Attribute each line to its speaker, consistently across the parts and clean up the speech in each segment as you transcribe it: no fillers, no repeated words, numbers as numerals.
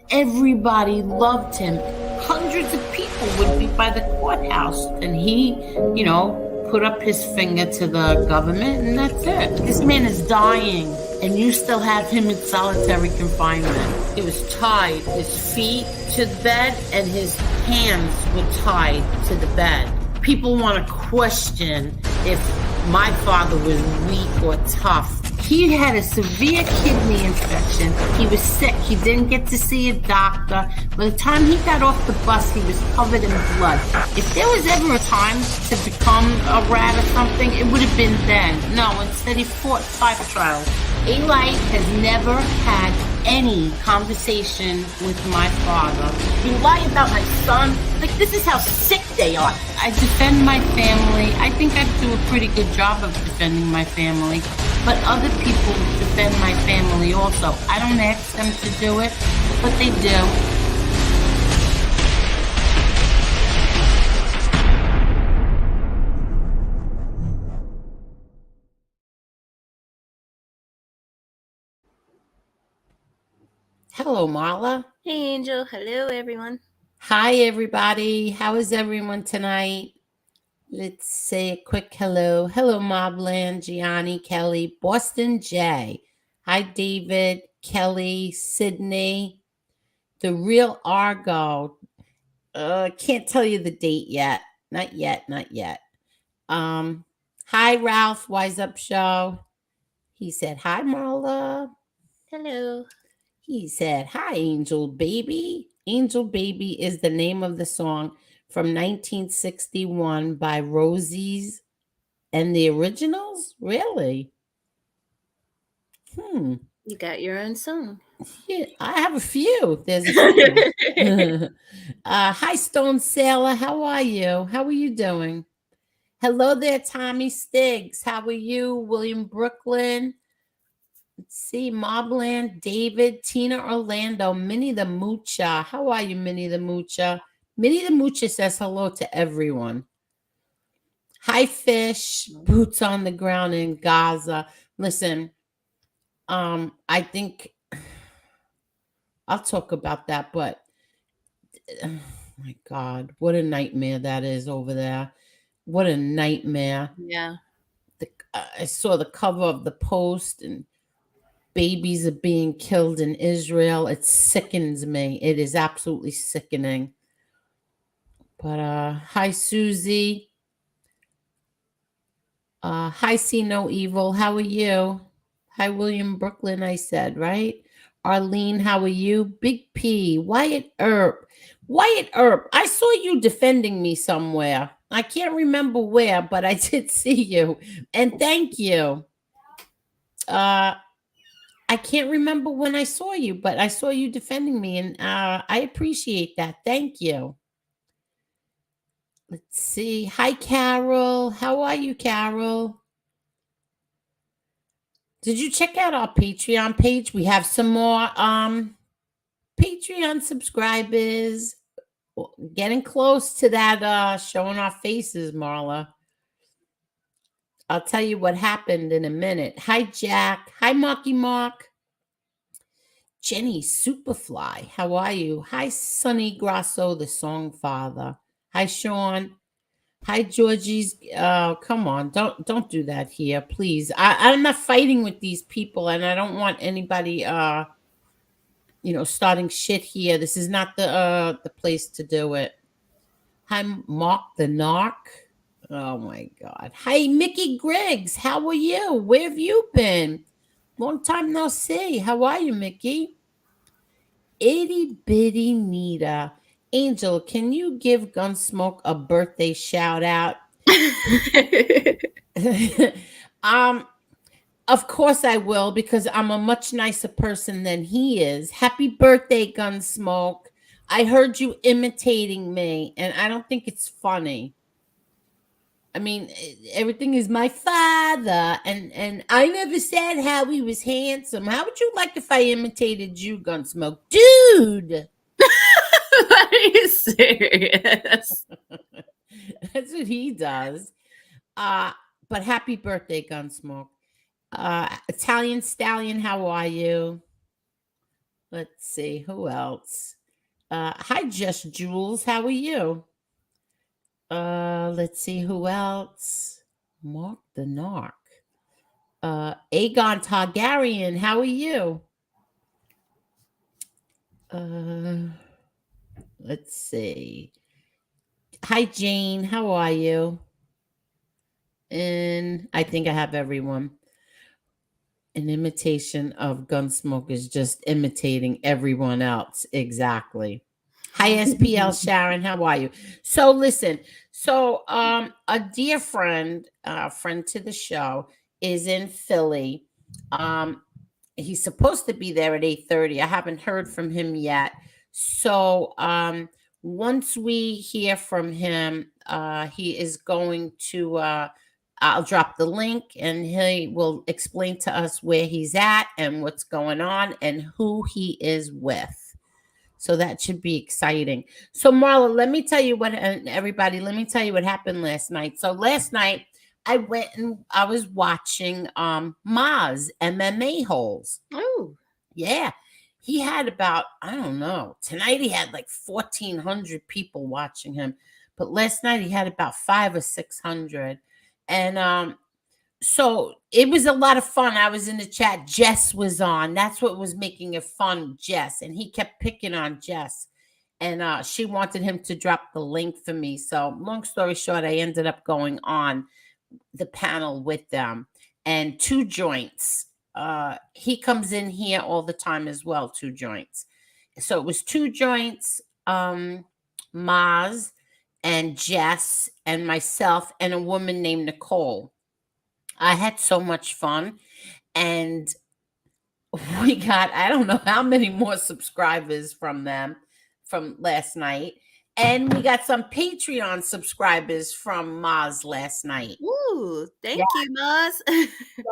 Speaker 1: Everybody loved him. Hundreds of people would be by the courthouse, and he, put up his finger to the government, and that's it. This man is dying, and you still have him in solitary confinement. He was tied, his feet to the bed, and his hands were tied to the bed. People want to question if my father was weak or tough. He had a severe kidney infection. He was sick. He didn't get to see a doctor. By the time he got off the bus, he was covered in blood. If there was ever a time to become a rat or something, it would have been then. No, instead he fought 5 trials. Eli has never had any conversation with my father. You lie about my son? Like, this is how sick they are. I defend my family. I think I do a pretty good job of defending my family. But other people defend my family also. I don't ask them to do it, but they do. Hello, Marla.
Speaker 2: Hey, Angel. Hello, everyone.
Speaker 1: Hi, everybody. How is everyone tonight? Let's say a quick hello. Hello, Mobland, Gianni, Kelly, Boston J. Hi, David, Kelly, Sydney, the real Argo. Can't tell you the date yet. Not yet. Hi, Ralph, Wise Up Show. He said, hi, Marla.
Speaker 2: Hello.
Speaker 1: He said, hi, Angel Baby. Angel Baby is the name of the song from 1961 by Rosie's and the Originals? Really?
Speaker 2: You got your own song.
Speaker 1: Yeah, I have a few. There's a few. Hi, Stone Sailor. How are you? How are you doing? Hello there, Tommy Stiggs. How are you? William Brooklyn. Let's see, Mobland, David, Tina Orlando, Minnie the Moocha. How are you, Minnie the Moocha? Minnie the Moocha says hello to everyone. Hi, Fish, boots on the ground in Gaza. Listen, I think I'll talk about that, but my God, what a nightmare that is over there. What a nightmare.
Speaker 2: Yeah.
Speaker 1: I saw the cover of the Post, and babies are being killed in Israel. It sickens me. It is absolutely sickening. But hi, Susie. Hi, See No Evil. How are you? Hi, William Brooklyn, I said, right? Arlene, how are you? Big P, Wyatt Earp. Wyatt Earp, I saw you defending me somewhere. I can't remember where, but I did see you. And thank you. I can't remember when I saw you, but I saw you defending me, and I appreciate that. Thank you. Let's see. Hi, Carol. How are you, Carol? Did you check out our Patreon page? We have some more Patreon subscribers. Getting close to that showing our faces, Marla. I'll tell you what happened in a minute. Hi, Jack. Hi, Marky Mark. Jenny Superfly. How are you? Hi, Sonny Grasso, the song father. Hi, Sean. Hi, Georgie's. Come on, don't do that here, please. I'm not fighting with these people, and I don't want anybody starting shit here. This is not the place to do it. Hi, Mark the Narc. Oh my God. Hi, Mickey Griggs. How are you? Where have you been? Long time no see. How are you, Mickey? Itty bitty Nita. Angel, can you give Gunsmoke a birthday shout out? Of course I will, because I'm a much nicer person than he is. Happy birthday, Gunsmoke. I heard you imitating me, and I don't think it's funny. I mean, everything is my father, and I never said how he was handsome. How would you like if I imitated you, Gunsmoke? Dude!
Speaker 2: Are you serious?
Speaker 1: That's what he does. But happy birthday, Gunsmoke. Italian Stallion, how are you? Let's see who else. Hi, Just Jules. How are you? Let's see who else. Mark the Narc. Aegon Targaryen. How are you? Uh, let's see. Hi, Jane. How are you? And I think I have everyone. An imitation of Gunsmoke is just imitating everyone else. Exactly. Hi, SPL Sharon. How are you? So listen, a dear friend, friend to the show, is in Philly. Um, he's supposed to be there at 8:30. I haven't heard from him yet. So once we hear from him, he is going to I'll drop the link and he will explain to us where he's at and what's going on and who he is with. So that should be exciting. So Marla, let me tell you what, and everybody, let me tell you what happened last night. So last night I went and I was watching Maz MMA-Holes.
Speaker 2: Oh,
Speaker 1: Yeah. He had about, I don't know, tonight he had like 1,400 people watching him. But last night he had about 500 or 600. And so it was a lot of fun. I was in the chat. Jess was on. That's what was making it fun, Jess. And he kept picking on Jess. And she wanted him to drop the link for me. So long story short, I ended up going on the panel with them. And Two Joints. He comes in here all the time as well, Two Joints. So it was Two Joints, Maz, and Jess, and myself, and a woman named Nicole. I had so much fun. And we got, I don't know how many more subscribers from them from last night. And we got some Patreon subscribers from Maz last night.
Speaker 2: ooh, thank
Speaker 1: Yeah.
Speaker 2: you, Maz.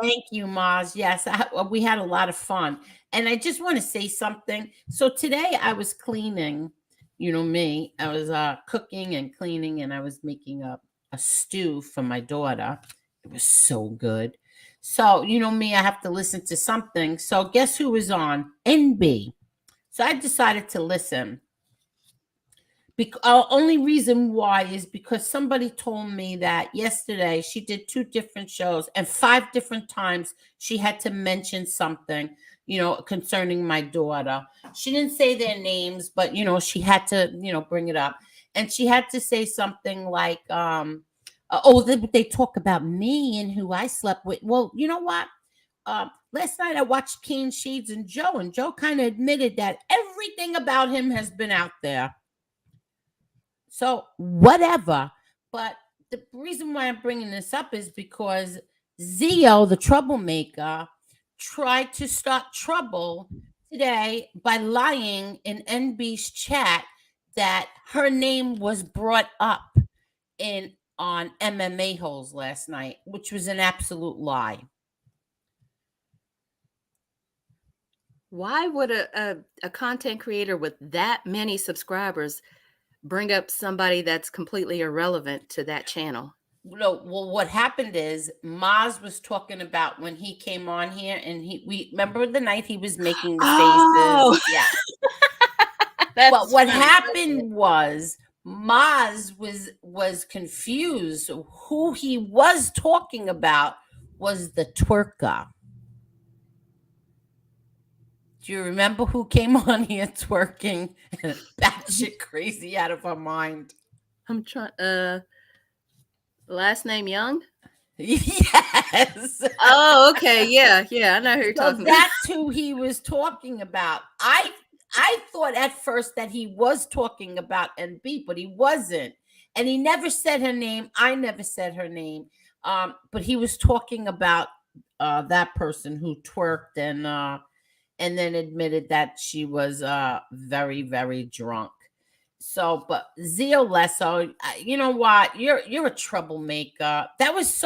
Speaker 1: Thank you, Maz. Yes, we had a lot of fun. And I just want to say something. So today I was cleaning, you know me, I was cooking and cleaning, and I was making a stew for my daughter. It was so good. So, you know me, I have to listen to something. So, guess who was on? NB. So, I decided to listen. Only reason why is because somebody told me that yesterday she did 2 different shows, and 5 different times she had to mention something, concerning my daughter. She didn't say their names, but she had to, bring it up. And she had to say something like, oh, they talk about me and who I slept with. Well, you know what? Last night I watched Kane Shades and Joe kind of admitted that everything about him has been out there. So, whatever. But the reason why I'm bringing this up is because Zio, the troublemaker, tried to start trouble today by lying in NB's chat that her name was brought up on MMA-Holes last night, which was an absolute lie.
Speaker 2: Why would a content creator with that many subscribers bring up somebody that's completely irrelevant to that channel?
Speaker 1: No, well, what happened is Maz was talking about when he came on here, and we remember the night he was making the faces. Yeah. But what happened was Maz was confused. Who he was talking about was the twerker. Do you remember who came on here twerking and batshit crazy out of her mind?
Speaker 2: I'm trying. Last name Young.
Speaker 1: Yes.
Speaker 2: Oh, okay. Yeah. I know who you're
Speaker 1: So
Speaker 2: talking about.
Speaker 1: that's who he was talking about. I thought at first that he was talking about NB, but he wasn't. And he never said her name. I never said her name. But he was talking about that person who twerked and then admitted that she was very, very drunk. So, but Zio Lesso, you know what? You're a troublemaker. That was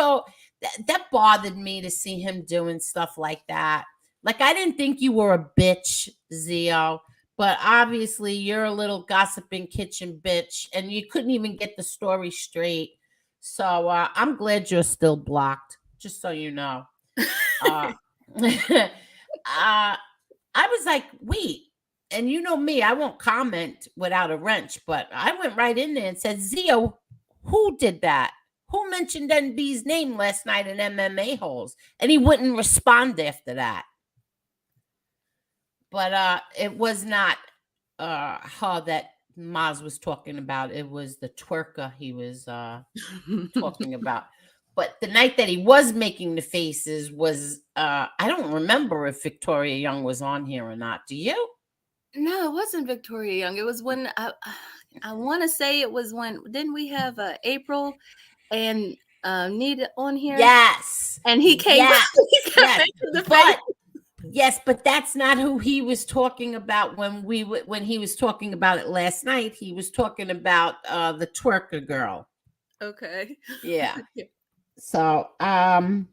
Speaker 1: that bothered me to see him doing stuff like that. Like, I didn't think you were a bitch, Zio, but obviously you're a little gossiping kitchen bitch, and you couldn't even get the story straight. So I'm glad you're still blocked, just so you know. uh, I was like, wait, and you know me, I won't comment without a wrench, but I went right in there and said, Zio, who did that? Who mentioned NB's name last night in MMA-Holes? And he wouldn't respond after that. But it was not her that Maz was talking about. It was the twerker he was talking about. But the night that he was making the faces was, I don't remember if Victoria Young was on here or not. Do you?
Speaker 2: No, it wasn't Victoria Young. It was when I want to say it was when, didn't we have April and Nita on here?
Speaker 1: Yes.
Speaker 2: And he came
Speaker 1: yes.
Speaker 2: he kept making the face.
Speaker 1: Yes, but that's not who he was talking about when he was talking about it last night. He was talking about the twerker girl.
Speaker 2: Okay.
Speaker 1: Yeah. So, and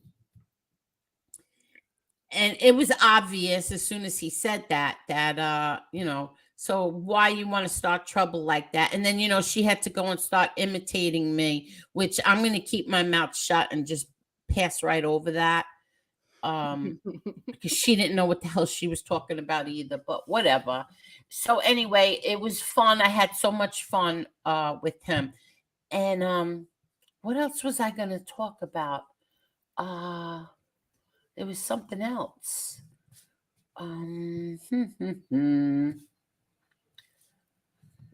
Speaker 1: it was obvious as soon as he said that, you know, so why you want to start trouble like that? And then, you know, she had to go and start imitating me, which I'm going to keep my mouth shut and just pass right over that. Because she didn't know what the hell she was talking about either, but whatever. So anyway, it was fun. I had so much fun with him. And what else was I going to talk about? There was something else.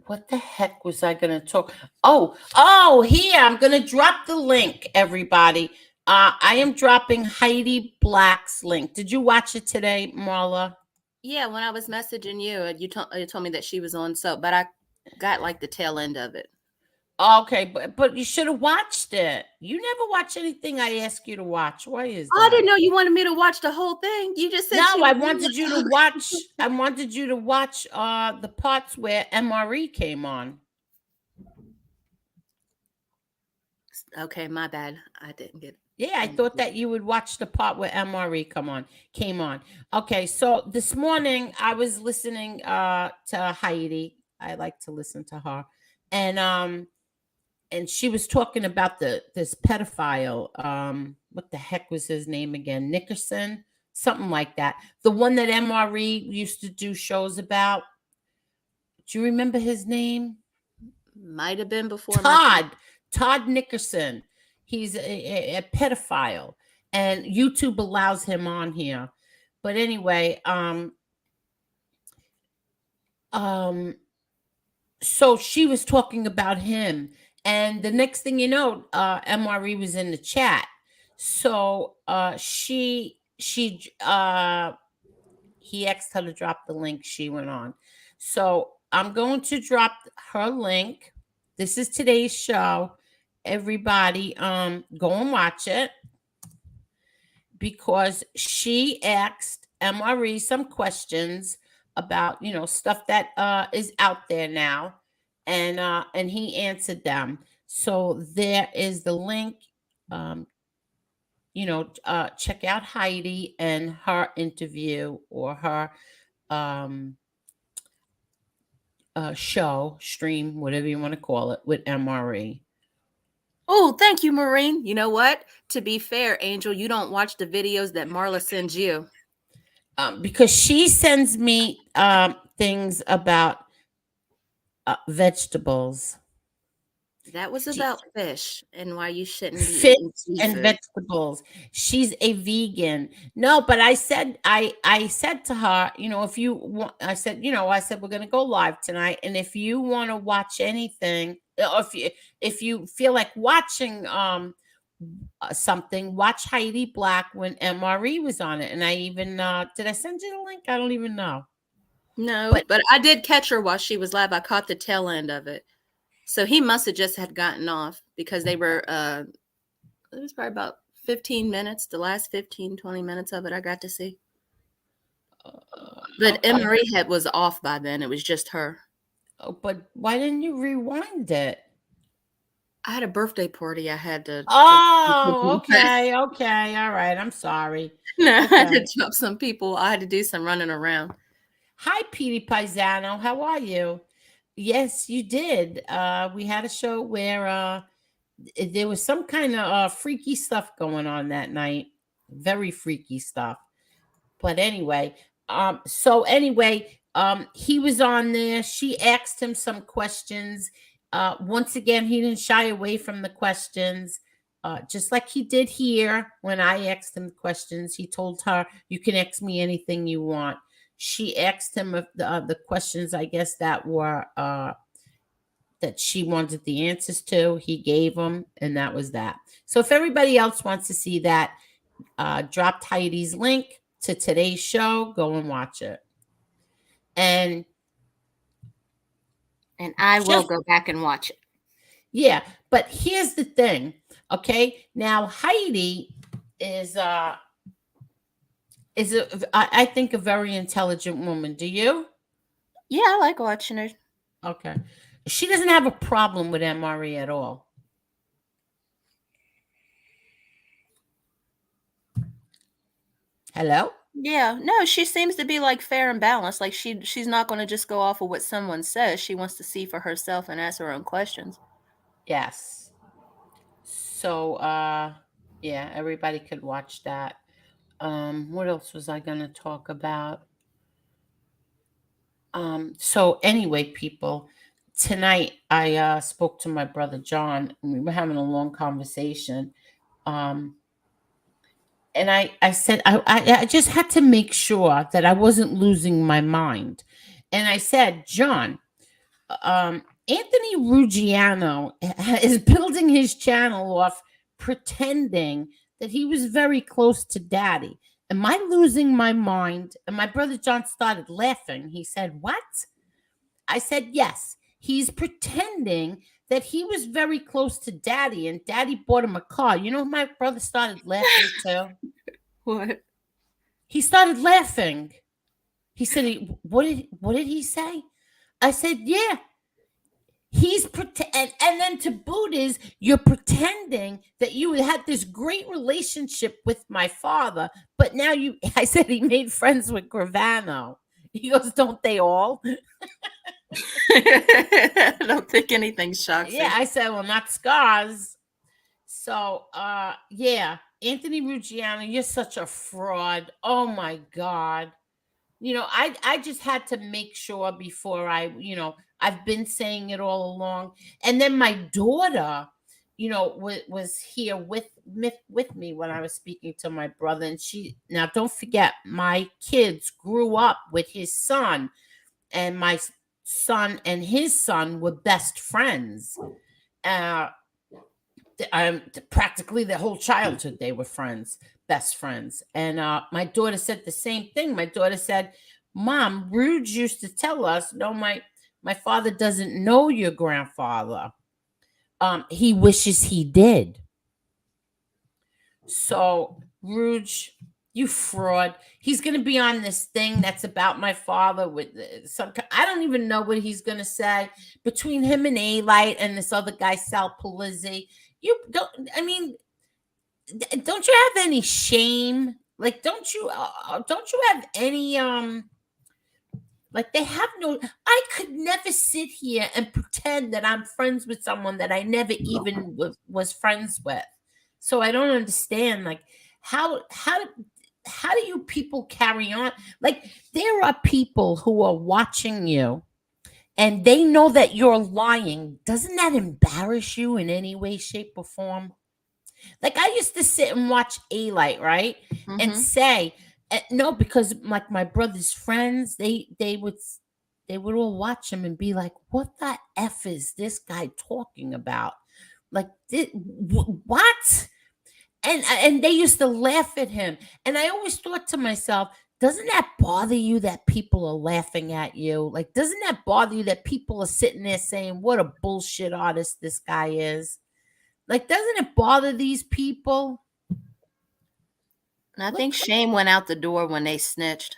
Speaker 1: What the heck was I going to talk? Oh, here, I'm going to drop the link, everybody. I am dropping Heidi Black's link. Did you watch it today, Marla?
Speaker 2: Yeah, when I was messaging you, you told me that she was on, so but I got like the tail end of it.
Speaker 1: Okay, but you should have watched it. You never watch anything I ask you to watch. Why is that?
Speaker 2: I didn't know you wanted me to watch the whole thing. You just said
Speaker 1: no. I wanted you to watch. I wanted you to watch the parts where MRE came on.
Speaker 2: Okay, my bad. I didn't get.
Speaker 1: Yeah, I thought that you would watch the part where MRE came on. Okay, so this morning I was listening to Heidi. I like to listen to her, and she was talking about this pedophile. What the heck was his name again? Nickerson, something like that. The one that MRE used to do shows about. Do you remember his name?
Speaker 2: Might have been before
Speaker 1: Todd Nickerson. He's a pedophile, and YouTube allows him on here. But anyway, so she was talking about him, and the next thing you know, MRE was in the chat. So he asked her to drop the link. She went on. So I'm going to drop her link. This is today's show. Everybody, go and watch it, because she asked MRE some questions about, you know, stuff that is out there now, and he answered them. So there is the link. You know, check out Heidi and her interview, or her show, stream, whatever you want to call it, with MRE.
Speaker 2: Oh, thank you, Maureen. You know what? To be fair, Angel, you don't watch the videos that Marla sends you.
Speaker 1: Because she sends me things about vegetables.
Speaker 2: That was about fish and why you shouldn't be
Speaker 1: fish
Speaker 2: eating seafood.
Speaker 1: and vegetables. She's a vegan. No, but I said to her, you know, if you want, I said we're gonna go live tonight, and if you want to watch anything, or if you feel like watching something, watch Heidi Black when MRE was on it. And I even did I send you the link? I don't even know.
Speaker 2: No, but I did catch her while she was live. I caught the tail end of it. So he must have just had gotten off, because they were, it was probably about 15 minutes, the last 15, 20 minutes of it I got to see. But
Speaker 1: okay.
Speaker 2: MRE was off by then. It was just her.
Speaker 1: Oh, but why didn't you rewind it?
Speaker 2: I had a birthday party. I had to.
Speaker 1: Oh, okay. All right. I'm sorry.
Speaker 2: No, okay. I had to jump some people. I had to do some running around.
Speaker 1: Hi, Petey Paisano. How are you? Yes, you did. We had a show where there was some kind of freaky stuff going on that night. Very freaky stuff. But anyway, so anyway, He was on there. She asked him some questions. Once again, he didn't shy away from the questions. Just like he did here when I asked him questions. He told her, "You can ask me anything you want." She asked him if the questions, I guess, that were that she wanted the answers to. He gave them, and that was that. So if everybody else wants to see that, dropped Heidi's link to today's show. Go and watch it. And
Speaker 2: I will go back and watch it.
Speaker 1: Yeah, but here's the thing. Okay, now Heidi is I think a very intelligent woman. Do you?
Speaker 2: Yeah, I like watching her.
Speaker 1: Okay, she doesn't have a problem with MRE at all. Hello?
Speaker 2: Yeah, no, she seems to be like fair and balanced. Like she's not going to just go off of what someone says. She wants to see for herself and ask her own questions.
Speaker 1: Yes. So yeah, everybody could watch that. What else was I going to talk about? So anyway, people, tonight I spoke to my brother John, and we were having a long conversation. And I said I just had to make sure that I wasn't losing my mind. And I said, John, Anthony Ruggiano is building his channel off pretending that he was very close to Daddy. Am I losing my mind? And my brother John started laughing. He said, "What?" I said, "Yes. He's pretending that he was very close to Daddy, and Daddy bought him a car." You know, my brother started laughing too.
Speaker 2: What?
Speaker 1: He started laughing. He said, what did he say?" I said, "Yeah. He's and then to boot is you're pretending that you had this great relationship with my father, but now you." I said he made friends with Gravano. He goes, "Don't they all?"
Speaker 2: I don't think anything shocks
Speaker 1: Yeah,
Speaker 2: him.
Speaker 1: I said, "Well, not scars." So yeah, Anthony Ruggiano, you're such a fraud. Oh my God. You know, I just had to make sure before I've been saying it all along. And then my daughter, was here with me when I was speaking to my brother. And now don't forget, my kids grew up with his son, and my son and his son were best friends. Practically their whole childhood they were friends, best friends. And my daughter said the same thing. My daughter said, "Mom, Rude used to tell us, no, my father doesn't know your grandfather. He wishes he did." So, Rouge, you fraud. He's going to be on this thing that's about my father with I don't even know what he's going to say, between him and A-Light and this other guy, Sal Palizzi. You don't, I mean, don't you have any shame? Like, don't you have any, like, they have no, I could never sit here and pretend that I'm friends with someone that I never even was friends with. So I don't understand, like, how do you people carry on? Like, there are people who are watching you and they know that you're lying. Doesn't that embarrass you in any way, shape, or form? Like, I used to sit and watch A-Light, right? And say, no, because like my brother's friends, they would all watch him and be like, "What the F is this guy talking about? Like, what?" And they used to laugh at him. And I always thought to myself, doesn't that bother you that people are laughing at you? Like, doesn't that bother you that people are sitting there saying, "What a bullshit artist this guy is"? Like, doesn't it bother these people?
Speaker 2: I think shame went out the door when they snitched.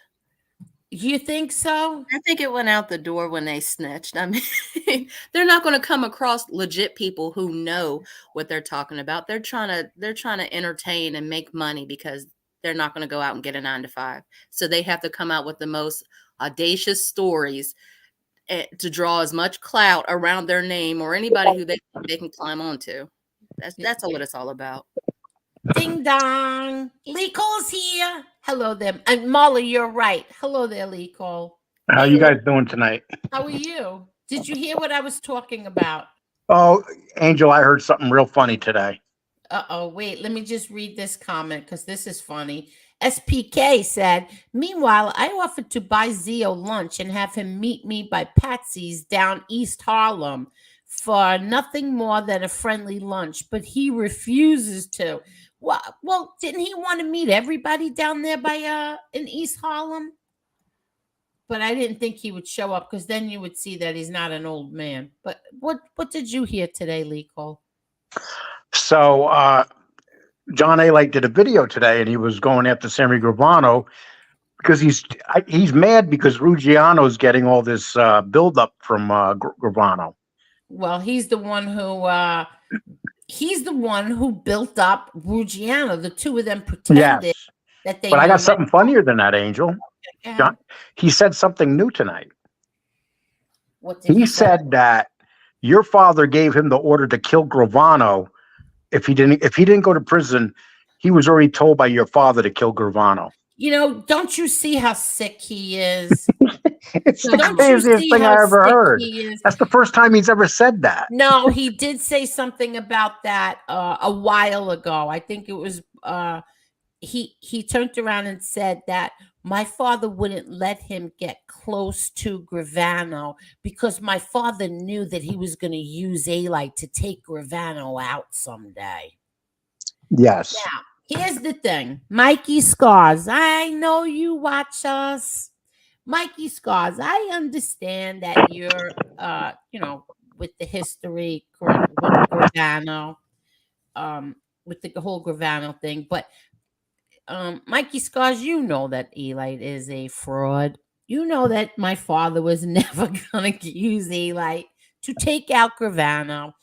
Speaker 1: You think so?
Speaker 2: I think it went out the door when they snitched. I mean, they're not going to come across legit people who know what they're talking about. They're trying to entertain and make money because they're not going to go out and get a 9-to-5. So they have to come out with the most audacious stories to draw as much clout around their name or anybody who they can climb onto. That's what it's all about.
Speaker 1: Ding dong. Lee Cole's here. Hello there. And Molly, you're right. Hello there, Lee Cole.
Speaker 3: How you guys doing tonight?
Speaker 1: How are you? Did you hear what I was talking about?
Speaker 3: Oh, Angel, I heard something real funny today.
Speaker 1: Uh-oh, wait, let me just read this comment because this is funny. SPK said, meanwhile, I offered to buy Zio lunch and have him meet me by Patsy's down East Harlem for nothing more than a friendly lunch, but he refuses to. Well, didn't he want to meet everybody down there by in East Harlem? But I didn't think he would show up because then you would see that he's not an old man. But what did you hear today, Lee Cole?
Speaker 3: So John A. Lake did a video today, and he was going after Sammy Gravano because he's mad because Ruggiano's getting all this buildup from Gravano.
Speaker 1: Well, he's the one who built up Ruggiano. The two of them pretended that they.
Speaker 3: But I got something funnier than that, Angel.
Speaker 1: Yeah.
Speaker 3: John, he said something new tonight.
Speaker 1: What did
Speaker 3: he said that your father gave him the order to kill Gravano. If he didn't go to prison, he was already told by your father to kill Gravano.
Speaker 1: You know, don't you see how sick he is?
Speaker 3: It's the craziest thing I ever heard. That's the first time he's ever said that.
Speaker 1: No, he did say something about that a while ago. I think it was he turned around and said that my father wouldn't let him get close to Gravano because my father knew that he was going to use A-Light to take Gravano out someday.
Speaker 3: Yes.
Speaker 1: Now, here's the thing. Mikey Scars, I know you watch us. Mikey Scars, I understand that you're, with the history with Gravano, with the whole Gravano thing, but Mikey Scars, you know that A-Light is a fraud. You know that my father was never going to use A-Light to take out Gravano.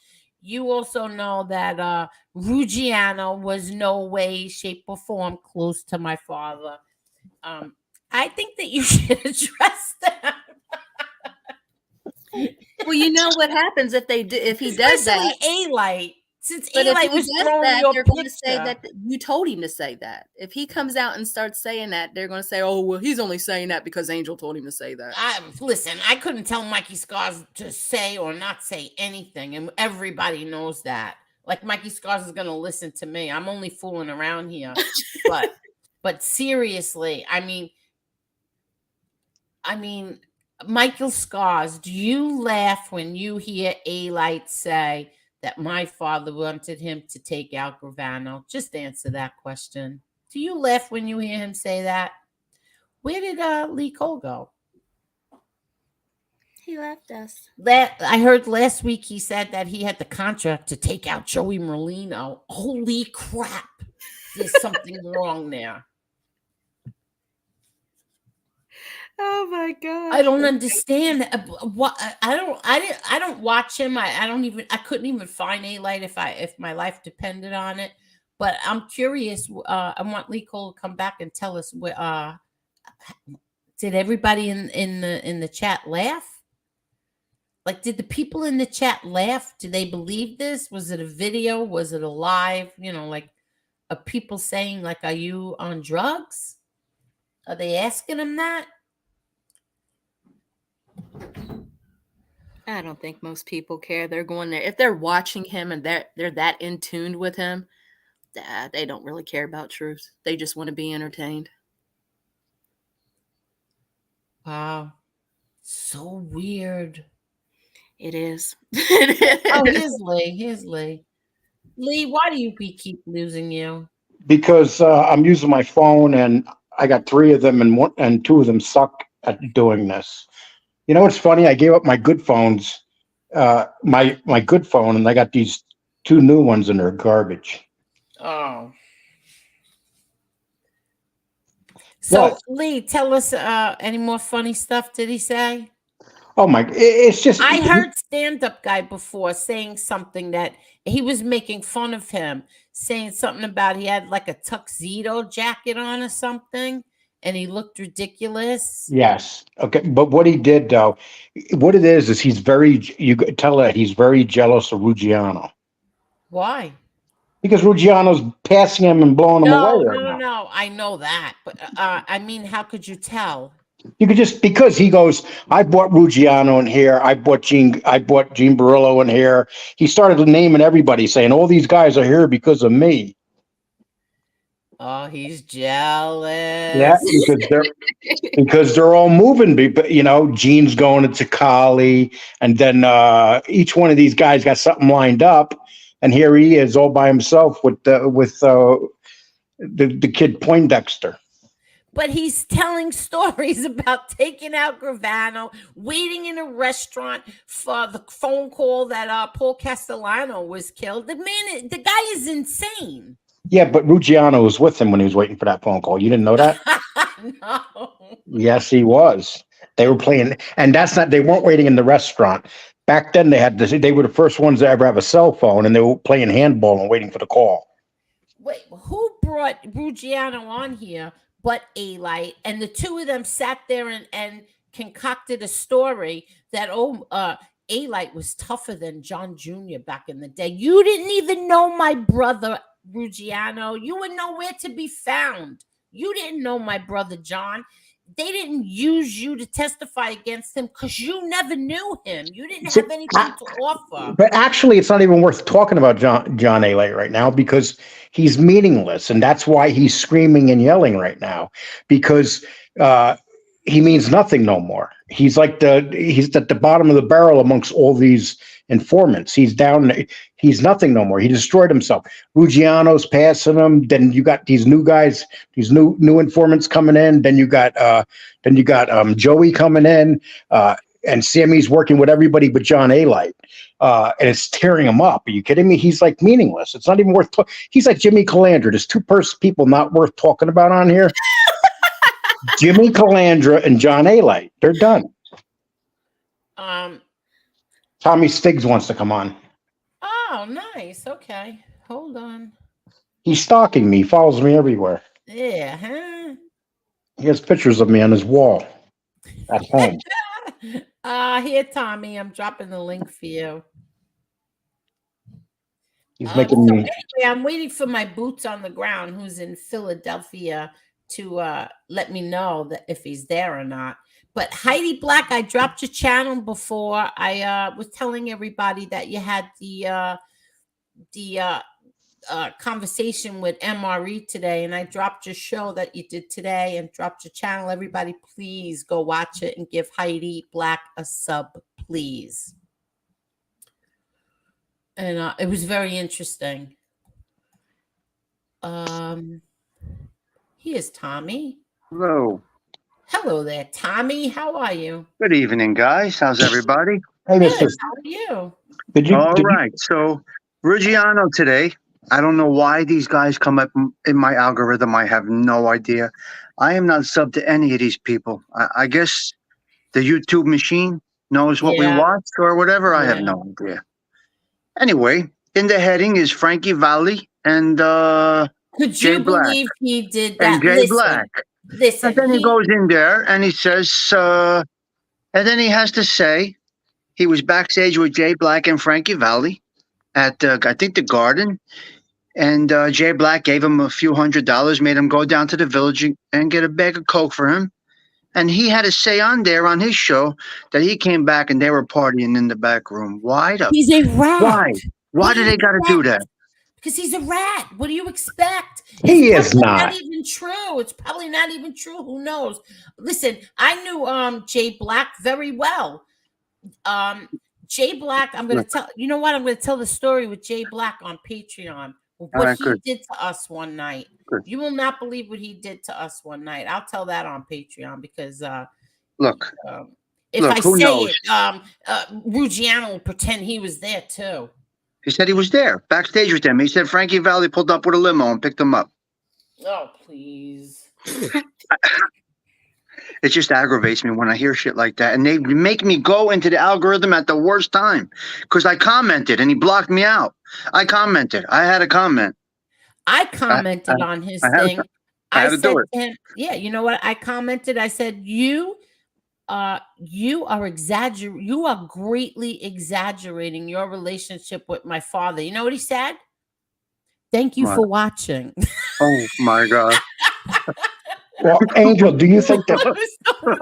Speaker 1: You also know that Ruggiano was no way, shape, or form close to my father. I think that you should address that.
Speaker 2: Well, you know what happens if he does that.
Speaker 1: A-Light. Since
Speaker 2: But
Speaker 1: A-Light was throwing your
Speaker 2: they're going to say that you told him to say that. If he comes out and starts saying that, they're going to say, "Oh, well, he's only saying that because Angel told him to say that."
Speaker 1: Listen, I couldn't tell Mikey Scars to say or not say anything, and everybody knows that. Like Mikey Scars is going to listen to me. I'm only fooling around here, but seriously, I mean, Michael Scars, do you laugh when you hear A-Light say that my father wanted him to take out Gravano? Just answer that question. Do you laugh when you hear him say that? Where did Lee Cole go?
Speaker 2: He left us.
Speaker 1: I heard last week he said that he had the contract to take out Joey Merlino. Holy crap. There's something wrong there.
Speaker 2: Oh my God.
Speaker 1: I don't understand what I don't watch him. I couldn't even find A-Light if my life depended on it. But I'm curious. I want Lee Cole to come back and tell us did everybody in the chat laugh? Like, did the people in the chat laugh? Do they believe this? Was it a video? Was it a live? Like, are people saying, like, are you on drugs? Are they asking him that?
Speaker 2: I don't think most people care. They're going there. If they're watching him and they're that in tune with him, they don't really care about truth. They just want to be entertained.
Speaker 1: Wow. So weird.
Speaker 2: It is.
Speaker 1: Oh, here's Lee. Lee, why do we keep losing you?
Speaker 3: Because I'm using my phone, and I got 3 of them, and 2 of them suck at doing this. You know what's funny? I gave up my good phones, my good phone, and I got these 2 new ones, and they're garbage.
Speaker 1: Oh. So, Lee, tell us any more funny stuff did he say?
Speaker 3: Oh my! It's just
Speaker 1: I heard stand-up guy before saying something that he was making fun of him, saying something about he had like a tuxedo jacket on or something, and he looked ridiculous.
Speaker 3: Yes. Okay. But what he did, though, what it is you could tell that he's very jealous of Ruggiano.
Speaker 1: Why?
Speaker 3: Because Ruggiano's passing him and blowing him away right now.
Speaker 1: No. I know that. But I mean, how could you tell?
Speaker 3: You could just, because he goes, I bought Ruggiano in here, I bought Gene Barillo in here. He started naming everybody, saying all these guys are here because of me.
Speaker 1: Oh, he's jealous.
Speaker 3: Yeah, because they're all moving. You know, Gene's going to Takali, and then each one of these guys got something lined up, and here he is all by himself with the kid Poindexter.
Speaker 1: But he's telling stories about taking out Gravano, waiting in a restaurant for the phone call that Paul Castellano was killed. The guy is insane.
Speaker 3: Yeah, but Ruggiano was with him when he was waiting for that phone call. You didn't know that?
Speaker 1: No.
Speaker 3: Yes, he was. They were playing, and they weren't waiting in the restaurant. Back then, they were the first ones to ever have a cell phone, and they were playing handball and waiting for the call.
Speaker 1: Wait, who brought Ruggiano on here but A-Light? And the two of them sat there and concocted a story that, A-Light was tougher than John Jr. back in the day. You didn't even know my brother, Ruggiano. You were nowhere to be found. You didn't know my brother, John. They didn't use you to testify against him because you never knew him. You didn't have anything to offer.
Speaker 3: But actually, it's not even worth talking about John A-Light right now because he's meaningless, and that's why he's screaming and yelling right now, because he means nothing no more. He's at the bottom of the barrel amongst all these informants. He's down. He's nothing no more. He destroyed himself. Ruggiano's passing him. Then you got these new guys, these new informants coming in. Then you got Joey coming in, and Sammy's working with everybody but John A-Light, and it's tearing him up. Are you kidding me? He's like meaningless. It's not even worth. He's like Jimmy Calandra. There's two people not worth talking about on here. Jimmy Calandra and John A-Light. They're done. Tommy Stiggs wants to come on.
Speaker 1: Oh, nice. Okay. Hold on.
Speaker 3: He's stalking me. He follows me everywhere.
Speaker 1: Yeah, huh?
Speaker 3: He has pictures of me on his wall at home.
Speaker 1: Here, Tommy. I'm dropping the link for you.
Speaker 3: He's making me.
Speaker 1: Anyway, I'm waiting for my boots on the ground, who's in Philadelphia, to let me know that if he's there or not. But Heidi Black, I dropped your channel before. I was telling everybody that you had the conversation with MRE today, and I dropped your show that you did today and dropped your channel. Everybody, please go watch it and give Heidi Black a sub, please. And it was very interesting. Here's Tommy.
Speaker 4: Hello.
Speaker 1: Hello there, Tommy. How are you?
Speaker 4: Good evening, guys. How's everybody?
Speaker 3: Hey,
Speaker 1: Good.
Speaker 3: Mr.
Speaker 1: How are you?
Speaker 4: All right. So, Ruggiano today. I don't know why these guys come up in my algorithm. I have no idea. I am not sub to any of these people. I guess the YouTube machine knows what we watch or whatever. I have no idea. Anyway, in the heading is Frankie Valli and
Speaker 1: Could
Speaker 4: Jay
Speaker 1: you
Speaker 4: Black.
Speaker 1: believe he did that?
Speaker 4: And Jay Black.
Speaker 1: Listen,
Speaker 4: And then he goes in there and he says, and then he has to say he was backstage with Jay Black and Frankie Valli at, I think, the Garden. And Jay Black gave him a few $100, made him go down to the Village and get a bag of Coke for him. And he had to say on there on his show that he came back and they were partying in the back room. Why?
Speaker 1: He's a rat.
Speaker 4: Why? Why do they got to do that?
Speaker 1: Because he's a rat. What do you expect?
Speaker 3: He is not.
Speaker 1: Even true. It's probably not even true. Who knows? Listen, I knew Jay Black very well. Jay Black, I'm going to tell. You know what? I'm going to tell the story with Jay Black on Patreon. What he did to us one night. Good. You will not believe what he did to us one night. I'll tell that on Patreon because if I say it, Ruggiano will pretend he was there too.
Speaker 4: He said he was there backstage with them. He said Frankie Valli pulled up with a limo and picked him up.
Speaker 1: Oh, please.
Speaker 4: It just aggravates me when I hear shit like that. And they make me go into the algorithm at the worst time because I commented and he blocked me out. I commented. I had a comment.
Speaker 1: I commented on his thing.
Speaker 4: I had to do it.
Speaker 1: To him, yeah, you know what? I commented. I said, you are exaggerating. You are greatly exaggerating your relationship with my father. You know what he said? Thank you for watching.
Speaker 4: Oh my God.
Speaker 3: Well, Angel, do you think that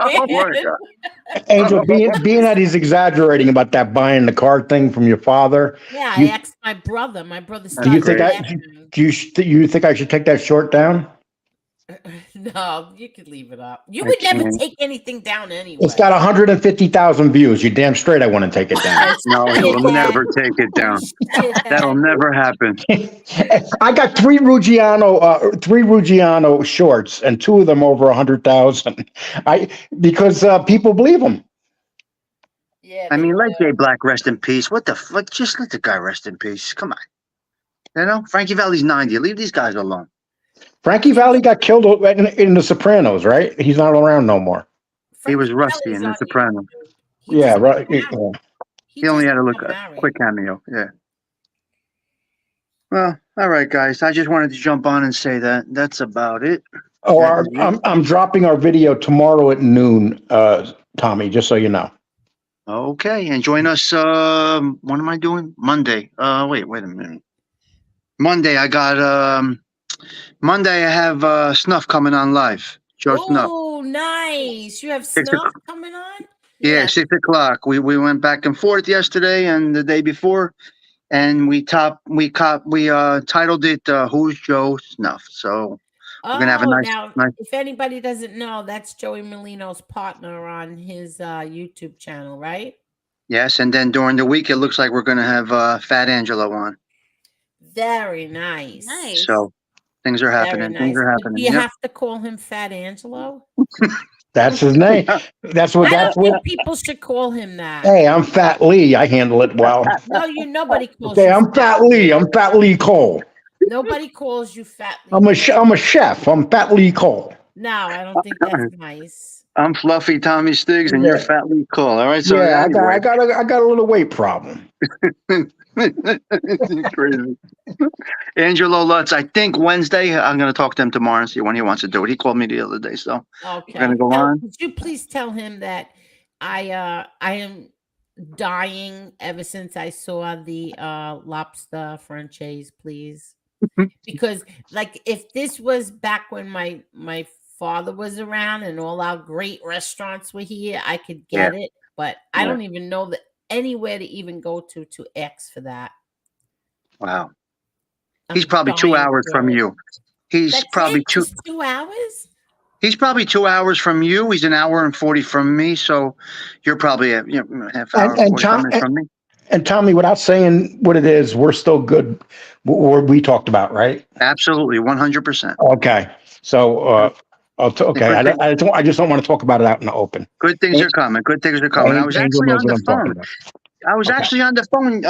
Speaker 4: Oh my God.
Speaker 3: Angel, being that he's exaggerating about that buying the car thing from your father,
Speaker 1: Yeah, I
Speaker 3: you,
Speaker 1: asked my brother. My brother
Speaker 4: That's
Speaker 3: do you
Speaker 1: started
Speaker 3: think
Speaker 4: crazy.
Speaker 1: laughing.
Speaker 3: you think I should take that short down?
Speaker 1: No, you could leave it up. You
Speaker 4: I
Speaker 1: would never
Speaker 4: can't.
Speaker 1: take anything down
Speaker 3: It's
Speaker 1: anyway.
Speaker 3: got 150,000 views. You damn straight I want to take it down.
Speaker 4: No, he will never take it down. That'll
Speaker 1: Shithead.
Speaker 4: never happen.
Speaker 3: I got three Ruggiano shorts, and two of them over 100,000. Because people believe them.
Speaker 1: Yeah,
Speaker 4: I
Speaker 1: they
Speaker 4: mean, let
Speaker 1: do.
Speaker 4: Jay Black rest in peace. What the fuck? Just let the guy rest in peace. Come on. You know, Frankie Valli's 90. Leave these guys alone.
Speaker 3: Frankie Valli got killed in The Sopranos, right? He's not around no more.
Speaker 4: He was
Speaker 1: Frankie
Speaker 4: Rusty
Speaker 1: Valli's
Speaker 4: in The
Speaker 1: on
Speaker 4: Sopranos.
Speaker 1: YouTube. He
Speaker 3: Yeah,
Speaker 1: just got
Speaker 3: right.
Speaker 1: married.
Speaker 4: He only had
Speaker 1: just
Speaker 4: a
Speaker 1: got
Speaker 4: quick
Speaker 1: married.
Speaker 4: cameo. Yeah. Well, all right, guys. I just wanted to jump on and say that. That's about it.
Speaker 3: Oh,
Speaker 4: That is it.
Speaker 3: I'm dropping our video tomorrow at noon, Tommy. Just so you know.
Speaker 4: Okay, and join us. What am I doing? Monday. Wait a minute. Monday, I got Monday. I have Snuff coming on live. Joe Snuff.
Speaker 1: Oh, nice. You have
Speaker 4: 6
Speaker 1: Snuff
Speaker 4: o'clock.
Speaker 1: coming on?
Speaker 4: Yeah, 6 o'clock. We went back and forth yesterday and the day before, and we titled it "Who's Joe Snuff." So we're gonna have a
Speaker 1: Oh,
Speaker 4: nice.
Speaker 1: now, if anybody doesn't know, that's Joey Molino's partner on his YouTube channel, right?
Speaker 4: Yes, and then during the week, it looks like we're gonna have Fat Angelo on.
Speaker 1: Very nice.
Speaker 2: Nice.
Speaker 4: So things are
Speaker 1: Very
Speaker 4: happening.
Speaker 1: nice.
Speaker 4: Things are
Speaker 1: Do
Speaker 4: happening.
Speaker 1: you
Speaker 4: Yep.
Speaker 1: have to call him Fat Angelo?
Speaker 3: That's his name. That's what.
Speaker 1: I
Speaker 3: That's
Speaker 1: don't
Speaker 3: what.
Speaker 1: think people should call him that.
Speaker 3: Hey, I'm Fat Lee. I handle it well.
Speaker 1: No, nobody calls
Speaker 3: Okay,
Speaker 1: you
Speaker 3: I'm Fat Lee. I'm Fat Lee Cole.
Speaker 1: Nobody calls you Fat Lee.
Speaker 3: I'm a chef. I'm Fat Lee Cole.
Speaker 1: No, I don't think that's nice.
Speaker 4: I'm Fluffy Tommy Stiggs, and you're
Speaker 3: Yeah.
Speaker 4: Fat Lee Cole. All right. So
Speaker 3: Yeah,
Speaker 4: anyway.
Speaker 3: I got a little weight problem.
Speaker 4: Crazy. Angelo Lutz, I think Wednesday. I'm going to talk to him tomorrow and see when he wants to do it. He called me the other day, so
Speaker 1: Okay.
Speaker 4: we're going to go on.
Speaker 1: Could you please tell him that I am dying ever since I saw the lobster franchise, please? Because like if this was back when my father was around and all our great restaurants were here, I could get it, but I don't even know that anywhere to even go to X for that.
Speaker 4: Wow.
Speaker 1: I'm
Speaker 4: He's probably 2
Speaker 1: dying
Speaker 4: hours
Speaker 1: for
Speaker 4: from
Speaker 1: it.
Speaker 4: you. He's
Speaker 1: That's
Speaker 4: probably
Speaker 1: it? Just 2 hours?
Speaker 4: He's probably 2 hours from you. He's an hour and 40 from me. So you're probably a half hour,
Speaker 3: And
Speaker 4: 45 minutes from me.
Speaker 3: And Tommy, without saying what it is, we're still good. What we talked about, right?
Speaker 4: Absolutely, 100%.
Speaker 3: Okay. So, okay. I just don't want to talk about it out in the open.
Speaker 4: Good things are coming. Good things are coming. I was
Speaker 3: Angel
Speaker 4: actually
Speaker 3: knows
Speaker 4: on
Speaker 3: what
Speaker 4: the
Speaker 3: I'm talking
Speaker 4: phone.
Speaker 3: about.
Speaker 4: I was actually on the phone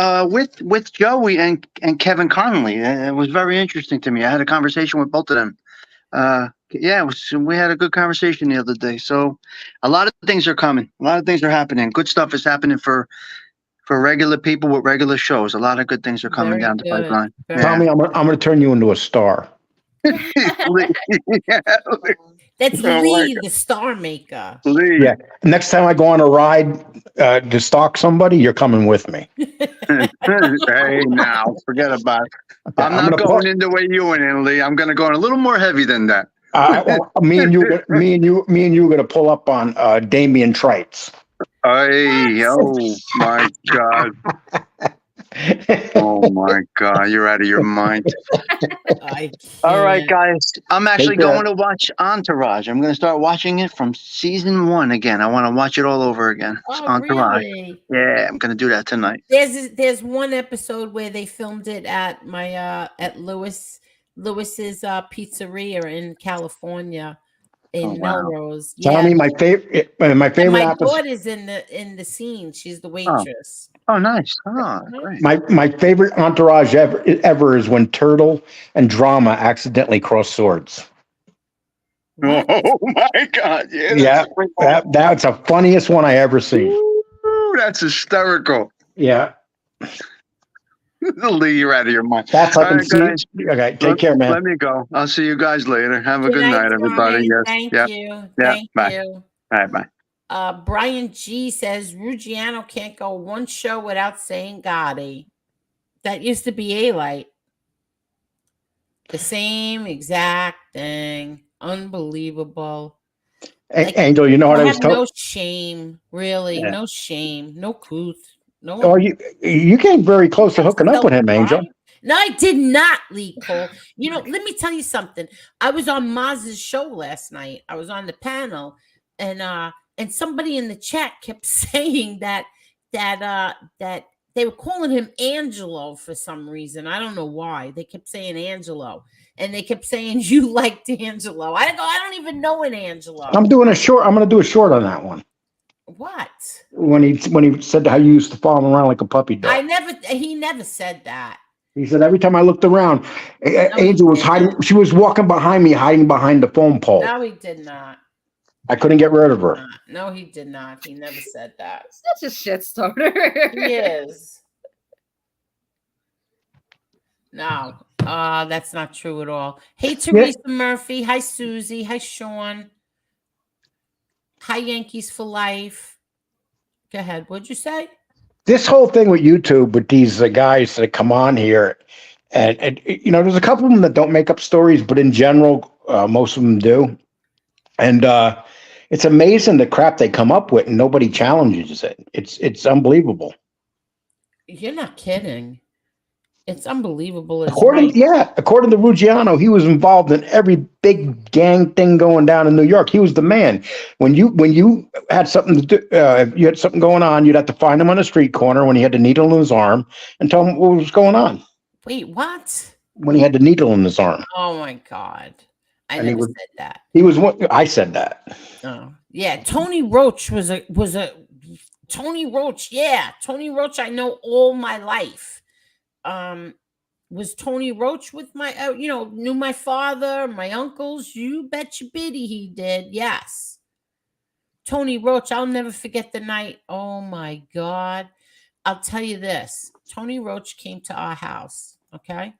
Speaker 4: with Joey and Kevin Connolly. It was very interesting to me. I had a conversation with both of them. We had a good conversation the other day. So a lot of things are coming. A lot of things are happening. Good stuff is happening for regular people with regular shows. A lot of good things are coming
Speaker 1: Very
Speaker 4: down the
Speaker 1: good.
Speaker 4: pipeline.
Speaker 1: Very
Speaker 3: Tommy, I'm going to turn you into a star.
Speaker 1: That's
Speaker 4: Oh,
Speaker 1: Lee, the star maker.
Speaker 4: Lee.
Speaker 3: Yeah. Next time I go on a ride to stalk somebody, you're coming with me.
Speaker 4: Hey, now forget about it.
Speaker 3: Okay,
Speaker 4: I'm not going in the way you went in, Lee. I'm going to go in a little more heavy than that.
Speaker 3: Me and you are going to pull up on Damian Trites.
Speaker 4: Hey, oh my God. Oh my God, you're out of your mind. All right, guys. I'm actually going to watch Entourage. I'm going to start watching it from season 1 again. I want to watch it all over again.
Speaker 1: Oh,
Speaker 4: Entourage.
Speaker 1: really?
Speaker 4: Yeah, I'm going to do that tonight.
Speaker 1: There's one episode where they filmed it at at Lewis's pizzeria in California. In Melrose.
Speaker 3: Tommy, my favorite
Speaker 1: my
Speaker 3: episode.
Speaker 1: daughter's in the scene. She's the waitress.
Speaker 4: Oh, nice. Oh, great.
Speaker 3: My favorite Entourage ever is when Turtle and Drama accidentally cross swords.
Speaker 4: Oh my God!
Speaker 3: Yeah, that's the funniest one I ever seen.
Speaker 4: Ooh, that's hysterical.
Speaker 3: Yeah.
Speaker 4: Lee, you're out of your mind.
Speaker 3: That's
Speaker 4: all right, guys.
Speaker 3: Okay, take care, man.
Speaker 4: Let me go. I'll see you guys later. Have a good night, everybody.
Speaker 1: Yes. Thank you. Thank you.
Speaker 4: All right, bye.
Speaker 1: Brian G says Ruggiano can't go one show without saying Gotti. That used to be A-Light. The same exact thing. Unbelievable. Like,
Speaker 3: Angel, you know what
Speaker 1: I
Speaker 3: I was
Speaker 1: have no
Speaker 3: told?
Speaker 1: shame, really.
Speaker 3: Yeah.
Speaker 1: No shame, no couth. No
Speaker 3: Oh,
Speaker 1: one.
Speaker 3: you came very close to hooking up with him, Angel.
Speaker 1: No, I did not, Lee Cole. You know, let me tell you something. I was on Maz's show last night. I was on the panel, and somebody in the chat kept saying that they were calling him Angelo for some reason. I don't know why. They kept saying Angelo, and they kept saying you liked Angelo. I don't even know an Angelo.
Speaker 3: I'm doing a short. I'm going to do a short on that one.
Speaker 1: What?
Speaker 3: When he said how you used to follow him around like a puppy dog.
Speaker 1: He never said that.
Speaker 3: He said every time I looked around,
Speaker 1: No,
Speaker 3: Angel was hiding. She was walking behind me, hiding behind the phone pole.
Speaker 1: No, he did not.
Speaker 3: I couldn't get rid of her.
Speaker 1: No, he did not. He never said that.
Speaker 2: Such a shit starter.
Speaker 1: He is. No, that's not true at all. Hey, Teresa Murphy. Hi, Susie. Hi, Sean. Hi, Yankees for life. Go ahead. What'd you say?
Speaker 3: This whole thing with YouTube, with these guys that come on here, and you know, there's a couple of them that don't make up stories, but in general, most of them do. And it's amazing the crap they come up with, and nobody challenges it. It's unbelievable.
Speaker 1: You're not kidding. It's unbelievable.
Speaker 3: According to Ruggiano, he was involved in every big gang thing going down in New York. He was the man. When you had something to do, if you had something going on, you'd have to find him on a street corner when he had the needle in his arm and tell him what was going on.
Speaker 1: Wait, what?
Speaker 3: When he had the needle in his arm.
Speaker 1: Oh my God. I never said that.
Speaker 3: He was one. I said that.
Speaker 1: Oh yeah, Tony Roach was a Tony Roach. Yeah, Tony Roach. I know all my life. Was Tony Roach with my? Knew my father, my uncles. You bet your biddy he did. Yes, Tony Roach. I'll never forget the night. Oh my God. I'll tell you this. Tony Roach came to our house. Okay.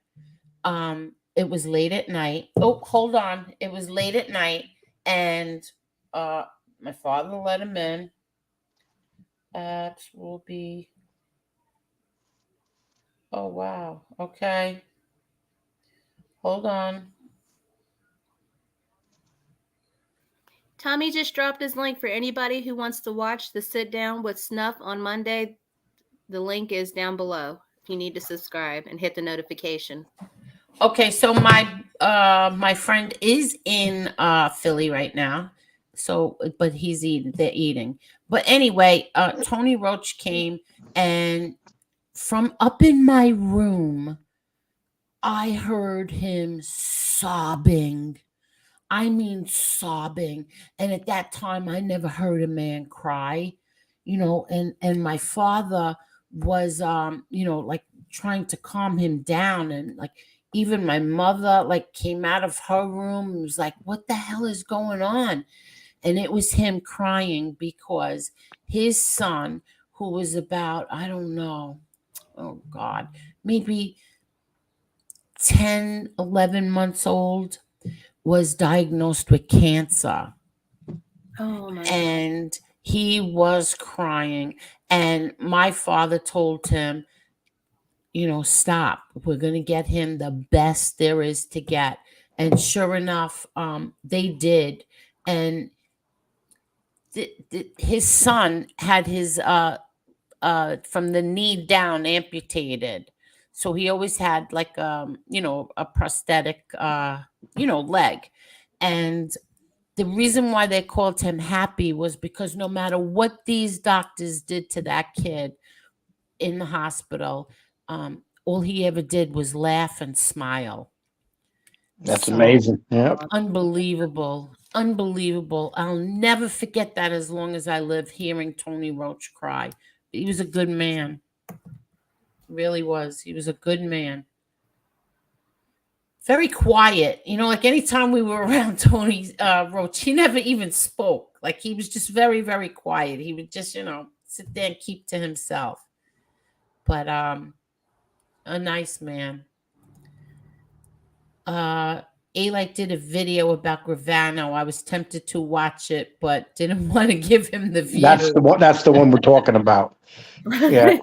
Speaker 1: It was late at night. Oh, hold on. It was late at night, and my father let him in. Will be. Oh wow. Okay. Hold on.
Speaker 2: Tommy just dropped his link for anybody who wants to watch the sit down with Snuff on Monday. The link is down below if you need to subscribe and hit the notification.
Speaker 1: Okay, so my friend is in Philly right now. So, but he's eating. They're eating. But anyway, Tony Roach came, and from up in my room, I heard him sobbing. I mean, sobbing. And at that time, I never heard a man cry, and my father was, like trying to calm him down. And like, even my mother like came out of her room and was like, what the hell is going on? And it was him crying because his son, who was about, I don't know, oh God, maybe 10, 11 months old, was diagnosed with cancer.
Speaker 2: Oh my
Speaker 1: And he was crying. And my father told him, stop. We're going to get him the best there is to get. And sure enough, they did. And his son had his from the knee down amputated. So he always had like a prosthetic leg. And the reason why they called him Happy was because no matter what these doctors did to that kid in the hospital, all he ever did was laugh and smile.
Speaker 3: That's amazing. Yeah.
Speaker 1: Unbelievable. I'll never forget that as long as I live, hearing Tony Roach cry. He was a good man. Really was. He was a good man. Very quiet. Like anytime we were around Tony Roach, he never even spoke. Like he was just very, very quiet. He would just, sit there and keep to himself. But a nice man. Eli did a video about Gravano. I was tempted to watch it, but didn't want to give him the view.
Speaker 3: That's the one we're talking about. Yeah.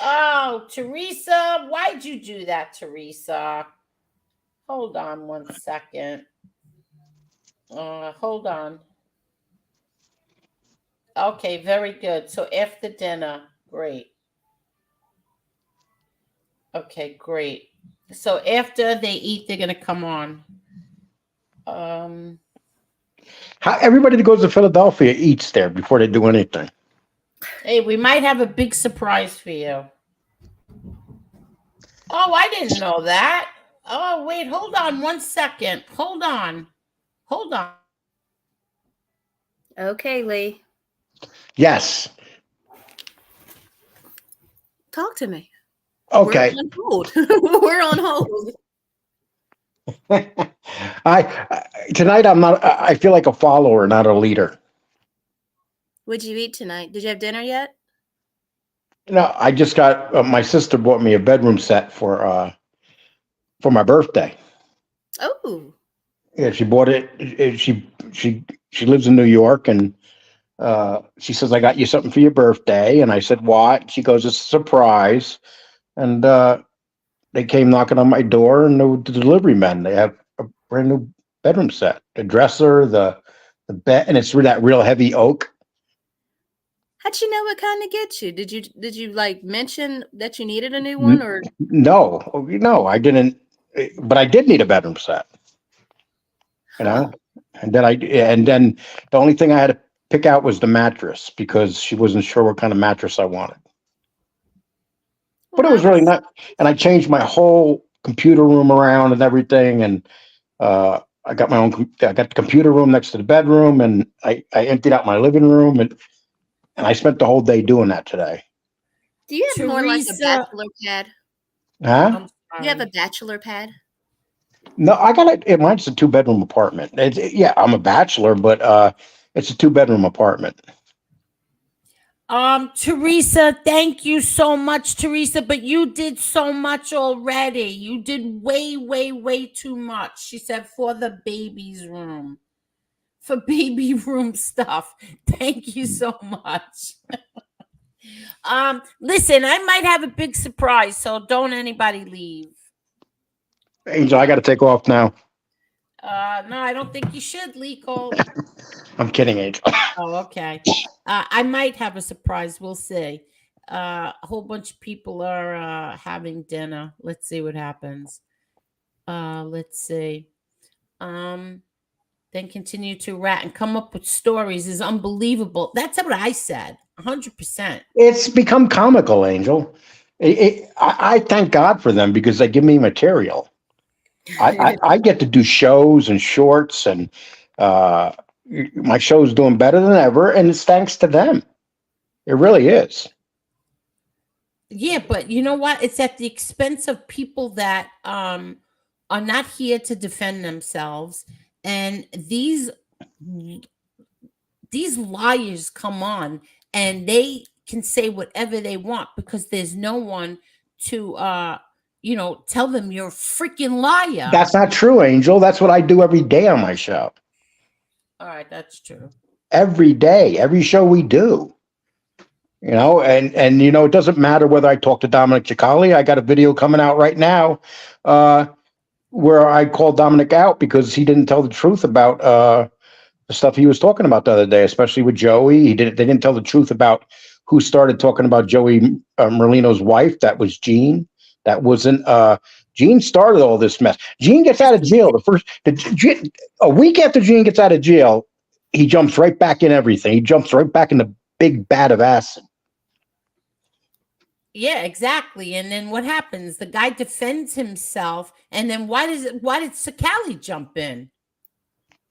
Speaker 1: Oh, Teresa, why'd you do that, Teresa? Hold on 1 second. Hold on. Okay, very good. So after dinner, great. Okay, great. So after they eat, they're gonna come on.
Speaker 3: Everybody that goes to Philadelphia eats there before they do anything.
Speaker 1: Hey, we might have a big surprise for you. Oh, I didn't know that. Oh, wait, hold on 1 second. Hold on.
Speaker 2: Okay, Lee.
Speaker 3: Yes.
Speaker 2: Talk to me.
Speaker 3: Okay.
Speaker 2: We're on hold. We're on hold.
Speaker 3: Tonight I'm not. I feel like a follower, not a leader.
Speaker 2: What'd you eat tonight? Did you have dinner yet?
Speaker 3: No, I just got. My sister bought me a bedroom set for my birthday.
Speaker 2: Oh.
Speaker 3: Yeah, she bought it. She lives in New York, and she says, "I got you something for your birthday." And I said, "What?" She goes, "It's a surprise." And they came knocking on my door, and the delivery men. They have a brand new bedroom set, the dresser, the bed, and it's that real heavy oak.
Speaker 2: How'd you know what kind to get you? Did you like mention that you needed a new one, or
Speaker 3: No, I didn't. But I did need a bedroom set, you know. And then the only thing I had to pick out was the mattress because she wasn't sure what kind of mattress I wanted. But it was really not. And I changed my whole computer room around and everything. And I got my own. I got the computer room next to the bedroom, and I emptied out my living room, and I spent the whole day doing that today.
Speaker 2: Do you have more like a bachelor pad?
Speaker 3: Huh?
Speaker 2: You have a bachelor pad?
Speaker 3: No, I got it. Mine's a 2-bedroom apartment. Yeah, I'm a bachelor, but it's a 2-bedroom apartment.
Speaker 1: Teresa, thank you so much, Teresa, but you did so much already. You did way, way, way too much. She said for the baby's room. For baby room stuff. Thank you so much. Listen, I might have a big surprise, so don't anybody leave.
Speaker 3: Angel, I got to take off now.
Speaker 1: No, I don't think you should, Lico.
Speaker 3: I'm kidding, Angel.
Speaker 1: Oh, okay. I might have a surprise. We'll see. A whole bunch of people are having dinner. Let's see what happens. Let's see. Then continue to rat and come up with stories is unbelievable. That's what I said. 100%.
Speaker 3: It's become comical, Angel. I thank God for them because they give me material. I get to do shows and shorts, and my show's doing better than ever, and it's thanks to them. It really is.
Speaker 1: Yeah, but you know what? It's at the expense of people that are not here to defend themselves, and these liars come on and they can say whatever they want because there's no one to tell them you're a freaking liar.
Speaker 3: That's not true, Angel. That's what I do every day on my show.
Speaker 1: All right, that's true.
Speaker 3: Every day, every show we do. And it doesn't matter whether I talk to Dominic Cicali. I got a video coming out right now where I called Dominic out because he didn't tell the truth about the stuff he was talking about the other day, especially with Joey. They didn't tell the truth about who started talking about Joey Merlino's wife. That was Gene. That wasn't Gene started all this mess. Gene gets out of jail. A week after Gene gets out of jail, he jumps right back in everything. He jumps right back in the big bat of acid.
Speaker 1: Yeah, exactly. And then what happens? The guy defends himself, and then why did Cicali jump in?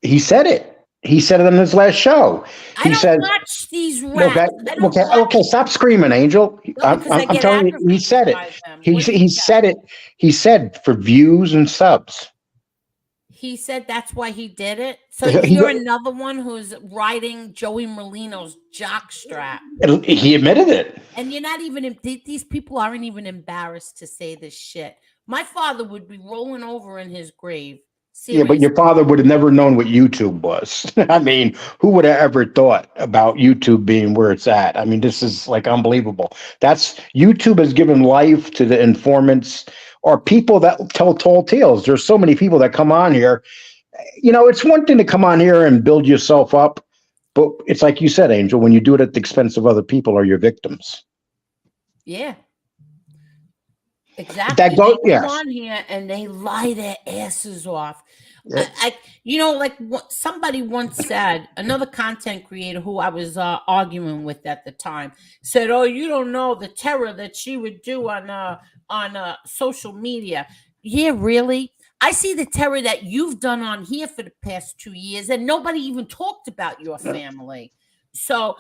Speaker 3: He said it. He said it on his last show.
Speaker 1: I don't watch these rats.
Speaker 3: Okay, stop screaming, Angel. I'm telling you, he said it. He said it. He said for views and subs.
Speaker 1: He said that's why he did it. So you're another one who's riding Joey Merlino's jockstrap.
Speaker 3: He admitted it.
Speaker 1: And you're not even, these people aren't even embarrassed to say this shit. My father would be rolling over in his grave
Speaker 3: Yeah, but your father would have never known what YouTube was. I mean, who would have ever thought about YouTube being where it's at? I mean, this is like unbelievable. YouTube has given life to the informants or people that tell tall tales. There's so many people that come on here. It's one thing to come on here and build yourself up, but it's like you said, Angel, when you do it at the expense of other people or your victims.
Speaker 1: Yeah. Exactly. They come on here and they lie their asses off. Somebody once said, another content creator who I was arguing with at the time said, "Oh, you don't know the terror that she would do on social media." Yeah, really? I see the terror that you've done on here for the past 2 years, and nobody even talked about your family. So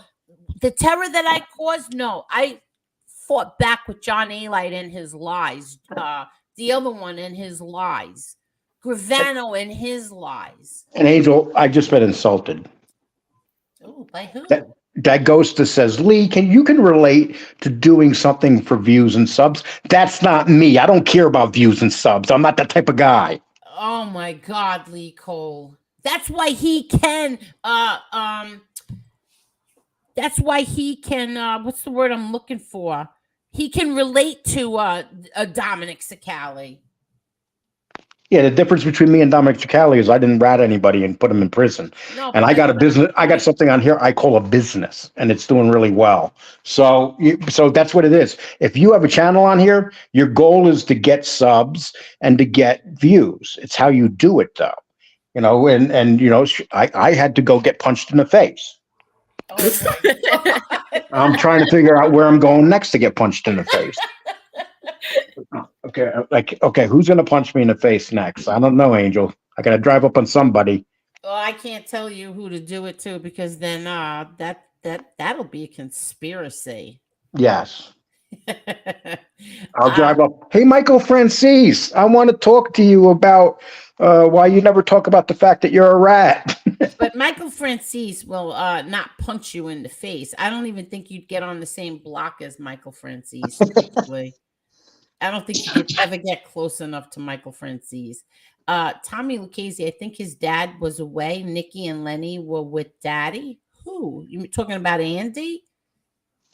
Speaker 1: the terror that I caused, no, I fought back with John Alite and his lies. The other one and his lies. Gravano and his lies.
Speaker 3: And Angel, I just been insulted.
Speaker 1: Oh, by who?
Speaker 3: That ghost that says, Lee, you can relate to doing something for views and subs. That's not me. I don't care about views and subs. I'm not that type of guy.
Speaker 1: Oh my God, Lee Cole. That's why he can what's the word I'm looking for? He can relate to Dominic Cicali.
Speaker 3: Yeah, the difference between me and Dominic Cicali is I didn't rat anybody and put him in prison. No, and I got a business. I got something on here I call a business, and it's doing really well. So that's what it is. If you have a channel on here, your goal is to get subs and to get views. It's how you do it, though. I had to go get punched in the face. Oh I'm trying to figure out where I'm going next to get punched in the face. Okay, who's gonna punch me in the face next? I don't know, Angel. I gotta drive up on somebody.
Speaker 1: Well, I can't tell you who to do it to because then that'll be a conspiracy.
Speaker 3: Yes. I'll drive up. Hey, Michael Francis, I want to talk to you about why you never talk about the fact that you're a rat.
Speaker 1: But Michael Francis will not punch you in the face. I don't even think you'd get on the same block as Michael Francis. I don't think you could ever get close enough to Michael Francis. Tommy Lucchese, I think his dad was away. Nikki and Lenny were with Daddy. Who? You talking about Andy?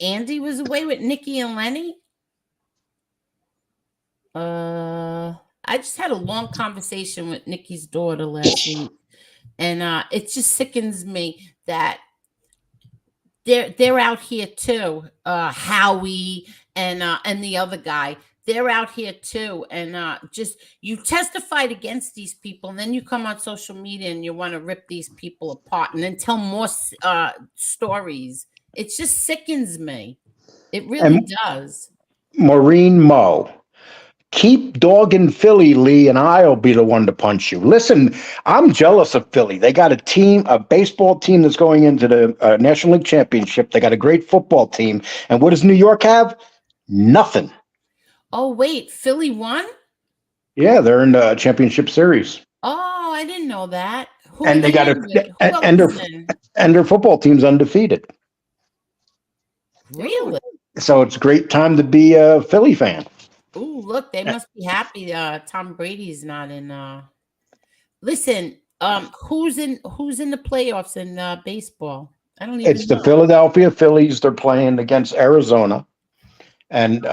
Speaker 1: Andy was away with Nikki and Lenny? I just had a long conversation with Nikki's daughter last week. And it just sickens me that they're out here too. Howie and the other guy. They're out here too, and just you testified against these people, and then you come on social media and you want to rip these people apart, and then tell more stories. It just sickens me. It really does.
Speaker 3: Maureen Moe, keep dogging Philly, Lee, and I'll be the one to punch you. Listen, I'm jealous of Philly. They got a baseball team that's going into the National League Championship. They got a great football team, and what does New York have? Nothing.
Speaker 1: Oh, wait, Philly won?
Speaker 3: Yeah, they're in the championship series.
Speaker 1: Oh, I didn't know that.
Speaker 3: And they got and their football team's undefeated.
Speaker 1: Really?
Speaker 3: So it's a great time to be a Philly fan.
Speaker 1: Oh, look, they must be happy Tom Brady's not in Listen, who's in the playoffs in baseball? I don't even know.
Speaker 3: It's the Philadelphia Phillies. They're playing against Arizona. And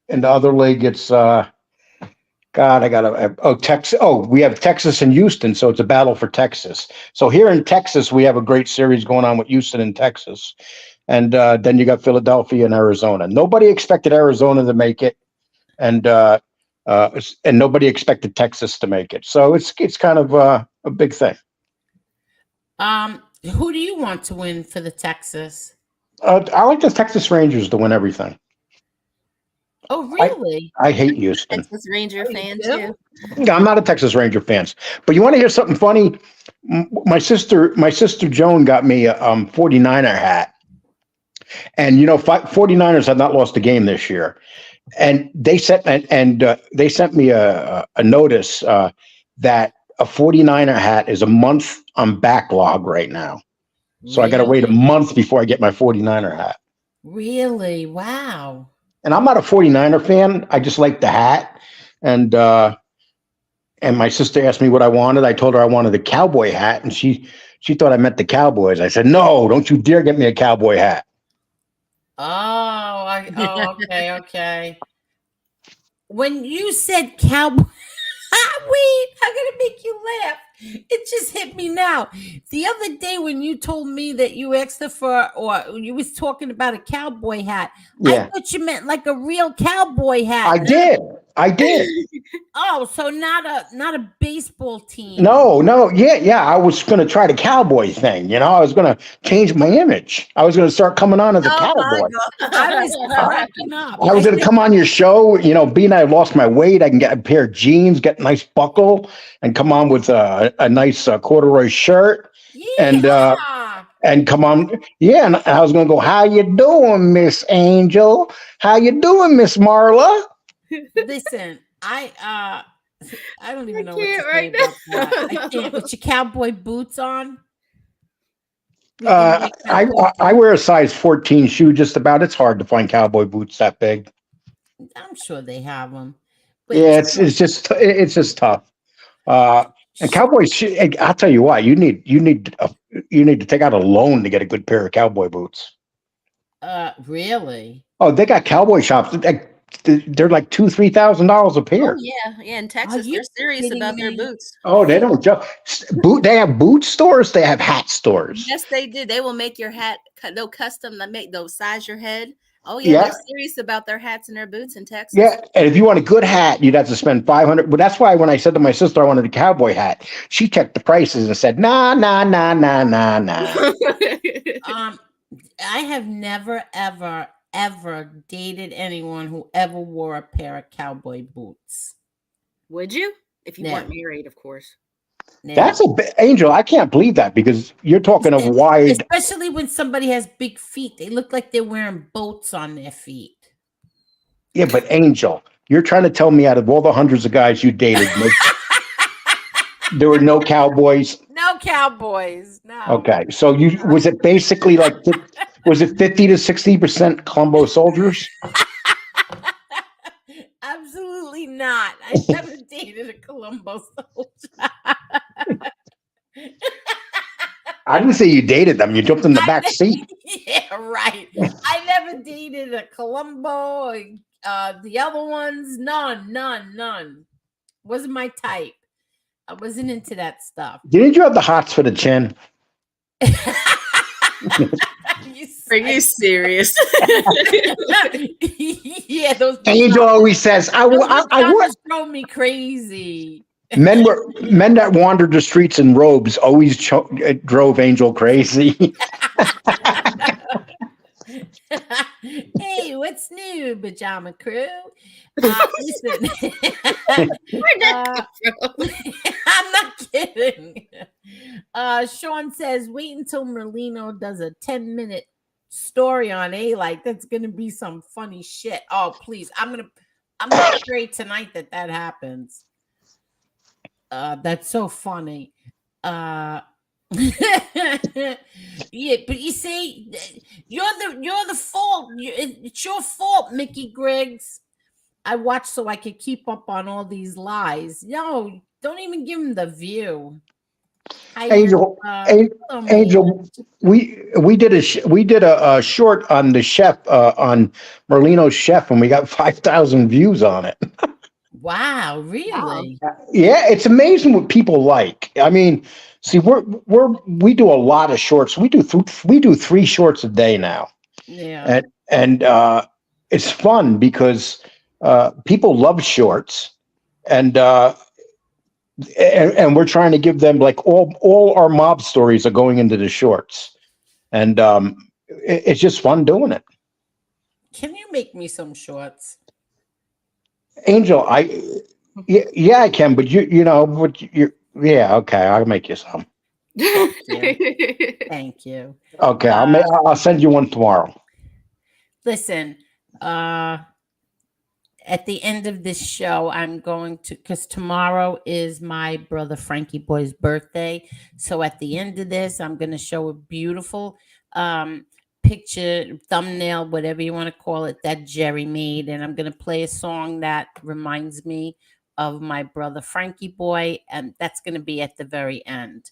Speaker 3: in the other league, it's Texas. Oh, we have Texas and Houston, so it's a battle for Texas. So here in Texas, we have a great series going on with Houston and Texas, and then you got Philadelphia and Arizona. Nobody expected Arizona to make it, and nobody expected Texas to make it. So it's kind of a big thing.
Speaker 1: Who do you want to win for the Texas?
Speaker 3: I like the Texas Rangers to win everything.
Speaker 1: Oh, really?
Speaker 3: I hate Houston.
Speaker 2: Texas Ranger fan too.
Speaker 3: I'm not a Texas Ranger fan, but you want to hear something funny? My sister Joan got me a 49er hat, and 49ers have not lost a game this year, and they sent me a notice that a 49er hat is a month on backlog right now, so I got to wait a month before I get my 49er hat.
Speaker 1: Really? Wow.
Speaker 3: And I'm not a 49er fan. I just like the hat. And and my sister asked me what I wanted. I told her I wanted a cowboy hat, and she thought I meant the Cowboys. I said, "No, don't you dare get me a cowboy hat."
Speaker 1: Okay. When you said cowboy, wait, I'm gonna make you laugh. It just hit me now. The other day when you told me that you asked her for, or you was talking about a cowboy hat,
Speaker 3: Yeah,
Speaker 1: I thought you meant like a real cowboy hat.
Speaker 3: I did. I did.
Speaker 1: Oh, so not a baseball team.
Speaker 3: No, yeah. I was going to try the cowboy thing. I was going to change my image. I was going to start coming on as a
Speaker 2: Oh my
Speaker 3: cowboy.
Speaker 2: God.
Speaker 1: I was cracking up.
Speaker 3: I was going to come on your show. Being I lost my weight, I can get a pair of jeans, get a nice buckle, and come on with a nice corduroy shirt. And come on. Yeah, and I was going to go, "How you doing, Miss Angel? How you doing, Miss Marla?"
Speaker 1: Listen, I don't even know what to
Speaker 2: can't
Speaker 1: say
Speaker 2: right
Speaker 1: about
Speaker 2: now.
Speaker 1: that. I can't with your cowboy boots on. You're gonna make
Speaker 3: I
Speaker 1: cowboy
Speaker 3: I wear a size 14 shoe just about. It's hard to find cowboy boots that big.
Speaker 1: I'm sure they have them. But
Speaker 3: Yeah, it's just tough. And cowboys, I'll tell you what, you need to take out a loan to get a good pair of cowboy boots.
Speaker 1: really?
Speaker 3: Oh, they got cowboy shops. They're like $2,000-$3,000 a
Speaker 2: Oh
Speaker 3: pair.
Speaker 2: yeah. In
Speaker 1: Are
Speaker 2: Texas,
Speaker 1: you
Speaker 2: they're serious
Speaker 1: kidding
Speaker 2: about their
Speaker 1: me?
Speaker 2: boots.
Speaker 3: Oh, they don't just They have boot stores. They have hat stores.
Speaker 2: Yes, they do. They will make your hat. They'll custom. They'll size your head. Oh yeah,
Speaker 3: Yeah,
Speaker 2: they're serious about their hats and their boots in Texas.
Speaker 3: yeah. And if you want a good hat, you'd have to spend 500. But that's why when I said to my sister I wanted a cowboy hat, she checked the prices and said, "Nah, nah, nah, nah, nah, nah."
Speaker 1: I have never ever dated anyone who ever wore a pair of cowboy boots.
Speaker 2: Would you? If you
Speaker 1: No.
Speaker 2: weren't married, of course.
Speaker 1: No.
Speaker 3: That's Angel. I can't believe that because you're talking of wide.
Speaker 1: Especially when somebody has big feet. They look like they're wearing boats on their feet.
Speaker 3: Yeah, but Angel, you're trying to tell me out of all the hundreds of guys you dated, there were no cowboys.
Speaker 1: No cowboys. No.
Speaker 3: Okay, so was it basically like was it 50 to 60% Colombo soldiers?
Speaker 1: Absolutely not. I never dated a Colombo soldier.
Speaker 3: I didn't say you dated them. You jumped in the back seat.
Speaker 1: Yeah, right. I never dated a Colombo. The other ones, none. Wasn't my type. I wasn't into that stuff.
Speaker 3: Didn't you have the hots for the chin?
Speaker 2: Are you serious?
Speaker 1: Yeah, those
Speaker 3: Angel always says,
Speaker 1: I drove me crazy.
Speaker 3: Men that wandered the streets in robes always drove Angel crazy.
Speaker 1: Hey, what's new, pajama crew? Listen, I'm not kidding. Sean says, wait until Merlino does a 10-minute story on A-Light. That's gonna be some funny shit. Oh, please. I'm gonna pray tonight that happens. That's so funny. Yeah, but you see, you're the fault. It's your fault, Mickey Griggs. I watch so I could keep up on all these lies. No, don't even give him the view.
Speaker 3: Angel, we did a short on the chef on Merlino's chef, and we got 5,000 views on it.
Speaker 1: Wow, really?
Speaker 3: Yeah, it's amazing what people like. I mean, see, we do a lot of shorts. We do 3 shorts a day now.
Speaker 1: Yeah,
Speaker 3: and it's fun because people love shorts, and we're trying to give them like all our mob stories are going into the shorts, and it's just fun doing it.
Speaker 1: Can you make me some shorts?
Speaker 3: Angel, yeah, I can, but yeah, okay, I'll make you some.
Speaker 1: Thank you.
Speaker 3: Okay, I'll send you one tomorrow.
Speaker 1: Listen, at the end of this show, I'm going to, because tomorrow is my brother Frankie Boy's birthday. So at the end of this, I'm going to show a beautiful picture, thumbnail, whatever you want to call it, that Jerry made. And I'm going to play a song that reminds me of my brother Frankie boy, and that's going to be at the very end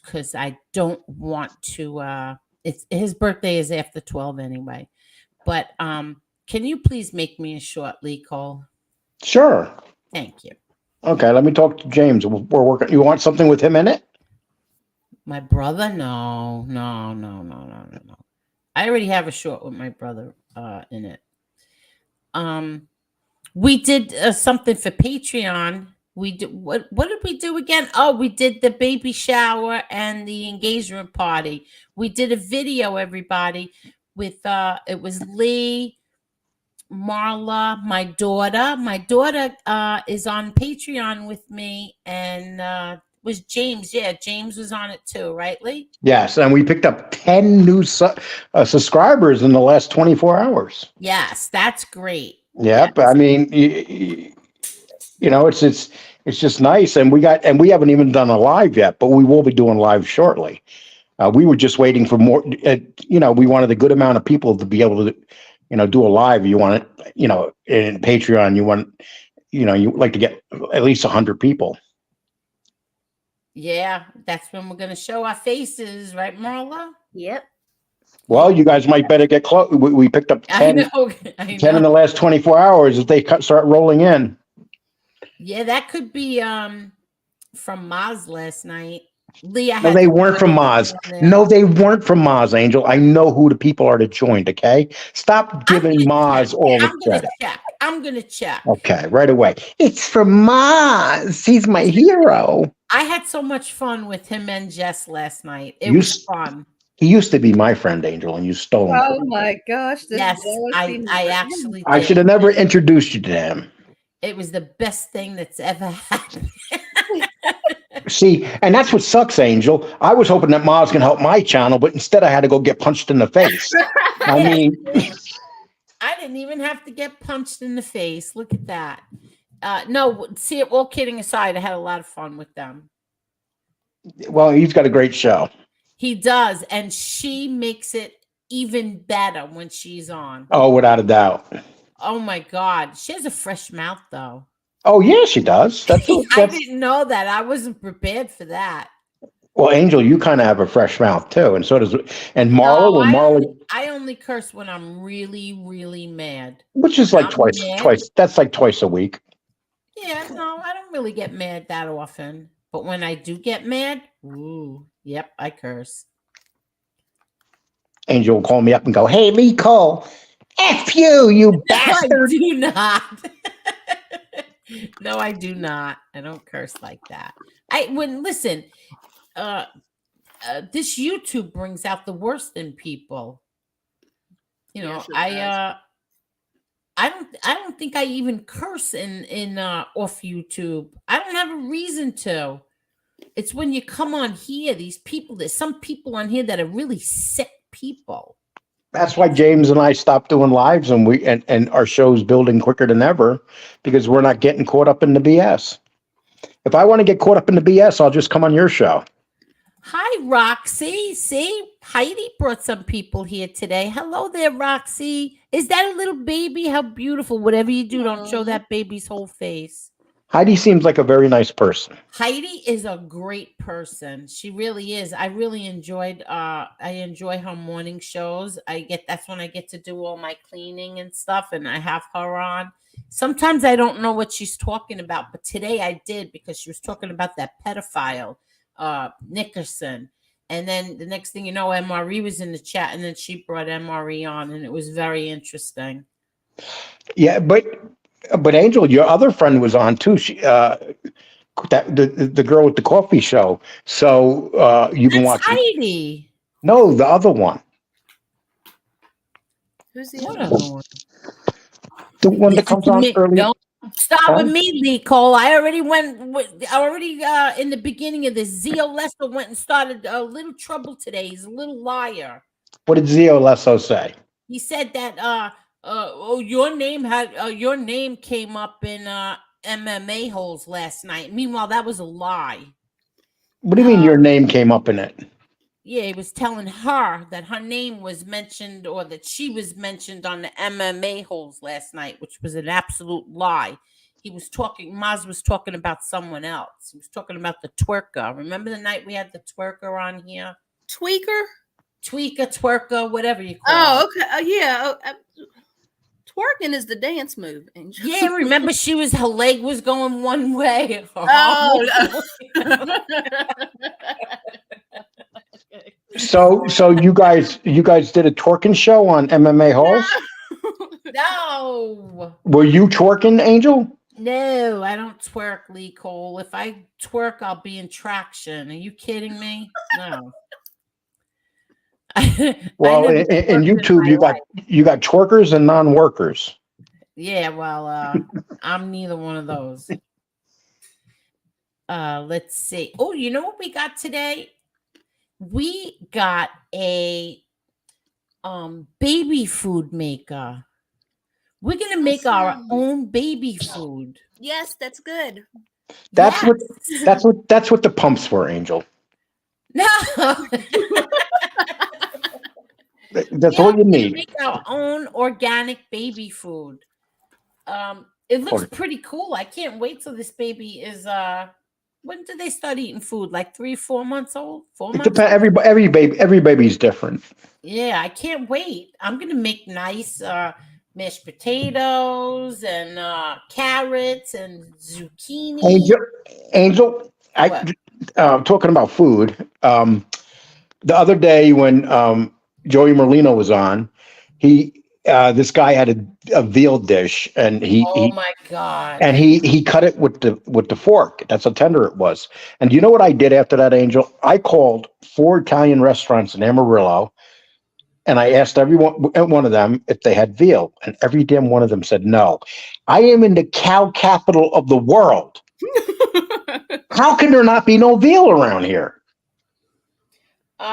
Speaker 1: because I don't want to. It's his birthday is after 12 anyway. But can you please make me a short, Lee Cole?
Speaker 3: Sure.
Speaker 1: Thank you.
Speaker 3: Okay, let me talk to James. We're working. You want something with him in it?
Speaker 1: My brother? No. I already have a short with my brother in it. We did something for Patreon. We did what did we do again? Oh, we did the baby shower and the engagement party. We did a video, everybody, with it was Lee, Marla, my daughter. My daughter is on Patreon with me, and was James. Yeah, James was on it too, right, Lee?
Speaker 3: Yes, and we picked up 10 new subscribers in the last 24 hours.
Speaker 1: Yes, that's great.
Speaker 3: Yep.
Speaker 1: Yes.
Speaker 3: I mean, it's just nice, and we haven't even done a live yet, but we will be doing live shortly. We were just waiting for more. We wanted a good amount of people to be able to, do a live. You want it, in Patreon. You want, you like to get at least 100 people.
Speaker 1: Yeah, that's when we're going to show our faces, right, Marla?
Speaker 2: Yep.
Speaker 3: Well, you guys might better get close. We picked up 10,
Speaker 1: I know.
Speaker 3: 10 in the last 24 hours if they start rolling in.
Speaker 1: Yeah, that could be from Maz last night. Leah,
Speaker 3: No, they weren't from Maz. No, they weren't from Maz, Angel. I know who the people are that joined, okay? Stop giving Maz all the credit.
Speaker 1: I'm going to check.
Speaker 3: Okay, right away. It's from Maz. He's my hero.
Speaker 1: I had so much fun with him and Jess last night. It was fun.
Speaker 3: He used to be my friend, Angel, and you stole him.
Speaker 2: Oh my gosh.
Speaker 1: Yes, I actually did.
Speaker 3: I should have never introduced you to him.
Speaker 1: It was the best thing that's ever happened.
Speaker 3: See, and that's what sucks, Angel. I was hoping that Maz can help my channel, but instead I had to go get punched in the face. I mean,
Speaker 1: I didn't even have to get punched in the face. Look at that. No, see, all kidding aside, I had a lot of fun with them.
Speaker 3: Well, he's got a great show.
Speaker 1: He does, and she makes it even better when she's on.
Speaker 3: Oh, without a doubt.
Speaker 1: Oh my God, she has a fresh mouth, though.
Speaker 3: Oh yeah, she does.
Speaker 1: I didn't know that. I wasn't prepared for that.
Speaker 3: Well, Angel, you kind of have a fresh mouth too, and so does Marla.
Speaker 1: No, I only curse when I'm really, really mad.
Speaker 3: Which is like twice. That's like twice a week.
Speaker 1: Yeah, no, I don't really get mad that often. But when I do get mad, ooh, yep, I curse.
Speaker 3: Angel will call me up and go, "Hey, Lee Cole, F you bastard."
Speaker 1: I do not. No, I do not. I don't curse like that. Listen, this YouTube brings out the worst in people.
Speaker 2: Yes,
Speaker 1: I don't think I even curse in off YouTube. I don't have a reason to. It's when you come on here, there's some people on here that are really sick people.
Speaker 3: That's why James and I stopped doing lives, and our show's building quicker than ever because we're not getting caught up in the BS. If I want to get caught up in the BS, I'll just come on your show.
Speaker 1: Hi, Roxy. See, Heidi brought some people here today. Hello there, Roxy. Is that a little baby? How beautiful. Whatever you do, don't show that baby's whole face. Heidi
Speaker 3: seems like a very nice person.
Speaker 1: Heidi is a great person. She really is. I really enjoy her morning shows. That's when I get to do all my cleaning and stuff, and I have her on. Sometimes I don't know what she's talking about, but today I did because she was talking about that pedophile, Nickerson. And then the next thing you know, MRE was in the chat, and then she brought MRE on, and it was very interesting.
Speaker 3: Yeah, but Angel, your other friend was on too. She the girl with the coffee show. So you've been watching
Speaker 1: Heidi.
Speaker 3: No, the other one.
Speaker 2: Who's the
Speaker 1: other one?
Speaker 3: The one that comes on early.
Speaker 1: Don't start with me, Lee Cole. I already went. In the beginning of this, Zio Lester went and started a little trouble today. He's a little liar.
Speaker 3: What did Zio Lester say?
Speaker 1: He said that your name came up in MMA-Holes last night. Meanwhile, that was a lie.
Speaker 3: What do you mean your name came up in it?
Speaker 1: Yeah, he was telling her that her name was mentioned or that she was mentioned on the MMA-Holes last night, which was an absolute lie. Maz was talking about someone else. He was talking about the twerker. Remember the night we had the twerker on here?
Speaker 2: Tweaker?
Speaker 1: Twerker, whatever you call it.
Speaker 2: Okay. Yeah. Twerking is the dance move, Angel.
Speaker 1: Yeah, remember her leg was going one way.
Speaker 2: Oh.
Speaker 3: So you guys did a twerking show on MMA-Holes?
Speaker 1: No.
Speaker 3: Were you twerking, Angel?
Speaker 1: No, I don't twerk, Lee Cole. If I twerk, I'll be in traction. Are you kidding me? No.
Speaker 3: Well, in YouTube, you got twerkers and non-workers.
Speaker 1: Yeah, well, I'm neither one of those. Let's see. Oh, you know what we got today? We got a baby food maker. We're gonna make our own baby food.
Speaker 2: Yes, that's good.
Speaker 3: That's what the pumps were, Angel.
Speaker 1: No.
Speaker 3: That's all you need.
Speaker 1: Make our own organic baby food. It looks pretty cool. I can't wait till this baby is when do they start eating food? Like 3-4 months old? 4 months?
Speaker 3: It depends. Every baby's different.
Speaker 1: Yeah, I can't wait. I'm gonna make nice mashed potatoes and carrots and zucchini.
Speaker 3: Angel, talking about food. The other day when Joey Merlino was on, this guy had a veal dish, and
Speaker 1: my God!
Speaker 3: And he cut it with the fork. That's how tender it was. And you know what I did after that, Angel? I called 4 Italian restaurants in Amarillo, and I asked one of them if they had veal, and every damn one of them said no. I am in the cow capital of the world. How can there not be no veal around here?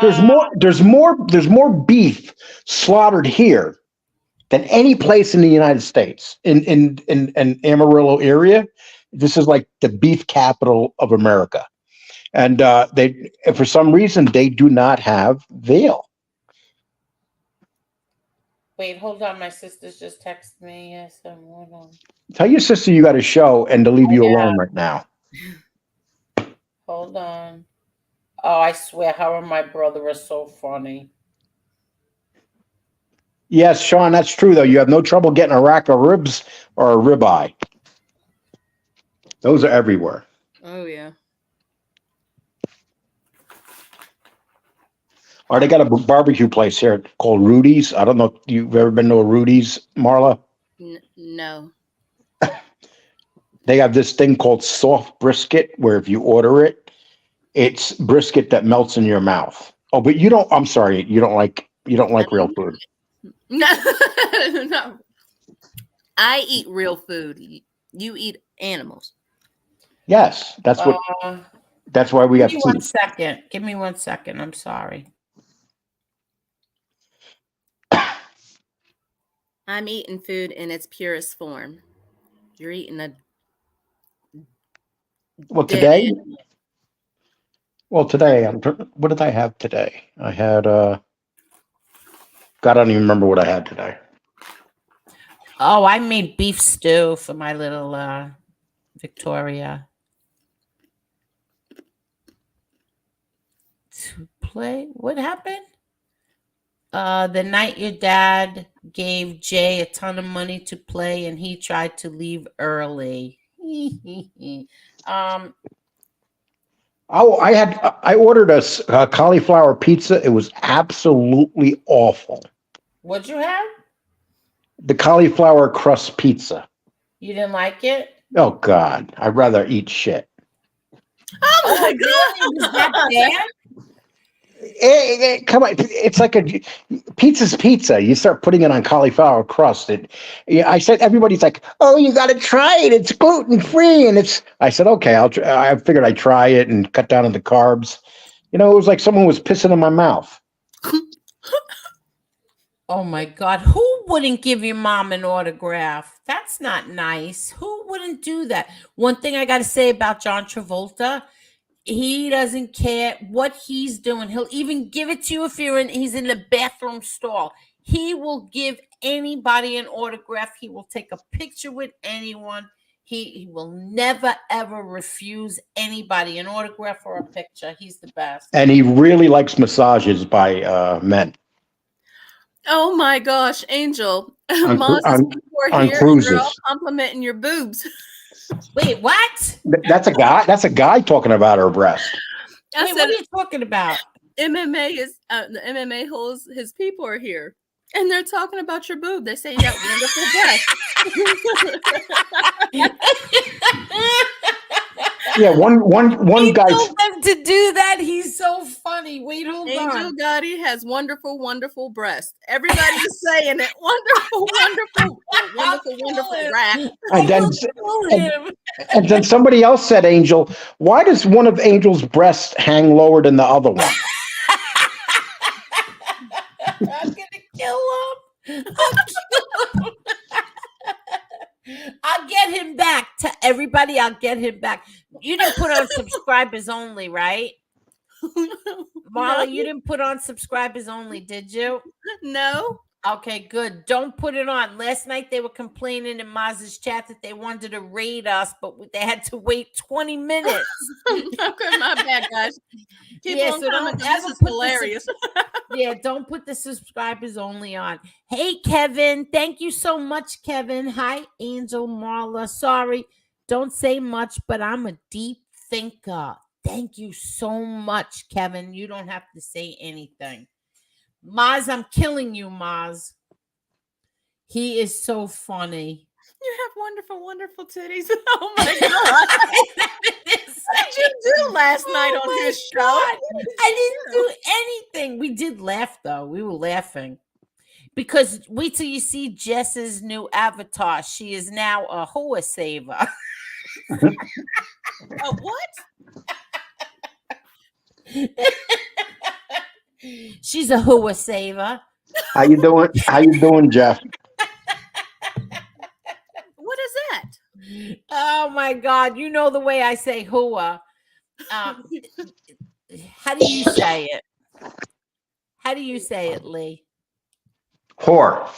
Speaker 3: There's more beef slaughtered here than any place in the United States. In Amarillo area, this is like the beef capital of America, and for some reason they do not have veal.
Speaker 1: Wait, hold on. My sister's just texted me. Yes, hold on.
Speaker 3: Tell your sister you got a show and to leave you alone right now.
Speaker 1: Hold on. Oh, I swear, her and my brother are so funny.
Speaker 3: Yes, Sean, that's true, though. You have no trouble getting a rack of ribs or a ribeye. Those are everywhere.
Speaker 2: Oh, yeah.
Speaker 3: Or they got a barbecue place here called Rudy's. I don't know if you've ever been to a Rudy's, Marla.
Speaker 2: No.
Speaker 3: They have this thing called soft brisket, where if you order it, it's brisket that melts in your mouth. Oh, but you don't. I'm sorry, you don't like real food.
Speaker 2: No. I eat real food. You eat animals.
Speaker 3: Yes, that's what. That's why we have teeth.
Speaker 1: 1 second. Give me 1 second. I'm sorry.
Speaker 2: I'm eating food in its purest form. You're eating a.
Speaker 3: Well, today. What did I have today? I had. God, I don't even remember what I had today.
Speaker 1: Oh, I made beef stew for my little Victoria. To play? What happened? The night your dad gave Jay a ton of money to play and he tried to leave early.
Speaker 3: I ordered a cauliflower pizza. It was absolutely awful.
Speaker 1: What'd you have?
Speaker 3: The cauliflower crust pizza.
Speaker 1: You didn't like it?
Speaker 3: Oh God, I'd rather eat shit.
Speaker 2: Oh my God!
Speaker 1: Was that bad?
Speaker 3: Come on, it's like pizza's pizza. You start putting it on cauliflower crust. I said, everybody's like, "Oh, you got to try it. It's gluten free." And I said, "Okay, I'll try." I figured I'd try it and cut down on the carbs. It was like someone was pissing in my mouth.
Speaker 1: Oh my God. Who wouldn't give your mom an autograph? That's not nice. Who wouldn't do that? One thing I got to say about John Travolta, he doesn't care what he's doing. He'll even give it to you if he's in the bathroom stall. He will give anybody an autograph. He will take a picture with anyone. He will never ever refuse anybody an autograph or a picture. He's the best.
Speaker 3: And he really likes massages by men.
Speaker 2: Oh my gosh, Angel.
Speaker 3: On
Speaker 2: Maz's people are here and
Speaker 3: cruises.
Speaker 2: they're all complimenting your boobs.
Speaker 1: Wait, what?
Speaker 3: That's a guy. That's a guy talking about her breast.
Speaker 2: I
Speaker 1: Wait,
Speaker 2: said,
Speaker 1: what are you talking about?
Speaker 2: MMA is the MMA-Holes. His people are here, and they're talking about your boob. They're saying that wonderful breast.
Speaker 3: Yeah, one
Speaker 1: He
Speaker 3: guy.
Speaker 1: told them to do that. He's so funny. Wait, hold
Speaker 2: Angel
Speaker 1: on.
Speaker 2: Gotti has wonderful, wonderful breast. Everybody's saying it. Wonderful, wonderful rap.
Speaker 3: And then somebody else said, Angel, why does one of Angel's breasts hang lower than the other one?
Speaker 1: I'm gonna kill him. I'll get him back. To everybody, I'll get him back. You didn't put on subscribers only, right? Marla, you didn't put on subscribers only, did you?
Speaker 2: No.
Speaker 1: Okay, good. Don't put it on. Last night they were complaining in Maz's chat that they wanted to raid us, but they had to wait 20 minutes.
Speaker 2: Okay, my bad, guys. Keep on
Speaker 1: so
Speaker 2: coming.
Speaker 1: don't
Speaker 2: This is hilarious.
Speaker 1: Yeah, don't put the subscribers only on. Hey, Kevin. Thank you so much, Kevin. Hi, Angel, Marla. Sorry, don't say much, but I'm a deep thinker. Thank you so much, Kevin. You don't have to say anything. Maz, I'm killing you, Maz. He is so funny.
Speaker 2: You have wonderful, wonderful titties. Oh my God. What did you do last night on his show?
Speaker 1: I didn't do anything. We did laugh, though. We were laughing. Because wait till you see Jess's new avatar. She is now a hoa saver.
Speaker 2: A what?
Speaker 1: She's a hoa saver.
Speaker 3: How you doing? How you doing, Jeff?
Speaker 2: What is that?
Speaker 1: Oh my God! You know the way I say hoa. How do you say it? How do you say it, Lee?
Speaker 3: Whore.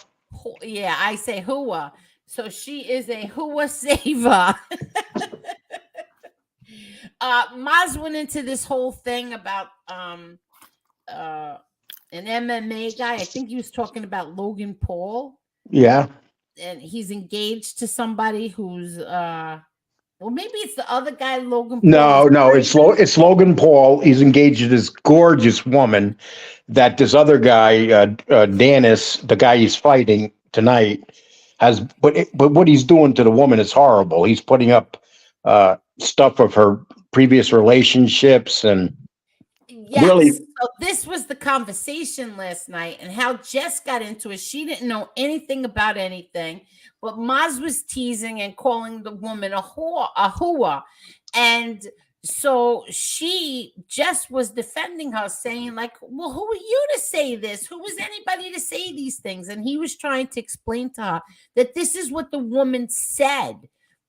Speaker 1: Yeah, I say hoa. So she is a hoa saver. Maz went into this whole thing about an MMA guy. I think he was talking about Logan Paul.
Speaker 3: Yeah.
Speaker 1: And he's engaged to somebody who's well, maybe it's the other guy, Logan Paul.
Speaker 3: No, it's Logan Paul. He's engaged to this gorgeous woman that this other guy, Dennis, the guy he's fighting tonight, has. But what he's doing to the woman is horrible. He's putting up stuff of her previous relationships and.
Speaker 1: Yes.
Speaker 3: Really?
Speaker 1: So this was the conversation last night, and how Jess got into it. She didn't know anything about anything, but Maz was teasing and calling the woman a hua, and so Jess was defending her, saying like, "Well, who are you to say this? Who was anybody to say these things?" And he was trying to explain to her that this is what the woman said.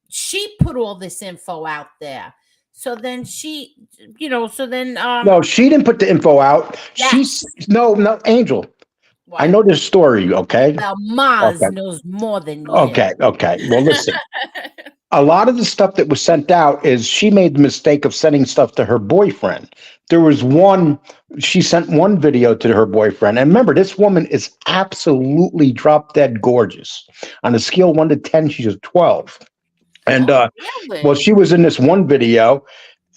Speaker 1: She put all this info out there. So then
Speaker 3: no, she didn't put the info out.
Speaker 1: Yes.
Speaker 3: No, Angel.
Speaker 1: What?
Speaker 3: I know this story, okay?
Speaker 1: Well, Maz knows more than you.
Speaker 3: Okay. Well, listen. A lot of the stuff that was sent out is she made the mistake of sending stuff to her boyfriend. There was she sent one video to her boyfriend. And remember, this woman is absolutely drop dead gorgeous. On a scale of 1 to 10, she's a 12. And
Speaker 1: really?
Speaker 3: Well, she was in this one video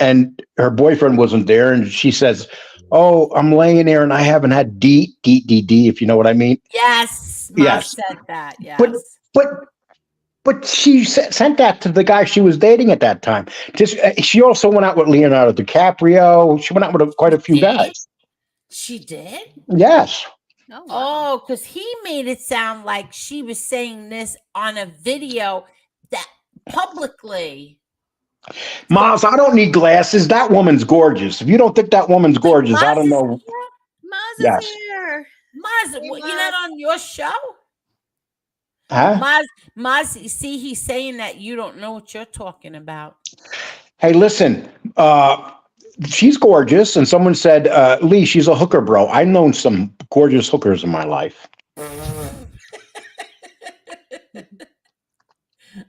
Speaker 3: and her boyfriend wasn't there. And she says, "Oh, I'm laying there and I haven't had D, if you know what I mean."
Speaker 1: Yes.
Speaker 3: Yes.
Speaker 1: Said that. Yes.
Speaker 3: But she sent that to the guy she was dating at that time. She also went out with Leonardo DiCaprio. She went out with quite a few guys.
Speaker 1: She did?
Speaker 3: Yes.
Speaker 1: Oh, because he made it sound like she was saying this on a video that publicly.
Speaker 3: Miles, I don't need glasses. That woman's gorgeous. If you don't think that woman's gorgeous, I don't know.
Speaker 2: Maz
Speaker 3: Yes.
Speaker 2: is here.
Speaker 1: Maz, you're not on your show?
Speaker 3: Huh?
Speaker 1: Maz, see, he's saying that you don't know what you're talking about.
Speaker 3: Hey, listen, she's gorgeous. And someone said, Lee, she's a hooker, bro. I've known some gorgeous hookers in my life.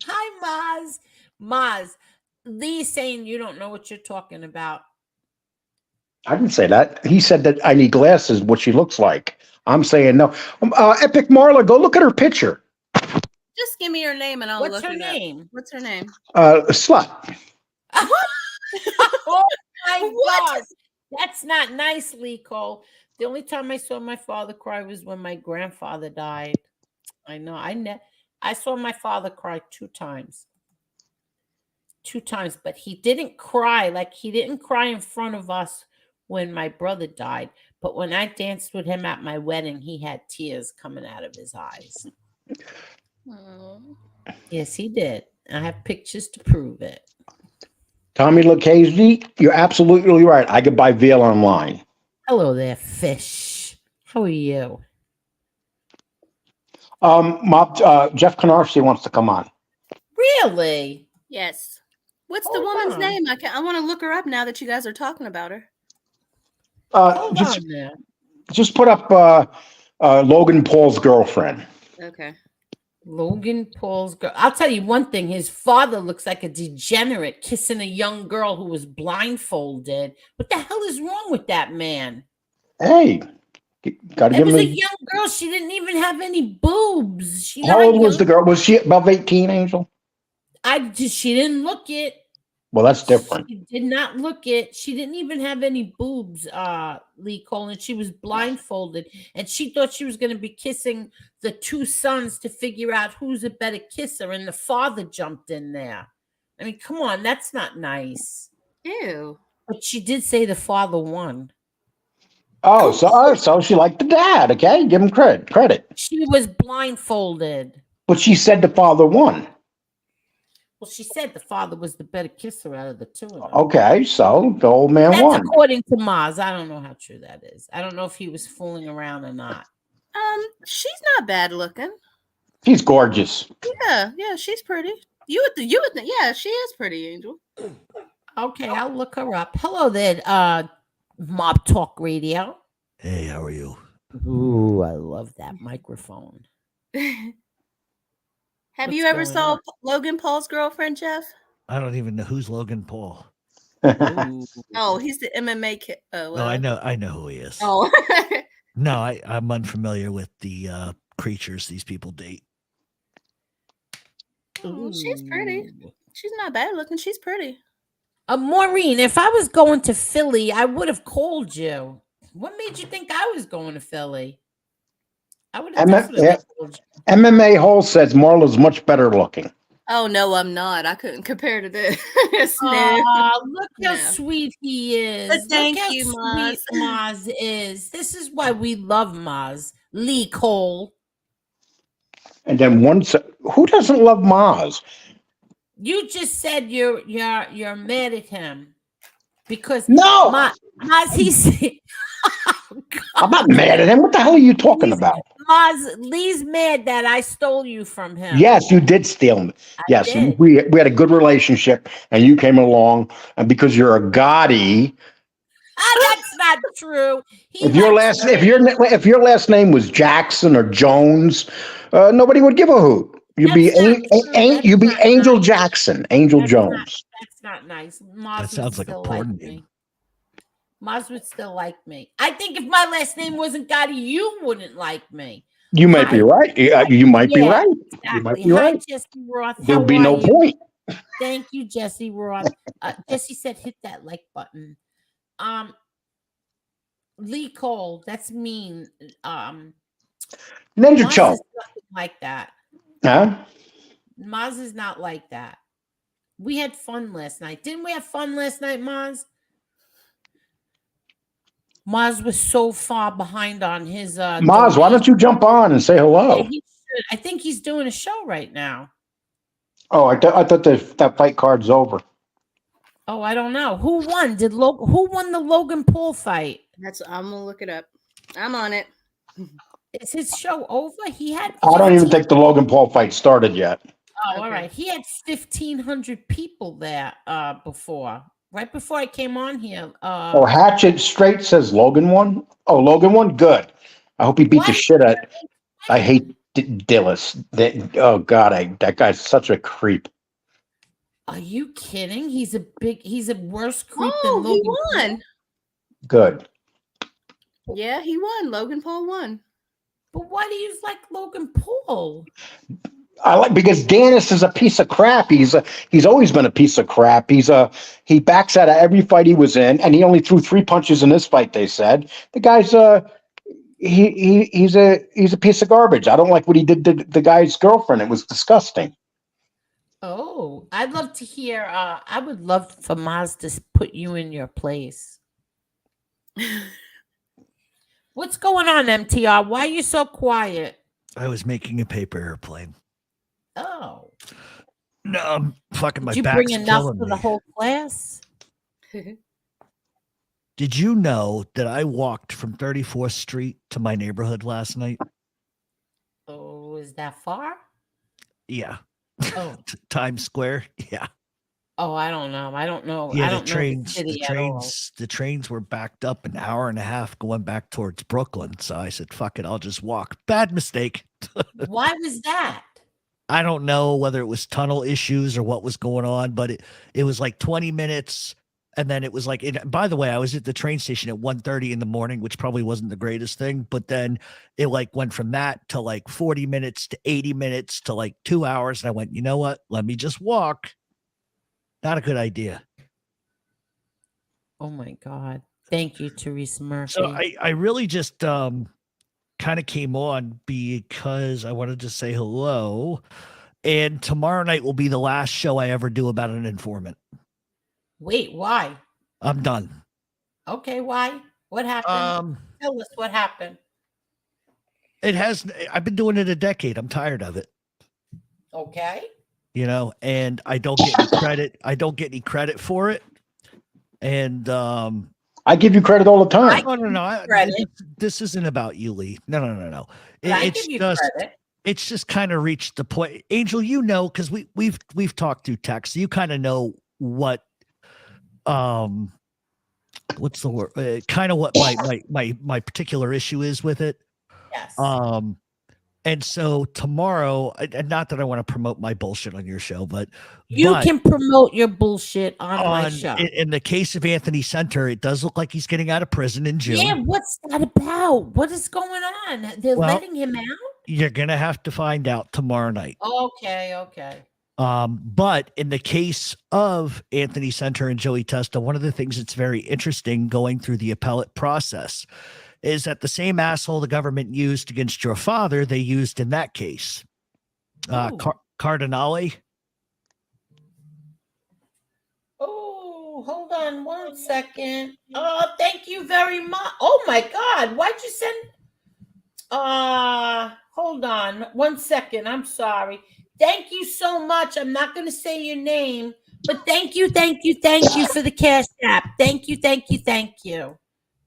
Speaker 1: Hi, Maz. Maz, Lee's saying you don't know what you're talking about.
Speaker 3: I didn't say that. He said that I need glasses, what she looks like. I'm saying no. Epic Marla, go look at her picture.
Speaker 2: Just give me her name and I'll
Speaker 1: What's
Speaker 2: look
Speaker 1: her
Speaker 2: it up.
Speaker 1: name?
Speaker 2: What's her name?
Speaker 3: Slut.
Speaker 1: Oh my
Speaker 2: What?
Speaker 1: God. That's not nice, Lee Cole. The only time I saw my father cry was when my grandfather died. I know. I saw my father cry 2 times. 2 times, but he didn't cry. Like, he didn't cry in front of us when my brother died. But when I danced with him at my wedding, he had tears coming out of his eyes.
Speaker 2: Oh.
Speaker 1: Yes, he did. I have pictures to prove it.
Speaker 3: Tommy Lucchese, you're absolutely right. I could buy veal online.
Speaker 1: Hello there, fish. How are you?
Speaker 3: Jeff Canarsie wants to come on.
Speaker 1: Really?
Speaker 2: Yes. What's the
Speaker 1: Hold
Speaker 2: woman's
Speaker 1: on.
Speaker 2: name? I want to look her up now that you guys are talking about her.
Speaker 1: Hold
Speaker 3: Just
Speaker 1: on there.
Speaker 3: put up Logan Paul's girlfriend.
Speaker 2: Okay.
Speaker 1: Logan Paul's girl. I'll tell you one thing. His father looks like a degenerate kissing a young girl who was blindfolded. What the hell is wrong with that man?
Speaker 3: Hey, gotta
Speaker 1: It
Speaker 3: give
Speaker 1: was
Speaker 3: him
Speaker 1: a
Speaker 3: the.
Speaker 1: young girl. She didn't even have any boobs. She
Speaker 3: How
Speaker 1: not
Speaker 3: old was
Speaker 1: young.
Speaker 3: the girl? Was she above 18, Angel?
Speaker 1: She didn't look it.
Speaker 3: Well, that's different.
Speaker 1: She did not look it. She didn't even have any boobs, Lee Cole, and she was blindfolded. And she thought she was going to be kissing the 2 sons to figure out who's a better kisser. And the father jumped in there. I mean, come on, that's not nice.
Speaker 2: Ew.
Speaker 1: But she did say the father won.
Speaker 3: Oh, so she liked the dad. Okay, give him credit.
Speaker 1: She was blindfolded.
Speaker 3: But she said the father won.
Speaker 1: Well, she said the father was the better kisser out of the 2 of them.
Speaker 3: Okay, so the old man
Speaker 1: That's
Speaker 3: won.
Speaker 1: according to Maz. I don't know how true that is. I don't know if he was fooling around or not.
Speaker 2: She's not bad looking.
Speaker 3: She's gorgeous.
Speaker 2: Yeah, she's pretty. You would think, yeah, she is pretty, Angel.
Speaker 1: Okay, I'll look her up. Hello there, Mob Talk Radio.
Speaker 5: Hey, how are you?
Speaker 1: Ooh, I love that microphone.
Speaker 2: Have
Speaker 1: What's
Speaker 2: you ever
Speaker 1: going
Speaker 2: saw
Speaker 1: on?
Speaker 2: Logan Paul's girlfriend, Jeff?
Speaker 5: I don't even know who's Logan Paul.
Speaker 1: Ooh.
Speaker 2: Oh, he's the MMA kid. Oh,
Speaker 5: No, I know who he is.
Speaker 2: Oh,
Speaker 5: No, I'm unfamiliar with the creatures these people date.
Speaker 2: she's pretty. She's not bad looking. She's pretty.
Speaker 1: Maureen, if I was going to Philly, I would have called you. What made you think I was going to Philly? I would have definitely called you.
Speaker 3: MMA-Holes says Marla's much better looking.
Speaker 2: Oh no, I'm not. I couldn't compare to this.
Speaker 1: Oh, look how
Speaker 2: No.
Speaker 1: sweet he is.
Speaker 2: But thank
Speaker 1: look how
Speaker 2: you,
Speaker 1: sweet Maz is. This is why we love Maz. Lee Cole.
Speaker 3: And then who doesn't love Maz?
Speaker 1: You just said you're mad at him because
Speaker 3: No,
Speaker 1: Maz, he said,
Speaker 3: I'm not mad at him. What the hell are you talking about?
Speaker 1: Maz, Lee's mad that I stole you from him.
Speaker 3: Yes, you did steal me. Yes,
Speaker 1: did.
Speaker 3: we had a good relationship, and you came along, and because you're a Gotti,
Speaker 1: That's not true.
Speaker 3: if your last name was Jackson or Jones, nobody would give a hoot. You'd be Angel Jackson, Angel Jones.
Speaker 1: That's not nice. Maz
Speaker 5: That sounds like a porn
Speaker 1: me.
Speaker 5: name.
Speaker 1: Maz would still like me. I think if my last name wasn't Gotti, you wouldn't like me.
Speaker 3: You might be right. You might be right.
Speaker 1: Exactly.
Speaker 3: You might be
Speaker 1: Hi,
Speaker 3: right.
Speaker 1: Jesse Roth.
Speaker 3: There'd be no point.
Speaker 1: Thank you, Jesse Roth. Jesse said, "Hit that like button." Lee Cole, that's mean.
Speaker 3: Ninja
Speaker 1: Maz
Speaker 3: Choke.
Speaker 1: is nothing like that.
Speaker 3: Huh?
Speaker 1: Maz is not like that. We had fun last night. Didn't we have fun last night, Maz? Maz was so far behind on his
Speaker 3: Maz, why don't you jump on and say hello?
Speaker 1: Yeah, he should. I think he's doing a show right now.
Speaker 3: Oh, I thought that fight card's over.
Speaker 1: Oh, I don't know. Who won? Who won the Logan Paul fight?
Speaker 2: I'm gonna look it up. I'm on it.
Speaker 1: Is his show over? He had.
Speaker 3: I don't even think the Logan Paul fight started yet.
Speaker 1: Oh,
Speaker 2: Okay.
Speaker 1: all right. He had 1,500 people there before. Right before I came on here.
Speaker 3: Hatchet Straight says Logan won. Oh, Logan won? Good. I hope he beat the
Speaker 1: What?
Speaker 3: shit out. I hate Dillis. Oh, God, that guy's such a creep.
Speaker 1: Are you kidding? He's a worse creep than
Speaker 2: Oh, he
Speaker 1: Logan Paul.
Speaker 2: won.
Speaker 3: Good.
Speaker 2: Yeah, he won. Logan Paul won.
Speaker 1: But why do you like Logan Paul?
Speaker 3: I like because Dennis is a piece of crap. He's always been a piece of crap. He backs out of every fight he was in, and he only threw 3 punches in this fight. They said the guy's he's a piece of garbage. I don't like what he did to the guy's girlfriend. It was disgusting.
Speaker 1: Oh, I'd love to hear. I would love for Maz to put you in your place. What's going on, MTR? Why are you so quiet?
Speaker 5: I was making a paper airplane.
Speaker 1: Oh,
Speaker 5: No, I'm fucking my
Speaker 1: did you
Speaker 5: back's
Speaker 1: bring enough
Speaker 5: killing
Speaker 1: for
Speaker 5: me.
Speaker 1: the whole class?
Speaker 5: Did you know that I walked from 34th Street to my neighborhood last night?
Speaker 1: Oh, is that far?
Speaker 5: Yeah.
Speaker 1: Oh,
Speaker 5: Times Square. Yeah.
Speaker 1: oh, I don't know. I don't know.
Speaker 5: Yeah,
Speaker 1: I
Speaker 5: the
Speaker 1: don't know
Speaker 5: trains,
Speaker 1: the city at all.
Speaker 5: the trains were backed up an hour and a half going back towards Brooklyn. So I said, fuck it, I'll just walk. Bad mistake.
Speaker 1: Why was that?
Speaker 5: I don't know whether it was tunnel issues or what was going on, but it was like 20 minutes. And then it was like, by the way, I was at the train station at 1:30 in the morning, which probably wasn't the greatest thing. But then it like went from that to like 40 minutes to 80 minutes to like 2 hours. And I went, you know what? Let me just walk. Not a good idea.
Speaker 1: Oh my God. Thank you, Therese Murphy.
Speaker 5: So I really just kind of came on because I wanted to say hello. And tomorrow night will be the last show I ever do about an informant.
Speaker 1: Wait, why?
Speaker 5: I'm done.
Speaker 1: Okay, why? What happened? Tell us what happened.
Speaker 5: I've been doing it a decade. I'm tired of it.
Speaker 1: Okay.
Speaker 5: You know, and I don't get any credit. I don't get any credit for it. And
Speaker 3: I give you credit all the time.
Speaker 5: No. This isn't about you, Lee. No.
Speaker 1: I give you credit.
Speaker 5: It's just kind of reached the point. Angel, you know, because we've talked through text. You kind of know what what's the word? Kind of what my particular issue is with it.
Speaker 1: Yes.
Speaker 5: And so tomorrow, and not that I want to promote my bullshit on your show, but
Speaker 1: you can promote your bullshit on my show.
Speaker 5: In the case of Anthony Center, it does look like he's getting out of prison in June.
Speaker 1: Yeah, what's that about? What is going on? They're letting him out?
Speaker 5: You're gonna have to find out tomorrow night.
Speaker 1: Okay.
Speaker 5: But in the case of Anthony Center and Joey Testa, one of the things that's very interesting going through the appellate process is that the same asshole the government used against your father, they used in that case. Cardinale.
Speaker 1: Oh, hold on 1 second. Oh, thank you very much. Oh my God, why'd you send? Hold on 1 second. I'm sorry. Thank you so much. I'm not going to say your name, but thank you for the cash app. Thank you.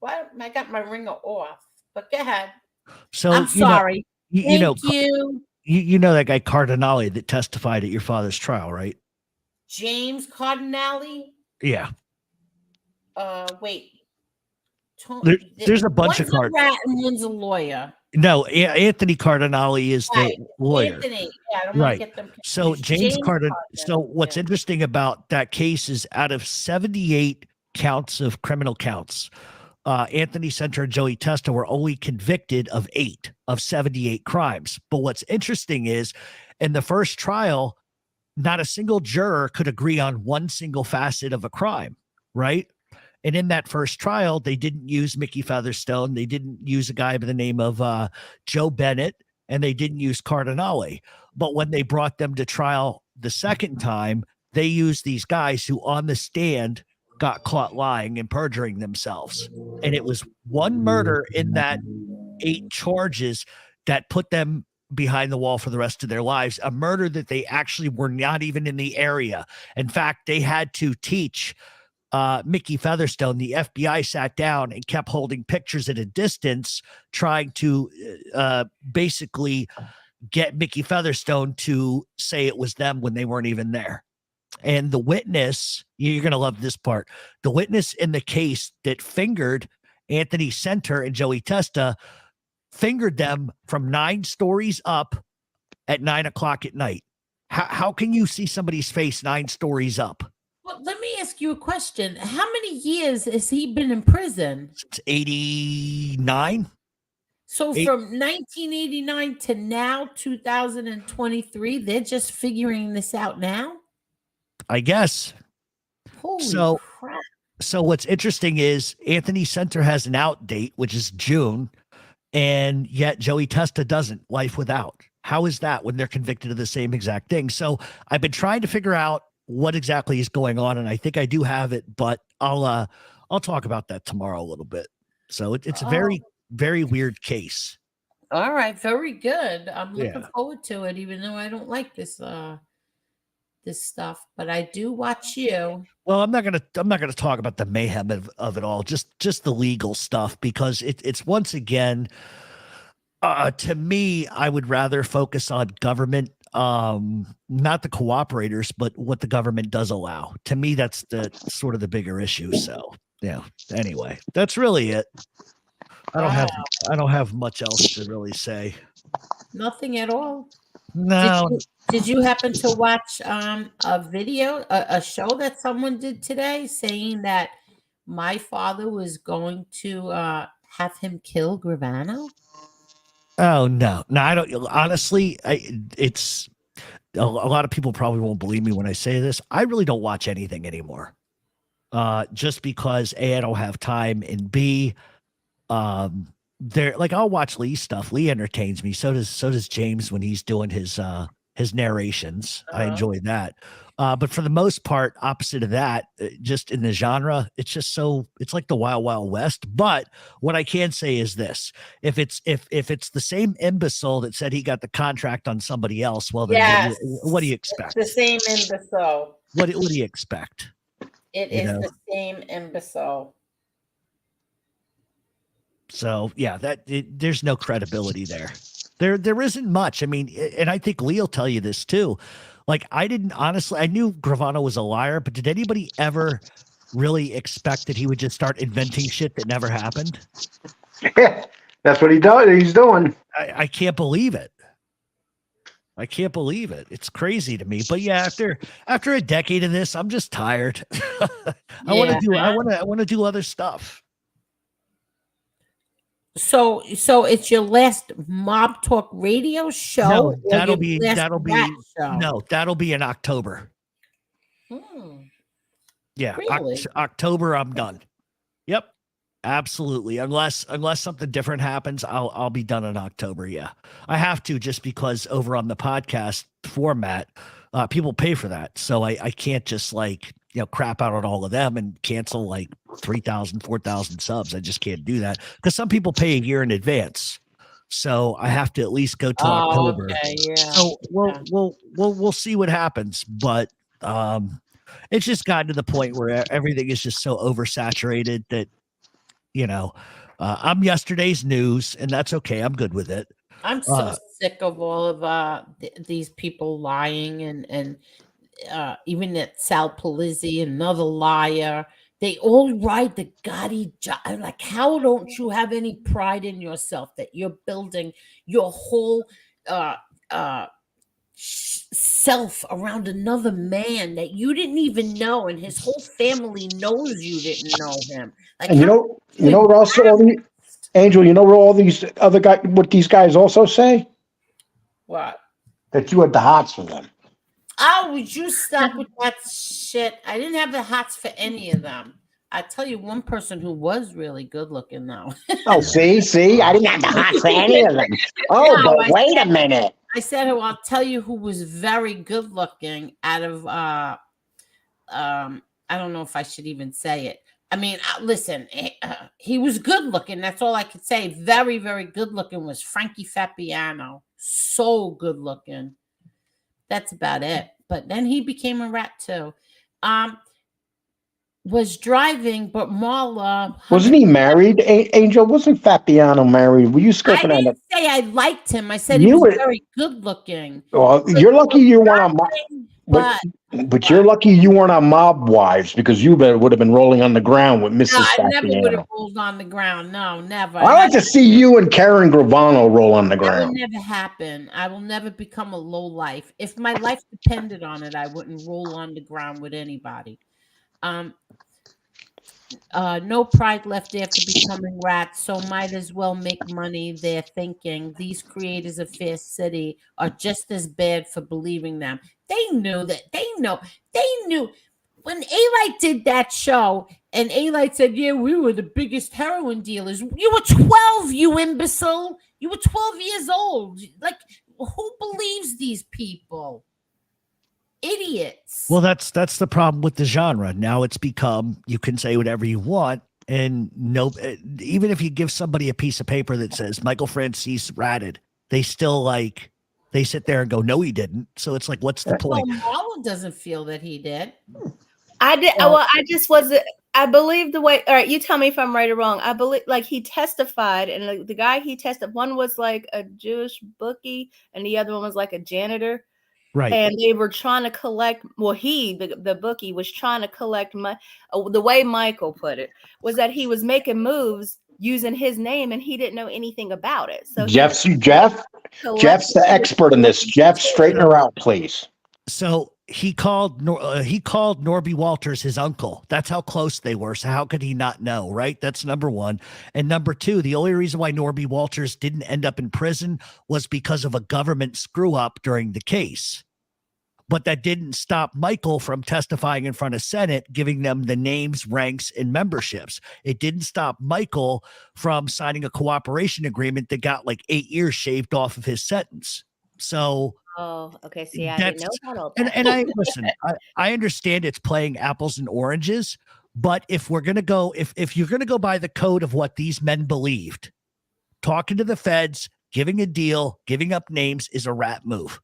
Speaker 1: Why I got my ringer off? But go ahead.
Speaker 5: So
Speaker 1: I'm sorry.
Speaker 5: Thank you. You know that guy Cardinale that testified at your father's trial, right?
Speaker 1: James Cardinale.
Speaker 5: Yeah.
Speaker 1: Wait.
Speaker 5: There's a bunch of
Speaker 1: cards. Rat and one's a lawyer.
Speaker 5: No, Anthony Cardinale is the lawyer.
Speaker 1: Anthony. Yeah, I don't want to get them confused.
Speaker 5: So James Cardinale. So what's interesting about that case is out of 78 counts of criminal counts, Anthony Center and Joey Testa were only convicted of 8 of 78 crimes. But what's interesting is in the first trial, not a single juror could agree on one single facet of a crime, right? And in that first trial, they didn't use Mickey Featherstone. They didn't use a guy by the name of Joe Bennett, and they didn't use Cardinale. But when they brought them to trial the second time, they used these guys who on the stand got caught lying and perjuring themselves. And it was one murder in that 8 charges that put them behind the wall for the rest of their lives, a murder that they actually were not even in the area. In fact, they had to teach Mickey Featherstone. The FBI sat down and kept holding pictures at a distance, trying to basically get Mickey Featherstone to say it was them when they weren't even there. And the witness, you're going to love this part, the witness in the case that fingered Anthony Center and Joey Testa fingered them from 9 stories up at 9 o'clock at night. How can you see somebody's face 9 stories up?
Speaker 1: Well, let me ask you a question. How many years has he been in prison?
Speaker 5: It's 89.
Speaker 1: So from 1989 to now, 2023, they're just figuring this out now?
Speaker 5: I guess.
Speaker 1: Holy crap.
Speaker 5: So what's interesting is Anthony Center has an out date, which is June, and yet Joey Testa doesn't. Life without. How is that when they're convicted of the same exact thing? So I've been trying to figure out what exactly is going on, and I think I do have it, but I'll talk about that tomorrow a little bit. So it's a very, very weird case.
Speaker 1: All right, very good. I'm looking forward to it, even though I don't like this this stuff, but I do watch you.
Speaker 5: Well, I'm not gonna talk about the mayhem of it all, just the legal stuff, because it's once again, to me, I would rather focus on government, not the cooperators, but what the government does allow. To me, that's the sort of the bigger issue. So yeah. Anyway, that's really it. I don't have much else to really say.
Speaker 1: Nothing at all.
Speaker 5: No.
Speaker 1: Did you happen to watch a video, a show that someone did today saying that my father was going to have him kill Gravano?
Speaker 5: Oh no, I don't. Honestly, it's a lot of people probably won't believe me when I say this. I really don't watch anything anymore, just because A, I don't have time, and B, I'll watch Lee's stuff. Lee entertains me. So does James when he's doing his narrations. I enjoy that. But for the most part, opposite of that, just in the genre, it's like the Wild Wild West. But what I can say is this: if it's the same imbecile that said he got the contract on somebody else, well, then what do you expect?
Speaker 1: It's the same imbecile.
Speaker 5: What do you expect?
Speaker 1: It is the same imbecile.
Speaker 5: So yeah, there's no credibility there. There isn't much. I mean, and I think Lee will tell you this too. Like, I knew Gravano was a liar, but did anybody ever really expect that he would just start inventing shit that never happened?
Speaker 3: Yeah, that's what he's doing.
Speaker 5: I can't believe it. I can't believe it. It's crazy to me. But yeah, after a decade of this, I'm just tired. I want to do other stuff.
Speaker 1: So it's your last Mob Talk radio show?
Speaker 5: No, that'll be in October. Yeah,
Speaker 1: really?
Speaker 5: October, I'm done. Yep, absolutely. Unless something different happens, I'll be done in October. Yeah, I have to, just because over on the podcast format, people pay for that, so I can't just crap out on all of them and cancel 3,000, 4,000 subs. I just can't do that, because some people pay a year in advance. So I have to at least go to October.
Speaker 1: Okay, yeah.
Speaker 5: So we'll see what happens. But it's just gotten to the point where everything is just so oversaturated that, I'm yesterday's news, and that's okay. I'm good with it.
Speaker 1: I'm so sick of all of these people lying, and even that Sal Polizzi, another liar. They all ride the Gotti job. Like, how don't you have any pride in yourself that you're building your whole self around another man that you didn't even know, and his whole family knows you didn't know him? Like,
Speaker 3: and what also, Angel, what all these other guys, what these guys also say?
Speaker 1: What?
Speaker 3: That you had the hots for them.
Speaker 1: Oh, would you stop with that shit? I didn't have the hots for any of them. I tell you one person who was really good looking though.
Speaker 3: Oh, see, I didn't have the hots for any of them. Oh, no, but wait a minute.
Speaker 1: I said, I'll tell you who was very good looking out of I don't know if I should even say it. I mean, listen, he was good looking. That's all I could say. Very, very good looking was Frankie Fabiano. So good looking. That's about it. But then he became a rat too. Was driving, but Marla
Speaker 3: wasn't he married? Angel, wasn't Fabiano married? Were you scoping
Speaker 1: I
Speaker 3: on
Speaker 1: didn't say I liked him. I said he was very good looking.
Speaker 3: Well, you're lucky you weren't on But you're lucky you weren't on Mob Wives, because you would have been rolling on the ground with Mrs.
Speaker 1: No, I never would have
Speaker 3: Sacchiano.
Speaker 1: rolled on the ground. No, never.
Speaker 3: I like to see you and Karen Gravano roll on the
Speaker 1: That would
Speaker 3: ground.
Speaker 1: never happen. I will never become a low life. If my life depended on it, I wouldn't roll on the ground with anybody. No pride left after becoming rats, so might as well make money. They're thinking these creators of Fair City are just as bad for believing them. They knew that. They knew. When A-Light did that show, and A-Light said, yeah, we were the biggest heroin dealers. You were 12, you imbecile. You were 12 years old. Like, who believes these people? Idiots.
Speaker 5: Well, that's the problem with the genre. Now it's become, you can say whatever you want, and no, even if you give somebody a piece of paper that says Michael Francis ratted, they still they sit there and go, no, he didn't. So it's like, what's the point?
Speaker 1: Well, Marlon doesn't feel that he did.
Speaker 2: I did. Well, I just wasn't. I believe the way. All right, you tell me if I'm right or wrong. I believe, he testified, and the guy he tested, one was like a Jewish bookie, and the other one was like a janitor.
Speaker 5: Right.
Speaker 2: And they were trying to collect. Well, the bookie was trying to collect the way Michael put it was that he was making moves using his name, and he didn't know anything about it. So
Speaker 3: Jeff's the expert in this. Jeff, straighten her out, please.
Speaker 5: So he called Norby Walters his uncle. That's how close they were. So how could he not know, right? That's number one. And number two, the only reason why Norby Walters didn't end up in prison was because of a government screw up during the case. But that didn't stop Michael from testifying in front of Senate, giving them the names, ranks, and memberships. It didn't stop Michael from signing a cooperation agreement that got 8 years shaved off of his sentence. So,
Speaker 2: oh, okay. See, I didn't know about all that.
Speaker 5: And I listen, I understand it's playing apples and oranges, but if we're gonna go, if you're gonna go by the code of what these men believed, talking to the feds, giving a deal, giving up names is a rat move.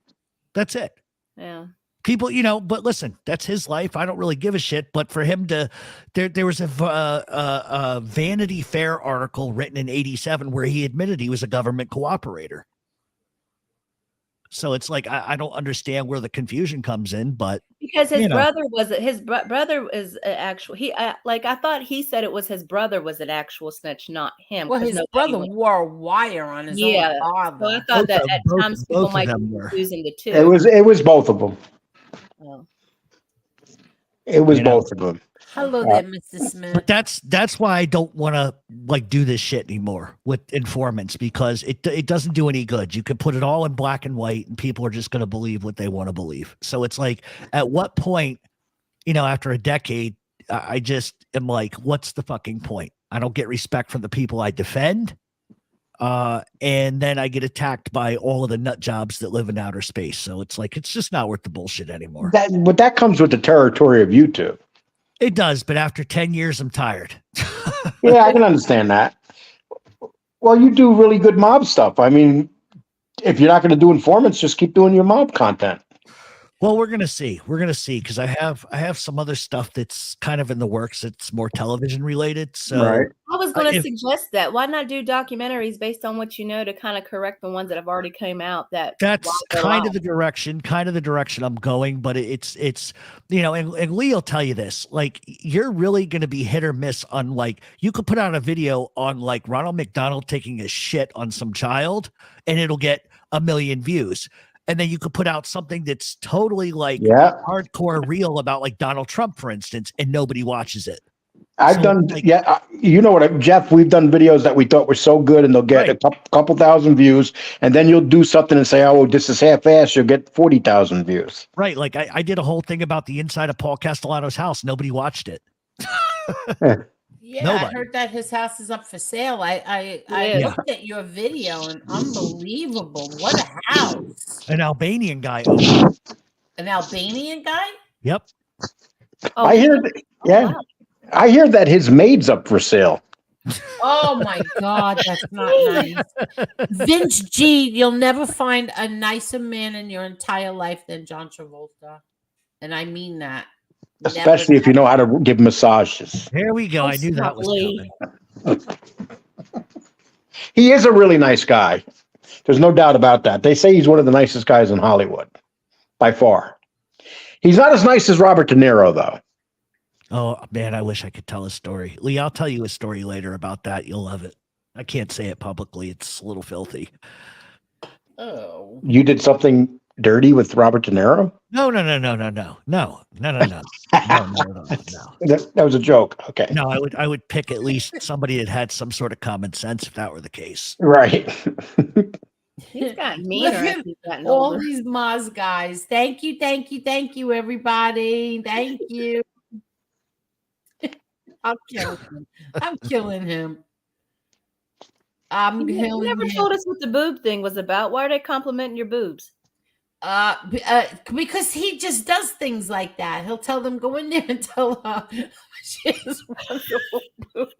Speaker 5: That's it.
Speaker 2: Yeah.
Speaker 5: People, but listen, that's his life. I don't really give a shit. But for him to, there was a Vanity Fair article written in '87 where he admitted he was a government cooperator. So it's like I don't understand where the confusion comes in, but
Speaker 2: because his brother is actual. I thought he said it was his brother was an actual snitch, not him.
Speaker 1: Well, his brother wore a wire on his own father.
Speaker 2: So I thought that at times people might be confusing the two.
Speaker 3: It was both of them.
Speaker 2: Oh.
Speaker 3: It was both of them.
Speaker 1: Hello there, Mr. Smith.
Speaker 5: But that's why I don't want to do this shit anymore with informants, because it doesn't do any good. You can put it all in black and white, and people are just going to believe what they want to believe. So it's like, at what point, after a decade, I just am like, what's the fucking point? I don't get respect from the people I defend. And then I get attacked by all of the nut jobs that live in outer space. So it's like, it's just not worth the bullshit anymore.
Speaker 3: But that comes with the territory of YouTube.
Speaker 5: It does, but after 10 years, I'm tired.
Speaker 3: Yeah, I can understand that. Well, you do really good mob stuff. I mean, if you're not going to do informants, just keep doing your mob content.
Speaker 5: Well, we're gonna see. We're gonna see, because I have some other stuff that's kind of in the works. It's more television related. So
Speaker 3: right.
Speaker 2: I was going to suggest that. Why not do documentaries based on what you know to kind of correct the ones that have already came out? That's kind of the direction I'm going. But it's and Lee will tell you this. You're really going to be hit or miss on you could put out a video on Ronald McDonald taking a shit on some child, and it'll get 1 million views. And then you could put out something that's totally hardcore real about Donald Trump, for instance, and nobody watches it.
Speaker 3: I've done, Jeff, we've done videos that we thought were so good, and they'll get a couple thousand views, and then you'll do something and say, oh, this is half-assed, you'll get 40,000 views.
Speaker 5: Right. I did a whole thing about the inside of Paul Castellano's house. Nobody watched it.
Speaker 1: Yeah,
Speaker 5: Nobody.
Speaker 1: I heard that his house is up for sale. I looked at your video, and unbelievable. What a house.
Speaker 5: An Albanian guy owned it.
Speaker 1: An Albanian guy?
Speaker 5: Yep.
Speaker 2: Oh,
Speaker 3: I hear wow. I hear that his maid's up for sale.
Speaker 1: Oh my God, that's not nice. Vince G, you'll never find a nicer man in your entire life than John Travolta. And I mean that.
Speaker 3: Especially if you know how to give massages.
Speaker 5: There we go. I knew that was coming.
Speaker 3: He is a really nice guy. There's no doubt about that. They say he's one of the nicest guys in Hollywood, by far. He's not as nice as Robert De Niro, though.
Speaker 5: Oh man, I wish I could tell a story. Lee, I'll tell you a story later about that. You'll love it. I can't say it publicly. It's a little filthy.
Speaker 1: Oh.
Speaker 3: You did something dirty with Robert De Niro?
Speaker 5: No.
Speaker 3: That was a joke. Okay.
Speaker 5: No, I would pick at least somebody that had some sort of common sense if that were the case.
Speaker 3: Right.
Speaker 2: He's gotten meaner
Speaker 1: Look
Speaker 2: as
Speaker 1: at
Speaker 2: he's gotten
Speaker 1: all
Speaker 2: older.
Speaker 1: these Moz guys. Thank you, everybody. Thank you. I'm killing him. I'm
Speaker 2: You
Speaker 1: killing
Speaker 2: never
Speaker 1: him.
Speaker 2: told us what the boob thing was about. Why are they complimenting your boobs?
Speaker 1: Because he just does things like that. He'll tell them, go in there and tell her she has wonderful boobs.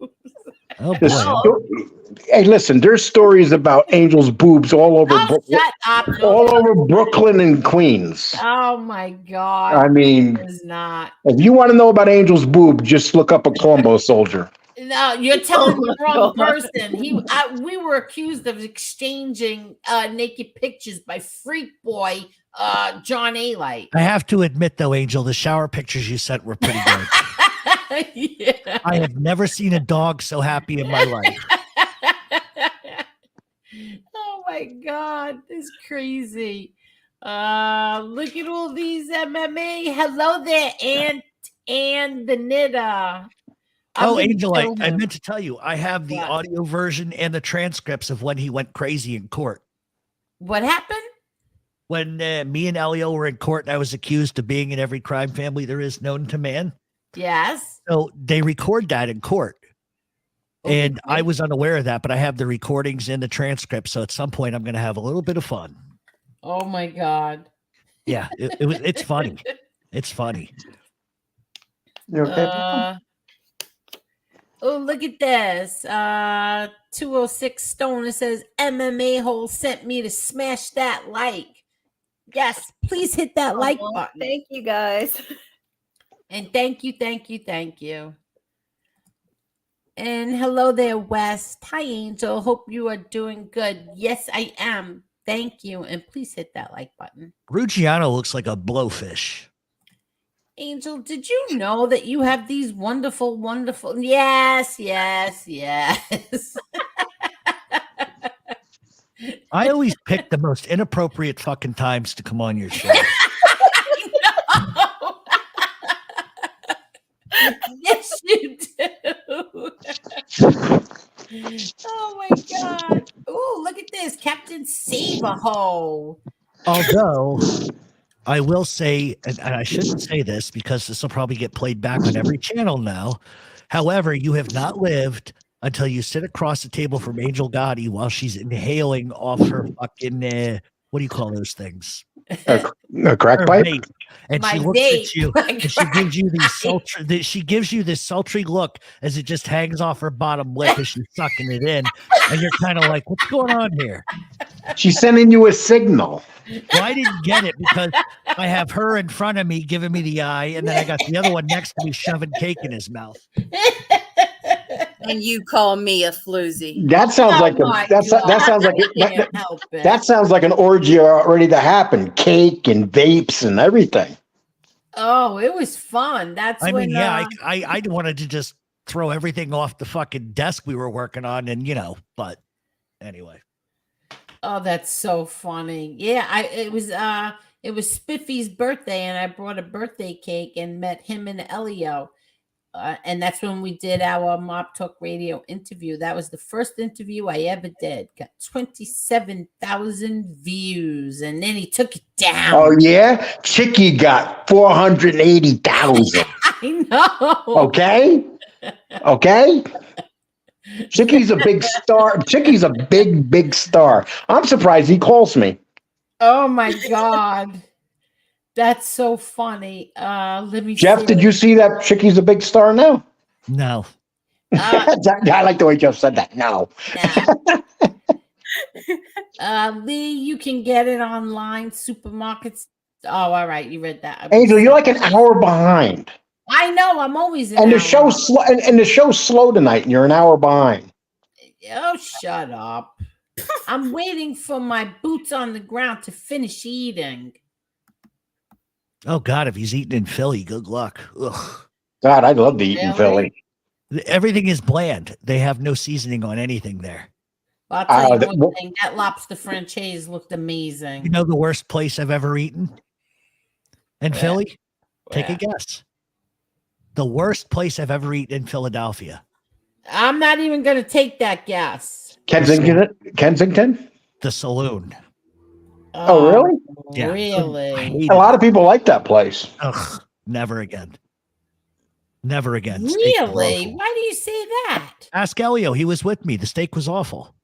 Speaker 5: Oh boy.
Speaker 3: Hey, listen, there's stories about Angel's boobs all over
Speaker 1: Shut up.
Speaker 3: all over Brooklyn and Queens.
Speaker 1: Oh my God.
Speaker 3: I mean,
Speaker 1: It's not.
Speaker 3: if you want to know about Angel's boob, just look up a Colombo soldier.
Speaker 1: No, you're telling the wrong person. We were accused of exchanging naked pictures by Freak Boy John A-Light.
Speaker 5: I have to admit, though, Angel, the shower pictures you sent were pretty good.
Speaker 1: Yeah.
Speaker 5: I have never seen a dog so happy in my life.
Speaker 1: Oh my God, it's crazy. Look at all these MMA. Hello there, and the knitter.
Speaker 5: Oh, Angel, I meant to tell you, I have the audio version and the transcripts of when he went crazy in court.
Speaker 1: What happened?
Speaker 5: When me and Elio were in court and I was accused of being in every crime family there is known to man.
Speaker 1: Yes.
Speaker 5: So they record that in court. And I was unaware of that, but I have the recordings and the transcripts. So at some point I'm going to have a little bit of fun.
Speaker 1: Oh my God.
Speaker 5: Yeah, it's funny. It's funny.
Speaker 3: You okay?
Speaker 1: Oh, look at this. 206 Stone. It says MMA-Holes sent me to smash that like. Yes, please hit that like button.
Speaker 2: Thank you, guys.
Speaker 1: And thank you. And hello there, West. Hi, Angel. Hope you are doing good. Yes, I am. Thank you. And please hit that like button.
Speaker 5: Ruggiano looks like a blowfish.
Speaker 1: Angel, did you know that you have these wonderful, wonderful... Yes.
Speaker 5: I always pick the most inappropriate fucking times to come on your show.
Speaker 1: Yes, you do. Oh my God. Oh, look at this. Captain Save-A-Hole.
Speaker 5: Although I will say, and I shouldn't say this because this will probably get played back on every channel now. However, you have not lived until you sit across the table from Angel Gotti while she's inhaling off her fucking, what do you call those things?
Speaker 3: A crack pipe?
Speaker 5: Vape. And
Speaker 1: My
Speaker 5: she looks
Speaker 1: vape.
Speaker 5: at you and she gives you these sultry, she gives you this sultry look as it just hangs off her bottom lip as she's sucking it in. And you're kind of like, what's going on here?
Speaker 3: She's sending you a signal.
Speaker 5: Well, I didn't get it because I have her in front of me giving me the eye, and then I got the other one next to me shoving cake in his mouth.
Speaker 2: And you call me a floozy.
Speaker 3: That sounds like that sounds like an orgy ready to happen. Cake and vapes and everything.
Speaker 1: Oh, it was fun. That's
Speaker 5: I
Speaker 1: when
Speaker 5: mean, yeah, I wanted to just throw everything off the fucking desk we were working on, and but anyway.
Speaker 1: Oh, that's so funny. Yeah, it was Spiffy's birthday, and I brought a birthday cake and met him and Elio. And that's when we did our Mob Talk Radio interview. That was the first interview I ever did. Got 27,000 views, and then he took it down.
Speaker 3: Oh yeah, Chicky got 480,000.
Speaker 1: I know.
Speaker 3: Okay. Chicky's a big star. Chicky's a big star. I'm surprised he calls me.
Speaker 1: Oh my God. That's so funny. Let me
Speaker 3: Jeff,
Speaker 1: see.
Speaker 3: did you see that Chicky's a big star now?
Speaker 5: No.
Speaker 3: I like the way Jeff said that. No.
Speaker 1: Lee, you can get it online, supermarkets. Oh, all right. You read that.
Speaker 3: Angel, you're like an hour behind.
Speaker 1: I know. I'm always an
Speaker 3: and the
Speaker 1: hour.
Speaker 3: show's slow. And the show's slow tonight, and you're an hour behind.
Speaker 1: Oh, shut up. I'm waiting for my boots on the ground to finish eating.
Speaker 5: Oh God, if he's eating in Philly, good luck. Ugh.
Speaker 3: God, I'd love to eat in Philly.
Speaker 5: Everything is bland. They have no seasoning on anything there.
Speaker 1: I'll tell you
Speaker 3: that-
Speaker 1: one thing. That lobster franchise looked amazing.
Speaker 5: You know the worst place I've ever eaten in
Speaker 1: Where?
Speaker 5: Philly? Take a
Speaker 1: Where?
Speaker 5: guess. The worst place I've ever eaten in Philadelphia.
Speaker 1: I'm not even going to take that guess.
Speaker 3: Kensington?
Speaker 5: The Saloon.
Speaker 3: Oh, really?
Speaker 5: Yeah. I
Speaker 1: Really?
Speaker 5: hated
Speaker 3: A lot
Speaker 5: it.
Speaker 3: of people like that place.
Speaker 5: Ugh, never again. Never again. Steak was
Speaker 1: Really?
Speaker 5: awful.
Speaker 1: Why do you say that?
Speaker 5: Ask Elio. He was with me. The steak was awful.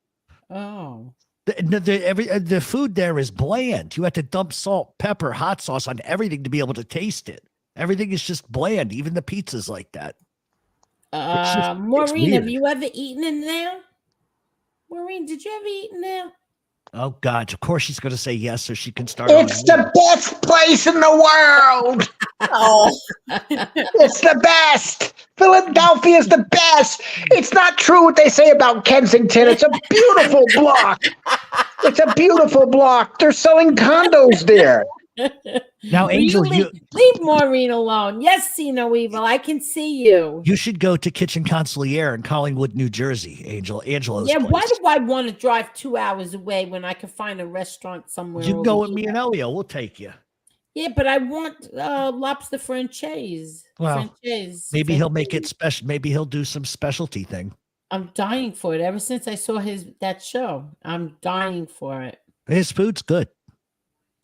Speaker 1: Oh.
Speaker 5: The food there is bland. You have to dump salt, pepper, hot sauce on everything to be able to taste it. Everything is just bland. Even the pizza's like that.
Speaker 1: Maureen, have
Speaker 5: weird.
Speaker 1: you ever eaten in there? Maureen, did you ever eat in there?
Speaker 5: Oh God! Of course she's going to say yes, so she can start.
Speaker 3: It's the best place in the world.
Speaker 2: Oh,
Speaker 3: It's the best. Philadelphia is the best. It's not true what they say about Kensington. It's a beautiful block. It's a beautiful block. They're selling condos there.
Speaker 5: Now, Angel,
Speaker 1: leave Maureen alone. Yes, see no evil. I can see you.
Speaker 5: You should go to Kitchen Consigliere in Collingwood, New Jersey, Angelo's
Speaker 1: Yeah,
Speaker 5: place.
Speaker 1: why do I want to drive 2 hours away when I can find a restaurant somewhere?
Speaker 5: You can go
Speaker 1: over
Speaker 5: with me
Speaker 1: here?
Speaker 5: and Elio. We'll take you.
Speaker 1: Yeah, but I want lobster franchise.
Speaker 5: Well,
Speaker 1: franchise.
Speaker 5: maybe he'll make it special. Maybe he'll do some specialty thing.
Speaker 1: I'm dying for it. Ever since I saw that show, I'm dying for it.
Speaker 5: His food's good.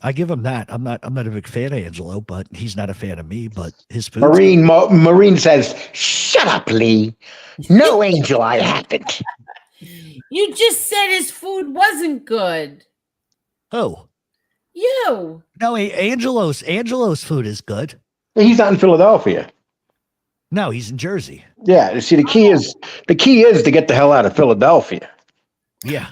Speaker 5: I give him that. I'm not a big fan of Angelo, but he's not a fan of me. But his food.
Speaker 3: Maureen says, "Shut up, Lee. No, Angel, I haven't."
Speaker 1: You just said his food wasn't good.
Speaker 5: Oh
Speaker 1: You.
Speaker 5: no, Angelo's food is good.
Speaker 3: He's not in Philadelphia.
Speaker 5: No, he's in Jersey.
Speaker 3: Yeah. See, the key is to get the hell out of Philadelphia.
Speaker 5: Yeah.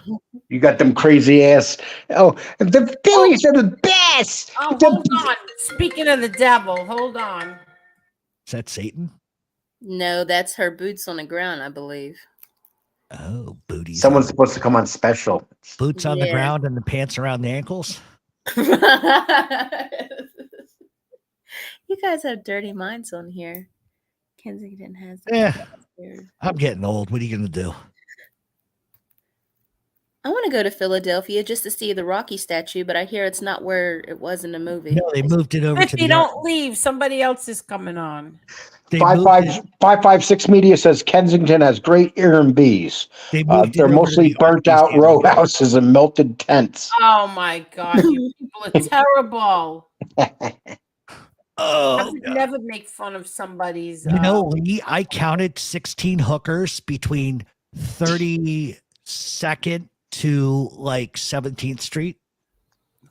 Speaker 3: You got them crazy ass. Oh, the Phillies are the best.
Speaker 1: Oh, hold on. Speaking of the devil, hold on.
Speaker 5: Is that Satan?
Speaker 2: no, that's her boots on the ground, I believe.
Speaker 5: Oh, booties.
Speaker 3: Someone's supposed to come on special.
Speaker 5: Boots on the
Speaker 2: Yeah.
Speaker 5: ground and the pants around the ankles.
Speaker 2: You guys have dirty minds on here. Kensington has.
Speaker 5: Yeah. I'm getting old. What are you gonna do?
Speaker 2: I want to go to Philadelphia just to see the Rocky statue, but I hear it's not where it was in the movie.
Speaker 5: No, they moved it over to
Speaker 1: If
Speaker 5: the.
Speaker 1: you don't leave, somebody else is coming on.
Speaker 5: They moved it-
Speaker 3: 556 Media says Kensington has great Airbnbs.
Speaker 5: They moved it
Speaker 3: They're
Speaker 5: over to
Speaker 3: mostly
Speaker 5: the
Speaker 3: burnt
Speaker 5: art
Speaker 3: out
Speaker 5: museum.
Speaker 3: row houses and melted tents.
Speaker 1: Oh my God, you people are terrible. I
Speaker 5: Oh,
Speaker 1: would never make fun of somebody's.
Speaker 5: you know, Lee, I counted 16 hookers between 32nd to like 17th Street.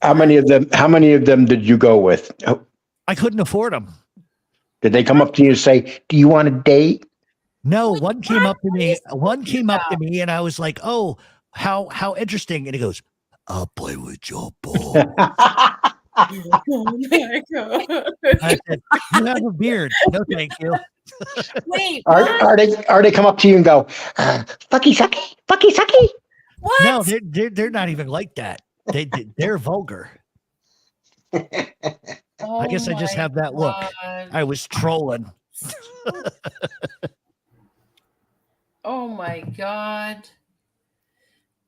Speaker 3: How many of them did you go with?
Speaker 5: I couldn't afford them.
Speaker 3: Did they come up to you and say, "Do you want a date?"
Speaker 5: No, one came up to me. One
Speaker 1: talking
Speaker 5: came up to
Speaker 1: about?
Speaker 5: me, and I was like, "Oh, how interesting!" And he goes, "I'll play with your ball."
Speaker 2: Oh my God.
Speaker 5: I said, "You have a beard." No, thank you.
Speaker 1: Wait, what?
Speaker 3: Are they come up to you and go, "Fucky sucky, fucky sucky"?
Speaker 1: What?
Speaker 5: No, they're not even like that. They're vulgar. I guess I just have that look. I was trolling.
Speaker 1: Oh my God.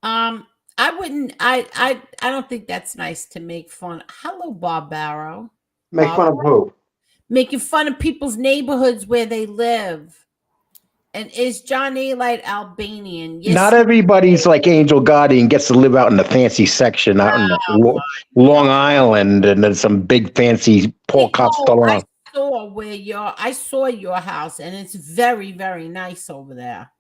Speaker 1: I wouldn't. I don't think that's nice to make fun. Hello, Bob Barrow.
Speaker 3: Make fun of who?
Speaker 1: Making fun of people's neighborhoods where they live. And is John A. Light Albanian? Yes.
Speaker 3: Not everybody's like Angel Gotti and gets to live out in the fancy section out in Long Island and then some big fancy Paul Costello.
Speaker 1: I saw your house, and it's very, very nice over there.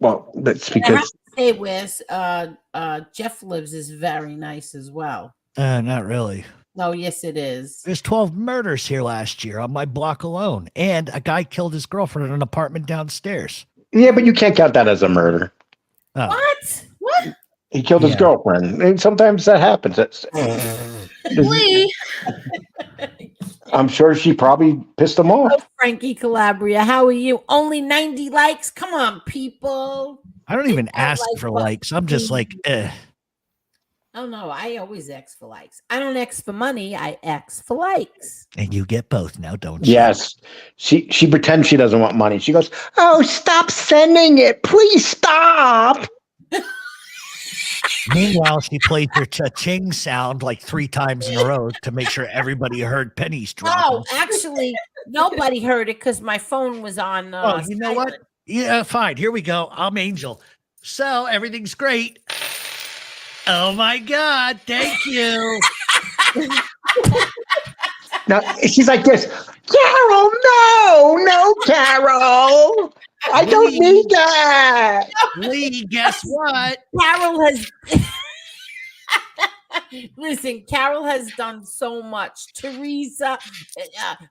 Speaker 3: Well, that's
Speaker 1: And I have
Speaker 3: because
Speaker 1: to say, where Jeff lives is very nice as well.
Speaker 5: Not really.
Speaker 1: No, yes, it is.
Speaker 5: There's 12 murders here last year on my block alone, and a guy killed his girlfriend in an apartment downstairs.
Speaker 3: yeah, but you can't count that as a murder.
Speaker 5: Oh.
Speaker 1: What? What?
Speaker 3: He killed his
Speaker 5: Yeah.
Speaker 3: girlfriend. And sometimes that happens.
Speaker 2: Lee.
Speaker 3: I'm sure she probably pissed him off.
Speaker 1: Oh, Frankie Calabria, how are you? Only 90 likes? Come on, people.
Speaker 5: I don't even
Speaker 1: Hit that
Speaker 5: ask
Speaker 1: like
Speaker 5: for
Speaker 1: button,
Speaker 5: likes. I'm just like,
Speaker 1: please.
Speaker 6: Oh no, I always X for likes. I don't X for money. I X for likes.
Speaker 5: And you get both now, don't you?
Speaker 3: Yes. She pretends she doesn't want money. She goes, "Oh, stop sending it. Please stop."
Speaker 5: Meanwhile, she played her cha-ching sound like 3 times in a row to make sure everybody heard pennies dropping.
Speaker 6: Oh, actually, nobody heard it because my phone was on.
Speaker 5: Oh, you know what?
Speaker 6: silent.
Speaker 5: Yeah, fine. Here we go. I'm Angel. So everything's great. Oh my God. Thank you.
Speaker 3: Now she's like this. Carol, no, Carol. I don't need that.
Speaker 5: Lee, guess what?
Speaker 6: Carol has. Listen, Carol has done so much. Teresa,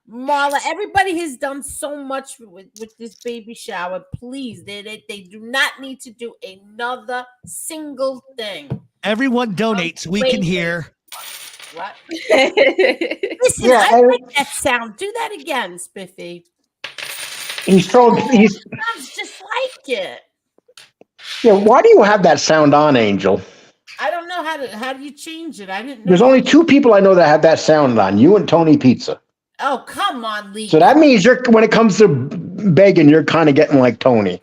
Speaker 6: Marla, everybody has done so much with this baby shower. Please, they do not need to do another single thing.
Speaker 5: Everyone donate so we can hear.
Speaker 6: What? Listen,
Speaker 3: Yeah,
Speaker 6: I like that sound. Do that again, Spiffy.
Speaker 3: He's
Speaker 6: Sounds just like it.
Speaker 3: yeah. Why do you have that sound on, Angel?
Speaker 6: I don't know how do you change it? I didn't know.
Speaker 3: There's only 2 people I know that have that sound on. You and Tony Pizza.
Speaker 6: Oh, come on, Lee.
Speaker 3: So that means when it comes to begging, you're kind of getting like Tony.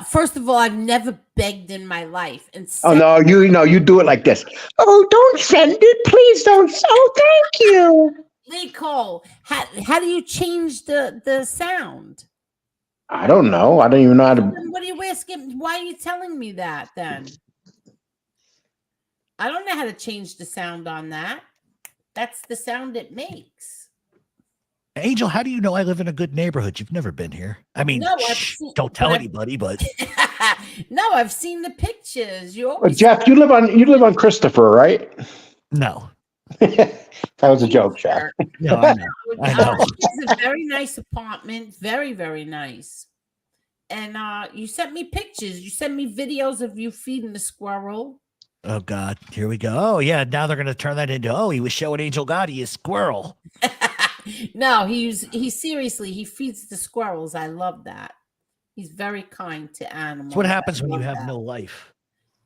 Speaker 6: First of all, I've never begged in my life. And
Speaker 3: Oh no, you do it like this. Oh, don't send it, please don't. Oh, thank you.
Speaker 6: Lee Cole, how do you change the sound?
Speaker 3: I don't know. I don't even know how to.
Speaker 6: Then what are you asking? Why are you telling me that then? I don't know how to change the sound on that. That's the sound it makes.
Speaker 5: Angel, how do you know I live in a good neighborhood? You've never been here. I mean,
Speaker 6: No,
Speaker 5: don't tell anybody, but
Speaker 6: no, I've seen the pictures. You always
Speaker 3: Jeff, you live on Christopher, right?
Speaker 5: no.
Speaker 3: That was a joke, Jeff.
Speaker 5: No, I know. I know.
Speaker 6: It's a very nice apartment, very, very nice. And you sent me pictures. You sent me videos of you feeding the squirrel.
Speaker 5: Oh God, here we go. Oh yeah, now they're gonna turn that into he was showing Angel Gotti a squirrel.
Speaker 6: No, he seriously, he feeds the squirrels. I love that. He's very kind to animals.
Speaker 5: That's what happens when you have no life.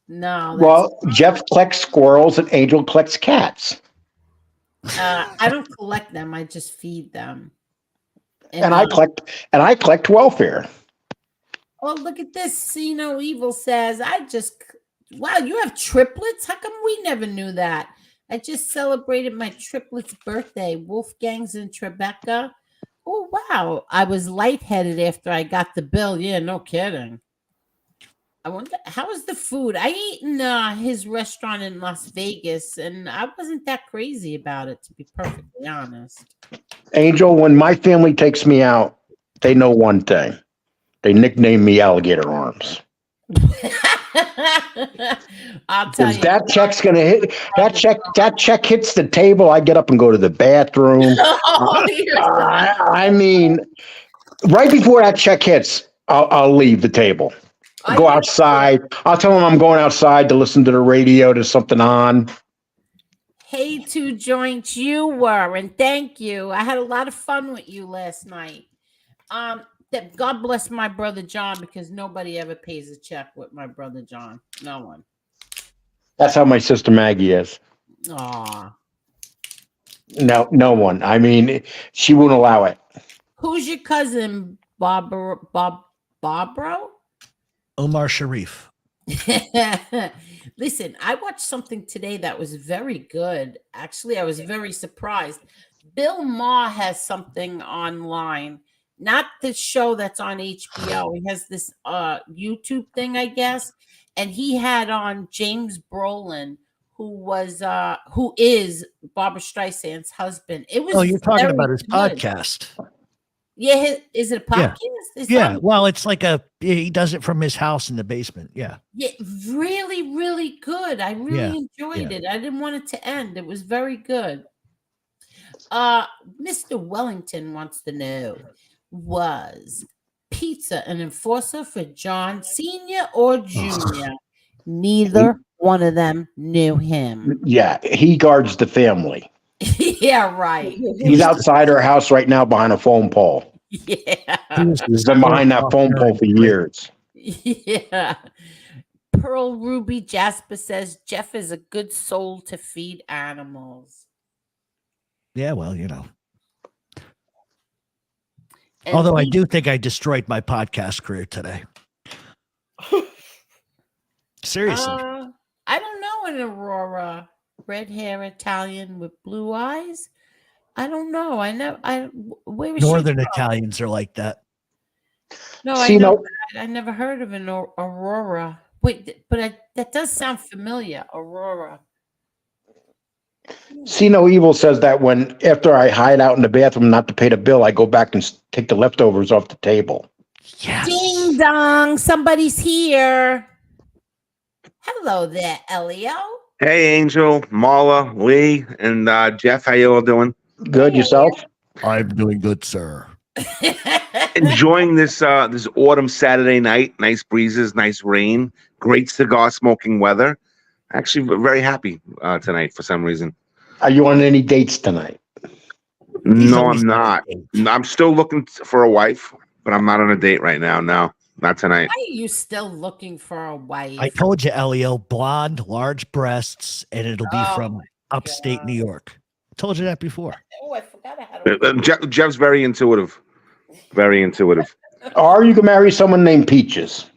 Speaker 6: No.
Speaker 3: Well, Jeff collects squirrels and Angel collects cats.
Speaker 6: I don't collect them. I just feed them.
Speaker 3: And I collect welfare.
Speaker 6: Oh, look at this. See No Evil says, wow, you have triplets? How come we never knew that? I just celebrated my triplets' birthday, Wolfgang's and Tribeca. Oh, wow. I was lightheaded after I got the bill. Yeah, no kidding. I wonder, how was the food? I ate in his restaurant in Las Vegas, and I wasn't that crazy about it, to be perfectly honest.
Speaker 3: Angel, when my family takes me out, they know one thing. They nickname me Alligator Arms.
Speaker 6: I'll tell you.
Speaker 3: That check's gonna hit. That check hits the table. I get up and go to the bathroom. I mean, right before that check hits, I'll leave the table. Go outside. I'll tell them I'm going outside to listen to the radio. There's something on.
Speaker 6: Hey, 2 Joints, you were, and thank you. I had a lot of fun with you last night. God bless my brother John, because nobody ever pays a check with my brother John. No one.
Speaker 3: That's how my sister Maggie is.
Speaker 6: Aw.
Speaker 3: No one. I mean, she won't allow it.
Speaker 6: Who's your cousin, Barbro?
Speaker 5: Omar Sharif.
Speaker 6: Listen, I watched something today that was very good. Actually, I was very surprised. Bill Maher has something online. Not the show that's on HBO. He has this YouTube thing, I guess. And he had on James Brolin, who is Barbara Streisand's husband. It was.
Speaker 5: Oh, you're talking about his
Speaker 6: good.
Speaker 5: podcast.
Speaker 6: Yeah, is it a podcast?
Speaker 5: Yeah. Well, it's like he does it from his house in the basement. Yeah.
Speaker 6: Yeah, really, really good. I really enjoyed it. I didn't want it to end. It was very good. Mr. Wellington wants to know, was pizza an enforcer for John Sr. or Jr.? Neither one of them knew him.
Speaker 3: Yeah, he guards the family.
Speaker 6: Yeah, right.
Speaker 3: He's outside our house right now behind a phone pole.
Speaker 6: Yeah.
Speaker 3: He's been behind that phone pole for years.
Speaker 6: Yeah. Pearl Ruby Jasper says Jeff is a good soul to feed animals.
Speaker 5: Yeah, well, you know.
Speaker 6: And
Speaker 5: Although I do think I destroyed my podcast career today. Seriously.
Speaker 6: I don't know an Aurora. Red hair, Italian with blue eyes. I don't know. Where is
Speaker 5: Northern
Speaker 6: she from?
Speaker 5: Italians are like that.
Speaker 6: No, I
Speaker 3: See,
Speaker 6: know
Speaker 3: no,
Speaker 6: that. I never heard of an Aurora. Wait, but that does sound familiar. Aurora.
Speaker 3: See No Evil says that when after I hide out in the bathroom not to pay the bill, I go back and take the leftovers off the table.
Speaker 5: Yes.
Speaker 6: Ding dong, somebody's here. Hello there, Elio.
Speaker 7: Hey, Angel, Marla, Lee, and Jeff. How you all doing?
Speaker 3: Good, yourself?
Speaker 5: I'm doing good, sir.
Speaker 7: Enjoying this this autumn Saturday night. Nice breezes, nice rain, great cigar smoking weather. Actually, very happy tonight for some reason.
Speaker 3: Are you on any dates tonight?
Speaker 7: No,
Speaker 5: always
Speaker 7: I'm
Speaker 5: on a
Speaker 7: not.
Speaker 5: date.
Speaker 7: I'm still looking for a wife, but I'm not on a date right now. No, not tonight.
Speaker 6: Why are you still looking for a wife?
Speaker 5: I told you, Elio, blonde, large breasts, and it'll be
Speaker 6: Oh
Speaker 5: from upstate New York. Told you that before.
Speaker 6: Oh, I forgot I had a
Speaker 7: Jeff's very intuitive. Very intuitive.
Speaker 3: Or you can marry someone named Peaches.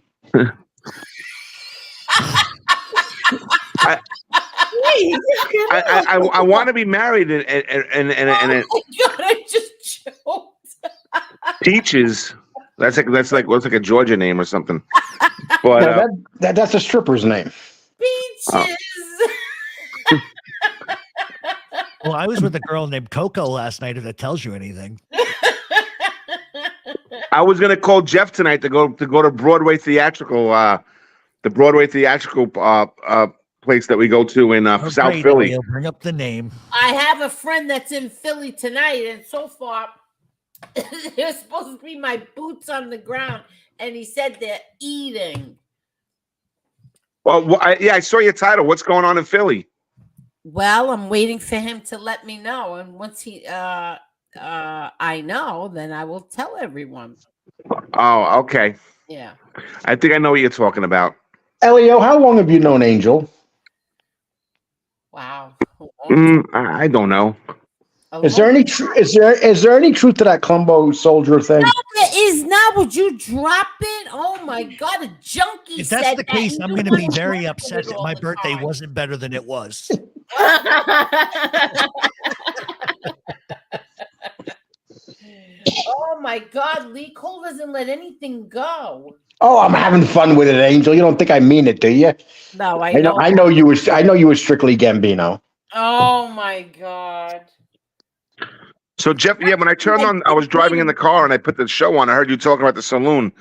Speaker 7: I want to be married and
Speaker 6: Oh my God, I just choked.
Speaker 7: Peaches. That's like looks like a Georgia name or something. But
Speaker 3: No, that's a stripper's name.
Speaker 6: Peaches.
Speaker 5: Well, I was with a girl named Coco last night, if that tells you anything.
Speaker 7: I was gonna call Jeff tonight to go to Broadway theatrical, the Broadway theatrical place that we go to in
Speaker 5: Oh,
Speaker 7: South
Speaker 5: great,
Speaker 7: Philly.
Speaker 5: Elio, bring up the name.
Speaker 6: I have a friend that's in Philly tonight, and so far, they're supposed to be my boots on the ground, and he said they're eating.
Speaker 7: Well, I saw your title. What's going on in Philly?
Speaker 6: Well, I'm waiting for him to let me know, and once I know, then I will tell everyone.
Speaker 7: Oh, okay.
Speaker 6: Yeah.
Speaker 7: I think I know what you're talking about.
Speaker 3: Elio, how long have you known Angel?
Speaker 6: Wow.
Speaker 7: I don't know.
Speaker 3: Is there any is there any truth to that Columbo soldier thing?
Speaker 6: No, there is not. Would you drop it? Oh my God, a junkie
Speaker 5: If
Speaker 6: said
Speaker 5: that's the
Speaker 6: that,
Speaker 5: case,
Speaker 6: and
Speaker 5: I'm
Speaker 6: you
Speaker 5: going to be
Speaker 6: wanna
Speaker 5: very
Speaker 6: drop
Speaker 5: upset
Speaker 6: it
Speaker 5: that
Speaker 6: all
Speaker 5: my
Speaker 6: the
Speaker 5: birthday
Speaker 6: time.
Speaker 5: wasn't better than it was.
Speaker 6: Oh my God, Lee Cole doesn't let anything go.
Speaker 3: Oh, I'm having fun with it, Angel. You don't think I mean it, do you?
Speaker 6: No, I
Speaker 3: I know.
Speaker 6: know.
Speaker 3: I know you were. I know you were strictly Gambino.
Speaker 6: Oh my God.
Speaker 7: So Jeff, yeah, when I turned on, I was driving in the car and I put the show on. I heard you talking about the saloon.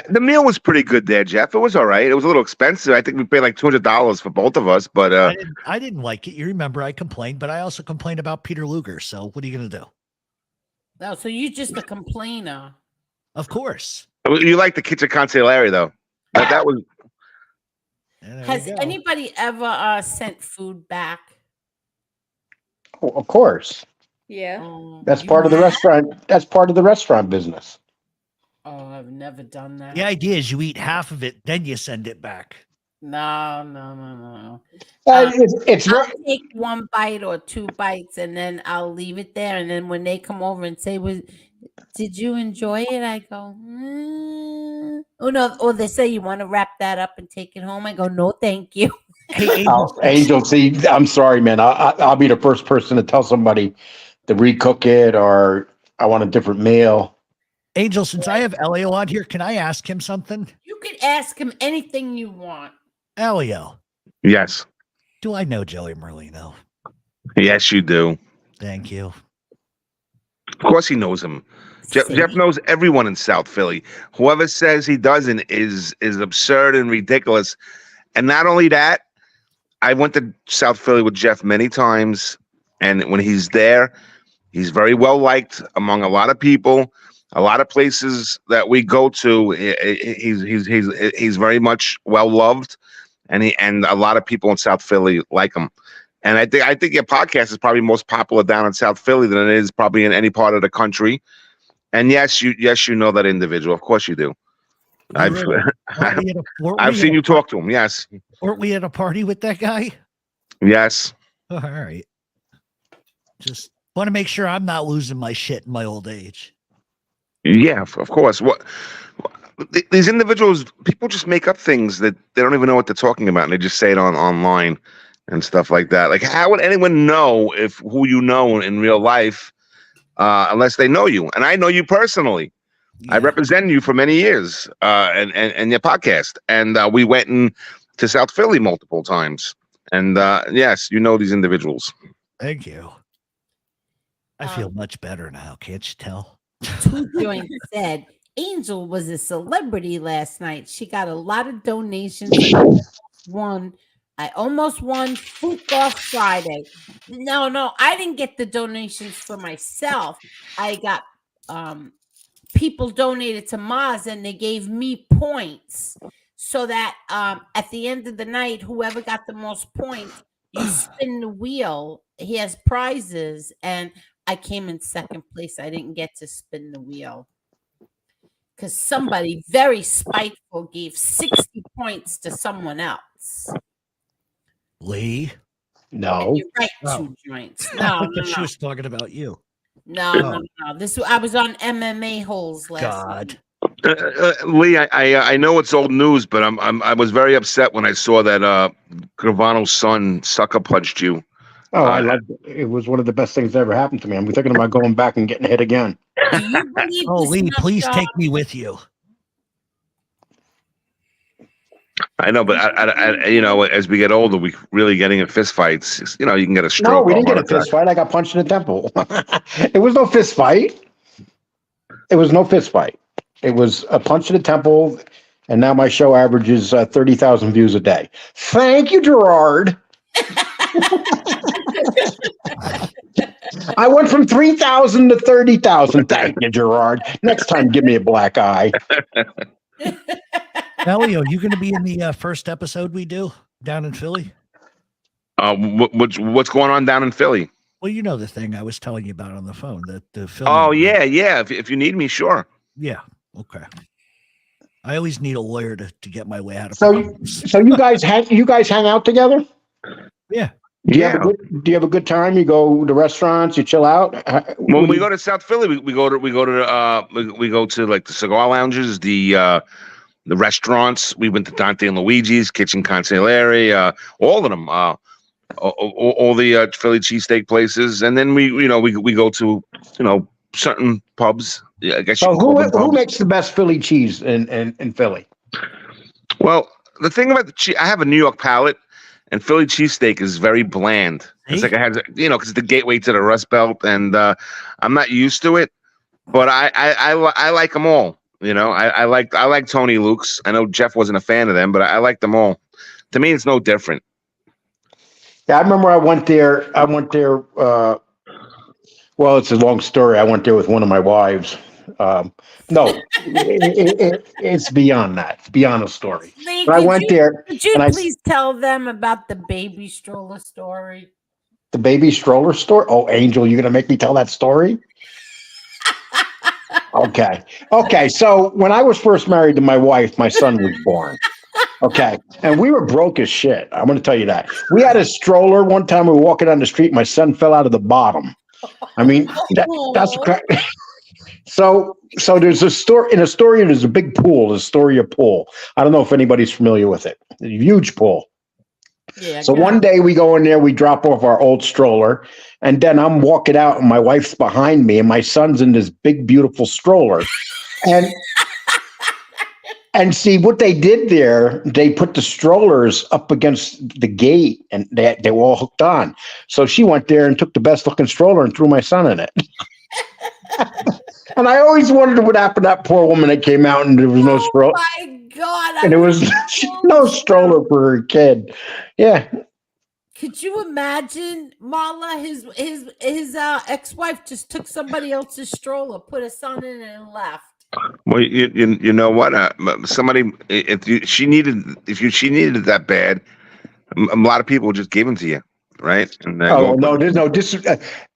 Speaker 7: The meal was pretty good there, Jeff. It was all right. It was a little expensive. I think we paid like $200 for both of us, but
Speaker 5: I didn't like it. You remember I complained, but I also complained about Peter Luger. So what are you going to do?
Speaker 6: No, so you're just a complainer.
Speaker 5: Of course.
Speaker 7: you like the kitchen consigliere though. That was.
Speaker 5: And there
Speaker 6: Has
Speaker 5: you go.
Speaker 6: anybody ever sent food back?
Speaker 3: Oh, of course,
Speaker 2: Yeah.
Speaker 6: Oh,
Speaker 3: that's
Speaker 6: you
Speaker 3: part of the
Speaker 6: have?
Speaker 3: restaurant. That's part of the restaurant business.
Speaker 6: Oh, I've never done that.
Speaker 5: The idea is you eat half of it, then you send it back.
Speaker 6: No.
Speaker 3: It's
Speaker 6: I'll take one bite or two bites, and then I'll leave it there. And then when they come over and say, did you enjoy it? I go, oh no. Or they say, you want to wrap that up and take it home? I go, no, thank you.
Speaker 5: Hey, Angel,
Speaker 3: Angel. See, I'm sorry, man. I'll be the first person to tell somebody to recook it, or I want a different meal.
Speaker 5: Angel, since I have Elio on here, can I ask him something?
Speaker 6: You could ask him anything you want.
Speaker 5: Elio,
Speaker 7: Yes.
Speaker 5: do I know Joey Merlino?
Speaker 7: Yes, you do.
Speaker 5: Thank you.
Speaker 7: Of course, he knows him. Jeff knows everyone in South Philly. Whoever says he doesn't is absurd and ridiculous. And not only that, I went to South Philly with Jeff many times, and when he's there, he's very well liked among a lot of people. A lot of places that we go to, he's very much well loved, and a lot of people in South Philly like him. And I think your podcast is probably most popular down in South Philly than it is probably in any part of the country. And yes, you know that individual. Of course you do. I've
Speaker 5: Weren't we at a- weren't
Speaker 7: I've
Speaker 5: we
Speaker 7: seen
Speaker 5: at
Speaker 7: you
Speaker 5: a par-
Speaker 7: talk to him. Yes,
Speaker 5: Weren't we at a party with that guy?
Speaker 7: yes.
Speaker 5: Oh, all right. Just want to make sure I'm not losing my shit in my old age.
Speaker 7: Yeah, of course. These individuals, people just make up things that they don't even know what they're talking about, and they just say it online and stuff like that. Like, how would anyone know if who you know in real life unless they know you? And I know you personally. I
Speaker 5: Yeah.
Speaker 7: represented you for many years, and your podcast, and we went to South Philly multiple times. And yes, you know these individuals.
Speaker 5: Thank you. I feel much better now. Can't you tell?
Speaker 6: Two Joints said Angel was a celebrity last night. She got a lot of donations. I almost won Fook Off Friday. No, I didn't get the donations for myself. I got people donated to Maz and they gave me points so that at the end of the night, whoever got the most points, you spin the wheel. He has prizes, and I came in second place. I didn't get to spin the wheel because somebody very spiteful gave 60 points to someone else.
Speaker 5: Lee?
Speaker 3: No.
Speaker 6: You're right,
Speaker 5: Oh.
Speaker 6: Two Joints. No.
Speaker 5: She was talking about you.
Speaker 6: No. I was on MMA-Holes last night.
Speaker 5: God.
Speaker 7: Lee, I know it's old news, but I was very upset when I saw that Gravano's son sucker punched you.
Speaker 3: Oh, I loved it. It was one of the best things that ever happened to me. I'm thinking about going back and getting hit again.
Speaker 6: Do you believe
Speaker 5: Oh,
Speaker 6: this
Speaker 5: Lee,
Speaker 6: nut
Speaker 5: please
Speaker 6: job?
Speaker 5: take me with you.
Speaker 7: I know, but I you know, as we get older, we really getting in fist fights. You know, you can get a stroke.
Speaker 3: No, we didn't
Speaker 7: or
Speaker 3: get a
Speaker 7: heart attack.
Speaker 3: fist fight. I got punched in the temple. It was no fist fight. It was no fist fight. It was a punch in the temple, and now my show averages 30,000 views a day. Thank you, Gerard. I went from 3,000 to 30,000. Thank you, Gerard. Next time, give me a black eye.
Speaker 5: Elio, you going to be in the first episode we do down in Philly?
Speaker 7: What's going on down in Philly?
Speaker 5: Well, you know the thing I was telling you about on the phone. The Philly.
Speaker 7: Oh yeah. If you need me, sure.
Speaker 5: Yeah. Okay. I always need a lawyer to get my way out of
Speaker 3: So
Speaker 5: problems.
Speaker 3: you guys hang out together?
Speaker 5: Yeah.
Speaker 3: Do you have a good time? You go to restaurants, you chill out?
Speaker 7: When we go to South Philly, we go to like the cigar lounges, the restaurants. We went to Dante and Luigi's, Kitchen Consigliere, all of them, all the Philly cheesesteak places, and then we go to certain pubs. Yeah, I guess.
Speaker 3: So
Speaker 7: you call them
Speaker 3: who
Speaker 7: pubs.
Speaker 3: makes the best Philly cheese in Philly?
Speaker 7: Well, the thing about the cheese, I have a New York palate, and Philly cheesesteak is very bland. It's like it has, because it's the gateway to the Rust Belt, and I'm not used to it. But I like them all. I like Tony Luke's. I know Jeff wasn't a fan of them, but I like them all. To me, it's no different.
Speaker 3: Yeah, I remember I went there. Well, it's a long story. I went there with one of my wives. No, it's beyond that. It's beyond a story.
Speaker 6: Lee,
Speaker 3: But I went there.
Speaker 6: Could you
Speaker 3: and
Speaker 6: please tell them about the baby stroller story?
Speaker 3: The baby stroller store? Oh, Angel, you're going to make me tell that story? Okay. So when I was first married to my wife, my son was born. Okay. And we were broke as shit. I'm going to tell you that. We had a stroller. One time we were walking down the street. My son fell out of the bottom. I mean, that's correct. So there's a store in Astoria. There's a big pool, the Astoria pool. I don't know if anybody's familiar with it. A huge pool.
Speaker 6: Yeah.
Speaker 3: So one day we go in there, we drop off our old stroller, and then I'm walking out, and my wife's behind me, and my son's in this big, beautiful stroller, and see what they did there. They put the strollers up against the gate, and they were all hooked on. So she went there and took the best looking stroller and threw my son in it. And I always wondered what happened to that poor woman that came out and there was no stroller.
Speaker 6: Oh my God.
Speaker 3: And there was no stroller for her kid. Yeah.
Speaker 6: Could you imagine, Marla, his ex-wife just took somebody else's stroller, put a son in it and left.
Speaker 7: Well, you know what? Somebody, if she needed it that bad, a lot of people just gave them to you, right? And this is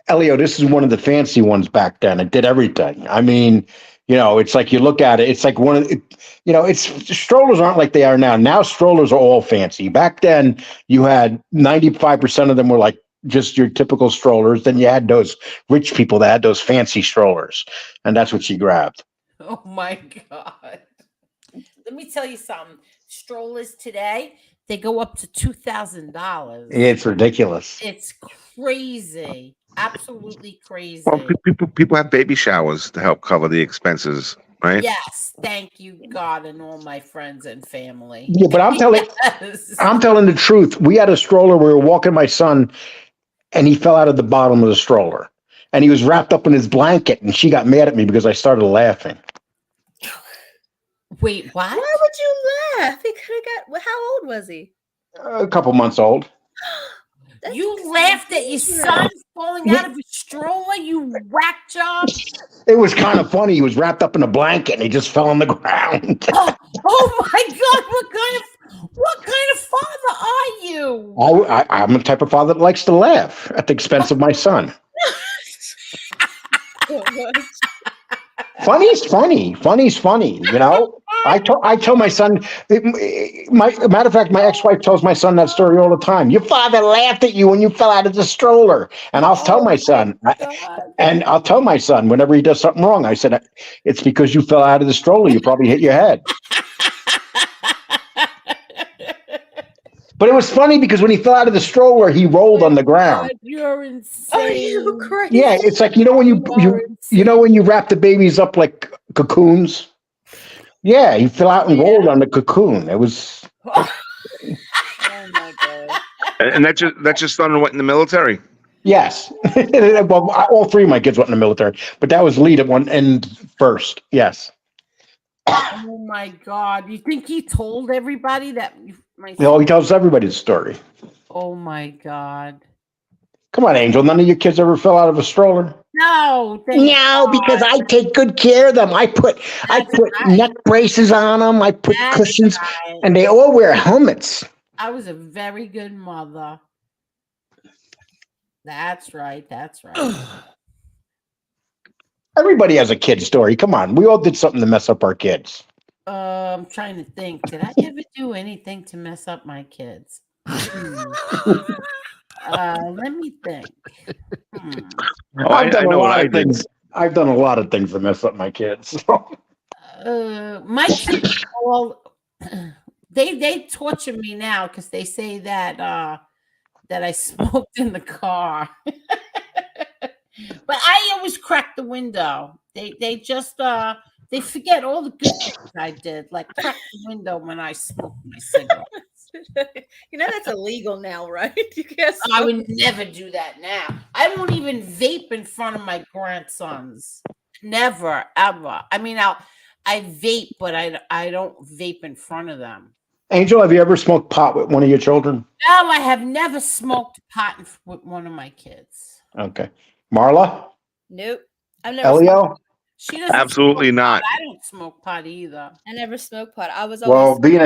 Speaker 7: Elio. This is one of the fancy ones back then. It did everything. I mean,
Speaker 3: You know, it's like you look at it, it's like strollers aren't like they are now. Now strollers are all fancy. Back then, you had 95% of them were like just your typical strollers. Then you had those rich people that had those fancy strollers, and that's what she grabbed.
Speaker 6: Oh my God. Let me tell you something. Strollers today, they go up to $2,000.
Speaker 3: It's ridiculous.
Speaker 6: It's crazy. Absolutely crazy.
Speaker 7: Well, people have baby showers to help cover the expenses, right?
Speaker 6: Yes, thank you, God, and all my friends and family.
Speaker 3: Yeah, but I'm telling
Speaker 6: Yes.
Speaker 3: I'm telling the truth. We had a stroller. We were walking my son, and he fell out of the bottom of the stroller, and he was wrapped up in his blanket, and she got mad at me because I started laughing.
Speaker 6: Wait, what?
Speaker 2: Why would you laugh? He could have got. How old was he?
Speaker 3: A couple months old.
Speaker 6: You laughed at your son falling out of a stroller, you whack job.
Speaker 3: It was kind of funny. He was wrapped up in a blanket, and he just fell on the ground.
Speaker 6: Oh my God! What kind of father are you?
Speaker 3: I'm the type of father that likes to laugh at the expense of my son. Funny's funny. Funny's funny. You know, I tell my son. Matter of fact, my ex-wife tells my son that story all the time. Your father laughed at you when you fell out of the stroller, and I'll tell my son. I'll tell my son whenever he does something wrong. I said, "It's because you fell out of the stroller. You probably hit your head." But it was funny because when he fell out of the stroller, he rolled on the ground.
Speaker 6: God, you're insane.
Speaker 2: Are you crazy?
Speaker 3: Yeah, it's like when you wrap the babies up like cocoons. Yeah, he fell out and rolled on the cocoon. It was.
Speaker 2: Oh my God!
Speaker 7: And that's your son went in the military.
Speaker 3: Yes, well, all three of my kids went in the military, but that was lead at one end first. Yes.
Speaker 6: Oh my God! You think he told everybody that?
Speaker 3: He tells everybody the story.
Speaker 6: Oh my God!
Speaker 3: Come on, Angel. None of your kids ever fell out of a stroller.
Speaker 6: No,
Speaker 3: Because I take good care of them. I put neck braces on them. I put cushions, and they all wear helmets.
Speaker 6: I was a very good mother. That's right. That's right.
Speaker 3: Everybody has a kid story. Come on, we all did something to mess up our kids.
Speaker 6: I'm trying to think. Did I ever do anything to mess up my kids? Let me think.
Speaker 7: I know what I did.
Speaker 3: I've done a lot of things to mess up my kids.
Speaker 6: My kids all they torture me now because they say that I smoked in the car. But I always crack the window. They just they forget all the good things I did, like crack the window when I smoked my cigarettes.
Speaker 2: You know that's illegal now, right? You can't.
Speaker 6: I would never do that now. I won't even vape in front of my grandsons. Never, ever. I mean, I vape, but I don't vape in front of them.
Speaker 3: Angel, have you ever smoked pot with one of your children?
Speaker 6: No, I have never smoked pot with one of my kids.
Speaker 3: Okay. Marla?
Speaker 2: Nope. I've never.
Speaker 3: Elio?
Speaker 6: She doesn't.
Speaker 7: Absolutely not.
Speaker 6: I don't smoke pot either.
Speaker 2: I never smoked pot. I was always.
Speaker 3: Well, being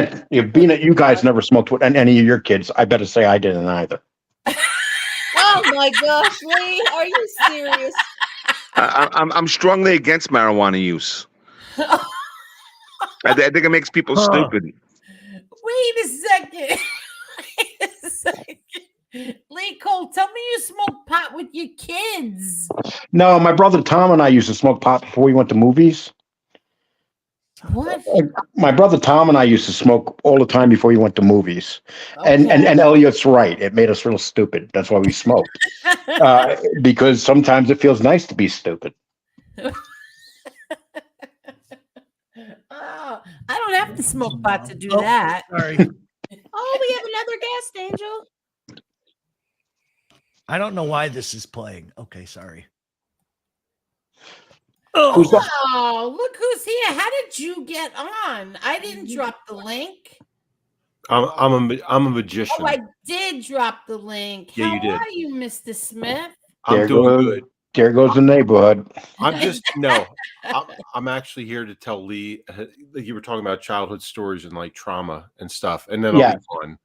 Speaker 3: that you guys never smoked with any of your kids, I better say I didn't either.
Speaker 2: Oh my gosh, Lee, are you serious?
Speaker 7: I'm strongly against marijuana use. I think it makes people stupid.
Speaker 6: Wait a second. Wait a second. Lee Cole, tell me you smoke pot with your kids.
Speaker 3: No, my brother Tom and I used to smoke pot before we went to movies.
Speaker 6: What?
Speaker 3: My brother Tom and I used to smoke all the time before we went to movies.
Speaker 6: Okay.
Speaker 3: And Elliot's right. It made us real stupid. That's why we smoked. Because sometimes it feels nice to be stupid.
Speaker 6: Oh, I don't have to smoke pot to do that.
Speaker 5: Sorry.
Speaker 2: Oh, we have another guest, Angel.
Speaker 5: I don't know why this is playing. Okay, sorry.
Speaker 3: Who's that?
Speaker 6: Oh, look who's here. How did you get on? I didn't drop the link.
Speaker 8: I'm a magician.
Speaker 6: Oh, I did drop the link.
Speaker 8: Yeah,
Speaker 6: How
Speaker 8: you did.
Speaker 6: are you, Mr. Smith?
Speaker 8: I'm doing good.
Speaker 3: There goes the neighborhood.
Speaker 8: I'm actually here to tell Lee. Like you were talking about childhood stories and like trauma and stuff, and then I'll be fun.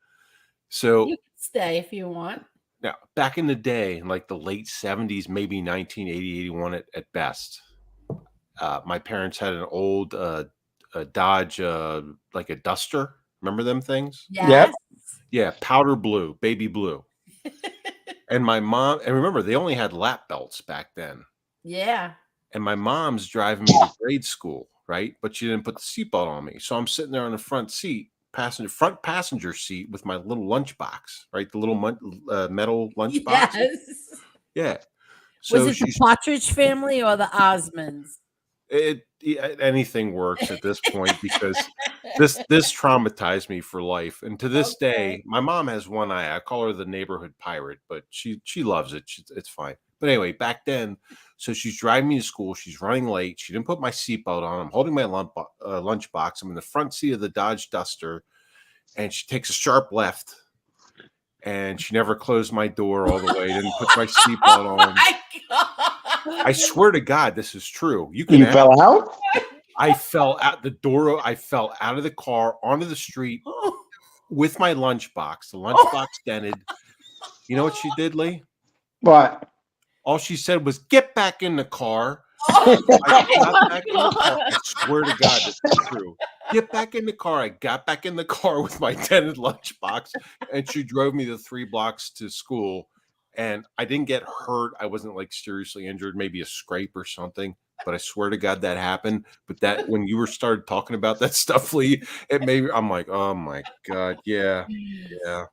Speaker 8: So
Speaker 6: You can stay if you want.
Speaker 8: now, back in the day, in like the late 70s, maybe 1980, 81 at best, my parents had an old a Dodge, like a Duster. Remember them things?
Speaker 6: Yes.
Speaker 8: Yeah, powder blue, baby blue. And my mom, and remember, they only had lap belts back then.
Speaker 6: Yeah.
Speaker 8: And my mom's driving me to grade school, right? But she didn't put the seatbelt on me. So I'm sitting there on the front seat, front passenger seat with my little lunchbox, right? The little metal lunchbox.
Speaker 6: Yes.
Speaker 8: Yeah.
Speaker 6: Was
Speaker 8: So
Speaker 6: it the Partridge Family or the Osmonds?
Speaker 8: Anything works at this point because this traumatized me for life. And to this day, my mom has one eye. I call her the neighborhood pirate, but she loves it. It's fine. But anyway, back then, so she's driving me to school. She's running late. She didn't put my seatbelt on. I'm holding my lunchbox. I'm in the front seat of the Dodge Duster, and she takes a sharp left. And she never closed my door all the way. Didn't put my seatbelt on.
Speaker 6: My God.
Speaker 8: I swear to God, this is true. You
Speaker 3: fell out?
Speaker 8: I fell out the door. I fell out of the car onto the street with my lunchbox. The lunchbox dented. You know what she did, Lee?
Speaker 3: What?
Speaker 8: All she said was, "Get back in the car." I got back in the car. I swear to God, this is true. Get back in the car. I got back in the car with my dented lunchbox, and she drove me the 3 blocks to school. And I didn't get hurt. I wasn't like seriously injured, maybe a scrape or something. But I swear to God that happened. But that when you started talking about that stuff, Lee, it made me, I'm like, oh my God, yeah.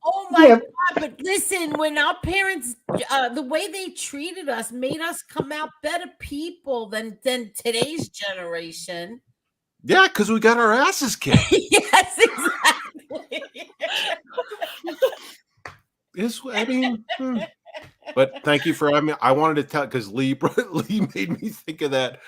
Speaker 6: Oh my God! But listen, when our parents, the way they treated us, made us come out better people than today's generation.
Speaker 8: Yeah, because we got our asses kicked.
Speaker 6: Yes, exactly.
Speaker 8: But thank you for having me. I wanted to tell because Lee made me think of that.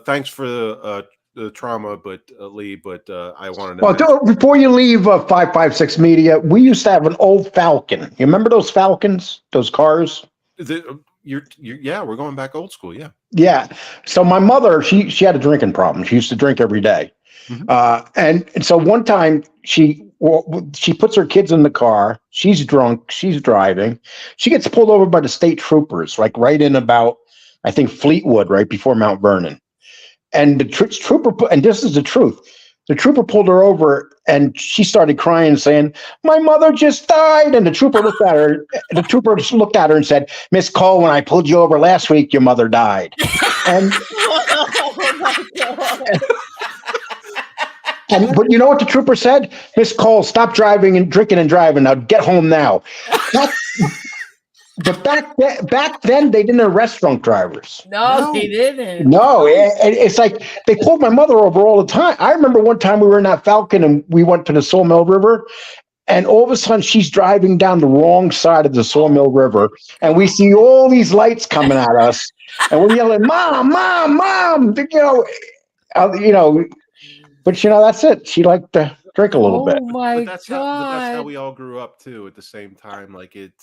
Speaker 8: Thanks for the trauma, but Lee. But I wanted to.
Speaker 3: Well, before you leave 556 Media, we used to have an old Falcon. You remember those Falcons? Those cars?
Speaker 8: Yeah, we're going back old school. Yeah.
Speaker 3: Yeah. So my mother, she had a drinking problem. She used to drink every day.
Speaker 8: Mm-hmm.
Speaker 3: And so one time she puts her kids in the car. She's drunk. She's driving. She gets pulled over by the state troopers, like right in about, I think, Fleetwood, right before Mount Vernon. And the trooper, and this is the truth. The trooper pulled her over and she started crying, saying, "My mother just died." And the trooper looked at her. The trooper just looked at her and said, "Miss Cole, when I pulled you over last week, your mother died." And but you know what the trooper said? "Miss Cole, stop driving and drinking and driving. Now get home now." But back then, they didn't arrest drunk drivers.
Speaker 6: No, they didn't.
Speaker 3: No, it's like they pulled my mother over all the time. I remember one time we were in that Falcon and we went to the Sawmill River, and all of a sudden she's driving down the wrong side of the Sawmill River, and we see all these lights coming at us, and we're yelling, "Mom, Mom, Mom!" You know. But that's it. She liked to drink a little bit.
Speaker 6: Oh my
Speaker 8: God! That's how we all grew up too. At the same time, like it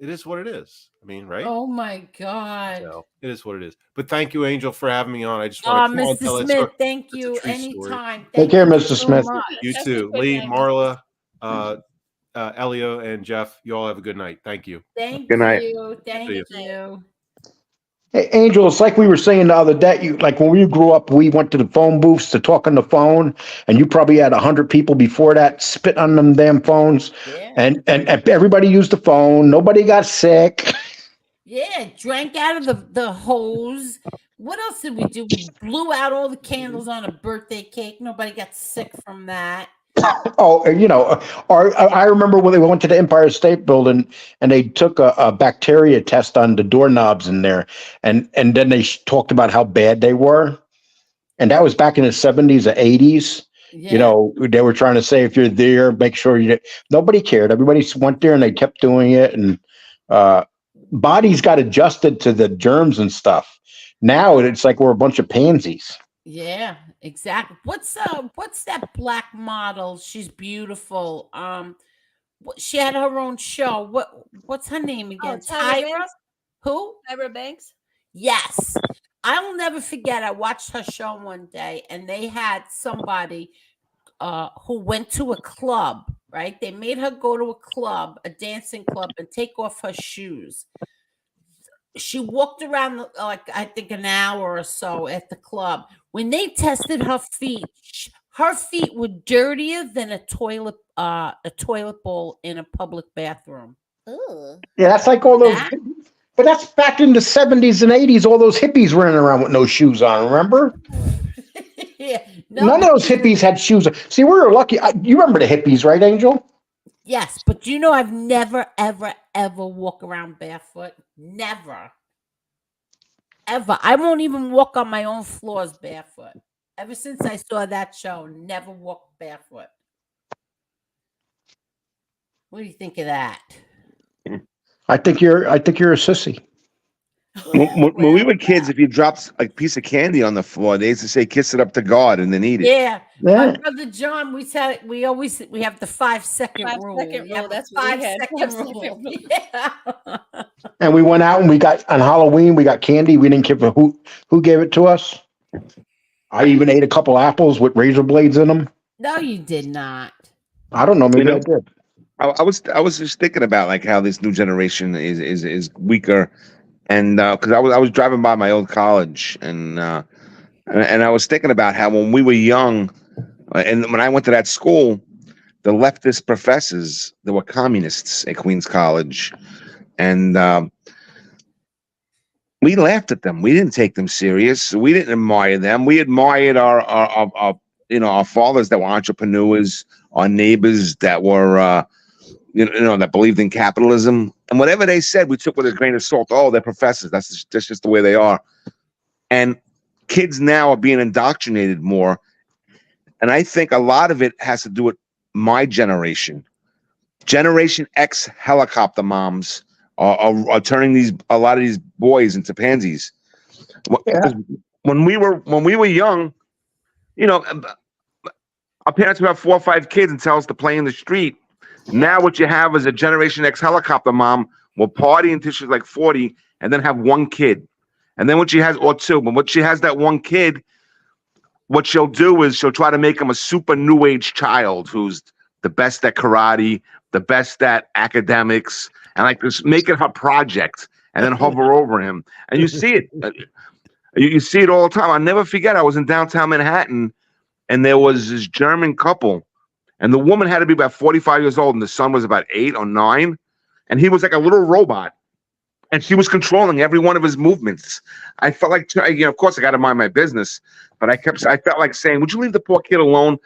Speaker 8: is what it is. I mean, right?
Speaker 6: Oh my God!
Speaker 8: So, it is what it is. But thank you, Angel, for having me on. I just want to
Speaker 6: Mr. Smith, thank you. Anytime.
Speaker 3: Take care, Mr. Smith.
Speaker 8: You too, Lee, Marla, Elio, and Jeff. You all have a good night. Thank you.
Speaker 3: Good night.
Speaker 6: Thank you.
Speaker 3: Hey, Angel, it's like we were saying the other day. Like when we grew up, we went to the phone booths to talk on the phone, and you probably had 100 people before that spit on them damn phones. Yeah. And everybody used the phone. Nobody got sick.
Speaker 6: Yeah, drank out of the hose. What else did we do? We blew out all the candles on a birthday cake. Nobody got sick from that.
Speaker 3: Oh, I remember when they went to the Empire State Building and they took a bacteria test on the doorknobs in there, and then they talked about how bad they were, and that was back in the 70s or 80s. Yeah. They were trying to say if you're there, make sure nobody cared. Everybody went there and they kept doing it, and bodies got adjusted to the germs and stuff. Now it's like we're a bunch of pansies.
Speaker 6: Yeah, exactly. What's that black model? She's beautiful. She had her own show. What's her name again? Tyra? Who?
Speaker 2: Tyra Banks?
Speaker 6: Yes. I will never forget. I watched her show one day, and they had somebody who went to a club, right? They made her go to a club, a dancing club, and take off her shoes. she walked around like I think an hour or so at the club. When they tested her feet were dirtier than a toilet bowl in a public bathroom.
Speaker 2: Ugh.
Speaker 3: Yeah, that's like all those.
Speaker 6: That-
Speaker 3: But that's back in the 70s and 80s. All those hippies running around with no shoes on. Remember?
Speaker 6: yeah,
Speaker 3: None of those hippies had shoes on. See, we were lucky. You remember the hippies, right, Angel?
Speaker 6: Yes, but you know I've never, ever, ever walk around barefoot. Never. Ever. I won't even walk on my own floors barefoot. Ever since I saw that show, never walked barefoot. What do you think of that?
Speaker 3: I think you're a sissy.
Speaker 7: When we were kids, if you dropped a piece of candy on the floor, they used to say "kiss it up to God" and then eat it.
Speaker 6: Yeah.
Speaker 3: Yeah.
Speaker 6: My brother John, we have the 5-second
Speaker 2: 5
Speaker 6: rule.
Speaker 2: second
Speaker 6: We
Speaker 2: rule.
Speaker 6: have a
Speaker 2: That's what we had.
Speaker 6: 5-second rule. Yeah.
Speaker 3: And we went out and we got on Halloween. We got candy. We didn't care for who gave it to us. I even ate a couple apples with razor blades in them.
Speaker 6: No, you did not.
Speaker 3: I don't know. Maybe
Speaker 7: You know,
Speaker 3: I did.
Speaker 7: I was just thinking about like how this new generation is weaker, and because I was driving by my old college, and I was thinking about how when we were young, and when I went to that school, the leftist professors, there were communists at Queens College, and we laughed at them. We didn't take them serious. We didn't admire them. We admired our our fathers that were entrepreneurs, our neighbors that were that believed in capitalism, and whatever they said, we took with a grain of salt. Oh, they're professors. That's just the way they are. And kids now are being indoctrinated more, and I think a lot of it has to do with my generation. Generation X helicopter moms are turning a lot of these boys into pansies.
Speaker 3: Yeah.
Speaker 7: When we were young, our parents would have 4 or 5 kids and tell us to play in the street. Now what you have is a Generation X helicopter mom will party until she's like 40 and then have 1 kid. And then when she has, or 2, but when she has that 1 kid, what she'll do is she'll try to make him a super new age child who's the best at karate, the best at academics, and like just make it her project and then hover over him. And you see it. You see it all the time. I'll never forget, I was in downtown Manhattan and there was this German couple. And the woman had to be about 45 years old, and the son was about 8 or 9. And he was like a little robot. And she was controlling every one of his movements. I felt like, of course, I got to mind my business. But I felt like saying, would you leave the poor kid alone?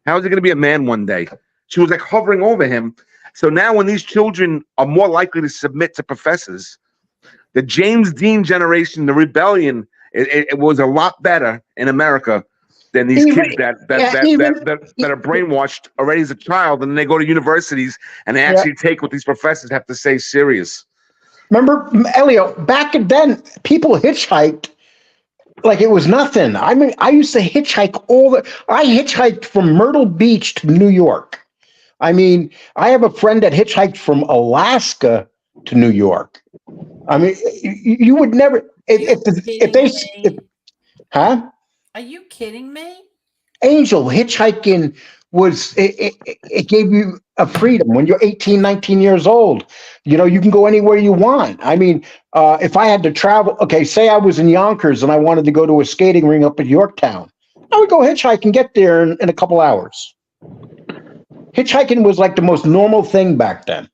Speaker 7: How is he going to be a man one day? She was like hovering over him. So now when these children are more likely to submit to professors, the James Dean generation, the rebellion, it was a lot better in America than these kids that are brainwashed already as a child, and then they go to universities and they actually take what these professors have to say serious.
Speaker 3: Remember, Elio, back then, people hitchhiked like it was nothing. I mean, I used to hitchhike I hitchhiked from Myrtle Beach to New York. I mean, I have a friend that hitchhiked from Alaska to New York. I mean, you would never, huh?
Speaker 6: Are you kidding me?
Speaker 3: Angel, hitchhiking it gave you a freedom when you're 18, 19 years old. You can go anywhere you want. I mean, if I had to travel, okay, say I was in Yonkers and I wanted to go to a skating ring up at Yorktown, I would go hitchhike and get there in a couple hours. Hitchhiking was like the most normal thing back then.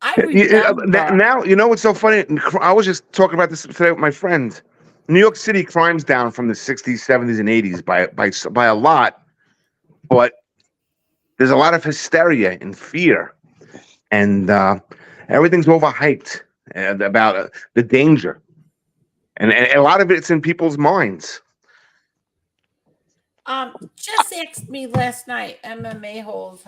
Speaker 6: I remember.
Speaker 7: Now, what's so funny? I was just talking about this today with my friend. New York City crime's down from the 60s, 70s, and 80s by a lot, but there's a lot of hysteria and fear, and everything's overhyped about the danger, and a lot of it's in people's minds.
Speaker 6: Jess asked me last night, MMA-Holes,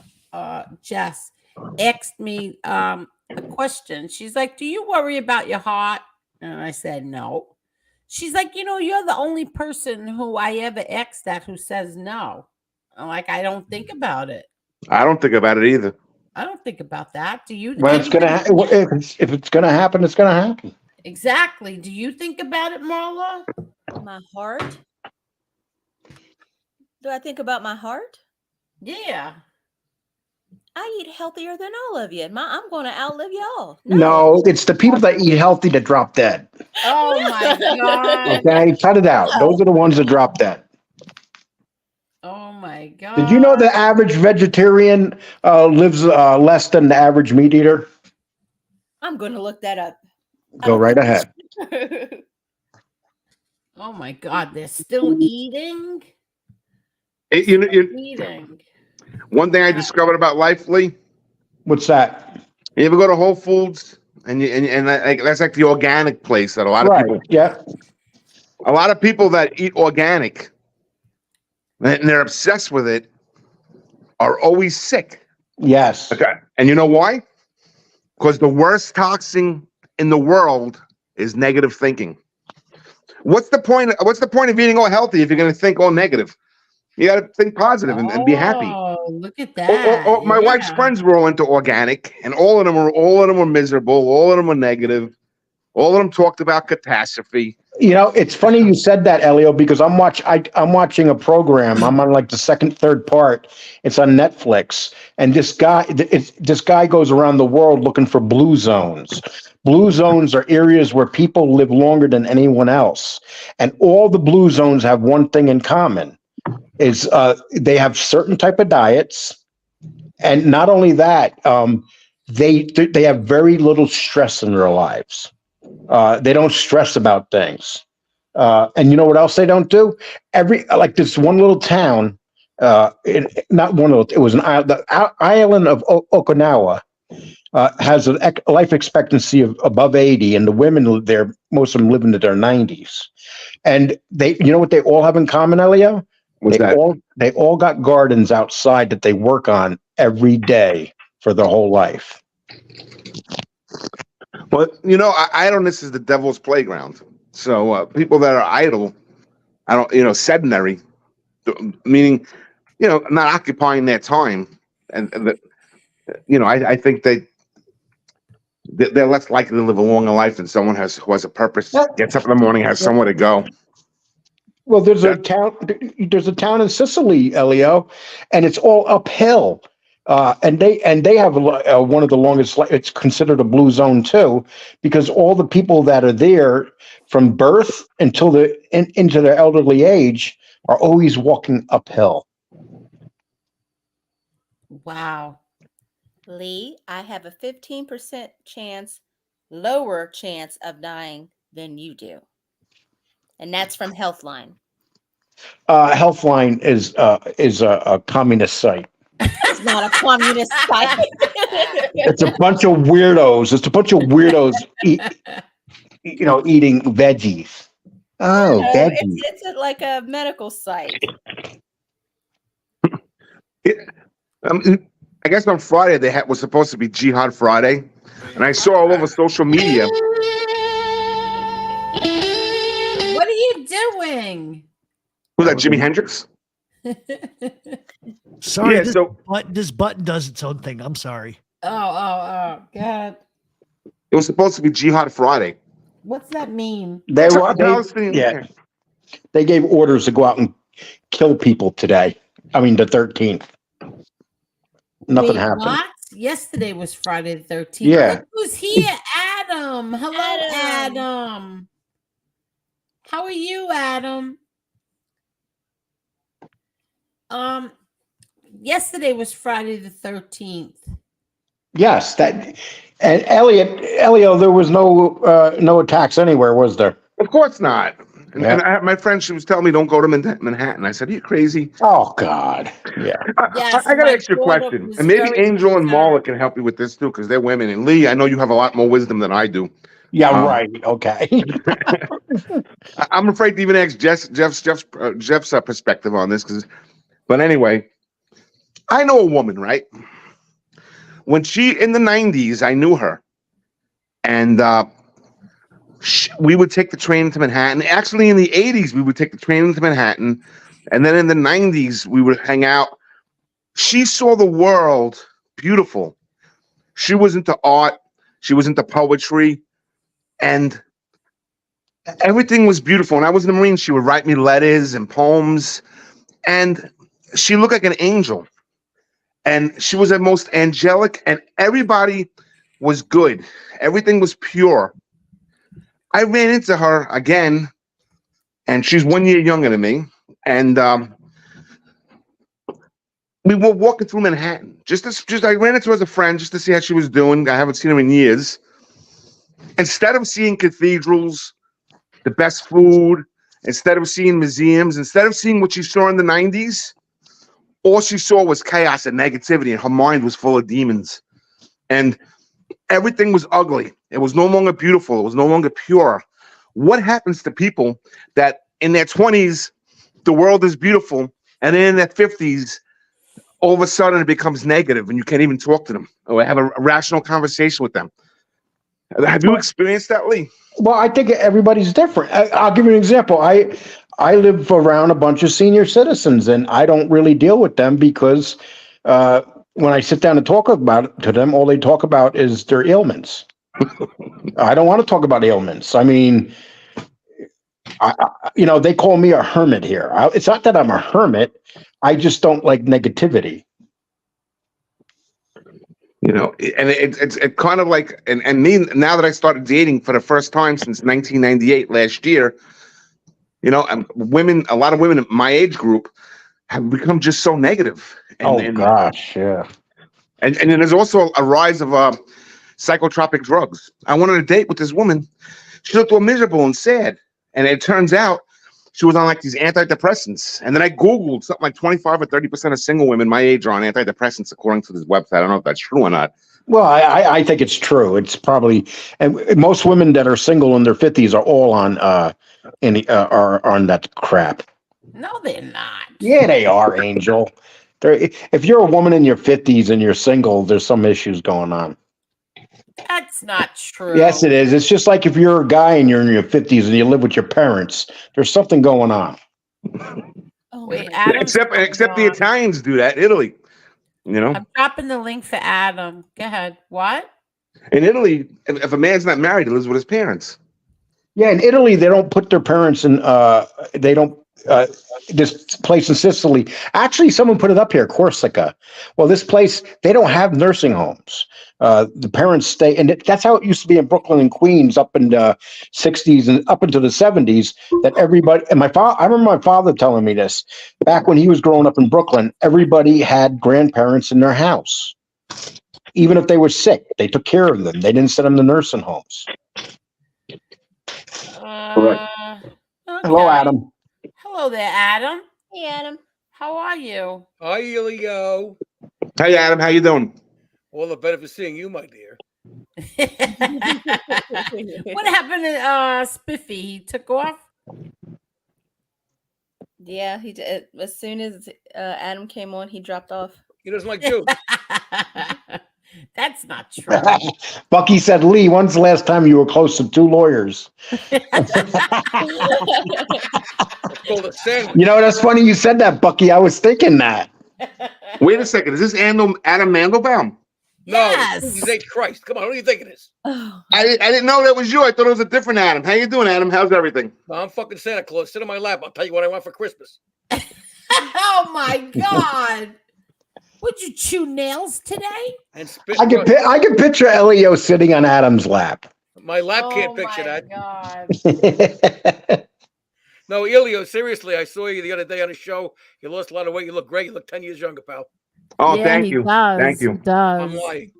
Speaker 6: Jess asked me a question. She's like, do you worry about your heart? And I said, no. She's like, you're the only person who I ever asked that who says no. I'm like, I don't think about it.
Speaker 7: I don't think about it either.
Speaker 6: I don't think about that. Do you?
Speaker 3: Well, it's gonna if it's gonna happen, it's gonna happen.
Speaker 6: Exactly. Do you think about it, Marla?
Speaker 2: My heart? Do I think about my heart?
Speaker 6: Yeah.
Speaker 2: I eat healthier than all of you. I'm going to outlive y'all.
Speaker 3: No, it's the people that eat healthy that drop dead.
Speaker 6: Oh my God.
Speaker 3: Okay, cut it out. Those are the ones that drop dead.
Speaker 6: Oh my God.
Speaker 3: Did you know the average vegetarian lives less than the average meat eater?
Speaker 2: I'm going to look that up.
Speaker 3: Go right ahead.
Speaker 6: Oh my God, they're still eating?
Speaker 7: Eating. One thing I discovered about life, Lee.
Speaker 3: What's that?
Speaker 7: You ever go to Whole Foods and that's like the organic place that a lot of people.
Speaker 3: Yeah.
Speaker 7: A lot of people that eat organic and they're obsessed with it are always sick.
Speaker 3: Yes.
Speaker 7: Okay. And you know why? Because the worst toxin in the world is negative thinking. What's the point? What's the point of eating all healthy if you're going to think all negative? You got to think positive and be happy.
Speaker 6: Oh, look at that.
Speaker 7: My wife's friends were all into organic, and all of them were miserable. All of them were negative. All of them talked about catastrophe.
Speaker 3: You know, it's funny you said that, Elio, because I'm watching a program. I'm on like the third part. It's on Netflix, and this guy goes around the world looking for blue zones. Blue zones are areas where people live longer than anyone else, and all the blue zones have one thing in common: is they have certain type of diets, and not only that, they have very little stress in their lives. They don't stress about things. And you know what else they don't do? Like this one little town, not one little, it was an island, the island of Okinawa has a life expectancy of above 80, and the women live there, most of them live into their 90s. And you know what they all have in common, Elio? They all got gardens outside that they work on every day for their whole life.
Speaker 7: Well, you know, idleness is the devil's playground. So people that are idle, sedentary, meaning, not occupying their time, and I think they're less likely to live a longer life than someone who has a purpose, gets up in the morning, has somewhere to go.
Speaker 3: Well, there's a town in Sicily, Elio, and it's all uphill. And they have one of the longest. It's considered a blue zone too, because all the people that are there from birth until into their elderly age are always walking uphill.
Speaker 6: Wow.
Speaker 2: Lee, I have a 15% lower chance of dying than you do. And that's from Healthline.
Speaker 3: Healthline is a communist site.
Speaker 2: It's not a communist site.
Speaker 3: It's a bunch of weirdos. It's a bunch of weirdos eating veggies. Oh, veggies.
Speaker 2: It's like a medical site.
Speaker 7: I guess on Friday was supposed to be Jihad Friday, and I saw all over social media.
Speaker 6: What are you doing?
Speaker 7: Was that Jimi Hendrix?
Speaker 5: Sorry,
Speaker 7: Yeah,
Speaker 5: this button does its own thing. I'm sorry.
Speaker 6: Oh, God.
Speaker 7: It was supposed to be Jihad Friday.
Speaker 6: What's that mean?
Speaker 3: They gave orders to go out and kill people today. I mean, the 13th. Nothing happened.
Speaker 6: What? Yesterday was Friday the 13th.
Speaker 3: Yeah.
Speaker 6: Look who's here, Adam. Hello, Adam. How are you, Adam? Yesterday was Friday the 13th.
Speaker 3: Yes, and Elio, there was no attacks anywhere, was there?
Speaker 7: Of course not. And my friend, she was telling me don't go to Manhattan. I said, are you crazy?
Speaker 3: Oh, God. Yeah.
Speaker 7: I got to ask you a question. And maybe Angel and Marla can help you with this too, because they're women. And Lee, I know you have a lot more wisdom than I do.
Speaker 3: Yeah, right. Okay.
Speaker 7: I'm afraid to even ask Jeff's perspective on this. But anyway, I know a woman, right? When in the 90s, I knew her. And we would take the train to Manhattan. Actually, in the 80s, we would take the train to Manhattan. And then in the 90s, we would hang out. She saw the world beautiful. She was into art. She was into poetry. And everything was beautiful. When I was in the Marines, she would write me letters and poems. And she looked like an angel. And she was the most angelic, and everybody was good. Everything was pure. I ran into her again, and she's 1 year younger than me. And we were walking through Manhattan. I ran into her as a friend just to see how she was doing. I haven't seen her in years. Instead of seeing cathedrals, the best food, instead of seeing museums, instead of seeing what she saw in the 90s, all she saw was chaos and negativity, and her mind was full of demons. And everything was ugly. It was no longer beautiful. It was no longer pure. What happens to people that in their 20s, the world is beautiful, and then in their 50s, all of a sudden it becomes negative and you can't even talk to them or have a rational conversation with them? Have you experienced that, Lee?
Speaker 3: Well, I think everybody's different. I'll give you an example. I live around a bunch of senior citizens, and I don't really deal with them because when I sit down and talk about it to them, all they talk about is their ailments. I don't want to talk about ailments. I mean, they call me a hermit here. It's not that I'm a hermit. I just don't like negativity.
Speaker 7: And it's kind of like, and me, now that I started dating for the first time since 1998, last year, a lot of women in my age group have become just so negative.
Speaker 3: Gosh, yeah.
Speaker 7: And then there's also a rise of psychotropic drugs. I went on a date with this woman. She looked all miserable and sad. And it turns out she was on like these antidepressants. And then I Googled something like 25 or 30% of single women my age are on antidepressants, according to this website. I don't know if that's true or not.
Speaker 3: Well, I think it's true. It's probably, and most women that are single in their 50s are all on are on that crap.
Speaker 6: No, they're not.
Speaker 3: Yeah, they are, Angel. If you're a woman in your 50s and you're single, there's some issues going on.
Speaker 6: That's not true.
Speaker 3: Yes, it is. It's just like if you're a guy and you're in your 50s and you live with your parents, there's something going on.
Speaker 6: Oh, wait,
Speaker 7: except the Italians do that in Italy.
Speaker 6: I'm dropping the link for Adam. Go ahead. What?
Speaker 7: In Italy, if a man's not married, he lives with his parents.
Speaker 3: Yeah, in Italy, they don't put their parents in. They don't. This place in Sicily. Actually, someone put it up here, Corsica. Well, this place, they don't have nursing homes. The parents stay, and that's how it used to be in Brooklyn and Queens up in the 60s and up into the 70s. That everybody, and I remember my father telling me this back when he was growing up in Brooklyn. Everybody had grandparents in their house, even if they were sick. They took care of them. They didn't send them to nursing homes.
Speaker 6: Okay.
Speaker 3: Hello, Adam.
Speaker 6: Hello there, Adam.
Speaker 2: Hey, Adam.
Speaker 6: How are you?
Speaker 9: Hi, Elio.
Speaker 7: Hey, Adam. How you doing?
Speaker 9: All the better for seeing you, my dear.
Speaker 6: What happened to Spiffy? He took off?
Speaker 2: Yeah, he did. As soon as Adam came on, he dropped off.
Speaker 9: He doesn't like you.
Speaker 6: That's not true.
Speaker 3: Bucky said, Lee, when's the last time you were close to two lawyers? That's funny you said that, Bucky. I was thinking that.
Speaker 7: Wait a second. Is this Adam Mandelbaum?
Speaker 9: No,
Speaker 6: Yes.
Speaker 9: Jesus Christ. Come on, what do you think it is?
Speaker 2: Oh.
Speaker 7: I didn't know that was you. I thought it was a different Adam. How you doing, Adam? How's everything?
Speaker 9: No, I'm fucking Santa Claus. Sit on my lap. I'll tell you what I want for Christmas.
Speaker 6: Oh, my God. Would you chew nails today?
Speaker 9: And spit.
Speaker 3: I can picture Elio sitting on Adam's lap.
Speaker 9: My lap can't picture that.
Speaker 6: God.
Speaker 9: No, Elio, seriously, I saw you the other day on a show. You lost a lot of weight. You look great. You look 10 years younger, pal.
Speaker 7: Oh, thank you. Thank you.
Speaker 9: I'm lying.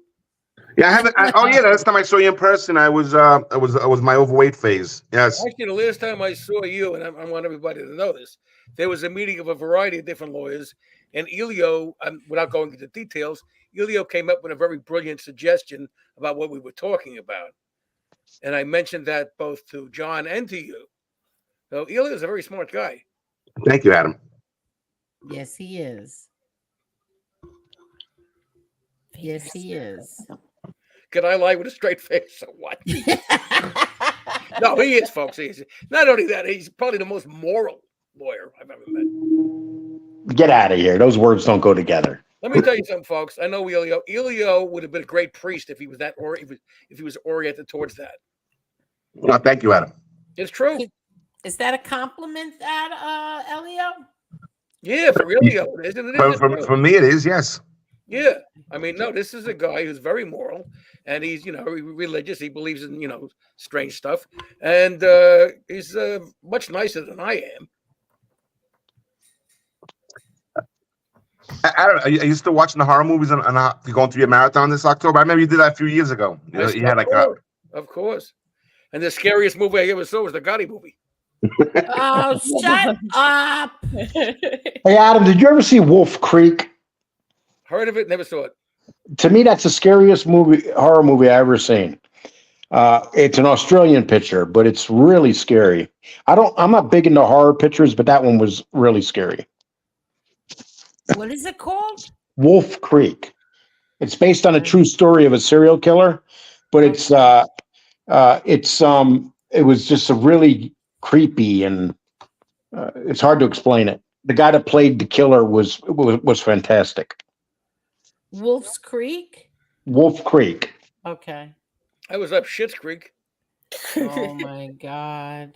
Speaker 7: Yeah, I haven't. The last time I saw you in person, I was my overweight phase. Yes.
Speaker 9: Actually, the last time I saw you, and I want everybody to know this, there was a meeting of a variety of different lawyers, and Elio, without going into details, Elio came up with a very brilliant suggestion about what we were talking about, and I mentioned that both to John and to you. So Elio is a very smart guy.
Speaker 7: Thank you, Adam.
Speaker 6: Yes, he is. Yes, he is.
Speaker 9: Can I lie with a straight face or what? No, he is, folks. He is. Not only that, he's probably the most moral lawyer I've ever met.
Speaker 3: Get out of here. Those words don't go together.
Speaker 9: Let me tell you something, folks. I know Elio. Elio would have been a great priest if he was that, or if he was oriented towards that.
Speaker 7: Well, thank you, Adam.
Speaker 9: It's true.
Speaker 6: Is that a compliment, Elio?
Speaker 9: Yeah, for Elio, isn't it?
Speaker 7: For me, it is. Yes.
Speaker 9: Yeah, I mean, no, this is a guy who's very moral, and he's religious. He believes in strange stuff, and he's much nicer than I am.
Speaker 7: I don't know. Are you still watching the horror movies and you going through your marathon this October? I remember you did that a few years ago. You had like a.
Speaker 9: Of course. And the scariest movie I ever saw was the Gotti movie.
Speaker 6: Oh, shut up.
Speaker 3: Hey, Adam, did you ever see Wolf Creek?
Speaker 9: Heard of it, never saw it.
Speaker 3: To me, that's the scariest horror movie I ever seen. It's an Australian picture, but it's really scary. I'm not big into horror pictures, but that one was really scary.
Speaker 6: What is it called?
Speaker 3: Wolf Creek. It's based on a true story of a serial killer, but it was just a really creepy and it's hard to explain it. The guy that played the killer was fantastic.
Speaker 6: Wolf's Creek?
Speaker 3: Wolf Creek.
Speaker 6: Okay.
Speaker 9: I was up Schitt's Creek.
Speaker 6: Oh my God.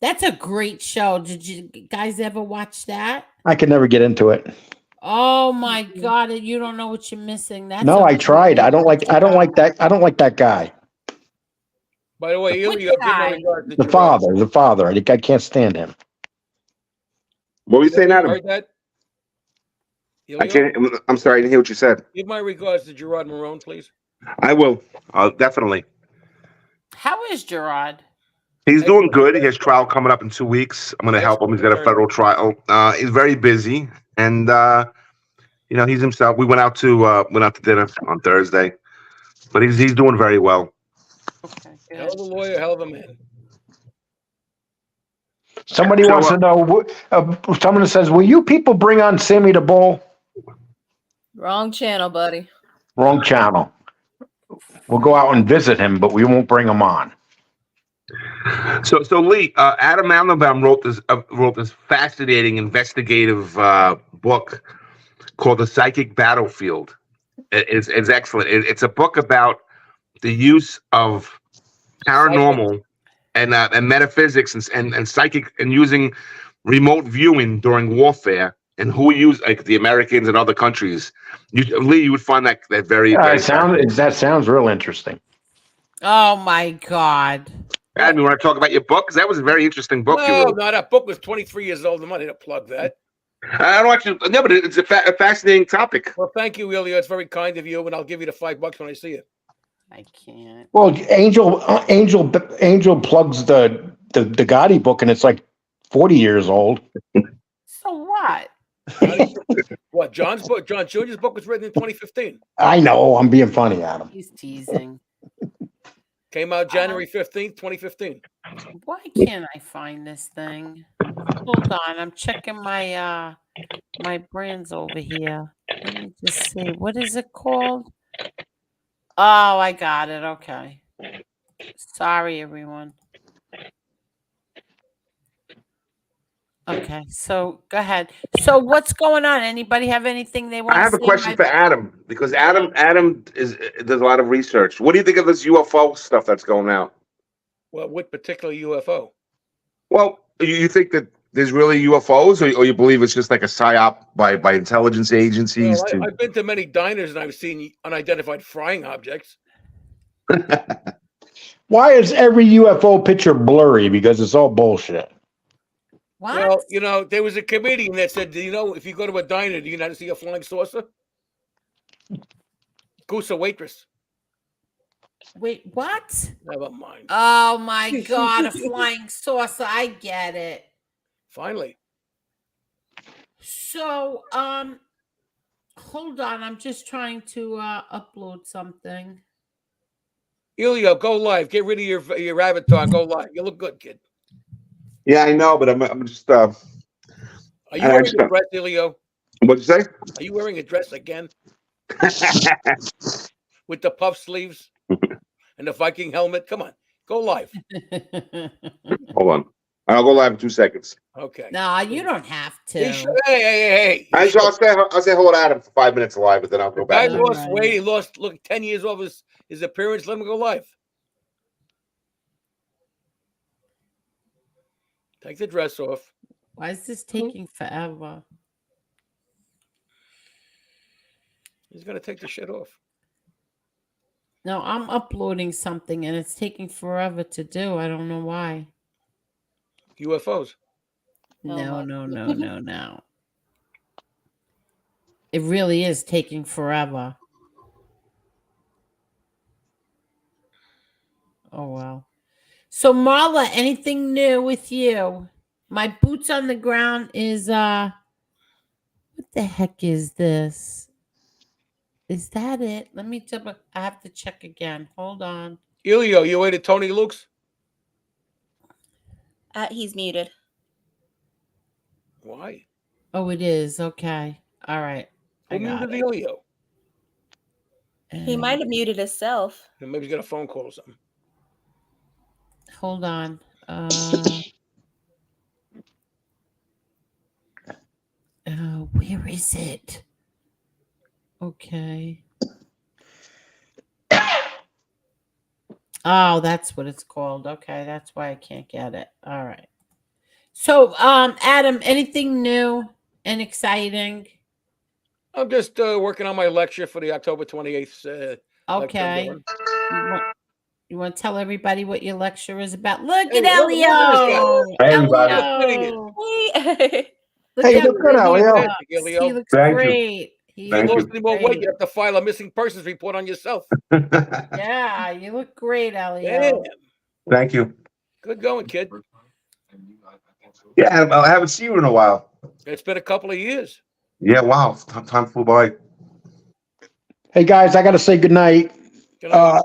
Speaker 6: That's a great show. Did you guys ever watch that?
Speaker 3: I could never get into it.
Speaker 6: Oh my God. You don't know what you're missing.
Speaker 3: No, I tried. I don't like that guy.
Speaker 9: By the way, Elio,
Speaker 3: the father. I can't stand him.
Speaker 7: What were you saying, Adam?
Speaker 9: Heard that?
Speaker 7: I can't. I'm sorry, I didn't hear what you said.
Speaker 9: Give my regards to Gerard Marone, please.
Speaker 7: I will. Definitely.
Speaker 6: How is Gerard?
Speaker 7: He's doing good. He has trial coming up in 2 weeks. I'm going to help him. He's got a federal trial. He's very busy, and he's himself. We went out to dinner on Thursday, but he's doing very well.
Speaker 6: Okay,
Speaker 9: hell of a lawyer, hell of a man.
Speaker 3: Somebody wants to know. Someone says, "Will you people bring on Sammy the Bull?"
Speaker 2: Wrong channel, buddy.
Speaker 3: Wrong channel. We'll go out and visit him, but we won't bring him on.
Speaker 7: So Lee, Adam Allenbaum wrote this fascinating investigative book called The Psychic Battlefield. It's excellent. It's a book about the use of paranormal and metaphysics and psychic and using remote viewing during warfare and who used like the Americans and other countries. Lee, you would find that very.
Speaker 3: That sounds real interesting.
Speaker 6: Oh my God.
Speaker 7: Adam, you want to talk about your book? Because that was a very interesting book.
Speaker 9: No, that book was 23 years old. I'm not going to plug that.
Speaker 7: I don't want you. No, but it's a fascinating topic.
Speaker 9: Well, thank you, Elio. It's very kind of you, and I'll give you the $5 when I see it.
Speaker 6: I can't.
Speaker 3: Well, Angel plugs the Gotti book, and it's like 40 years old.
Speaker 6: So what?
Speaker 9: What, John's book? John Jr.'s book was written in 2015.
Speaker 3: I know. I'm being funny, Adam.
Speaker 6: He's teasing.
Speaker 9: Came out January 15th, 2015.
Speaker 6: Why can't I find this thing? Hold on. I'm checking my my brands over here. Let me just see. What is it called? Oh, I got it. Okay. Sorry, everyone. Okay, so go ahead. So what's going on? Anybody have anything they want to say?
Speaker 7: I have a question for Adam because Adam does a lot of research. What do you think of this UFO stuff that's going out?
Speaker 9: Well, what particular UFO?
Speaker 7: Well, you think that there's really UFOs, or you believe it's just like a psyop by intelligence agencies?
Speaker 9: Well, I've been to many diners and I've seen unidentified flying objects.
Speaker 3: Why is every UFO picture blurry? Because it's all bullshit.
Speaker 6: What?
Speaker 9: Well, there was a comedian that said, if you go to a diner, do you not see a flying saucer? Goose, a waitress.
Speaker 6: Wait, what?
Speaker 9: Never mind.
Speaker 6: Oh my God, a flying saucer. I get it.
Speaker 9: Finally.
Speaker 6: So, hold on. I'm just trying to upload something.
Speaker 9: Elio, go live. Get rid of your avatar. Go live. You look good, kid.
Speaker 7: Yeah, I know, but I'm just.
Speaker 9: Are you wearing a dress, Elio?
Speaker 7: What'd you say?
Speaker 9: Are you wearing a dress again? With the puff sleeves and the Viking helmet? Come on, go live.
Speaker 7: Hold on. I'll go live in 2 seconds.
Speaker 9: Okay.
Speaker 6: No, you don't have to.
Speaker 9: Hey.
Speaker 7: I'll say hello to Adam for 5 minutes live, but then I'll go back.
Speaker 9: I lost weight. He lost 10 years off his appearance. Let him go live. Take the dress off.
Speaker 6: Why is this taking forever?
Speaker 9: He's gonna take the shit off.
Speaker 6: No, I'm uploading something and it's taking forever to do. I don't know why.
Speaker 9: UFOs.
Speaker 6: No. It really is taking forever. Oh well. So Marla, anything new with you? My boots on the ground is what the heck is this? Is that it? Let me double. I have to check again. Hold on.
Speaker 9: Elio, you waited Tony Luke's?
Speaker 2: He's muted.
Speaker 9: Why?
Speaker 6: Oh, it is. Okay. All right.
Speaker 9: Who muted Elio?
Speaker 2: He might have muted himself.
Speaker 9: Maybe he's got a phone call or something.
Speaker 6: Hold on. Where is it? Okay. Oh, that's what it's called. Okay, that's why I can't get it. All right. So, Adam, anything new and exciting?
Speaker 9: I'm just working on my lecture for the October 28th.
Speaker 6: Okay. You want to tell everybody what your lecture is about? Look
Speaker 9: Hey,
Speaker 6: at Elio.
Speaker 7: Hey, everybody.
Speaker 6: Elio. Look
Speaker 3: Hey, you
Speaker 6: at
Speaker 3: look good, Elio.
Speaker 6: He looks
Speaker 7: Thank you.
Speaker 6: great.
Speaker 9: If you lost any more weight, you have to file a missing persons report on yourself.
Speaker 6: Yeah, you look great, Elio.
Speaker 9: Damn.
Speaker 7: Thank you.
Speaker 9: Good going, kid.
Speaker 7: Yeah, I haven't seen you in a while.
Speaker 9: It's been a couple of years.
Speaker 7: Yeah, wow. Time flew by.
Speaker 3: Hey guys, I got to say goodnight.
Speaker 9: Good night.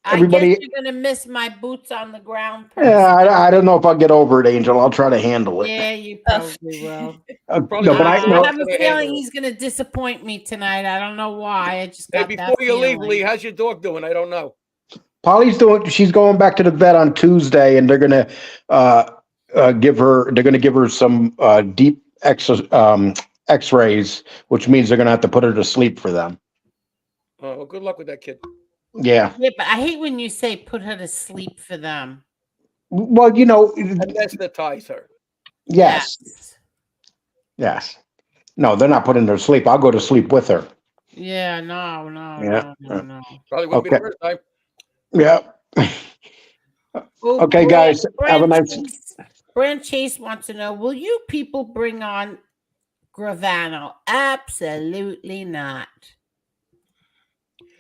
Speaker 3: Everybody-
Speaker 6: I guess you're gonna miss my boots on the ground. Person.
Speaker 3: Yeah, I don't know if I'll get over it, Angel. I'll try to handle it.
Speaker 6: Yeah, you probably will.
Speaker 3: No, but I know.
Speaker 6: I have a feeling he's gonna disappoint me tonight. I don't know why. I just
Speaker 9: Hey,
Speaker 6: got
Speaker 9: before
Speaker 6: that
Speaker 9: you leave,
Speaker 6: feeling.
Speaker 9: Lee, how's your dog doing? I don't know.
Speaker 3: Polly's doing. She's going back to the vet on Tuesday, and they're gonna give her. They're gonna give her some deep X-rays, which means they're gonna have to put her to sleep for them.
Speaker 9: Oh, well, good luck with that kid.
Speaker 3: Yeah.
Speaker 6: Yeah, but I hate when you say put her to sleep for them.
Speaker 3: Well, you know.
Speaker 9: And that's the ties her.
Speaker 3: Yes. Yes. No, they're not putting her to sleep. I'll go to sleep with her.
Speaker 6: Yeah, no.
Speaker 9: Probably wouldn't be the first time.
Speaker 3: Yeah.
Speaker 6: Oh,
Speaker 3: Okay, guys. Have a nice.
Speaker 6: Brand Chase wants to know: will you people bring on Gravano? Absolutely not.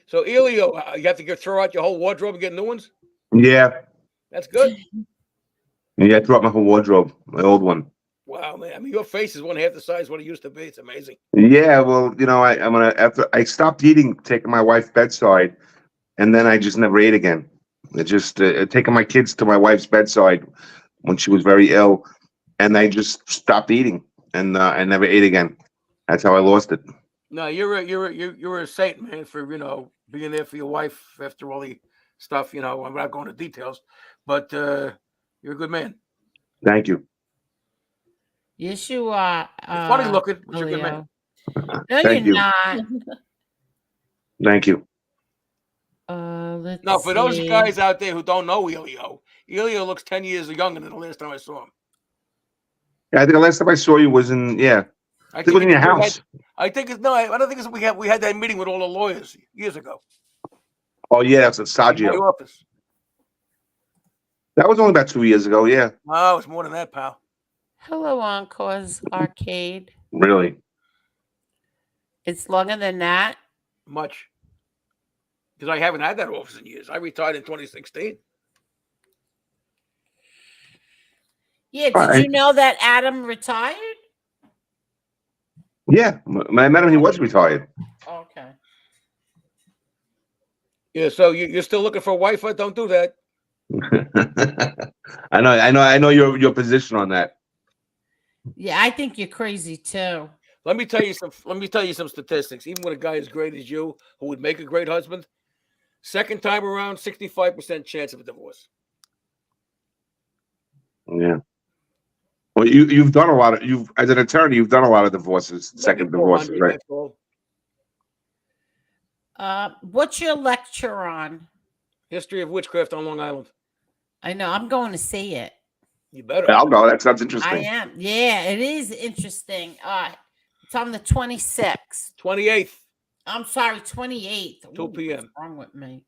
Speaker 9: So, Elio, you have to throw out your whole wardrobe and get new ones?
Speaker 7: Yeah.
Speaker 9: That's good.
Speaker 7: Yeah, I threw out my whole wardrobe, my old one.
Speaker 9: Wow, man. I mean, your face is one half the size of what it used to be. It's amazing.
Speaker 7: Yeah, well, you know, I'm gonna after I stopped eating, taking my wife's bedside, and then I just never ate again. It just taking my kids to my wife's bedside when she was very ill, and I just stopped eating, and I never ate again. That's how I lost it.
Speaker 9: No, you're a saint, man, for being there for your wife after all the stuff. I'm not going to details, but you're a good man.
Speaker 7: Thank you.
Speaker 6: Yes, you are.
Speaker 9: You're funny looking, but you're a good man.
Speaker 6: No,
Speaker 7: Thank
Speaker 6: you're
Speaker 7: you.
Speaker 6: not.
Speaker 7: Thank you.
Speaker 6: Let's
Speaker 9: No, for those
Speaker 6: see.
Speaker 9: guys out there who don't know Elio looks 10 years younger than the last time I saw him.
Speaker 7: Yeah, I think the last time I saw you was in I think it was in your house.
Speaker 9: I don't think it's we had that meeting with all the lawyers years ago.
Speaker 7: Oh yeah, that's at
Speaker 9: In my
Speaker 7: Saggio.
Speaker 9: office.
Speaker 7: That was only about 2 years ago. Yeah.
Speaker 9: Oh, it's more than that, pal.
Speaker 6: Hello, Encore's Arcade.
Speaker 7: Really?
Speaker 6: It's longer than that.
Speaker 9: Much. Because I haven't had that office in years. I retired in 2016.
Speaker 6: Yeah, did you know that Adam retired?
Speaker 7: Yeah, when I met him, he was retired.
Speaker 6: Okay.
Speaker 9: Yeah, so you're still looking for a wife? Don't do that.
Speaker 7: I know your position on that.
Speaker 6: Yeah, I think you're crazy too.
Speaker 9: Let me tell you some statistics. Even with a guy as great as you, who would make a great husband, second time around, 65% chance of a divorce.
Speaker 7: Yeah. Well, you've done a lot of as an attorney, you've done a lot of divorces, second divorces, right?
Speaker 6: What's your lecture on?
Speaker 9: History of witchcraft on Long Island.
Speaker 6: I know. I'm going to see it.
Speaker 9: You better.
Speaker 7: I'll go. That sounds interesting.
Speaker 6: I am. Yeah, it is interesting. It's on the 26th.
Speaker 9: 28th.
Speaker 6: I'm sorry, 28th.
Speaker 9: 2 p.m.
Speaker 6: What's wrong with me?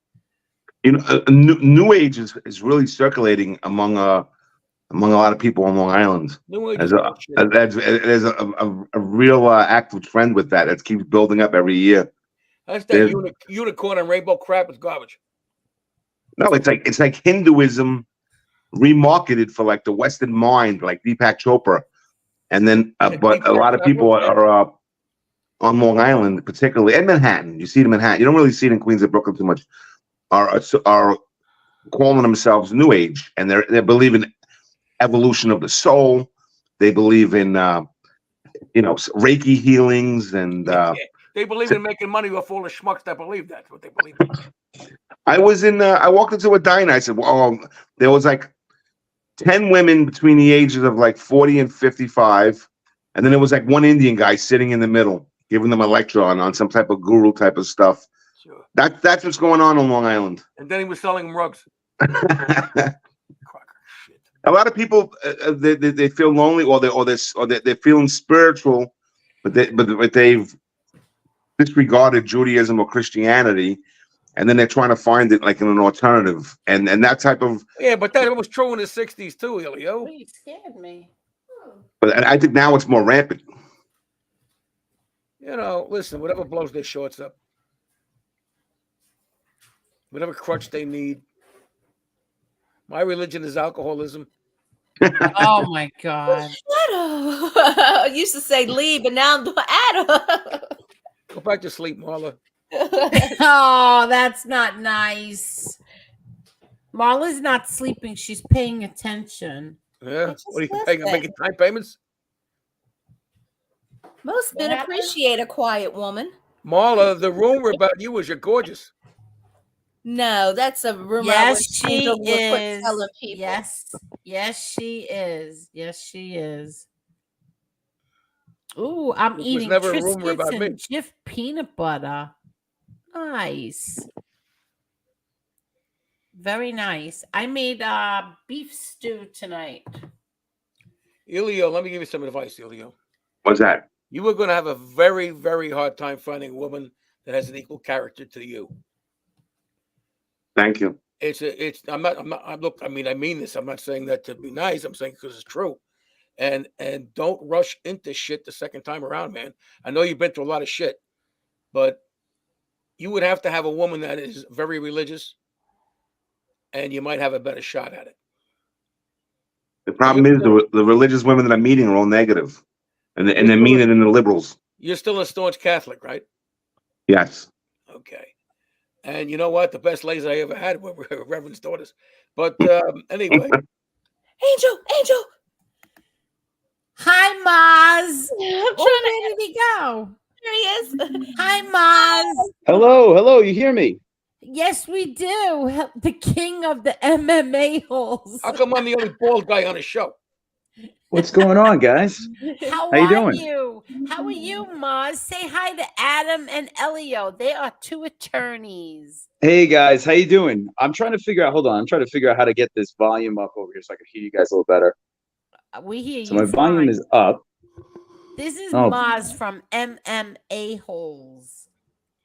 Speaker 7: You know, New Age is really circulating among a lot of people on Long Island.
Speaker 9: New Age
Speaker 7: There's
Speaker 9: is
Speaker 7: a
Speaker 9: bullshit.
Speaker 7: there's a real active trend with that keeps building up every year.
Speaker 9: That's that unicorn and rainbow crap is garbage.
Speaker 7: No, it's like Hinduism remarketed for like the Western mind, like Deepak Chopra, and then but a lot of people are on Long Island, particularly in Manhattan. You see it in Manhattan. You don't really see it in Queens or Brooklyn too much. Are calling themselves New Age, and they believe in evolution of the soul. They believe in Reiki healings, and
Speaker 9: they believe in making money off all the schmucks that believe that's what they believe in.
Speaker 7: I walked into a diner. I said, "Oh, there was like 10 women between the ages of like 40 and 55, and then there was like one Indian guy sitting in the middle, giving them a lecture on some type of guru type of stuff."
Speaker 9: Sure.
Speaker 7: That's what's going on Long Island.
Speaker 9: And then he was selling them rugs.
Speaker 7: A lot of people they feel lonely, or they're feeling spiritual, but they've disregarded Judaism or Christianity, and then they're trying to find it like in an alternative, and that type of
Speaker 9: but that was true in the 60s too, Elio.
Speaker 6: You scared me.
Speaker 7: But I think now it's more rampant.
Speaker 9: Listen, whatever blows their shorts up, whatever crutch they need. My religion is alcoholism.
Speaker 6: Oh my God.
Speaker 2: Shut up. I used to say leave, but now I'm doing Adam.
Speaker 9: Go back to sleep, Marla.
Speaker 6: Oh, that's not nice. Marla's not sleeping. She's paying attention.
Speaker 9: Yeah. What are you paying? Making time payments?
Speaker 2: Most men appreciate a quiet woman.
Speaker 9: Marla, the rumor about you is you're gorgeous.
Speaker 2: No, that's a rumor.
Speaker 6: Yes, she is. Yes, she is. Yes, she is. Ooh, I'm eating
Speaker 9: never a rumor about me.
Speaker 6: Jif peanut butter. Nice. Very nice. I made beef stew tonight.
Speaker 9: Elio, let me give you some advice, Elio.
Speaker 7: What's that?
Speaker 9: You are going to have a very, very hard time finding a woman that has an equal character to you.
Speaker 7: Thank you.
Speaker 9: Look, I mean this. I'm not saying that to be nice. I'm saying because it's true. And don't rush into shit the second time around, man. I know you've been through a lot of shit, but you would have to have a woman that is very religious, and you might have a better shot at it.
Speaker 7: The problem is the religious women that I'm meeting are all negative, and they're meaner than the liberals.
Speaker 9: You're still a staunch Catholic, right?
Speaker 7: Yes.
Speaker 9: Okay. And you know what? The best ladies I ever had were Reverend's daughters. But anyway.
Speaker 2: Angel.
Speaker 6: Hi, Maz.
Speaker 2: Where
Speaker 6: did he go?
Speaker 2: There he is.
Speaker 6: Hi, Maz.
Speaker 10: Hello. You hear me?
Speaker 6: Yes, we do. The king of the MMA-Holes.
Speaker 9: How come I'm the only bald guy on the show?
Speaker 10: What's going on, guys?
Speaker 6: How
Speaker 10: you
Speaker 6: are
Speaker 10: doing?
Speaker 6: you? How are you, Maz? Say hi to Adam and Elio. They are two attorneys.
Speaker 10: Hey guys, how you doing? I'm trying to figure out. Hold on, I'm trying to figure out how to get this volume up over here so I can hear you guys a little better.
Speaker 6: We hear you.
Speaker 10: So my volume is up.
Speaker 6: This is Maz from MMA-Holes.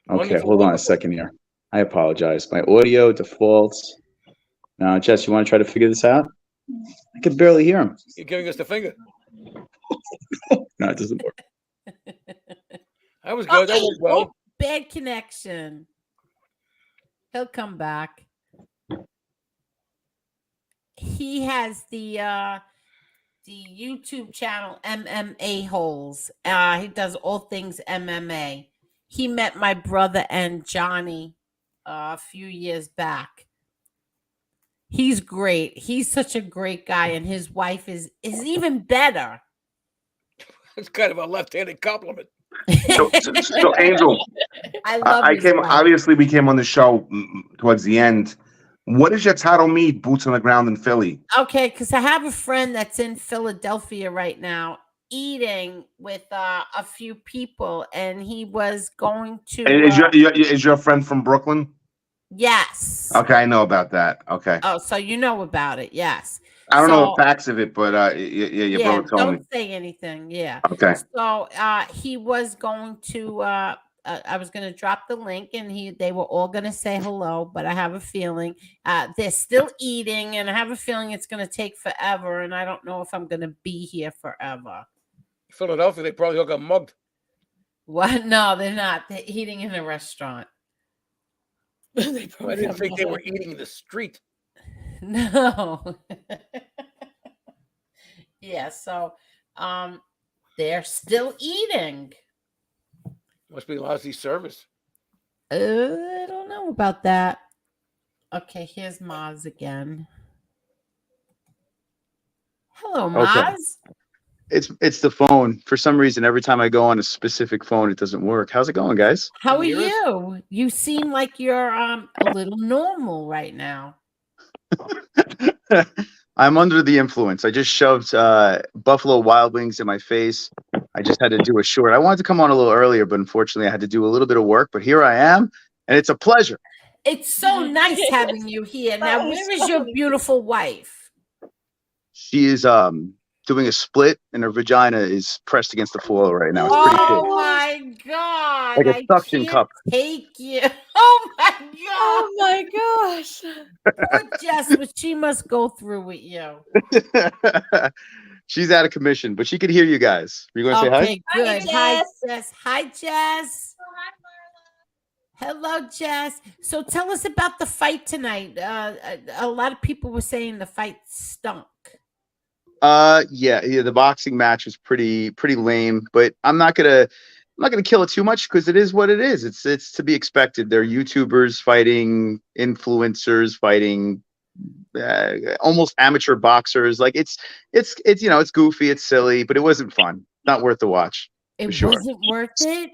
Speaker 10: Okay, hold on a second here. I apologize. My audio defaults. Now, Jess, you want to try to figure this out? I can barely hear him.
Speaker 9: You're giving us the finger.
Speaker 10: No, it doesn't work.
Speaker 9: That was good. That was well.
Speaker 6: Bad connection. He'll come back. He has the YouTube channel MMA-Holes. He does all things MMA. He met my brother and Johnny a few years back. He's great. He's such a great guy, and his wife is even better.
Speaker 9: It's kind of a left-handed compliment.
Speaker 7: So Angel, obviously we came on the show towards the end. What does your title mean, boots on the ground in Philly?
Speaker 6: Okay, because I have a friend that's in Philadelphia right now eating with a few people, and he was going to.
Speaker 7: Is your friend from Brooklyn?
Speaker 6: Yes.
Speaker 7: Okay, I know about that. Okay.
Speaker 6: Oh, so you know about it? Yes.
Speaker 7: I don't know the facts of it, but your brother told me.
Speaker 6: Don't say anything. Yeah.
Speaker 7: Okay.
Speaker 6: So he was going to I was gonna drop the link, and they were all gonna say hello, but I have a feeling they're still eating, and I have a feeling it's gonna take forever, and I don't know if I'm gonna be here forever.
Speaker 9: Philadelphia, they probably all got mugged.
Speaker 6: What? No, they're not. They're eating in a restaurant.
Speaker 9: I didn't think they were eating in the street.
Speaker 6: No. Yeah, so they're still eating.
Speaker 9: Must be lousy service.
Speaker 6: I don't know about that. Okay, here's Maz again. Hello, Maz.
Speaker 10: Okay. It's the phone. For some reason, every time I go on a specific phone, it doesn't work. How's it going, guys?
Speaker 6: How are you? You seem like you're a little normal right now.
Speaker 10: I'm under the influence. I just shoved Buffalo Wild Wings in my face. I just had to do a short. I wanted to come on a little earlier, but unfortunately I had to do a little bit of work. But here I am, and it's a pleasure.
Speaker 6: It's so nice having you here. Now, where is your beautiful wife?
Speaker 10: She is doing a split, and her vagina is pressed against the floor right now. It's pretty
Speaker 6: Oh
Speaker 10: cool.
Speaker 6: my God.
Speaker 10: Like a suction cup.
Speaker 6: Take you. Oh my God.
Speaker 2: Oh my gosh.
Speaker 6: Poor Jess, what she must go through with you.
Speaker 10: She's out of commission, but she could hear you guys. Are you going to say hi?
Speaker 6: Okay, good. Hi,
Speaker 2: Jess.
Speaker 6: Jess. Hi, Jess. Hello, Jess. So tell us about the fight tonight. A lot of people were saying the fight stunk.
Speaker 10: Yeah, the boxing match was pretty lame, but I'm not gonna kill it too much because it is what it is. It's to be expected. They're YouTubers fighting influencers, fighting almost amateur boxers. Like it's it's goofy, it's silly, but it wasn't fun. Not worth the watch.
Speaker 6: It
Speaker 10: sure.
Speaker 6: wasn't worth it.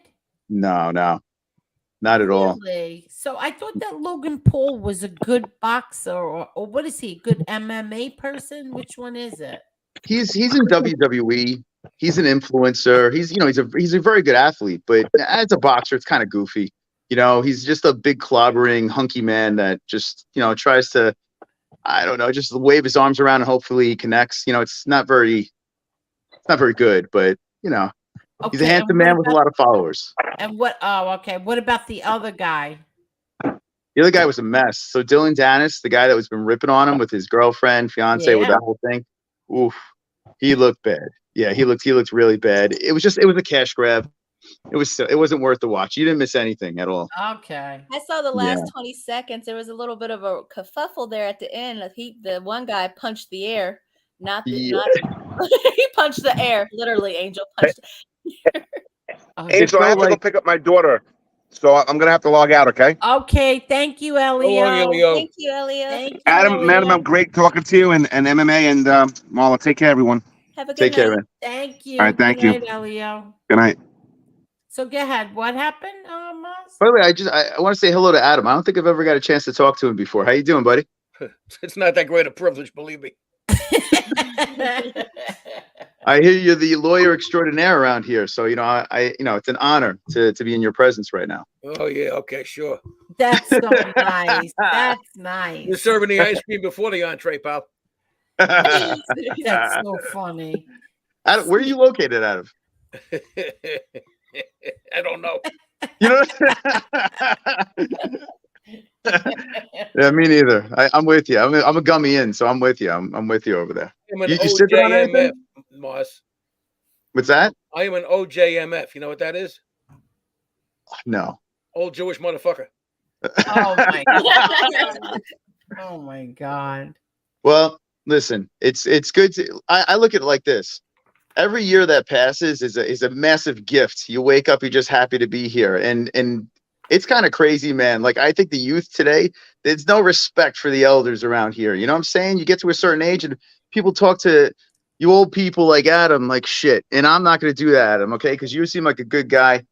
Speaker 10: No, not at all.
Speaker 6: Really? So I thought that Logan Paul was a good boxer, or what is he? A good MMA person? Which one is it?
Speaker 10: He's in WWE. He's an influencer. He's a very good athlete, but as a boxer, it's kind of goofy. He's just a big clobbering hunky man that just tries to, I don't know, just wave his arms around and hopefully he connects. It's not very good, but he's a handsome man with a lot of followers.
Speaker 6: And what? Oh, okay. What about the other guy?
Speaker 10: The other guy was a mess. So Dylan Dennis, the guy that was been ripping on him with his girlfriend, fiance, with that whole thing. Oof, he looked bad. Yeah, he looked really bad. It was a cash grab. It wasn't worth the watch. You didn't miss anything at all.
Speaker 6: Okay.
Speaker 2: I saw the last 20 seconds. There was a little bit of a kerfuffle there at the end. The one guy punched the air, he punched the air. Literally, Angel punched.
Speaker 7: Angel, I have to go pick up my daughter, so I'm gonna have to log out. Okay.
Speaker 6: Okay. Thank you, Elio.
Speaker 2: Thank you, Elio.
Speaker 6: Thank you,
Speaker 7: Adam, madam, I'm great talking to you and MMA and Marla. Take care, everyone.
Speaker 2: Have a good
Speaker 10: Take
Speaker 2: night.
Speaker 10: care, man.
Speaker 6: Thank you.
Speaker 7: All right, thank
Speaker 6: Good
Speaker 7: you.
Speaker 6: night, Elio.
Speaker 7: Good night.
Speaker 6: So go ahead. What happened, Maz?
Speaker 10: By the way, I want to say hello to Adam. I don't think I've ever got a chance to talk to him before. How you doing, buddy?
Speaker 9: It's not that great a privilege, believe me.
Speaker 10: I hear you're the lawyer extraordinaire around here, so it's an honor to be in your presence right now.
Speaker 9: Oh yeah, okay, sure.
Speaker 6: That's so nice. That's nice.
Speaker 9: You're serving the ice cream before the entree, pal.
Speaker 6: That's so funny.
Speaker 10: Adam, where are you located out of?
Speaker 9: I don't know.
Speaker 10: Yeah, me neither. I'm with you. I'm a gummy in, so I'm with you. I'm with you over there.
Speaker 9: I'm an
Speaker 10: You sipping on
Speaker 9: OJMF,
Speaker 10: anything?
Speaker 9: Moss.
Speaker 10: What's that?
Speaker 9: I am an OJMF. You know what that is?
Speaker 10: No.
Speaker 9: Old Jewish motherfucker.
Speaker 6: Oh my god. Oh my god.
Speaker 10: Well, listen, it's good to. I look at it like this. Every year that passes is a massive gift. You wake up, you're just happy to be here, and it's kind of crazy, man. Like, I think the youth today, there's no respect for the elders around here. You know what I'm saying? You get to a certain age and people talk to you old people like Adam like shit, and I'm not going to do that, Adam. Okay, because you seem like a good guy,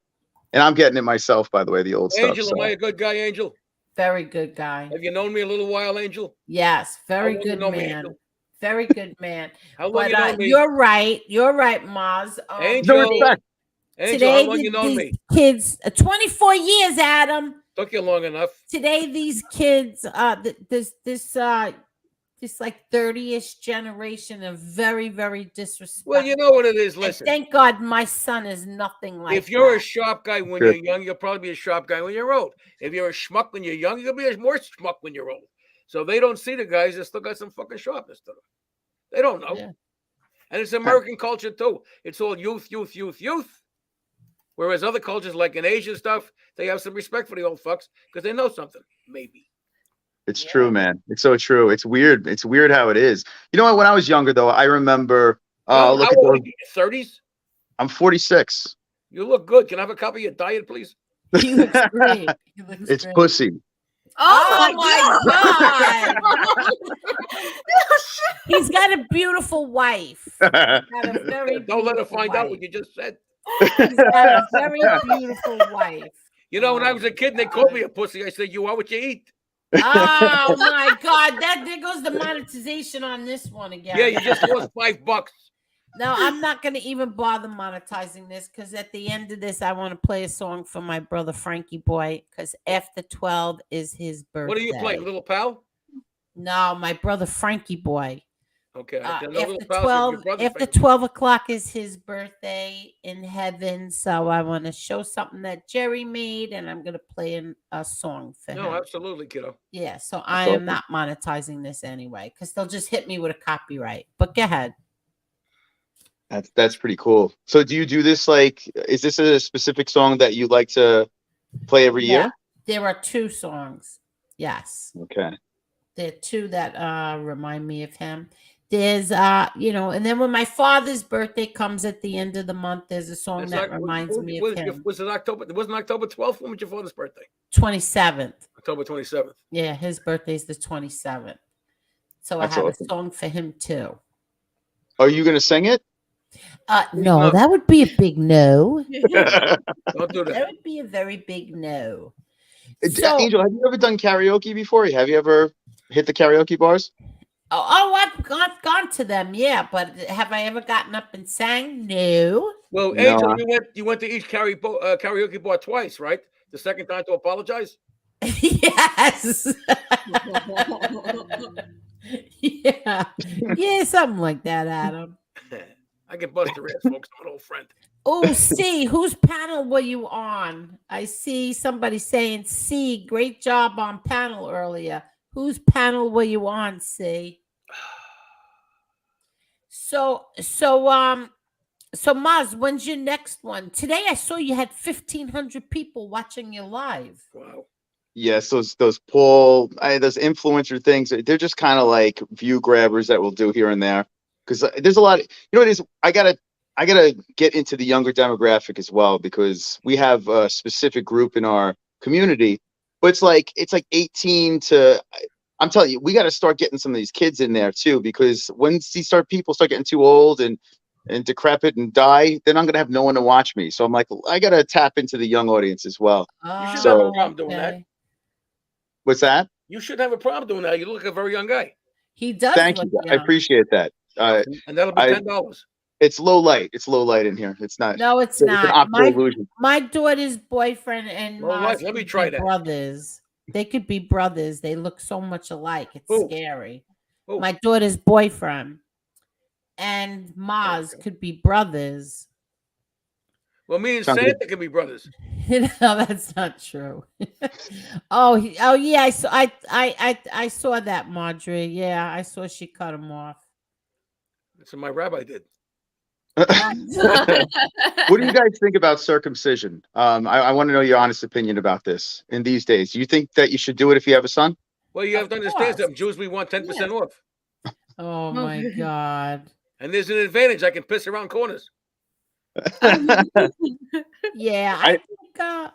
Speaker 10: and I'm getting it myself. By the way, the old
Speaker 9: Angel,
Speaker 10: stuff.
Speaker 9: am I a good guy, Angel?
Speaker 6: Very good guy.
Speaker 9: Have you known me a little while, Angel?
Speaker 6: Yes, very
Speaker 9: How long
Speaker 6: good
Speaker 9: you know me,
Speaker 6: man.
Speaker 9: Angel?
Speaker 6: Very good man.
Speaker 9: How long
Speaker 6: But
Speaker 9: you know me?
Speaker 6: you're right. You're right, Maz.
Speaker 9: Angel,
Speaker 10: No respect.
Speaker 9: Angel,
Speaker 6: Today,
Speaker 9: how long you known
Speaker 6: these
Speaker 9: me?
Speaker 6: kids, 24 years, Adam.
Speaker 9: Took you long enough.
Speaker 6: Today, these kids, this this like 30-ish generation of very, very disrespectful.
Speaker 9: Well, you know what it is.
Speaker 6: And
Speaker 9: Listen,
Speaker 6: thank God my son is nothing like
Speaker 9: if you're a
Speaker 6: that.
Speaker 9: sharp guy when
Speaker 10: Good.
Speaker 9: you're young, you'll probably be a sharp guy when you're old. If you're a schmuck when you're young, you'll be a more schmuck when you're old. So they don't see the guys that still got some fucking sharpness to them. They don't know.
Speaker 6: Yeah.
Speaker 9: And it's American culture too. It's all youth, youth, youth, youth. Whereas other cultures, like in Asian stuff, they have some respect for the old fucks because they know something. Maybe.
Speaker 10: It's true, man. It's so true. It's weird. It's weird how it is. You know what? When I was younger, though, I remember.
Speaker 9: How
Speaker 10: Look at
Speaker 9: old are
Speaker 10: those.
Speaker 9: you? 30s?
Speaker 10: I'm 46.
Speaker 9: You look good. Can I have a copy of your diet, please?
Speaker 6: He looks great. He looks
Speaker 10: It's
Speaker 6: great.
Speaker 10: pussy.
Speaker 6: Oh my God. He's got a beautiful wife. He's got a very
Speaker 9: Don't let her
Speaker 6: beautiful
Speaker 9: find out
Speaker 6: wife.
Speaker 9: what you just said.
Speaker 6: He's got a very beautiful wife.
Speaker 9: You know, when I was a kid, they called me a pussy. I said, "You are what you eat."
Speaker 6: Oh my God! There goes the monetization on this one again.
Speaker 9: Yeah, you just lost $5.
Speaker 6: No, I'm not going to even bother monetizing this because at the end of this, I want to play a song for my brother Frankie boy because after 12 is his birthday.
Speaker 9: What are you playing, Little Pal?
Speaker 6: No, my brother Frankie boy.
Speaker 9: Okay, I didn't know
Speaker 6: After
Speaker 9: Little Pal's your
Speaker 6: 12,
Speaker 9: brother,
Speaker 6: after
Speaker 9: Frankie.
Speaker 6: 12 o'clock is his birthday in heaven. So I want to show something that Jerry made, and I'm going to play a song for
Speaker 9: No,
Speaker 6: him.
Speaker 9: absolutely, kiddo.
Speaker 6: Yeah, so I am not monetizing this anyway because they'll just hit me with a copyright. But go ahead.
Speaker 10: That's pretty cool. So do you do this like? Is this a specific song that you like to play every
Speaker 6: Yeah,
Speaker 10: year?
Speaker 6: there are 2 songs. Yes.
Speaker 10: Okay.
Speaker 6: There are 2 that remind me of him. There's and then when my father's birthday comes at the end of the month, there's a song that reminds me of him.
Speaker 9: Was it October? It wasn't October 12th. When was your father's birthday?
Speaker 6: 27th.
Speaker 9: October 27th.
Speaker 6: Yeah, his birthday's the 27th. So
Speaker 10: That's
Speaker 6: I have
Speaker 10: awesome.
Speaker 6: a song for him too.
Speaker 10: Are you gonna sing it?
Speaker 6: No, that would be a big no.
Speaker 9: Don't do
Speaker 6: That
Speaker 9: that.
Speaker 6: would be a very big no.
Speaker 10: Angel, have you ever done karaoke before? Have you ever hit the karaoke bars?
Speaker 6: I've gone to them, yeah, but have I ever gotten up and sang? No.
Speaker 9: Well,
Speaker 10: No,
Speaker 9: Angel, you went to each karaoke bar twice, right? The second time to apologize.
Speaker 6: Yes. Yeah, something like that, Adam.
Speaker 9: I can bust your ass, folks. I'm an old friend.
Speaker 6: Oh, C, whose panel were you on? I see somebody saying, C, great job on panel earlier. Whose panel were you on, C? So Maz, when's your next one? Today I saw you had 1,500 people watching you live.
Speaker 9: Wow.
Speaker 10: Yes, those poll, those influencer things, they're just kind of like view grabbers that we'll do here and there. Because there's a lot of, what it is, I gotta get into the younger demographic as well because we have a specific group in our community, but it's like 18 to, I'm telling you, we got to start getting some of these kids in there too, because when people start getting too old and decrepit and die, then I'm gonna have no one to watch me. So I'm like, I gotta tap into the young audience as well.
Speaker 9: You should
Speaker 10: So-
Speaker 9: have a problem doing that.
Speaker 10: What's that?
Speaker 9: You should have a problem doing that. You look like a very young guy.
Speaker 6: He does.
Speaker 10: Thank
Speaker 6: look
Speaker 10: you. I
Speaker 6: young.
Speaker 10: appreciate that.
Speaker 9: And that'll be $10.
Speaker 10: It's low light. It's low light in here. It's not.
Speaker 6: No, it's
Speaker 10: It's an
Speaker 6: not.
Speaker 10: optical illusion.
Speaker 6: My daughter's boyfriend and
Speaker 9: Well,
Speaker 6: Maz
Speaker 9: let me
Speaker 6: could
Speaker 9: try
Speaker 6: be
Speaker 9: that.
Speaker 6: brothers. They could be brothers. They look so much alike. It's
Speaker 9: Who?
Speaker 6: scary.
Speaker 9: Who?
Speaker 6: My daughter's boyfriend and Maz could be brothers.
Speaker 9: Well, me and
Speaker 10: Sounds
Speaker 9: Santa can be brothers.
Speaker 6: No, that's not true. Oh yeah, I saw that, Marjorie. Yeah, I saw she cut him off.
Speaker 9: That's what my rabbi did.
Speaker 10: What do you guys think about circumcision? I want to know your honest opinion about this in these days. Do you think that you should do it if you have a son?
Speaker 9: Well, you have to understand
Speaker 6: course.
Speaker 9: something. Jews, we want 10% off.
Speaker 6: Oh my God.
Speaker 9: And there's an advantage. I can piss around corners.
Speaker 6: Yeah,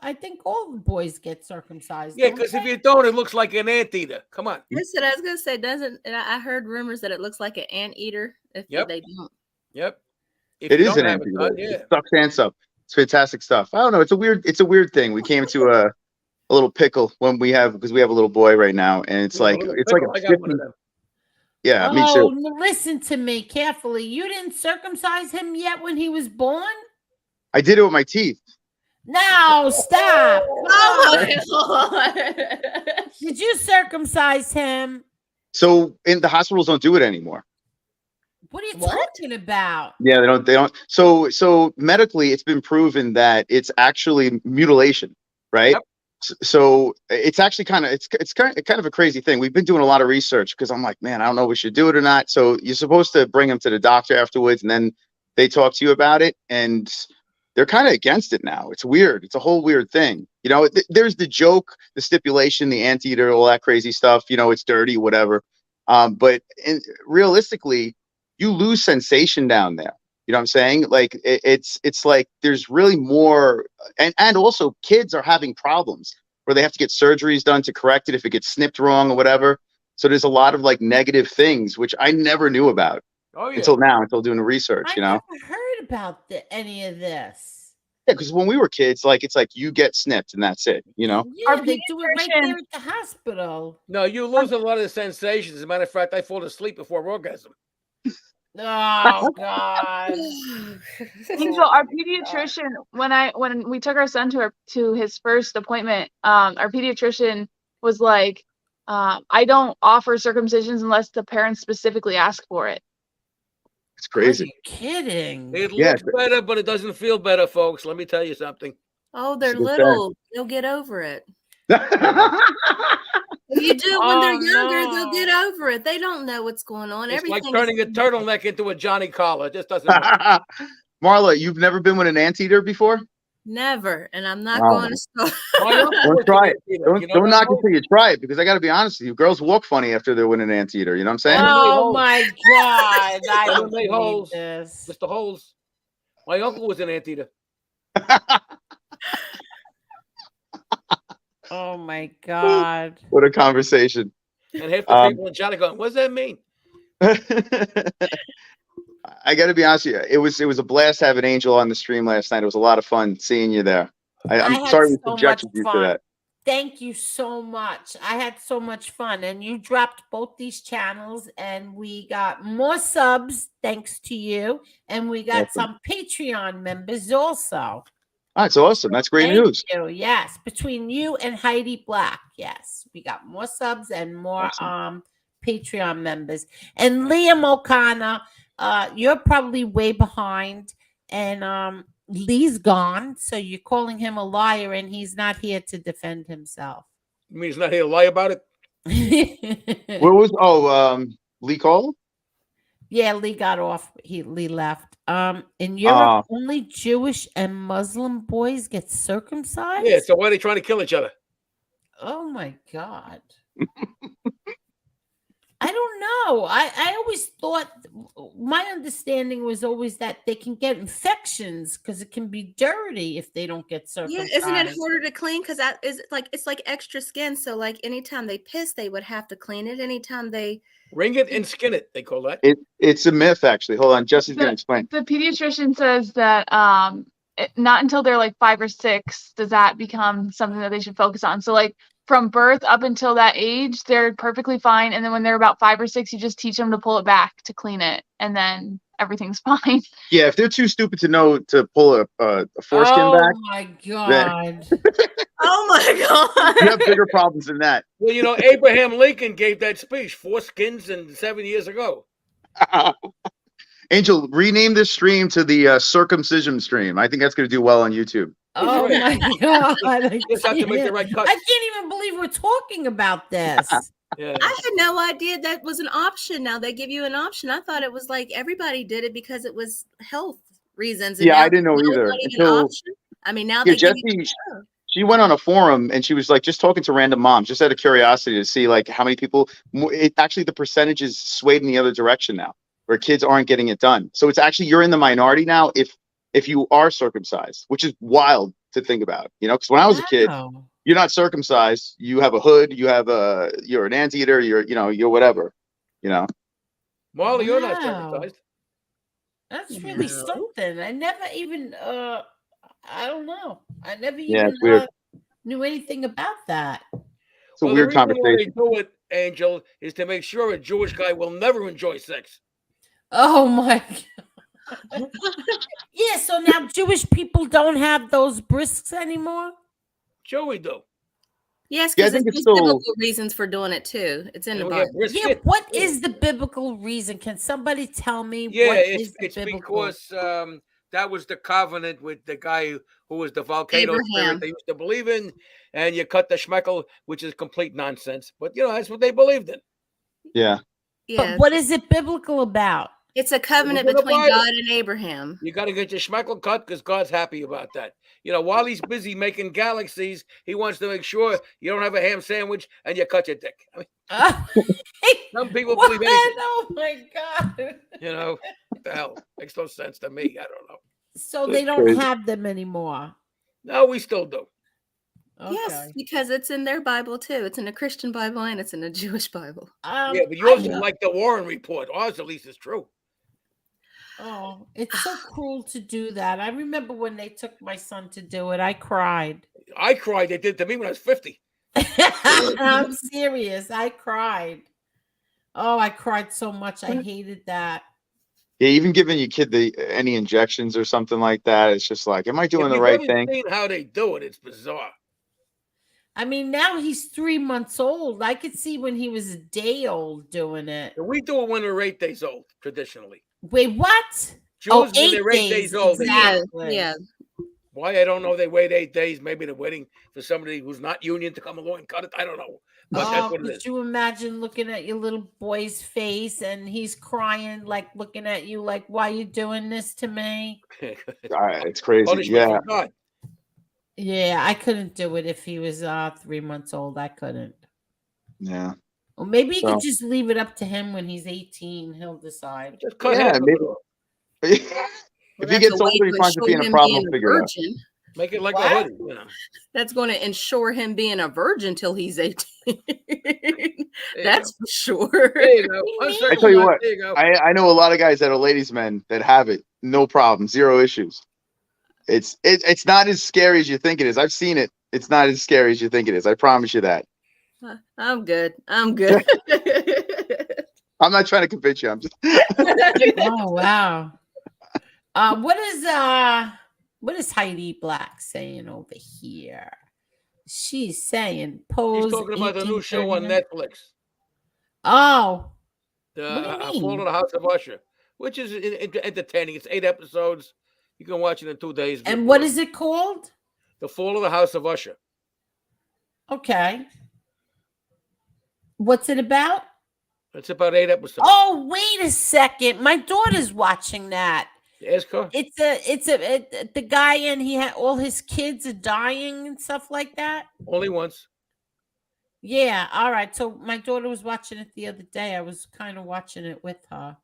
Speaker 6: I think all the boys get circumcised.
Speaker 9: Yeah,
Speaker 6: don't
Speaker 9: because if
Speaker 6: they?
Speaker 9: you don't, it looks like an anteater. Come on.
Speaker 2: I said I was gonna say doesn't. And I heard rumors that it looks like an anteater if
Speaker 9: Yep.
Speaker 2: they don't.
Speaker 9: Yep. If
Speaker 10: It
Speaker 9: you
Speaker 10: is
Speaker 9: don't
Speaker 10: an
Speaker 9: have it
Speaker 10: anti.
Speaker 9: done, yeah.
Speaker 10: It sucks ants up. It's fantastic stuff. I don't know. It's a weird thing. We came to a little pickle because we have a little boy right now, and it's
Speaker 9: Ooh,
Speaker 10: like
Speaker 9: a little
Speaker 10: it's like
Speaker 9: pickle.
Speaker 10: a
Speaker 9: I got one
Speaker 10: 50,
Speaker 9: of them.
Speaker 10: yeah, me
Speaker 6: Oh,
Speaker 10: too.
Speaker 6: listen to me carefully. You didn't circumcise him yet when he was born?
Speaker 10: I did it with my teeth.
Speaker 6: No, stop.
Speaker 2: Oh my God.
Speaker 6: Did you circumcise him?
Speaker 10: So in the hospitals don't do it anymore.
Speaker 6: What are you
Speaker 2: What?
Speaker 6: talking about?
Speaker 10: Yeah, they don't. So medically, it's been proven that it's actually mutilation, right?
Speaker 9: Yep.
Speaker 10: So it's actually it's kind of a crazy thing. We've been doing a lot of research because I'm like, man, I don't know if we should do it or not. So you're supposed to bring them to the doctor afterwards, and then they talk to you about it, and they're kind of against it now. It's weird. It's a whole weird thing. You know, there's the joke, the stipulation, the anteater, all that crazy stuff. You know, it's dirty, whatever. But realistically, you lose sensation down there. You know what I'm saying? Like it's like there's really more, and also kids are having problems where they have to get surgeries done to correct it if it gets snipped wrong or whatever. So there's a lot of like negative things which I never knew about until doing the research.
Speaker 6: I never heard about any of this.
Speaker 10: Yeah, because when we were kids, like it's like you get snipped and that's it. You know.
Speaker 6: Yeah, they do it right there at the hospital.
Speaker 9: No, you lose a lot of the sensations. As a matter of fact, I fall asleep before orgasm.
Speaker 6: Oh God.
Speaker 11: Angel, our pediatrician, when we took our son to his first appointment, our pediatrician was like, I don't offer circumcisions unless the parents specifically ask for it.
Speaker 10: It's crazy.
Speaker 6: Are you kidding?
Speaker 9: It looks better, but it doesn't feel better, folks. Let me tell you something.
Speaker 2: Oh, they're little. They'll get over it. If you do it when they're younger, they'll get over it. They don't know what's going on.
Speaker 9: It's like turning a turtleneck into a Johnny collar. It just doesn't work.
Speaker 10: Marla, you've never been with an anteater before?
Speaker 2: Never, and I'm not going to start.
Speaker 10: Don't try it. Don't knock it till you try it, because I got to be honest with you, girls walk funny after they're with an anteater. You know what I'm saying?
Speaker 6: Oh my God! I don't
Speaker 9: Holes.
Speaker 6: believe this.
Speaker 9: Mr. Holes. My uncle was an anteater.
Speaker 6: Oh my God!
Speaker 10: What a conversation!
Speaker 9: And half the people in China going, "What does that mean?"
Speaker 10: I got to be honest with you. It was a blast having Angel on the stream last night. It was a lot of fun seeing you there. I'm sorry we subjected you to that.
Speaker 6: Thank you so much. I had so much fun, and you dropped both these channels, and we got more subs thanks to you, and we got some Patreon members also.
Speaker 10: That's awesome. That's great news.
Speaker 6: Thank you. Yes, between you and Heidi Black, yes, we got more subs and more Patreon members. And Liam O'Connor, you're probably way behind, and Lee's gone, so you're calling him a liar, and he's not here to defend himself.
Speaker 9: You mean he's not here to lie about it?
Speaker 10: Where was Lee Cole?
Speaker 6: Yeah, Lee got off. Lee left. In Europe, only Jewish and Muslim boys get circumcised.
Speaker 9: Yeah, so why are they trying to kill each other?
Speaker 6: Oh my God. I don't know. I always thought, my understanding was always that they can get infections because it can be dirty if they don't get circumcised.
Speaker 2: Yeah, isn't it harder to clean? Because it's like extra skin. So like anytime they piss, they would have to clean it. Anytime they
Speaker 9: ring it and skin it, they call that.
Speaker 10: It's a myth, actually. Hold on, Jesse's gonna explain.
Speaker 11: The pediatrician says that not until they're like 5 or 6 does that become something that they should focus on. So like from birth up until that age, they're perfectly fine. And then when they're about 5 or 6, you just teach them to pull it back to clean it, and then everything's fine.
Speaker 10: Yeah, if they're too stupid to know to pull a foreskin back.
Speaker 6: Oh my God.
Speaker 2: Oh my God.
Speaker 10: You have bigger problems than that.
Speaker 9: Well, you know, Abraham Lincoln gave that speech 4 skins and 7 years ago.
Speaker 10: Angel, rename this stream to the circumcision stream. I think that's going to do well on YouTube.
Speaker 6: Oh my God.
Speaker 9: Just have to make the right cut.
Speaker 6: I can't even believe we're talking about this.
Speaker 9: Yeah.
Speaker 2: I had no idea that was an option. Now they give you an option. I thought it was like everybody did it because it was health reasons. And
Speaker 10: yeah, I didn't know either.
Speaker 2: I mean, now they give you
Speaker 10: she went on a forum and she was like just talking to random moms, just out of curiosity to see like how many people. Actually, the percentages swayed in the other direction now, where kids aren't getting it done. So it's actually you're in the minority now if you are circumcised, which is wild to think about. You know, because when I was a kid, you're not circumcised. You have a hood. You're an anteater. You're whatever. You know.
Speaker 9: Molly, you're not circumcised.
Speaker 6: That's really something. I never even. I don't know. I never even knew anything about that.
Speaker 10: It's a weird conversation.
Speaker 9: The reason why they do it, Angel, is to make sure a Jewish guy will never enjoy sex.
Speaker 6: Oh my God. Yeah, so now Jewish people don't have those brisks anymore?
Speaker 9: Sure we do.
Speaker 2: Yes,
Speaker 10: Yeah, I
Speaker 2: because
Speaker 10: think it's
Speaker 2: there's
Speaker 10: still.
Speaker 2: biblical reasons for doing it too. It's in the
Speaker 9: And we have
Speaker 2: Bible.
Speaker 6: Yeah,
Speaker 9: brisket.
Speaker 6: what is the biblical reason? Can somebody tell me
Speaker 9: Yeah,
Speaker 6: what is the
Speaker 9: it's
Speaker 6: biblical?
Speaker 9: because that was the covenant with the guy who was the volcano spirit
Speaker 2: Abraham.
Speaker 9: they used to believe in, and you cut the schmeckel, which is complete nonsense. But that's what they believed in.
Speaker 10: Yeah.
Speaker 6: But
Speaker 2: Yes.
Speaker 6: what is it biblical about?
Speaker 2: It's a covenant
Speaker 9: in the
Speaker 2: between
Speaker 9: Bible.
Speaker 2: God and Abraham.
Speaker 9: You got to get your schmeckel cut because God's happy about that. While he's busy making galaxies, he wants to make sure you don't have a ham sandwich and you cut your dick. I mean, some people
Speaker 6: What?
Speaker 9: believe anything.
Speaker 6: Oh my God.
Speaker 9: What the hell? Makes no sense to me. I don't know.
Speaker 6: So they don't have them anymore.
Speaker 9: No, we still do.
Speaker 6: Okay.
Speaker 2: Yes, because it's in their Bible too. It's in the Christian Bible and it's in the Jewish Bible.
Speaker 9: Yeah, but yours is like the Warren Report. Ours, at least, is true.
Speaker 6: Oh, it's so cruel to do that. I remember when they took my son to do it. I cried.
Speaker 9: I cried. They did it to me when I was 50.
Speaker 6: I'm serious. I cried. Oh, I cried so much. I hated that.
Speaker 10: Yeah, even giving your kid any injections or something like that, it's just like, am I doing the right thing?
Speaker 9: Seen how they do it. It's bizarre.
Speaker 6: I mean, now he's 3 months old. I could see when he was a day old doing it.
Speaker 9: We do it when we're 8 days old, traditionally.
Speaker 6: Wait, what?
Speaker 9: Jews, when they're 8 days old.
Speaker 6: Exactly.
Speaker 2: Yeah.
Speaker 9: Why? I don't know. They wait 8 days. Maybe they're waiting for somebody who's not union to come along and cut it. I don't know. But that's what it
Speaker 6: could
Speaker 9: is.
Speaker 6: you imagine looking at your little boy's face and he's crying, like looking at you like, why are you doing this to me?
Speaker 10: It's crazy.
Speaker 9: Punishment from God.
Speaker 6: Yeah, I couldn't do it if he was 3 months old. I couldn't.
Speaker 10: Yeah.
Speaker 6: Or maybe you could just leave it up to him when he's 18. He'll decide.
Speaker 9: Just cut
Speaker 10: Yeah,
Speaker 9: half
Speaker 10: maybe.
Speaker 9: of
Speaker 10: If he gets older, he finds it being a problem, we'll figure it out.
Speaker 9: Make it like a hoodie.
Speaker 2: That's going to ensure him being a virgin till he's 18. That's for sure.
Speaker 9: There you go.
Speaker 10: I tell you what,
Speaker 9: There you go.
Speaker 10: I know a lot of guys that are ladies' men that have it, no problem, zero issues. It's not as scary as you think it is. I've seen it. It's not as scary as you think it is. I promise you that.
Speaker 2: I'm good. I'm good.
Speaker 10: I'm not trying to convince you. I'm just.
Speaker 6: Oh wow. What is Heidi Black saying over here? She's saying pose.
Speaker 9: He's talking about the new show on
Speaker 6: 1839.
Speaker 9: Netflix.
Speaker 6: Oh.
Speaker 9: The Fall of the House of Usher, which is entertaining. It's 8 episodes. You can watch it in 2 days.
Speaker 6: And what is it called?
Speaker 9: The Fall of the House of Usher.
Speaker 6: Okay. What's it about?
Speaker 9: It's about 8 episodes.
Speaker 6: Oh, wait a second. My daughter's watching that.
Speaker 9: Ask her.
Speaker 6: It's the guy and he had all his kids are dying and stuff like that.
Speaker 9: Only once.
Speaker 6: Yeah, all right. So my daughter was watching it the other day. I was kind of watching it with her.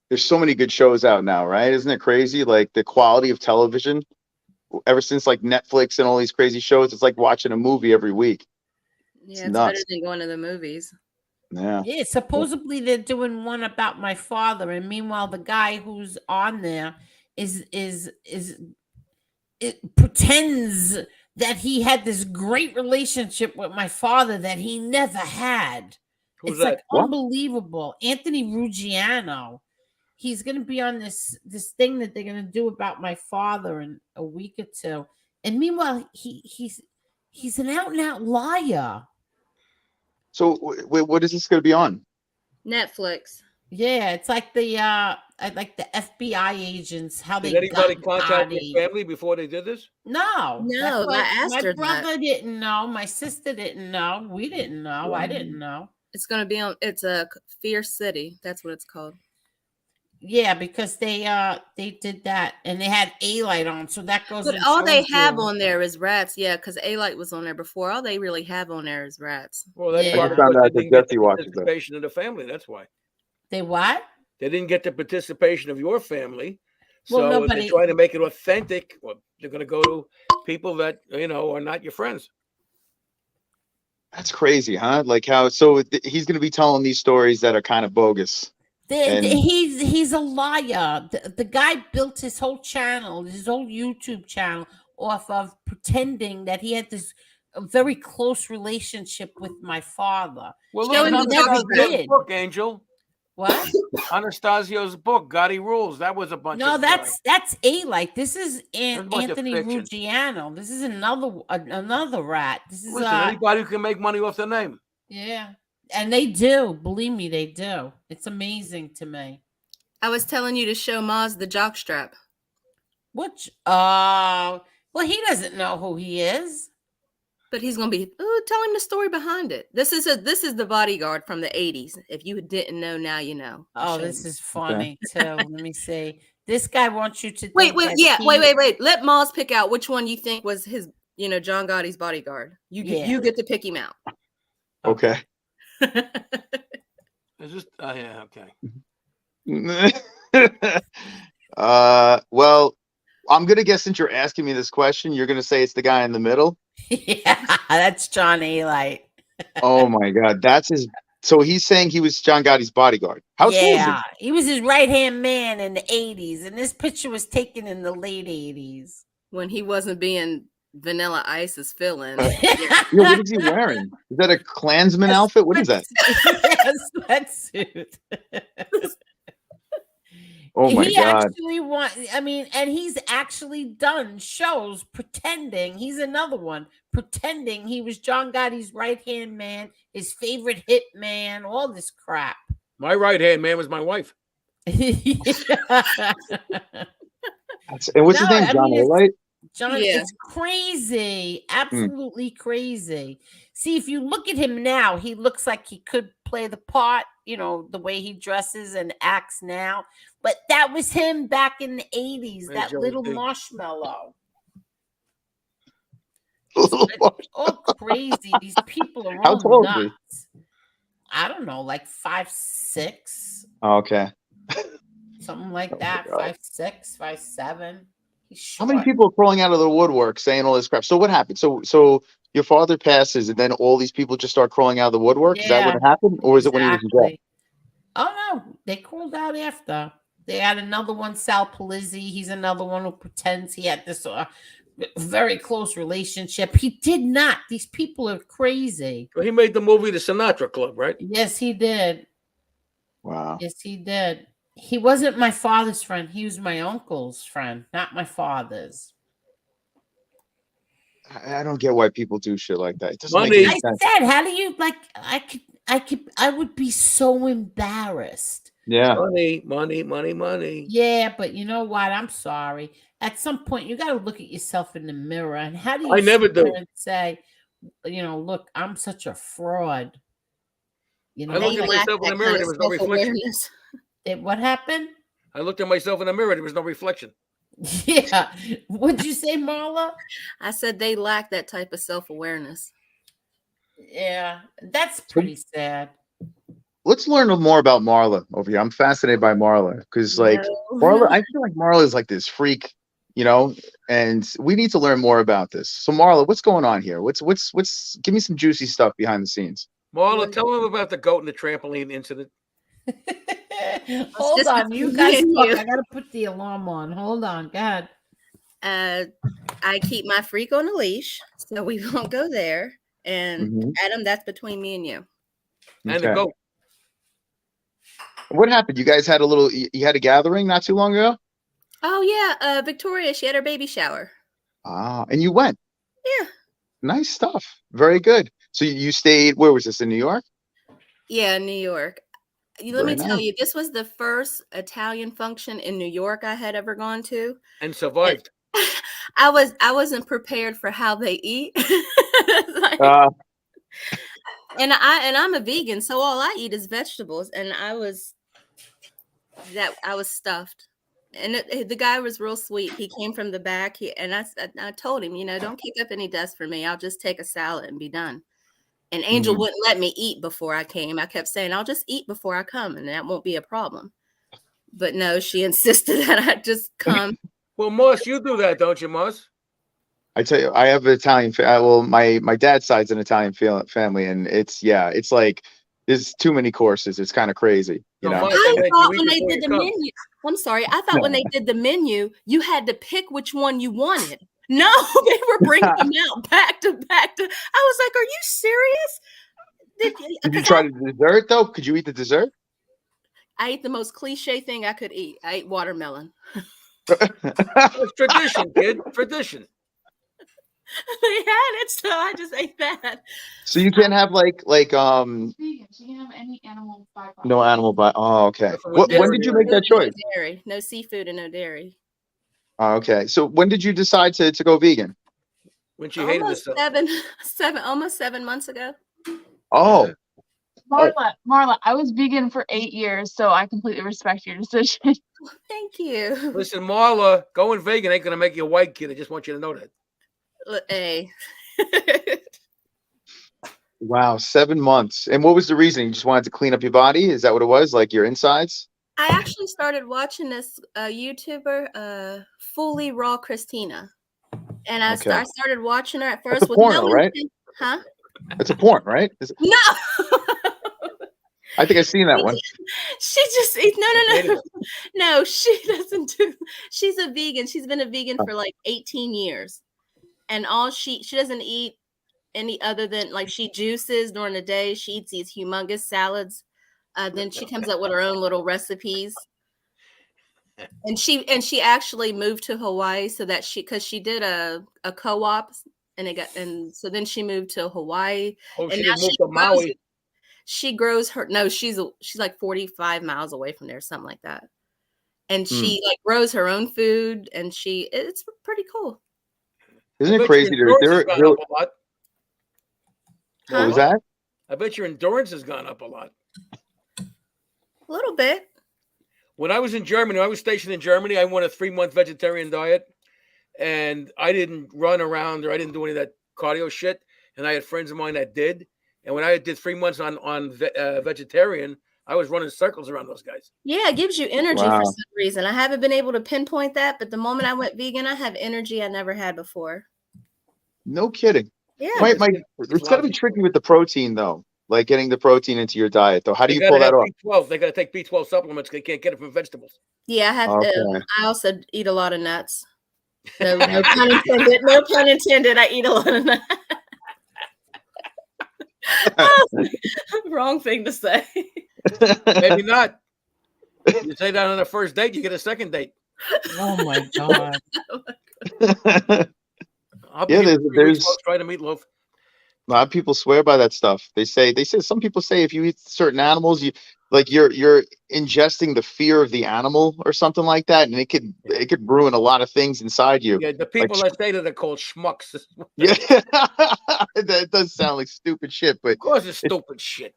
Speaker 10: There's so many good shows out now, right? Isn't it crazy? Like the quality of television, ever since like Netflix and all these crazy shows, it's like watching a movie every week.
Speaker 2: Yeah, it's
Speaker 10: nuts.
Speaker 2: better than going to the movies.
Speaker 10: Yeah.
Speaker 6: Yeah, supposedly they're doing one about my father, and meanwhile the guy who's on there it pretends that he had this great relationship with my father that he never had.
Speaker 9: Who's
Speaker 6: It's
Speaker 9: that?
Speaker 6: like
Speaker 10: What?
Speaker 6: unbelievable. Anthony Ruggiano. He's going to be on this thing that they're going to do about my father in a week or two. And meanwhile, he's an out and out liar.
Speaker 10: So what is this going to be on?
Speaker 2: Netflix.
Speaker 6: Yeah, it's like the FBI agents, how
Speaker 9: Did
Speaker 6: they
Speaker 9: anybody
Speaker 6: got
Speaker 9: contact
Speaker 6: Gotti.
Speaker 9: your family before they did this?
Speaker 6: No,
Speaker 2: No,
Speaker 6: that's
Speaker 2: I asked
Speaker 6: my
Speaker 2: her
Speaker 6: brother didn't know, my sister didn't know, we didn't know, I didn't know.
Speaker 2: It's going to be on. It's a Fierce City. That's what it's called.
Speaker 6: Yeah, because they did that and they had A-Light on, so that goes.
Speaker 2: But
Speaker 6: and
Speaker 2: all they
Speaker 6: shows
Speaker 2: have
Speaker 6: you.
Speaker 2: on there is rats. Yeah, because A-Light was on there before. All they really have on there is rats.
Speaker 9: Well, that's
Speaker 6: Yeah.
Speaker 9: probably
Speaker 10: I found
Speaker 9: because
Speaker 10: out
Speaker 9: they
Speaker 10: that
Speaker 9: didn't get
Speaker 10: Jesse
Speaker 9: the
Speaker 10: watches that.
Speaker 9: participation of the family. That's why.
Speaker 6: They what?
Speaker 9: They didn't get the participation of your family.
Speaker 6: Well,
Speaker 9: So
Speaker 6: nobody-
Speaker 9: they're trying to make it authentic. Well, they're going to go to people that, are not your friends.
Speaker 10: That's crazy, huh? Like how? So he's going to be telling these stories that are kind of bogus. And-
Speaker 6: He's a liar. The guy built his whole channel, his whole YouTube channel, off of pretending that he had this very close relationship with my father.
Speaker 9: Well,
Speaker 2: Show
Speaker 9: look
Speaker 2: him
Speaker 9: at
Speaker 2: the
Speaker 9: the
Speaker 2: talking
Speaker 6: did.
Speaker 9: book, Angel.
Speaker 6: What?
Speaker 9: Anastasio's book, Gotti Rules. That was a bunch
Speaker 6: No,
Speaker 9: of
Speaker 6: that's A-like. This is
Speaker 9: That's a bunch of
Speaker 6: Anthony
Speaker 9: fiction.
Speaker 6: Ruggiano. This is another rat. This is
Speaker 9: Listen, anybody who can make money off the name.
Speaker 6: yeah. And they do. Believe me, they do. It's amazing to me.
Speaker 2: I was telling you to show Maz the jockstrap.
Speaker 6: Which well, he doesn't know who he is.
Speaker 2: But he's gonna be tell him the story behind it. This is the bodyguard from the 80s. If you didn't know, now you know.
Speaker 6: Oh, this is funny too. Let me see. This guy wants you to
Speaker 2: wait.
Speaker 6: think
Speaker 2: Wait. Let Maz pick out which one you think was his, John Gotti's bodyguard. You get to pick him out.
Speaker 10: Okay.
Speaker 9: Is this? Yeah. Okay.
Speaker 10: Well, I'm gonna guess since you're asking me this question, you're gonna say it's the guy in the middle.
Speaker 6: Yeah, that's John A-Light.
Speaker 10: Oh my God, that's his. So he's saying he was John Gotti's bodyguard. How cool is it?
Speaker 6: He was his right-hand man in the 80s, and this picture was taken in the late 80s.
Speaker 2: When he wasn't being Vanilla Ice's fill-in.
Speaker 10: Yeah, what is he wearing? Is that a Klansman outfit? What is that?
Speaker 6: Sweatsuit.
Speaker 10: Oh my God.
Speaker 6: And he's actually done shows pretending. He's another one pretending he was John Gotti's right-hand man, his favorite hit man, all this crap.
Speaker 9: My right-hand man was my wife.
Speaker 10: And what's his name? John A-Light?
Speaker 6: John, it's crazy. Absolutely crazy. See, if you look at him now, he looks like he could play the part, the way he dresses and acts now. But that was him back in the 80s, that little marshmallow. All crazy. These people are
Speaker 10: How
Speaker 6: all
Speaker 10: tall
Speaker 6: nuts.
Speaker 10: is he?
Speaker 6: I don't know, like 5'6".
Speaker 10: Oh, okay.
Speaker 6: Something like that. 5'6", 5'7".
Speaker 10: How many people are crawling out of the woodwork saying all this crap? So what happened? So your father passes, and then all these people just start crawling out of the woodwork?
Speaker 6: Yeah,
Speaker 10: is that what happened? Or is it when he was in jail?
Speaker 6: Oh, no. They crawled out after. They had another one, Sal Polizzi. He's another one who pretends he had this very close relationship. He did not. These people are crazy.
Speaker 9: Well, he made the movie The Sinatra Club, right?
Speaker 6: Yes, he did.
Speaker 10: Wow.
Speaker 6: Yes, he did. He wasn't my father's friend. He was my uncle's friend, not my father's.
Speaker 10: I don't get why people do shit like that. It doesn't
Speaker 9: Money.
Speaker 10: make any
Speaker 6: I
Speaker 10: sense.
Speaker 6: said, how do you I would be so embarrassed.
Speaker 10: Yeah.
Speaker 9: Money.
Speaker 6: Yeah, but you know what? I'm sorry. At some point, you got to look at yourself in the mirror. And how do you
Speaker 9: I never
Speaker 6: sit there
Speaker 9: do.
Speaker 6: and say, look, I'm such a fraud.
Speaker 9: I looked at myself in the mirror. There was no reflection.
Speaker 6: What happened?
Speaker 9: I looked at myself in the mirror. There was no reflection.
Speaker 6: Yeah. What'd you say, Marla?
Speaker 2: I said they lack that type of self-awareness.
Speaker 6: Yeah, that's pretty sad.
Speaker 10: Let's learn more about Marla over here. I'm fascinated by Marla because, Marla, I feel like Marla is like this freak, and we need to learn more about this. So, Marla, what's going on here? What's give me some juicy stuff behind the scenes.
Speaker 9: Marla, tell them about the goat and the trampoline incident.
Speaker 6: Hold on, you guys talk. I gotta put the alarm on. Hold on, go ahead.
Speaker 2: I keep my freak on a leash, so we won't go there. And Adam, that's between me and you.
Speaker 9: And the goat.
Speaker 10: What happened? You guys had you had a gathering not too long ago?
Speaker 2: Oh yeah, Victoria, she had her baby shower.
Speaker 10: Ah, and you went.
Speaker 2: Yeah.
Speaker 10: Nice stuff. Very good. So you stayed, where was this, in New York?
Speaker 2: Yeah, New York. Let me tell you, this was the first Italian function in New York I had ever gone to.
Speaker 9: And survived.
Speaker 2: I wasn't prepared for how they eat. And I'm a vegan, so all I eat is vegetables. And I was stuffed. And the guy was real sweet. He came from the back. I told him, don't kick up any dust for me. I'll just take a salad and be done. And Angel wouldn't let me eat before I came. I kept saying, I'll just eat before I come, and that won't be a problem. But no, she insisted that I just come.
Speaker 9: Well, Moss, you do that, don't you, Moss?
Speaker 10: I tell you, I have an Italian. Well, my dad's side's an Italian family, and it's like there's too many courses. It's kind of crazy,
Speaker 2: I thought when they did the menu. I'm sorry. I thought when they did the menu, you had to pick which one you wanted. No, they were bringing them out back to back. I was like, "Are you serious?"
Speaker 10: Did you try the dessert though? Could you eat the dessert?
Speaker 2: I ate the most cliche thing I could eat. I ate watermelon.
Speaker 9: It's tradition, kid. Tradition.
Speaker 2: They had it, so I just ate that.
Speaker 10: So you can't have like
Speaker 11: Vegan. So you can have any animal byproduct.
Speaker 10: no animal by. Oh, okay.
Speaker 9: Nothing with
Speaker 10: When
Speaker 9: dairy
Speaker 10: did you
Speaker 9: or
Speaker 10: make that
Speaker 9: anything.
Speaker 10: choice?
Speaker 2: No dairy, no seafood, and no dairy.
Speaker 10: Oh, okay. So when did you decide to go vegan?
Speaker 9: When she hated
Speaker 2: Almost
Speaker 9: herself.
Speaker 2: almost 7 months ago.
Speaker 10: Oh,
Speaker 11: Marla, I was vegan for 8 years, so I completely respect your decision.
Speaker 2: Thank you.
Speaker 9: Listen, Marla, going vegan ain't gonna make you a white kid. I just want you to know that.
Speaker 2: Hey.
Speaker 10: wow, 7 months. And what was the reason? You just wanted to clean up your body? Is that what it was? Like your insides?
Speaker 2: I actually started watching this YouTuber, Fully Raw Christina, and I started watching her at first
Speaker 10: That's a
Speaker 2: with
Speaker 10: porno,
Speaker 2: no
Speaker 10: right?
Speaker 2: intent- Huh?
Speaker 10: It's a porn, right?
Speaker 2: No.
Speaker 10: I think I've seen that one.
Speaker 2: She just eats no, she doesn't do. She's a vegan. She's been a vegan for like 18 years, and all she doesn't eat any other than like she juices during the day. She eats these humongous salads. Then she comes up with her own little recipes. And she actually moved to Hawaii so that because she did a co-op and so then she moved to Hawaii.
Speaker 9: Oh,
Speaker 2: and
Speaker 9: she
Speaker 2: now
Speaker 9: just moved to Maui.
Speaker 2: she grows her she's like 45 miles away from there, something like that. And she like grows her own food, and it's pretty cool.
Speaker 10: Isn't it crazy?
Speaker 9: What
Speaker 10: was that?
Speaker 9: I bet your endurance has gone up a lot.
Speaker 2: A little bit.
Speaker 9: When I was in Germany, I was stationed in Germany. I went a 3-month vegetarian diet, and I didn't run around or I didn't do any of that cardio shit. And I had friends of mine that did. And when I did 3 months on vegetarian, I was running circles around those guys.
Speaker 2: Yeah, it gives you energy for some reason. I haven't been able to pinpoint that, but the moment I went vegan, I have energy I never had before.
Speaker 10: No kidding.
Speaker 2: Yeah.
Speaker 10: It's got to be tricky with the protein, though. Like getting the protein into your diet, though. How do you pull that off?
Speaker 9: B12. They got to take B12 supplements. They can't get it from vegetables.
Speaker 2: Yeah, I have.
Speaker 10: Okay.
Speaker 2: I also eat a lot of nuts. No pun intended. No pun intended. I eat a lot of nuts. Wrong thing to say.
Speaker 9: Maybe not. You say that on the first date, you get a second date.
Speaker 6: Oh my god.
Speaker 10: There's
Speaker 9: try to meatloaf.
Speaker 10: a lot of people swear by that stuff. They say some people say if you eat certain animals, you're ingesting the fear of the animal or something like that, and it could ruin a lot of things inside you.
Speaker 9: Yeah, the people that say that are called schmucks.
Speaker 10: Yeah, that does sound like stupid shit, but
Speaker 9: of course it's stupid shit.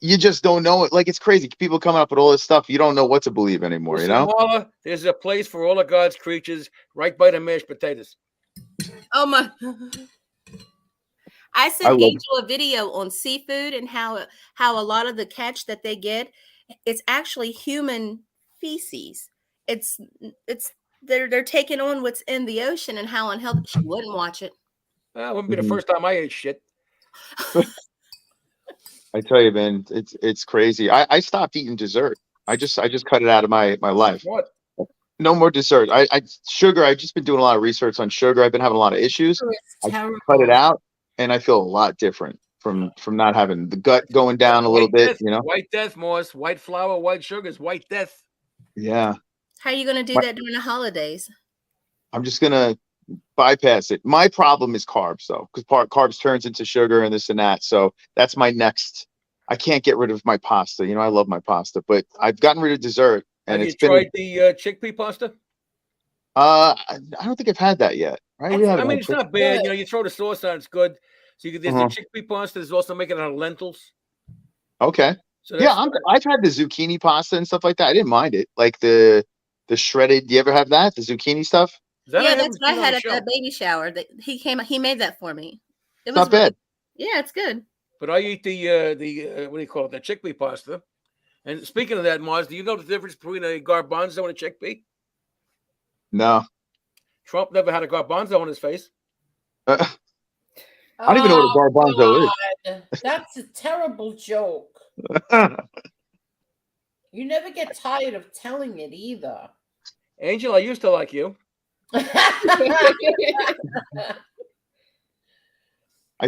Speaker 10: You just don't know it. Like, it's crazy. People coming up with all this stuff. You don't know what to believe anymore.
Speaker 9: Listen,
Speaker 10: you know,
Speaker 9: Marla, there's a place for all of God's creatures right by the mashed potatoes.
Speaker 2: Oh my. I sent Angel a video on seafood and how a lot of the catch that they get, it's actually human feces. They're taking on what's in the ocean and how unhealthy. She wouldn't watch it.
Speaker 9: That wouldn't be the first time I ate shit.
Speaker 10: I tell you, man, it's crazy. I stopped eating dessert. I just cut it out of my life.
Speaker 9: What?
Speaker 10: No more dessert. Sugar. I've just been doing a lot of research on sugar. I've been having a lot of issues. I cut it out, and I feel a lot different from not having the gut going down a little bit. You know,
Speaker 9: white death, Morris. White flour, white sugars, white death.
Speaker 10: Yeah.
Speaker 2: How are you going to do that during the holidays?
Speaker 10: I'm just gonna bypass it. My problem is carbs, though, because carbs turns into sugar and this and that. So that's my next. I can't get rid of my pasta. You know, I love my pasta, but I've gotten rid of dessert. And
Speaker 9: Have you tried the chickpea pasta?
Speaker 10: I don't think I've had that yet. Right?
Speaker 9: I mean, it's not bad. You know, you throw the sauce on, it's good. So there's the chickpea pasta. There's also making it out of lentils.
Speaker 10: Okay. So yeah, I've had the zucchini pasta and stuff like that. I didn't mind it. Like the shredded. Do you ever have that? The zucchini stuff?
Speaker 2: Yeah, that's what I had at the baby shower. He made that for me.
Speaker 10: It was not bad.
Speaker 2: Yeah, it's good.
Speaker 9: But I eat the what do you call it? The chickpea pasta. And speaking of that, Mars, do you know the difference between a garbanzo and a chickpea?
Speaker 10: No.
Speaker 9: Trump never had a garbanzo on his face.
Speaker 10: I don't even know what a garbanzo
Speaker 6: is. That's a terrible joke. You never get tired of telling it either.
Speaker 9: Angel, I used to like you.
Speaker 10: I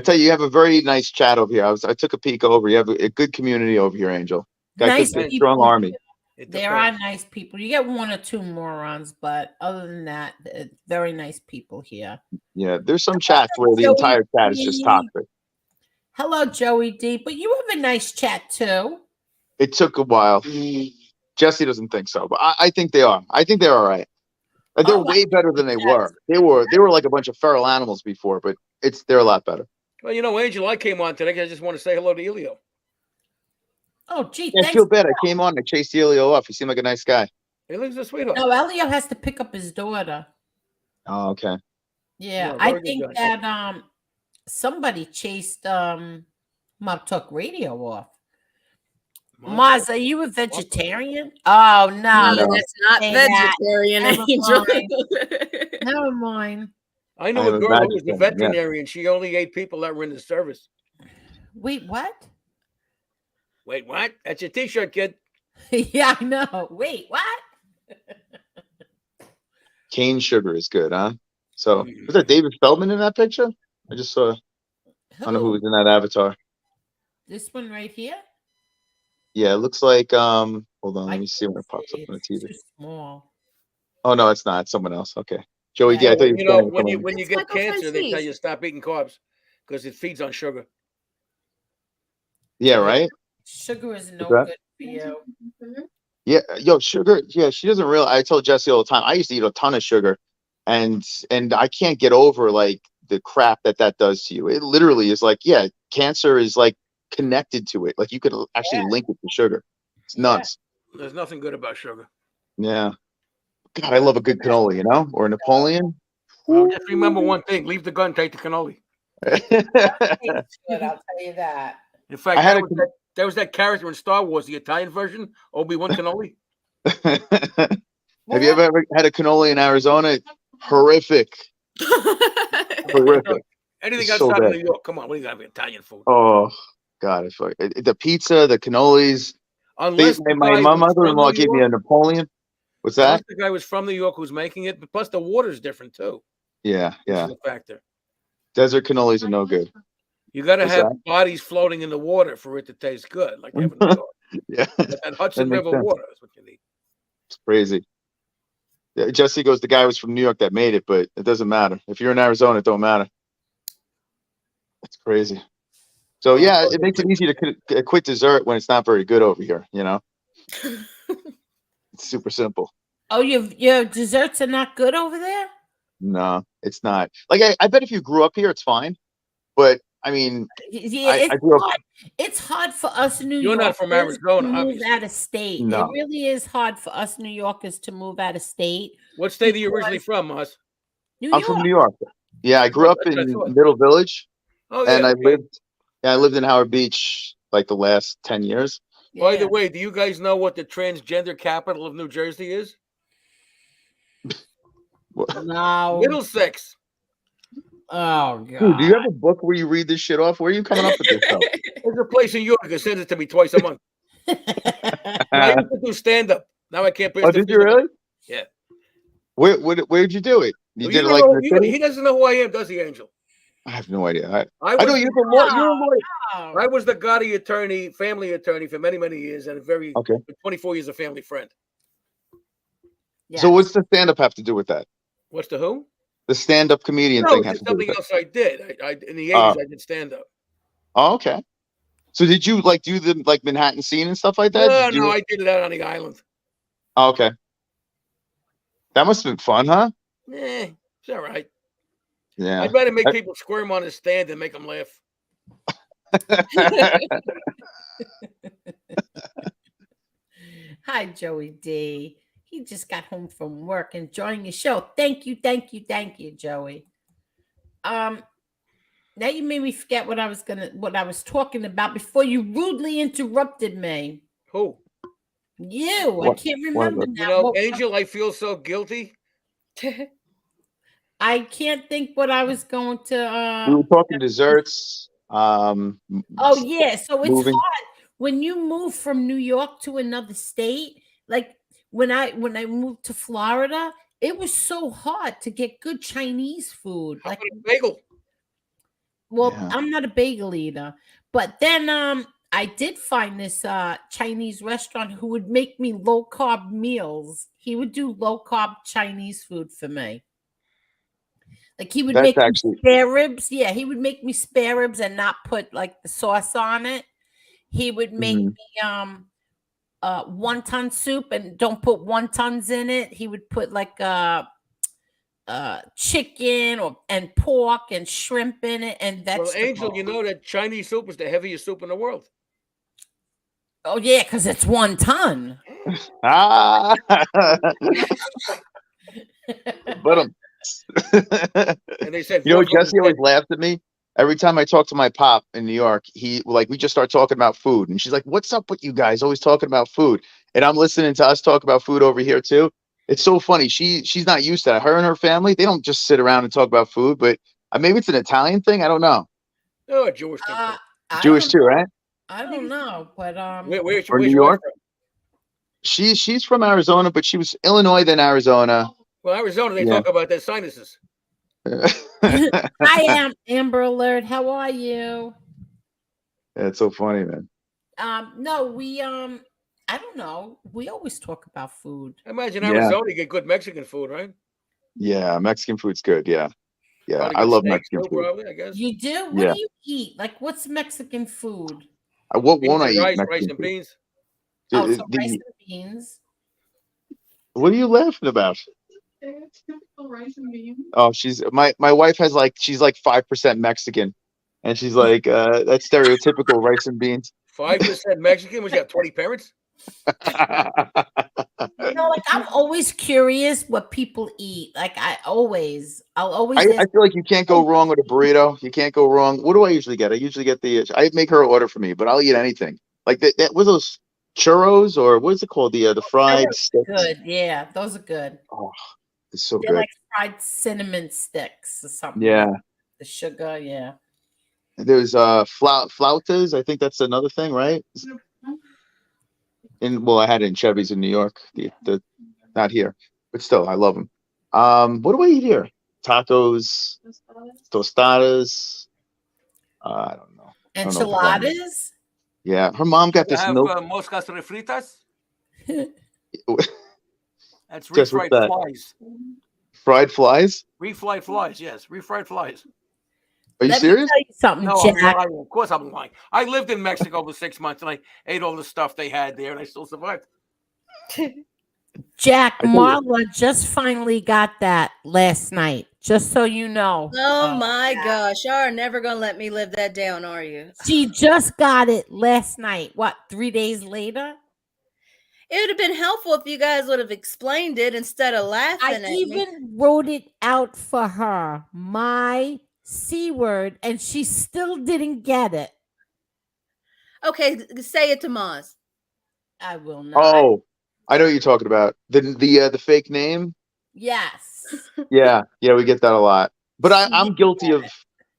Speaker 10: tell you, you have a very nice chat over here. I took a peek over. You have a good community over here, Angel. Got
Speaker 6: nice
Speaker 10: good, strong army.
Speaker 6: There are nice people. You get one or two morons, but other than that, very nice people here.
Speaker 10: Yeah, there's some chats where the entire chat is just toxic.
Speaker 6: Hello, Joey D. But you have a nice chat too.
Speaker 10: It took a while. Jesse doesn't think so, but I think they are. I think they're all right. They're way better than they were. They were like a bunch of feral animals before, but they're a lot better.
Speaker 9: Well, you know, Angel, I came on today because I just want to say hello to Elio.
Speaker 6: Oh, gee,
Speaker 10: I feel bad. I came on. I chased Elio off. He seemed like a nice guy.
Speaker 9: He looks a sweetheart.
Speaker 6: No, Elio has to pick up his daughter.
Speaker 10: Oh, okay.
Speaker 6: Yeah, I think that somebody chased Mob Talk Radio off. Maz, are you a vegetarian? Oh no,
Speaker 2: that's not vegetarian, Angel.
Speaker 6: Never mind.
Speaker 9: I know a girl who was a veterinarian. She only ate people that were in the service.
Speaker 6: Wait, what?
Speaker 9: Wait, what? That's your T-shirt, kid.
Speaker 6: Yeah, I know. Wait, what?
Speaker 10: Cane sugar is good, huh? So was that David Feldman in that picture? I just saw. I don't know who was in that avatar.
Speaker 6: This one right here.
Speaker 10: Yeah, it looks like. Hold on, let me see when it pops up on the TV.
Speaker 6: Too small.
Speaker 10: Oh no, it's not. It's someone else. Okay, Joey.
Speaker 9: Yeah,
Speaker 10: I thought
Speaker 9: you know when you get cancer, they tell you stop eating carbs because it feeds on sugar.
Speaker 10: Yeah, right.
Speaker 6: Sugar is no good for you.
Speaker 10: Yeah, yo, sugar. Yeah, she doesn't realize. I told Jesse all the time. I used to eat a ton of sugar, and I can't get over like the crap that does to you. It literally is like, yeah, cancer is like connected to it. Like you could actually link it to sugar. It's nuts.
Speaker 9: There's nothing good about sugar.
Speaker 10: Yeah. God, I love a good cannoli, you know, or a Napoleon.
Speaker 9: Well, just remember one thing: leave the gun, take the cannoli.
Speaker 6: Good, I'll tell you that.
Speaker 9: In fact, there was that character in Star Wars, the Italian version, Obi-Wan cannoli.
Speaker 10: Have you ever had a cannoli in Arizona? Horrific. Horrific.
Speaker 9: Anything
Speaker 10: It's
Speaker 9: outside
Speaker 10: so
Speaker 9: of
Speaker 10: bad.
Speaker 9: New York, come on, what do you got? Italian food.
Speaker 10: Oh God, it's like the pizza, the cannolis.
Speaker 9: Unless
Speaker 10: My mother-in-law gave me a Napoleon. What's that?
Speaker 9: Unless the guy was from New York who's making it, but plus the water's different too.
Speaker 10: Yeah, yeah.
Speaker 9: This is a factor.
Speaker 10: Desert cannolis are no good.
Speaker 9: You got to
Speaker 10: What's
Speaker 9: have
Speaker 10: that?
Speaker 9: bodies floating in the water for it to taste good, like they have in New York.
Speaker 10: Yeah,
Speaker 9: That Hudson
Speaker 10: makes
Speaker 9: River
Speaker 10: sense.
Speaker 9: water is what you need.
Speaker 10: It's crazy. Yeah, Jesse goes, the guy was from New York that made it, but it doesn't matter. If you're in Arizona, it don't matter. It's crazy. So yeah, it makes it easy to quit dessert when it's not very good over here. You know, it's super simple.
Speaker 6: Oh, your desserts are not good over there?
Speaker 10: No, it's not. Like I bet if you grew up here, it's fine. But I mean,
Speaker 6: yeah,
Speaker 10: I grew up.
Speaker 6: It's hard for us New
Speaker 9: You're not
Speaker 6: Yorkers
Speaker 9: from Arizona,
Speaker 6: to move
Speaker 9: obviously.
Speaker 6: out of state.
Speaker 10: No.
Speaker 6: It really is hard for us New Yorkers to move out of state.
Speaker 9: What state are you originally from, Moss?
Speaker 10: I'm from New York. Yeah, I grew up in Middle Village,
Speaker 9: Oh, yeah,
Speaker 10: and
Speaker 9: okay.
Speaker 10: I lived in Howard Beach like the last 10 years.
Speaker 9: By the way, do you guys know what the transgender capital of New Jersey is?
Speaker 6: No.
Speaker 9: Middlesex.
Speaker 6: Oh God.
Speaker 10: Dude, do you have a book where you read this shit off? Where are you coming up with this stuff?
Speaker 9: There's a place in York that sends it to me twice a month. I used to do stand-up. Now I can't.
Speaker 10: Oh, did you really?
Speaker 9: Yeah.
Speaker 10: Where'd you do it? You
Speaker 9: Well,
Speaker 10: did it
Speaker 9: don't
Speaker 10: like
Speaker 9: know-
Speaker 10: in the
Speaker 9: you-
Speaker 10: city?
Speaker 9: He doesn't know who I am, does he, Angel?
Speaker 10: I have no idea.
Speaker 9: I
Speaker 10: know
Speaker 9: was-
Speaker 10: you're a lawyer.
Speaker 9: I was the Gotti attorney, family attorney for many, many years, and
Speaker 10: Okay.
Speaker 9: 24 years a family friend.
Speaker 10: So what's the stand-up have to do with that?
Speaker 9: What's the who?
Speaker 10: The stand-up comedian
Speaker 9: No,
Speaker 10: thing
Speaker 9: it's
Speaker 10: has to do
Speaker 9: something
Speaker 10: with that.
Speaker 9: else I did. I in the 80s I did stand-up.
Speaker 10: Oh, okay. So did you like do the like Manhattan scene and stuff like that?
Speaker 9: No, I did that on the island.
Speaker 10: Oh, okay. That must have been fun, huh?
Speaker 9: It's all right.
Speaker 10: Yeah.
Speaker 9: I'd rather make people squirm on the stand than make them laugh.
Speaker 6: Hi, Joey D. He just got home from work, enjoying your show. Thank you, Joey. Now you made me forget what I was talking about before you rudely interrupted me.
Speaker 9: Who?
Speaker 6: You. I can't remember now.
Speaker 9: You know, Angel, I feel so guilty.
Speaker 6: I can't think what I was going to.
Speaker 10: We were talking desserts.
Speaker 6: Oh yeah, so it's
Speaker 10: moving.
Speaker 6: hard when you move from New York to another state. Like when I moved to Florida, it was so hard to get good Chinese food. Like
Speaker 9: a bagel.
Speaker 6: Well, I'm not a bagel eater, but then I did find this Chinese restaurant who would make me low carb meals. He would do low carb Chinese food for me. Like he would
Speaker 10: That's
Speaker 6: make me
Speaker 10: actually
Speaker 6: spare ribs. Yeah, he would make me spare ribs and not put like the sauce on it. He would make
Speaker 10: Mhm.
Speaker 6: me wonton soup and don't put wontons in it. He would put like chicken and pork and shrimp in it and
Speaker 9: Well,
Speaker 6: vegetables.
Speaker 9: Angel, you know that Chinese soup is the heaviest soup in the world.
Speaker 6: Oh yeah, because it's 1 ton.
Speaker 10: Ah, but
Speaker 9: And they said
Speaker 10: you know,
Speaker 9: Garfunkel was
Speaker 10: Jesse always
Speaker 9: dead.
Speaker 10: laughed at me every time I talk to my pop in New York. He like we just start talking about food, and she's like, "What's up with you guys? Always talking about food." And I'm listening to us talk about food over here too. It's so funny. She's not used to that. Her and her family, they don't just sit around and talk about food. But maybe it's an Italian thing. I don't know.
Speaker 9: Oh, a Jewish thing.
Speaker 6: I
Speaker 10: Jewish
Speaker 6: don't
Speaker 10: too, right?
Speaker 6: I don't know, but
Speaker 9: Where's
Speaker 10: Or New
Speaker 9: your wife
Speaker 10: York?
Speaker 9: from?
Speaker 10: She's from Arizona, but she was Illinois, then Arizona.
Speaker 9: Well, Arizona, they
Speaker 10: Yeah.
Speaker 9: talk about their sinuses.
Speaker 6: I am Amber Alert. How are you?
Speaker 10: It's so funny, man.
Speaker 6: No, we I don't know. We always talk about food.
Speaker 9: Imagine
Speaker 10: Yeah.
Speaker 9: Arizona, you get good Mexican food, right?
Speaker 10: Yeah, Mexican food's good. Yeah.
Speaker 9: Probably
Speaker 10: I
Speaker 9: get
Speaker 10: love
Speaker 9: steak
Speaker 10: Mexican
Speaker 9: too,
Speaker 10: food.
Speaker 9: probably, I guess.
Speaker 6: You do? What
Speaker 10: Yeah.
Speaker 6: do you eat? Like what's Mexican food?
Speaker 10: What
Speaker 9: Beans
Speaker 10: won't I
Speaker 9: and
Speaker 10: eat
Speaker 9: rice,
Speaker 10: Mexican
Speaker 9: and
Speaker 10: food?
Speaker 9: beans.
Speaker 6: Oh,
Speaker 10: The-
Speaker 6: so
Speaker 10: the-
Speaker 6: rice and beans.
Speaker 10: what are you laughing about?
Speaker 11: It's typical rice and beans.
Speaker 10: Oh, she's my wife has like she's like 5% Mexican, and she's like that's stereotypical rice and beans.
Speaker 9: 5% Mexican? Was you have 20 parents?
Speaker 6: No, like I'm always curious what people eat. Like I'll always
Speaker 10: I
Speaker 6: ask.
Speaker 10: feel like you can't go wrong with a burrito. You can't go wrong. What do I usually get? I usually get I make her order for me, but I'll eat anything. Like that was those churros or what is it called? The fried sticks.
Speaker 6: Good, yeah, those are good.
Speaker 10: Oh, it's so
Speaker 6: They're
Speaker 10: good.
Speaker 6: like fried cinnamon sticks or something.
Speaker 10: Yeah.
Speaker 6: Like the sugar, yeah.
Speaker 10: There's flautas. I think that's another thing, right? Well, I had it in Chevy's in New York. The not here, but still, I love them. What do I eat here? Tacos, tostadas. I don't know. I don't know what the hell.
Speaker 6: Enchiladas.
Speaker 10: Yeah, her mom got
Speaker 9: You
Speaker 10: this
Speaker 9: have
Speaker 10: milk.
Speaker 9: moscas refritas? That's
Speaker 10: Just what's
Speaker 9: refried
Speaker 10: that?
Speaker 9: flies.
Speaker 10: Fried flies?
Speaker 9: Refried flies, yes. Refried flies.
Speaker 10: Are you
Speaker 6: Let me
Speaker 10: serious?
Speaker 6: tell you something,
Speaker 9: No, I'm
Speaker 6: Jack.
Speaker 9: lying. Of course I'm lying. I lived in Mexico for 6 months and I ate all the stuff they had there and I still survived.
Speaker 6: Jack,
Speaker 10: I do.
Speaker 6: Marla just finally got that last night. Just so you know.
Speaker 2: Oh my gosh, y'all are never gonna let me live that down, are you?
Speaker 6: She just got it last night. What, 3 days later?
Speaker 2: It would have been helpful if you guys would have explained it instead of laughing
Speaker 6: I
Speaker 2: at me.
Speaker 6: even wrote it out for her, my C word, and she still didn't get it.
Speaker 2: Okay, say it to Maz.
Speaker 6: I will not.
Speaker 10: Oh, I know what you're talking about. The fake name.
Speaker 6: Yes.
Speaker 10: Yeah, we get that a lot. But
Speaker 6: She
Speaker 10: I'm
Speaker 6: didn't
Speaker 10: guilty
Speaker 6: get
Speaker 10: of
Speaker 6: it.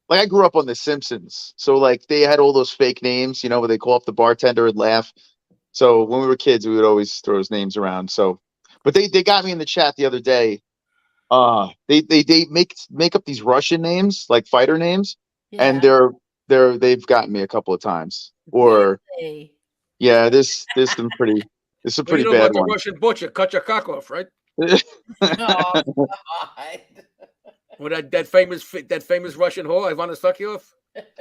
Speaker 10: like I grew up on The Simpsons, so like they had all those fake names, where they call up the bartender and laugh. So when we were kids, we would always throw those names around. So, but they got me in the chat the other day. They make up these Russian names, like fighter names, and
Speaker 6: Yeah.
Speaker 10: they've gotten me a couple of times. Or
Speaker 6: Really?
Speaker 10: yeah, there's some pretty
Speaker 9: Well, you know
Speaker 10: bad
Speaker 9: about the
Speaker 10: ones.
Speaker 9: Russian butcher, cut your cock off, right?
Speaker 6: Oh, God.
Speaker 9: Or that famous Russian whore, I want to suck you off.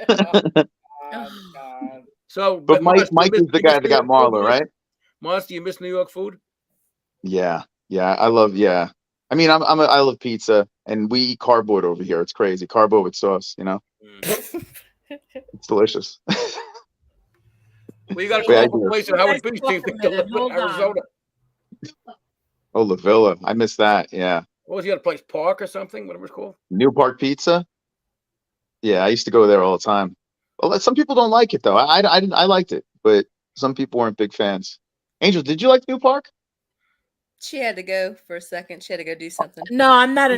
Speaker 6: God.
Speaker 9: So,
Speaker 10: But
Speaker 9: Mars,
Speaker 10: Mike is the guy that got Marla, right?
Speaker 9: Mars, do you miss New York food?
Speaker 10: Yeah, I love. Yeah, I mean, I love pizza, and we eat cardboard over here. It's crazy, cardboard with sauce. It's delicious.
Speaker 9: Well, you got to
Speaker 10: Wait, I
Speaker 9: call up a
Speaker 10: do.
Speaker 9: place in Howard
Speaker 6: Guys,
Speaker 9: Beach,
Speaker 6: talk
Speaker 9: see if
Speaker 6: a
Speaker 9: they
Speaker 6: minute.
Speaker 9: deliver
Speaker 6: Hold
Speaker 9: in
Speaker 6: on.
Speaker 9: Arizona.
Speaker 10: Oh, La Villa, I miss that. Yeah,
Speaker 9: What was the other place? Park or something? Whatever it's called.
Speaker 10: New Park Pizza. Yeah, I used to go there all the time. Well, some people don't like it though. I liked it, but some people weren't big fans. Angel, did you like New Park?
Speaker 2: She had to go for a second. She had to go do something.
Speaker 6: No, I'm not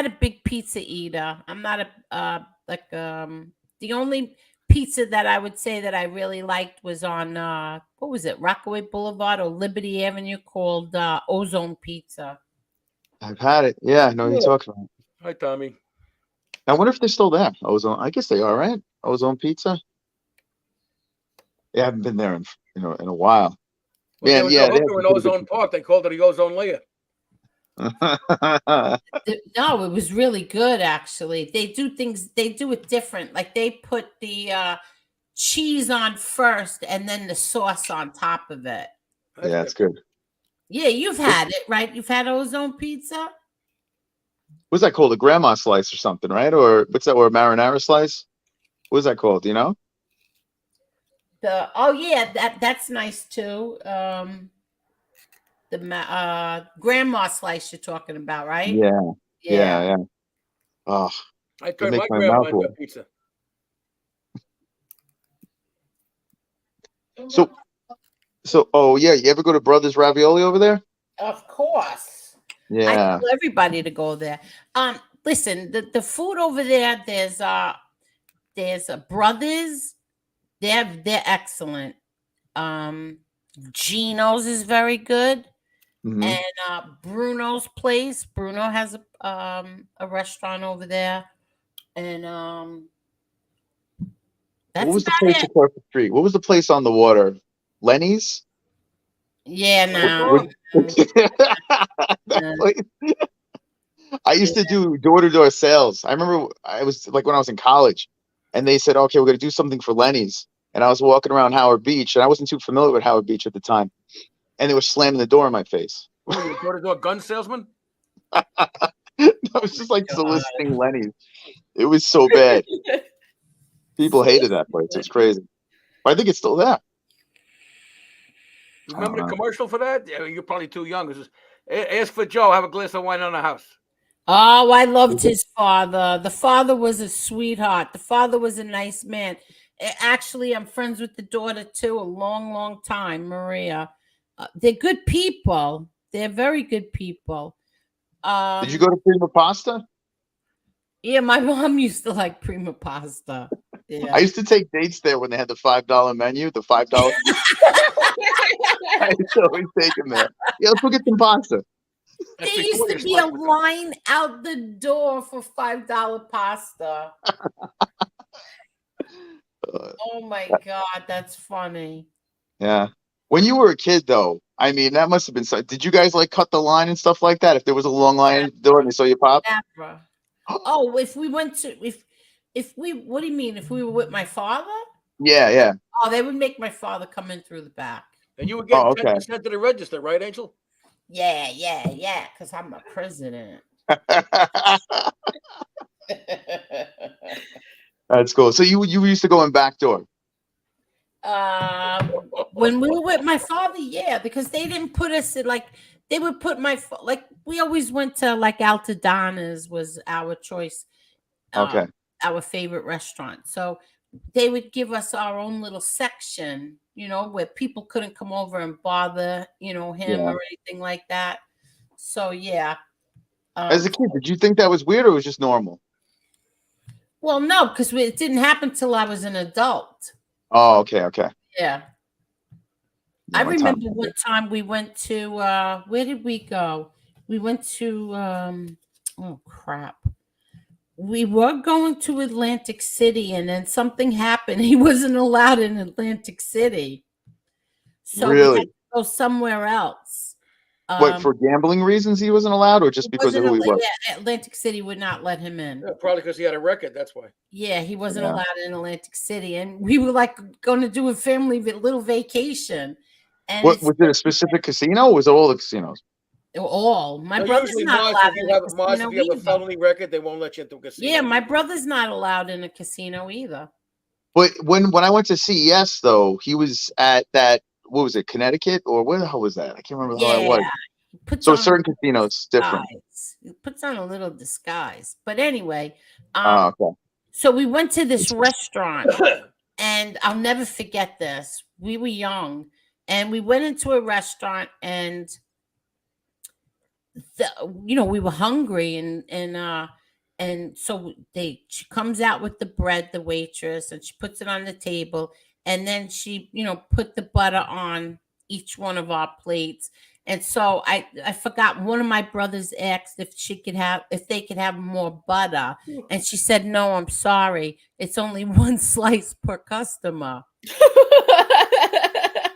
Speaker 6: a big pizza eater. I'm not the only pizza that I would say that I really liked was on what was it, Rockaway Boulevard or Liberty Avenue, called Ozone Pizza.
Speaker 10: I've had it. Yeah, I know who you talking about.
Speaker 9: Hi, Tommy.
Speaker 10: I wonder if they're still there. Ozone. I guess they are, right? Ozone Pizza. Yeah, I haven't been there in in a while.
Speaker 9: Well, there
Speaker 10: Man,
Speaker 9: was
Speaker 10: yeah,
Speaker 9: a
Speaker 10: they have
Speaker 9: hooker in
Speaker 10: some pretty
Speaker 9: Ozone Park. They called it the Ozone Layer.
Speaker 6: No, it was really good actually. They do it different. Like they put the cheese on first and then the sauce on top of it.
Speaker 10: Yeah, it's good.
Speaker 6: Yeah, you've had it, right? You've had Ozone pizza?
Speaker 10: What's that called? A grandma slice or something, right? Or what's that? Or a marinara slice? What's that called? Do you know?
Speaker 6: That's nice too. The grandma slice you're talking about, right?
Speaker 10: Yeah.
Speaker 6: Yeah.
Speaker 10: Oh,
Speaker 9: I
Speaker 10: it
Speaker 9: turned
Speaker 10: makes
Speaker 9: my
Speaker 10: my
Speaker 9: grandma
Speaker 10: mouth
Speaker 9: into a
Speaker 10: water.
Speaker 9: pizza.
Speaker 10: So, oh yeah, you ever go to Brothers Ravioli over there?
Speaker 6: Of course. I
Speaker 10: Yeah.
Speaker 6: tell everybody to go there. Listen, the food over there, there's a Brothers. They're excellent. Gino's is very good.
Speaker 10: Mhm.
Speaker 6: And Bruno's place. Bruno has a restaurant over there. And that's
Speaker 10: What was the
Speaker 6: about
Speaker 10: place
Speaker 6: it.
Speaker 10: across the street? What was the place on the water? Lenny's?
Speaker 6: Yeah, no.
Speaker 10: That place. I used to do door-to-door sales. I remember I was like when I was in college, and they said, "Okay, we're going to do something for Lenny's." And I was walking around Howard Beach, and I wasn't too familiar with Howard Beach at the time, and they were slamming the door in my face.
Speaker 9: Oh, you go to a gun salesman?
Speaker 10: I was just like soliciting Lenny's. It was so bad. People hated that place. It was crazy. But I think it's still there.
Speaker 9: Remember the commercial for that? Yeah, you're probably too young. It was, ask for Joe, have a glass of wine on the house.
Speaker 6: Oh, I loved his father. The father was a sweetheart. The father was a nice man. Actually, I'm friends with the daughter too, a long, long time, Maria. They're good people. They're very good people.
Speaker 10: Did you go to Prima Pasta?
Speaker 6: Yeah, my mom used to like prima pasta. Yeah.
Speaker 10: I used to take dates there when they had the $5 menu, the $5. I used to always take them there. Yeah, let's go get some pasta.
Speaker 6: There used to be a line out the door for $5 pasta. Oh my God, that's funny.
Speaker 10: Yeah. When you were a kid, though, I mean, that must have been so. Did you guys like cut the line and stuff like that? If there was a long line at the door and they saw you pop?
Speaker 6: Never. Oh, if we went to if we what do you mean? If we were with my father?
Speaker 10: Yeah.
Speaker 6: Oh, they would make my father come in through the back.
Speaker 9: And you would get
Speaker 10: okay.
Speaker 9: 10% to the register, right, Angel?
Speaker 6: Yeah, because I'm a president.
Speaker 10: That's cool. So you used to go in back door.
Speaker 6: When we were with my father, yeah, because they didn't put us in like they would put like we always went to like Altadana's was our choice.
Speaker 10: Okay.
Speaker 6: Our favorite restaurant. So they would give us our own little section, where people couldn't come over and bother, him or anything like that. So yeah.
Speaker 10: As a kid, did you think that was weird or it was just normal?
Speaker 6: Well, no, because it didn't happen till I was an adult.
Speaker 10: Oh, okay.
Speaker 6: Yeah. I remember one time we went to where did we go? We went to oh crap. We were going to Atlantic City and then something happened. He wasn't allowed in Atlantic City. So we had to go somewhere else.
Speaker 10: What, for gambling reasons he wasn't allowed or just because of who he was?
Speaker 6: Yeah, Atlantic City would not let him in.
Speaker 9: Yeah, probably because he had a record, that's why.
Speaker 6: Yeah, he wasn't allowed in Atlantic City. And we were like going to do a family little vacation. And
Speaker 10: was it a specific casino or was it all the casinos?
Speaker 6: All. My brother's not allowed in a casino
Speaker 9: if you have a felony record, they won't let you into a casino.
Speaker 6: Yeah, my brother's not allowed in a casino either.
Speaker 10: But when I went to CES, though, he was at that, what was it, Connecticut? Or where the hell was that? I can't remember how it was. So certain casinos different.
Speaker 6: He puts on a little disguise. But anyway,
Speaker 10: okay.
Speaker 6: So we went to this restaurant, and I'll never forget this. We were young, and we went into a restaurant, and we were hungry, and so she comes out with the bread, the waitress, and she puts it on the table, and then she put the butter on each one of our plates, And so I forgot, one of my brothers asked if they could have more butter. And she said, no, I'm sorry. It's only one slice per customer.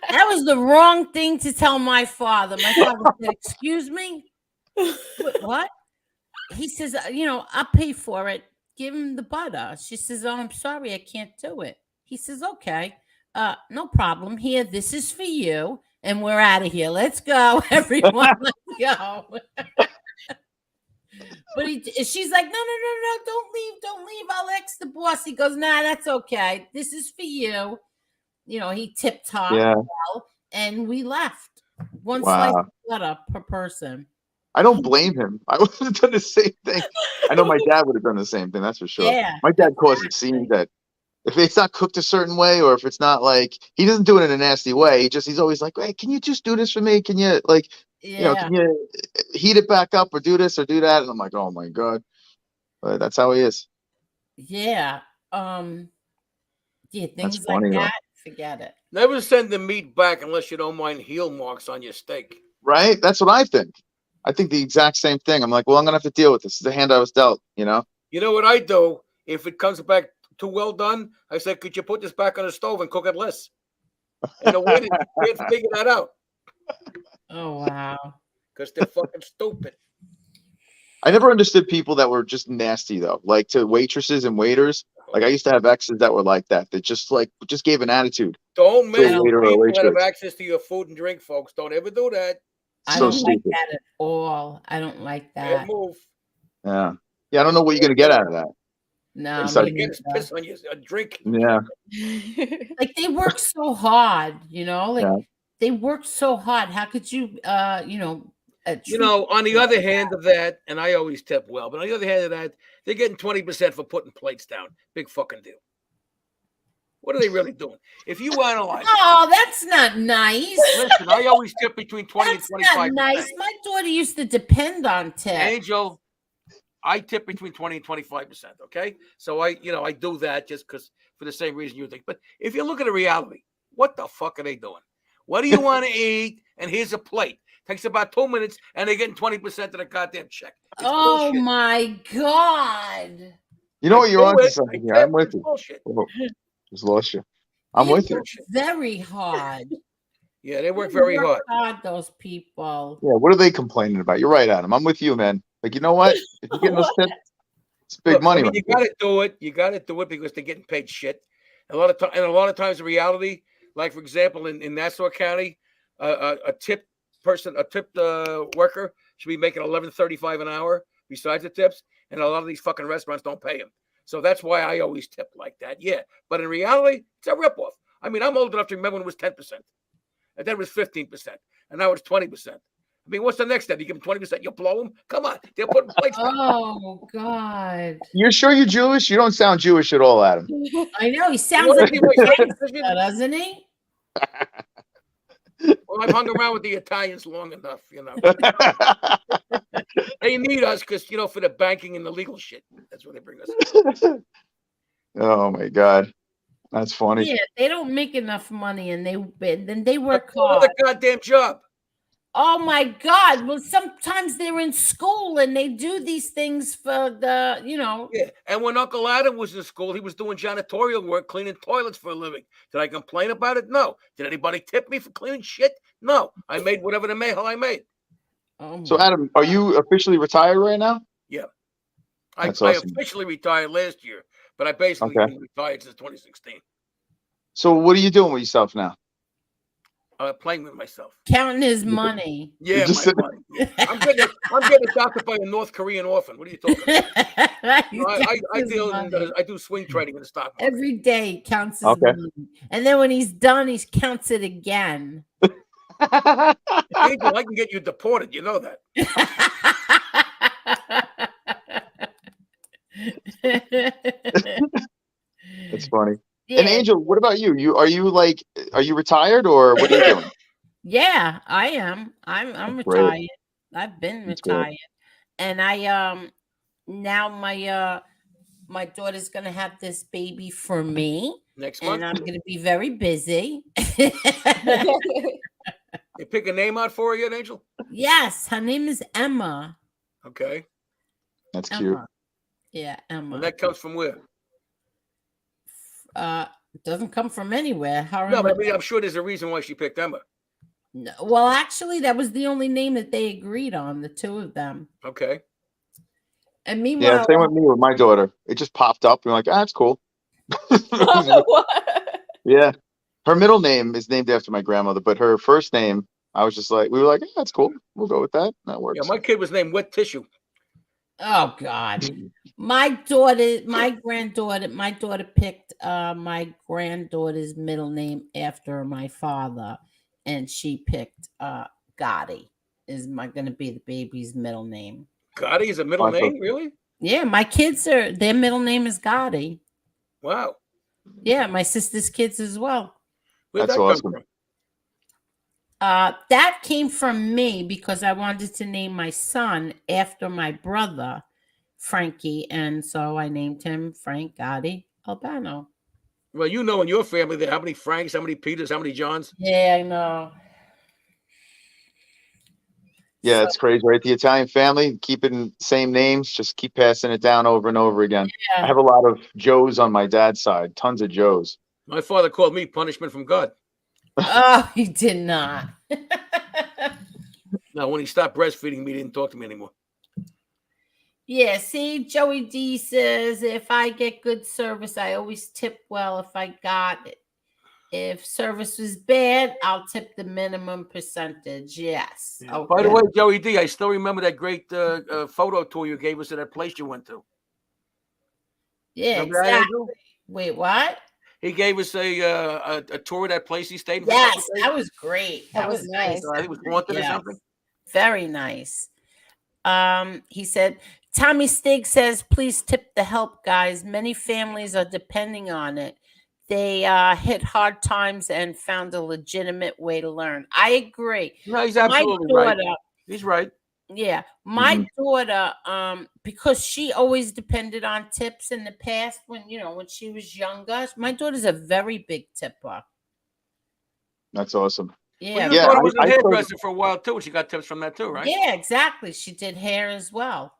Speaker 6: That was the wrong thing to tell my father. My father said, excuse me? What? He says, I'll pay for it. Give him the butter. She says, oh, I'm sorry, I can't do it. He says, okay, no problem. Here, this is for you. And we're out of here. Let's go, everyone. Let's go. But she's like, no, don't leave. I'll ask the boss. He goes, nah, that's okay. This is for you. He tip-top well, and we left. One slice of butter per person.
Speaker 10: I don't blame him. I would have done the same thing. I know my dad would have done the same thing. That's for sure.
Speaker 6: Yeah,
Speaker 10: my dad causes scenes that if it's not cooked a certain way, or if it's not like, he doesn't do it in a nasty way. He's always like, hey, can you just do this for me? Can you can you heat it back up or do this or do that? And I'm like, oh my God. But that's how he is.
Speaker 6: Yeah. Things
Speaker 10: That's funny,
Speaker 6: like that, forget it.
Speaker 9: Never send the meat back unless you don't mind heel marks on your steak.
Speaker 10: Right? That's what I think. I think the exact same thing. I'm like, well, I'm going to have to deal with this. It's the hand I was dealt,
Speaker 9: You know what I do? If it comes back too well done, I said, could you put this back on the stove and cook it less? And the waiter can't figure that out.
Speaker 6: Oh, wow.
Speaker 9: Because they're fucking stupid.
Speaker 10: I never understood people that were just nasty, though. Like, to waitresses and waiters. Like, I used to have exes that were like that. That just gave an attitude.
Speaker 9: Don't mess
Speaker 10: to a
Speaker 9: with
Speaker 10: waiter or a
Speaker 9: people that
Speaker 10: waitress.
Speaker 9: have access to your food and drink, folks. Don't ever do that.
Speaker 6: I don't like that at all. I don't like that.
Speaker 9: Bad move.
Speaker 10: Yeah. I don't know what you're going to get out of that.
Speaker 6: No,
Speaker 9: Besides getting piss on your drink.
Speaker 10: Yeah.
Speaker 6: Like, they work so hard, they work so hard. How could you,
Speaker 9: on the other hand of that, and I always tip well, but on the other hand of that, they're getting 20% for putting plates down. Big fucking deal. What are they really doing? If you analyze,
Speaker 6: that's not nice.
Speaker 9: Listen, I always tip between 20 and 25%.
Speaker 6: Not nice. My daughter used to depend on tips.
Speaker 9: Angel, I tip between 20 and 25%. Okay, so I do that just because for the same reason you think. But if you look at the reality, what the fuck are they doing? What do you want to eat? And here's a plate. Takes about 2 minutes, and they're getting 20% of the goddamn check. It's bullshit.
Speaker 6: My God!
Speaker 10: You know what? You're on to something here. I'm with you. Oh, just lost you. I'm with you.
Speaker 6: Very hard.
Speaker 9: Yeah, they work very hard.
Speaker 6: Those people.
Speaker 10: Yeah, what are they complaining about? You're right, Adam. I'm with you, man. Like, you know what? If you're getting those tips, it's big money.
Speaker 9: You got to do it. You got to do it because they're getting paid shit. A lot of times, the reality, like for example, in Nassau County, a tipped worker should be making $11.35 an hour besides the tips, and a lot of these fucking restaurants don't pay them. So that's why I always tip like that. Yeah, but in reality, it's a ripoff. I mean, I'm old enough to remember when it was 10%, and then it was 15%, and now it's 20%. I mean, what's the next step? You give them 20%, you blow them? Come on, they're putting plates down.
Speaker 6: Oh God!
Speaker 10: You're sure you're Jewish? You don't sound Jewish at all, Adam.
Speaker 6: I know he sounds like a gangster, doesn't he?
Speaker 9: Well, I've hung around with the Italians long enough, They need us because, for the banking and the legal shit. That's what they bring us.
Speaker 10: Oh my God, that's funny.
Speaker 6: Yeah, they don't make enough money, and then they work
Speaker 9: hard. Another goddamn job.
Speaker 6: Oh my God! Well, sometimes they're in school and they do these things for the,
Speaker 9: Yeah, and when Uncle Adam was in school, he was doing janitorial work, cleaning toilets for a living. Did I complain about it? No. Did anybody tip me for cleaning shit? No. I made whatever the hell I made.
Speaker 10: So, Adam, are you officially retired right now?
Speaker 9: Yeah.
Speaker 10: That's
Speaker 9: I
Speaker 10: awesome.
Speaker 9: officially retired last year, but I basically been retired since 2016.
Speaker 10: So, what are you doing with yourself now?
Speaker 9: Playing with myself,
Speaker 6: counting his money.
Speaker 9: Yeah, my money. Yeah. I'm getting adopted by a North Korean orphan. What are you talking about? I do swing trading in the stock market.
Speaker 6: Every day he counts his money, and then when he's done, he counts it again.
Speaker 9: Angel, I can get you deported. You know that.
Speaker 10: That's funny. Yeah. And Angel, what about you? Are you retired or what are you doing?
Speaker 6: Yeah, I am. I'm retired. I've been retired. And I now my daughter's gonna have this baby for me
Speaker 9: next month.
Speaker 6: And I'm gonna be very busy.
Speaker 9: You pick a name out for her yet, Angel?
Speaker 6: Yes, her name is Emma.
Speaker 9: Okay.
Speaker 10: That's cute.
Speaker 6: Emma. Yeah, Emma.
Speaker 9: And that comes from where?
Speaker 6: It doesn't come from anywhere. Her
Speaker 9: No,
Speaker 6: and
Speaker 9: but I
Speaker 6: my-
Speaker 9: mean, I'm sure there's a reason why she picked Emma.
Speaker 6: No, well, actually, that was the only name that they agreed on, the two of them.
Speaker 9: Okay.
Speaker 6: And
Speaker 10: Yeah,
Speaker 6: meanwhile,
Speaker 10: same with me with my daughter. It just popped up. And we're like, that's cool. Yeah. Her middle name is named after my grandmother, but her first name, I was just like, we were like, yeah, that's cool. We'll go with that. That works.
Speaker 9: Yeah, my kid was named Wet Tissue.
Speaker 6: oh God, my daughter picked my granddaughter's middle name after my father, and she picked Gotti is going to be the baby's middle name.
Speaker 9: Gotti is a middle name, really?
Speaker 6: Yeah, my kids their middle name is Gotti.
Speaker 9: Wow.
Speaker 6: Yeah, my sister's kids as well.
Speaker 9: Where'd
Speaker 10: That's
Speaker 9: that
Speaker 10: awesome.
Speaker 9: come from?
Speaker 6: That came from me because I wanted to name my son after my brother, Frankie, and so I named him Frank Gotti Albano.
Speaker 9: Well, you know in your family there how many Franks, how many Peters, how many Johns?
Speaker 6: Yeah, I know.
Speaker 10: Yeah, it's crazy, right? The Italian family, keeping same names, just keep passing it down over and over again.
Speaker 6: Yeah.
Speaker 10: I have a lot of Joes on my dad's side, tons of Joes.
Speaker 9: My father called me punishment from God.
Speaker 6: Oh, he did not.
Speaker 9: No, when he stopped breastfeeding me, he didn't talk to me anymore.
Speaker 6: Yeah, see, Joey D says, if I get good service, I always tip well if I got it. If service was bad, I'll tip the minimum percentage. Yes.
Speaker 9: Yeah.
Speaker 6: Okay.
Speaker 9: By the way, Joey D, I still remember that great photo tour you gave us at that place you went to.
Speaker 6: Yeah,
Speaker 9: Remember that,
Speaker 6: exactly.
Speaker 9: Andrew?
Speaker 6: Wait, what?
Speaker 9: He gave us a tour of that place he stayed in.
Speaker 6: Yes, that was great.
Speaker 2: That was nice.
Speaker 9: I think it was haunted or
Speaker 6: Yes.
Speaker 9: something.
Speaker 6: Very nice. He said, Tommy Stig says, please tip the help, guys. Many families are depending on it. They hit hard times and found a legitimate way to learn. I agree.
Speaker 9: No, he's absolutely right. He's right.
Speaker 6: Yeah, my daughter, because she always depended on tips in the past when she was younger. My daughter's a very big tipper.
Speaker 10: That's awesome.
Speaker 6: Yeah,
Speaker 9: Well, your daughter was a hairdresser for a while too, and she got tips from that too, right?
Speaker 6: Yeah, exactly. She did hair as well.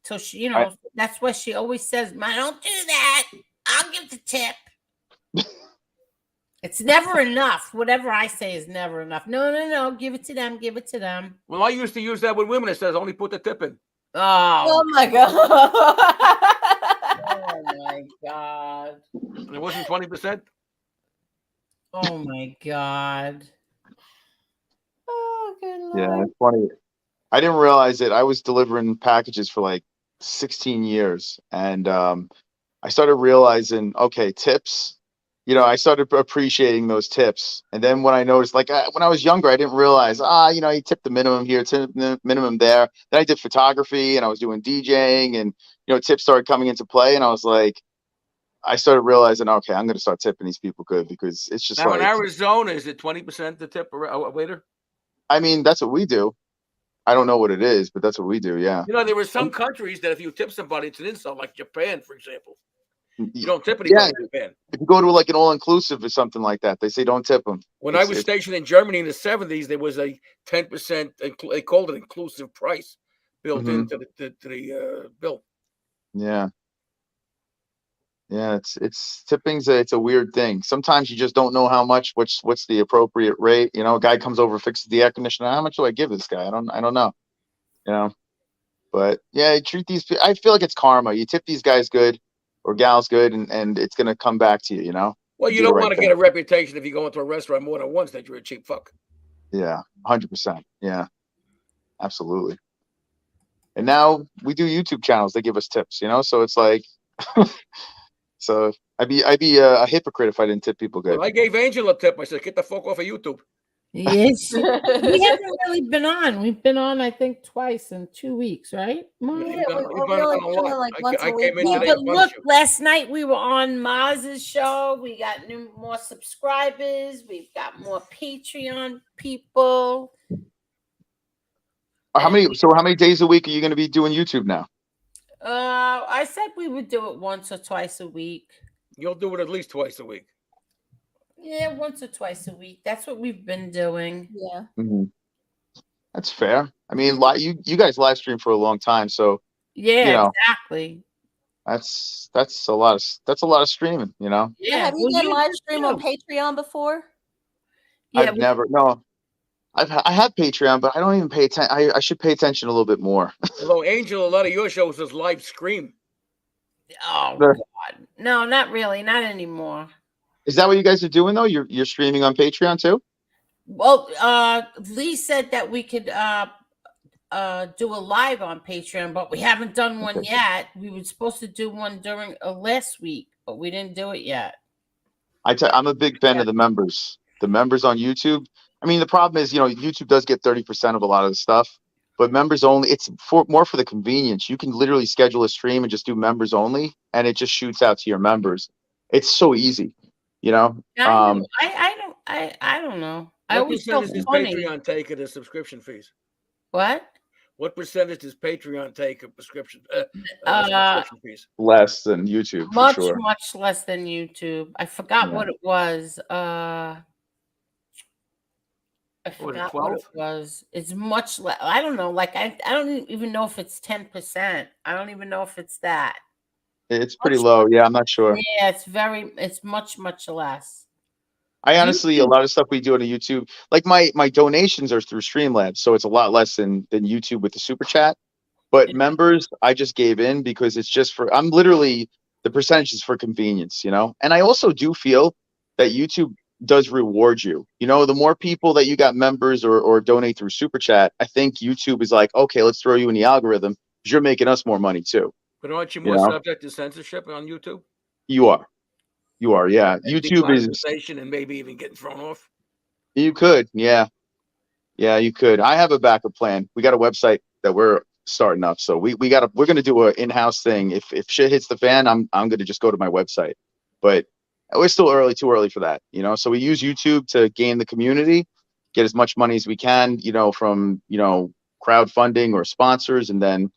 Speaker 6: So she, that's why she always says, "I don't do that. I'll give the tip." It's never enough. Whatever I say is never enough. No. Give it to them. Give it to them.
Speaker 9: Well, I used to use that with women. It says only put the tip in.
Speaker 6: Oh
Speaker 2: my God.
Speaker 6: Oh my God.
Speaker 9: And it wasn't 20%.
Speaker 6: Oh my God.
Speaker 2: Oh, good Lord.
Speaker 10: Yeah, it's funny. I didn't realize it. I was delivering packages for like 16 years. And I started realizing, okay, tips. I started appreciating those tips. And then when I noticed, like when I was younger, I didn't realize, you tip the minimum here, tip the minimum there. Then I did photography and I was doing DJing and, tips started coming into play. And I was like, I started realizing, okay, I'm going to start tipping these people good because it's just
Speaker 9: now
Speaker 10: like.
Speaker 9: In Arizona, is it 20% the tip a waiter?
Speaker 10: I mean, that's what we do. I don't know what it is, but that's what we do. Yeah.
Speaker 9: There were some countries that if you tip somebody, it's an insult, like Japan, for example. You don't tip anybody in Japan.
Speaker 10: If you go to like an all-inclusive or something like that, they say don't tip them.
Speaker 9: When I was stationed in Germany in the 70s, there was a 10%, they called it inclusive price built into the bill.
Speaker 10: Yeah. Yeah, it's tipping's it's a weird thing. Sometimes you just don't know how much, what's the appropriate rate. A guy comes over, fixes the air conditioner. How much do I give this guy? I don't know. But yeah, you treat these people. I feel like it's karma. You tip these guys good or gals good, and it's gonna come back to you.
Speaker 9: Well, you don't want to get a reputation if you go into a restaurant more than once that you're a cheap fuck.
Speaker 10: Yeah, 100%. Yeah, absolutely. And now we do YouTube channels. They give us tips. So it's like. So I'd be a hypocrite if I didn't tip people good.
Speaker 9: Well, I gave Angel a tip. I said, "Get the fuck off of YouTube."
Speaker 6: Yes, we haven't really been on. We've been on, I think, twice in 2 weeks, right?
Speaker 9: Mom? I came in today.
Speaker 6: But look, last night we were on Maz's show. We got more subscribers. We've got more Patreon people.
Speaker 10: How many days a week are you going to be doing YouTube now?
Speaker 6: I said we would do it once or twice a week.
Speaker 9: You'll do it at least twice a week.
Speaker 6: Yeah, once or twice a week. That's what we've been doing.
Speaker 2: Yeah.
Speaker 10: Mhm. That's fair. I mean, you guys live stream for a long time, so you
Speaker 6: Yeah,
Speaker 10: know
Speaker 6: exactly.
Speaker 10: that's a lot of streaming. You know,
Speaker 2: So
Speaker 6: Yeah.
Speaker 2: have you
Speaker 6: Well,
Speaker 2: done
Speaker 6: you
Speaker 2: live
Speaker 6: do
Speaker 2: stream on
Speaker 6: too.
Speaker 2: Patreon before?
Speaker 6: Yeah.
Speaker 10: I've never no. I have Patreon, but I don't even pay attention. I should pay attention a little bit more.
Speaker 9: Although Angel, a lot of your shows is live stream.
Speaker 6: Oh God, no, not really, not anymore.
Speaker 10: Is that what you guys are doing though? You're streaming on Patreon too?
Speaker 6: Well, Lee said that we could do a live on Patreon, but we haven't done one
Speaker 10: Okay.
Speaker 6: yet. We were supposed to do one during last week, but we didn't do it yet.
Speaker 10: I'm a big fan of the members. The members on YouTube. I mean, the problem is, YouTube does get 30% of a lot of the stuff, but members only. It's more for the convenience. You can literally schedule a stream and just do members only, and it just shoots out to your members. It's so easy, you know.
Speaker 6: I know. I don't know. I
Speaker 9: What
Speaker 6: always felt
Speaker 9: percentage does
Speaker 6: funny.
Speaker 9: Patreon take of the subscription fees?
Speaker 6: What?
Speaker 9: What percentage does Patreon take of subscription fees?
Speaker 10: Less than YouTube for
Speaker 6: Much,
Speaker 10: sure.
Speaker 6: much less than YouTube. I forgot what it was. I forgot what it was. It's much less. I don't know. Like I don't even know if it's 10%. I don't even know if it's that.
Speaker 10: It's pretty low. Yeah, I'm not sure.
Speaker 6: Yeah, it's much, much less.
Speaker 10: I honestly, a lot of stuff we do on YouTube, like my donations are through Streamlabs, so it's a lot less than YouTube with the super chat. But members, I just gave in because it's just I'm literally, the percentage is for convenience, And I also do feel that YouTube does reward you. The more people that you got members or donate through super chat, I think YouTube is like, okay, let's throw you in the algorithm because you're making us more money too.
Speaker 9: But aren't you more subject to censorship on YouTube?
Speaker 10: You are, yeah.
Speaker 9: And
Speaker 10: YouTube is
Speaker 9: and maybe even getting thrown off.
Speaker 10: You could, yeah, you could. I have a backup plan. We got a website that we're starting up, so we're gonna do an in-house thing. If shit hits the fan, I'm gonna just go to my website. But we're still too early for that, So we use YouTube to gain the community, get as much money as we can, from crowdfunding or sponsors, and then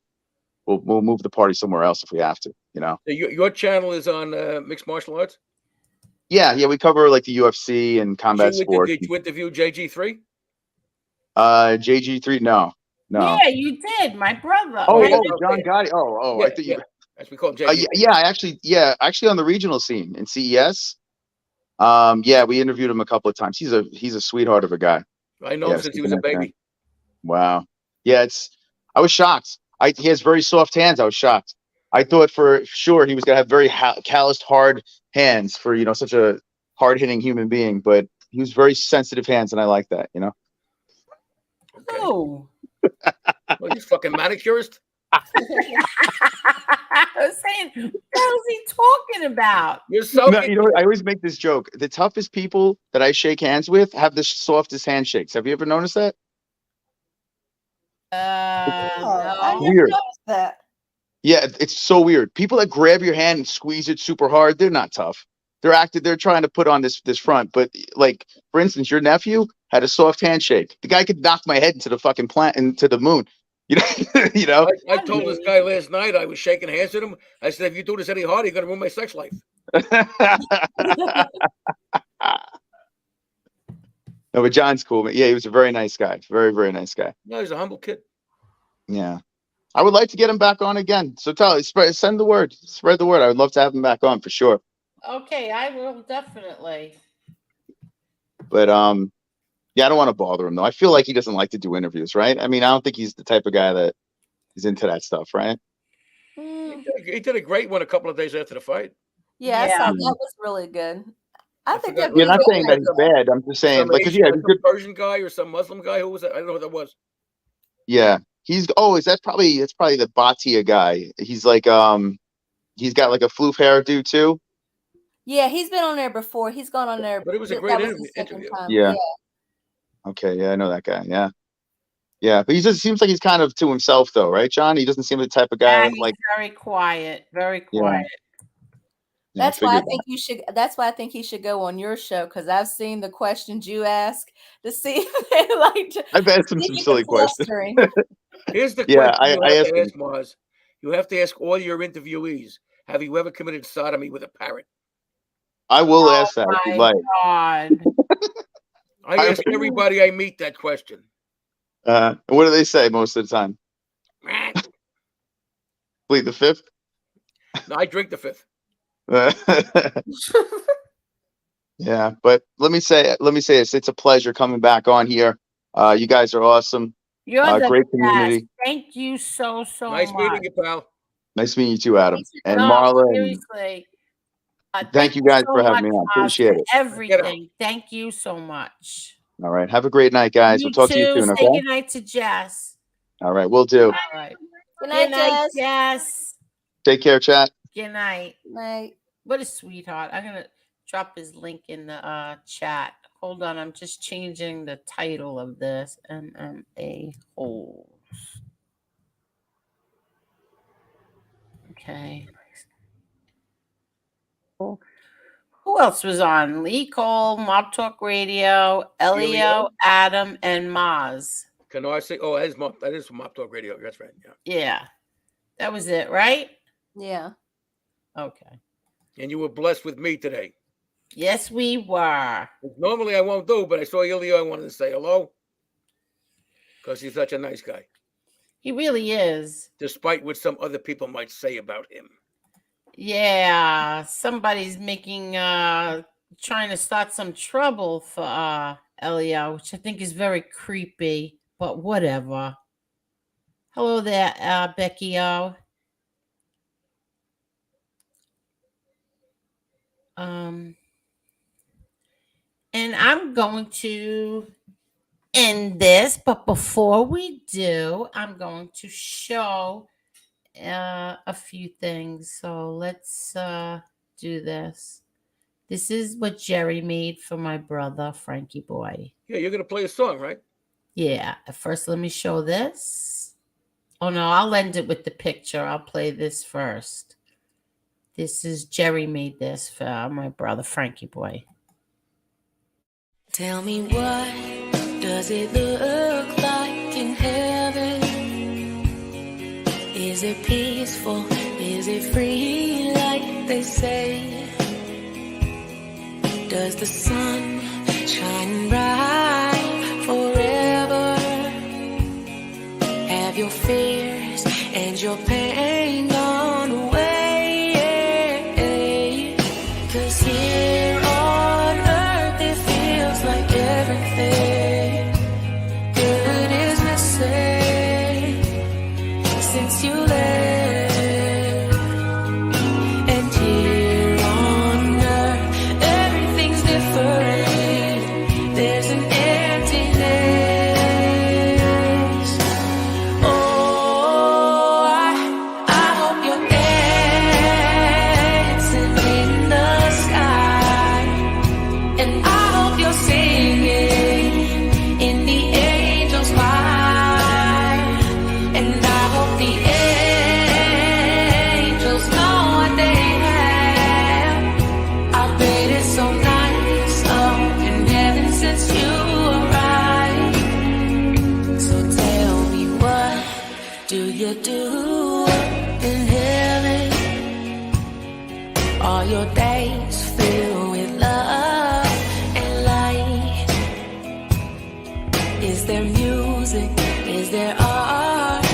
Speaker 10: we'll move the party somewhere else if we have to,
Speaker 9: So your channel is on mixed martial arts.
Speaker 10: Yeah, we cover like the UFC and combat sports.
Speaker 9: Did you interview JG3?
Speaker 10: JG3, no.
Speaker 6: Yeah, you did, my brother.
Speaker 10: Oh, John Gotti. Oh,
Speaker 9: yeah,
Speaker 10: I think you.
Speaker 9: As we call him, JG.
Speaker 10: Actually on the regional scene in CES. Yeah, we interviewed him a couple of times. He's a sweetheart of a guy.
Speaker 9: I know him since he was a baby.
Speaker 10: Wow. Yeah, I was shocked. He has very soft hands. I was shocked. I thought for sure he was gonna have very calloused, hard hands for such a hard-hitting human being, but he was very sensitive hands, and I like that.
Speaker 9: Okay.
Speaker 6: Oh.
Speaker 9: Well, he's fucking manicurist.
Speaker 6: I was saying, what the hell is he talking about?
Speaker 9: You're so.
Speaker 10: No, I always make this joke. The toughest people that I shake hands with have the softest handshakes. Have you ever noticed that?
Speaker 6: No.
Speaker 10: Weird. That. Yeah, it's so weird. People that grab your hand and squeeze it super hard, they're not tough. They're trying to put on this front. But like, for instance, your nephew had a soft handshake. The guy could knock my head into the fucking into the moon.
Speaker 9: I told this guy last night I was shaking hands with him. I said, if you do this any harder, you're gonna ruin my sex life.
Speaker 10: No, but John's cool. But yeah, he was a very nice guy. Very, very nice guy.
Speaker 9: No, he's a humble kid.
Speaker 10: Yeah. I would like to get him back on again. So send the word. Spread the word. I would love to have him back on for sure.
Speaker 6: Okay, I will definitely.
Speaker 10: But yeah, I don't want to bother him though. I feel like he doesn't like to do interviews, right? I mean, I don't think he's the type of guy that is into that stuff, right?
Speaker 9: He did a great one a couple of days after the fight.
Speaker 2: Yeah, I saw that was really good. I think that.
Speaker 10: You're not saying that he's bad. I'm just saying, like,
Speaker 9: he's a Persian guy or some Muslim guy. Who was that? I don't know who that was.
Speaker 10: Yeah, it's probably the Batia guy. He's like he's got like a floof hairdo too.
Speaker 2: Yeah, he's been on there before. He's gone on there.
Speaker 9: But it was a great interview.
Speaker 10: Yeah. Okay, yeah, I know that guy. Yeah. Yeah, but he just seems like he's kind of to himself though, right, John? He doesn't seem the type of guy
Speaker 6: he's very quiet, very quiet.
Speaker 10: Yeah,
Speaker 2: that's why I think you should. That's why I think he should go on your show because I've seen the questions you ask to see if they like to.
Speaker 10: I've asked him some silly questions.
Speaker 9: Here's the
Speaker 10: question
Speaker 9: I have to ask
Speaker 10: him.
Speaker 9: Mars. You have to ask all your interviewees: have you ever committed sodomy with a parrot?
Speaker 10: I will ask that if
Speaker 6: My
Speaker 10: you'd like.
Speaker 6: God.
Speaker 9: I ask everybody I meet that question.
Speaker 10: What do they say most of the time? Plead the fifth.
Speaker 9: No, I drink the fifth.
Speaker 10: Yeah, but let me say this. It's a pleasure coming back on here. You guys are awesome.
Speaker 6: You're the
Speaker 10: Great
Speaker 6: best.
Speaker 10: community.
Speaker 6: Thank you so
Speaker 9: Nice
Speaker 6: much.
Speaker 9: meeting you, pal.
Speaker 10: Nice meeting you too, Adam. And
Speaker 6: No,
Speaker 10: Marla. And
Speaker 6: seriously.
Speaker 10: thank you guys
Speaker 6: so
Speaker 10: for having
Speaker 6: much,
Speaker 10: me on. Appreciate
Speaker 6: for
Speaker 10: it.
Speaker 6: everything. Thank you so much.
Speaker 10: All right. Have a great night, guys.
Speaker 6: You
Speaker 10: We'll talk to you
Speaker 6: too.
Speaker 10: soon.
Speaker 6: Say
Speaker 10: Okay.
Speaker 6: good night to Jess.
Speaker 10: All right. We'll do.
Speaker 6: All right.
Speaker 2: Good night,
Speaker 6: Jess.
Speaker 10: Take care, chat.
Speaker 6: Good night.
Speaker 2: Night.
Speaker 6: What a sweetheart. I'm going to drop his link in the chat. Hold on. I'm just changing the title of this. MMA-Holes. Okay. Who else was on? Lee Cole, Mob Talk Radio, Elio, Adam, and Maz.
Speaker 9: Can I say? Oh, that is from Mob Talk Radio. That's right. Yeah.
Speaker 6: Yeah. That was it, right?
Speaker 2: Yeah.
Speaker 6: Okay.
Speaker 9: And you were blessed with me today.
Speaker 6: Yes, we were.
Speaker 9: Normally I won't do, but I saw Elio. I wanted to say hello because he's such a nice guy.
Speaker 6: He really is.
Speaker 9: Despite what some other people might say about him.
Speaker 6: Yeah. Somebody's making trying to start some trouble for Elio, which I think is very creepy, but whatever. Hello there, Becky O. And I'm going to end this, but before we do, I'm going to show a few things. So let's do this. This is what Jerry made for my brother, Frankie boy.
Speaker 9: Yeah, you're going to play a song, right?
Speaker 6: Yeah. First, let me show this. Oh, no, I'll end it with the picture. I'll play this first. This is Jerry made this for my brother, Frankie boy.
Speaker 12: Tell me, what does it look like in heaven? Is it peaceful? Is it free like they say? Does the sun shine bright forever? Have your fears and your pain gone away? 'Cause here on earth it feels like everything good is missing since you left. And here on earth everything's different. There's an emptiness. Oh, I hope you're dancing in the sky, and I hope you're singing in the angels' choir, and I hope the angels know what they have. I bet it's so nice up in heaven since you arrived. So tell me, what do you do in heaven? Are your days filled with love and light? Is there music? Is there art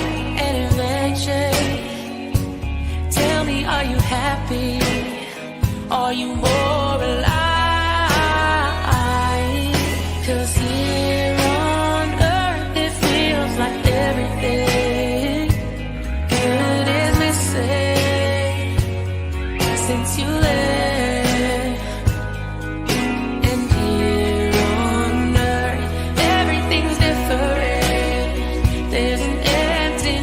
Speaker 12: and invention? Tell me, are you happy? Are you more alive? 'Cause here on earth it feels like everything good is missing since you left. And here on earth everything's different. There's an emptiness.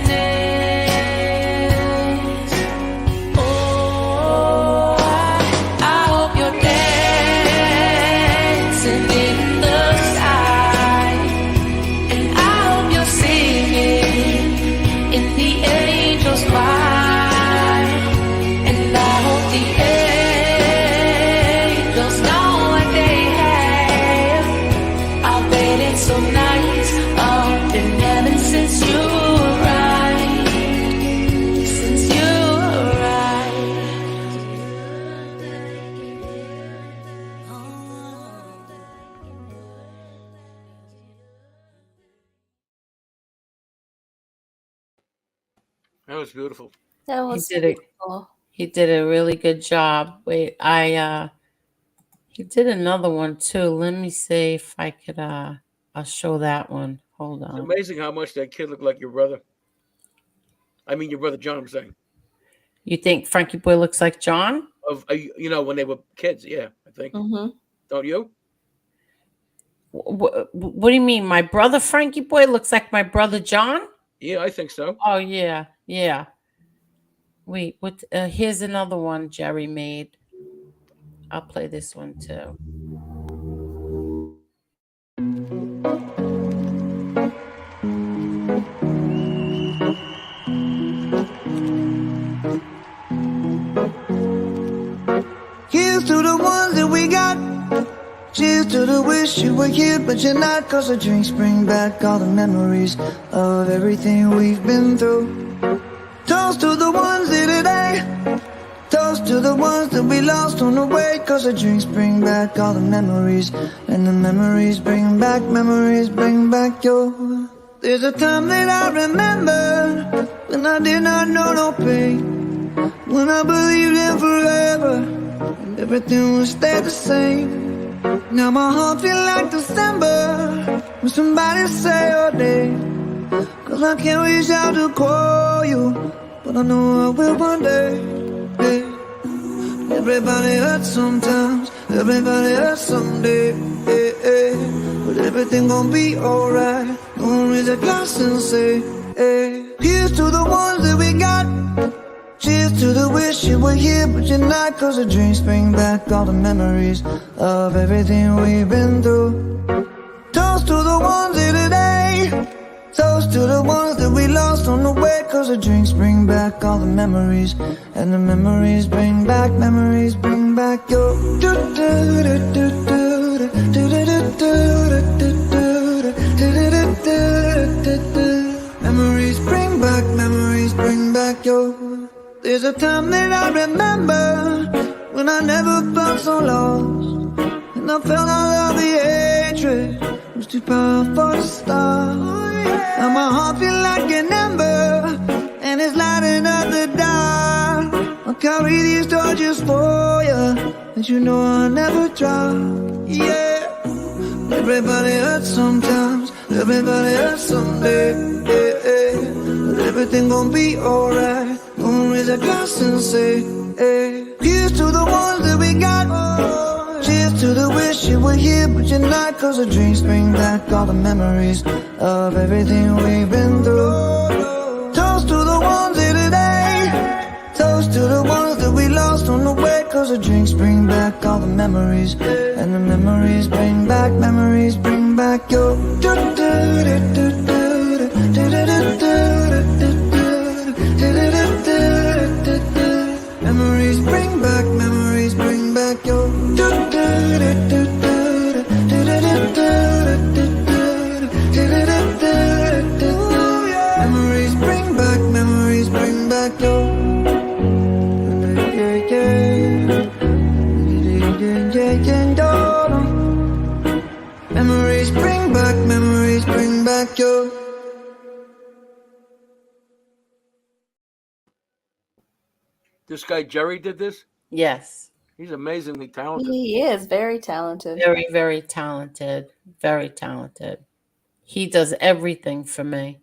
Speaker 12: Oh, I
Speaker 9: That was beautiful.
Speaker 2: That
Speaker 6: He
Speaker 2: was
Speaker 6: did it.
Speaker 2: beautiful.
Speaker 6: He did a really good job. Wait, he did another one too. Let me see if I could I'll show that one. Hold
Speaker 9: It's
Speaker 6: on.
Speaker 9: amazing how much that kid looked like your brother. I mean, your brother John. I'm saying.
Speaker 6: You think Frankie Boy looks like John?
Speaker 9: Of when they were kids. Yeah, I think.
Speaker 2: Mm-hmm.
Speaker 9: Don't you?
Speaker 6: What do you mean? My brother Frankie Boy looks like my brother John?
Speaker 9: Yeah, I think so.
Speaker 6: Oh yeah, yeah. Wait, what? Here's another one Jerry made. I'll play this one too.
Speaker 12: Here's to the ones that we got. Cheers to the wish you were here, but you're not. 'Cause the drinks bring back all the memories of everything we've been through. Toast to the ones here today. Toast to the ones that we lost on the way. 'Cause the drinks bring back all the memories. And the memories bring back your. There's a time that I remember when I did not know no pain. When I believed in forever and everything would stay the same. Now my heart feel like December when somebody say your name. 'Cause I can't reach out to call you, but I know I will one day. Hey. Everybody hurts sometimes, everybody hurts someday. Hey, hey. But everything gon' be alright. Gonna raise a glass and say, hey. Here's to the ones that we got. Cheers to the wish you were here, but you're not. 'Cause the drinks bring back all the memories of everything we've been through. Toast to the ones here today. Toast to the ones that we lost on the way. 'Cause the drinks bring back all the memories. And the memories bring back your. Memories bring back, memories bring back your. There's a time that I remember when I never felt so lost. And I felt all of the hatred was too powerful to stop. Now my heart feel like an ember and it's lighting up the dark. I'll carry these torches for you, and you know I'll never drop. Yeah. Everybody hurts sometimes, everybody hurts someday. Yeah, yeah. But everything gon' be alright. Gonna raise a glass and say, hey. Here's to the ones that we got. Cheers to the wish you were here, but you're not. 'Cause the drinks bring back all the memories of everything we've been through. Toast to the ones here today. Toast to the ones that we lost on the way. 'Cause the drinks bring back all the memories. And the memories bring back your. Memories bring back, memories bring back your. Memories bring back your. Memories bring back your.
Speaker 9: This guy Jerry did this.
Speaker 6: Yes.
Speaker 9: He's amazingly talented.
Speaker 2: He is very talented.
Speaker 6: Very, very talented. Very talented. He does everything for me.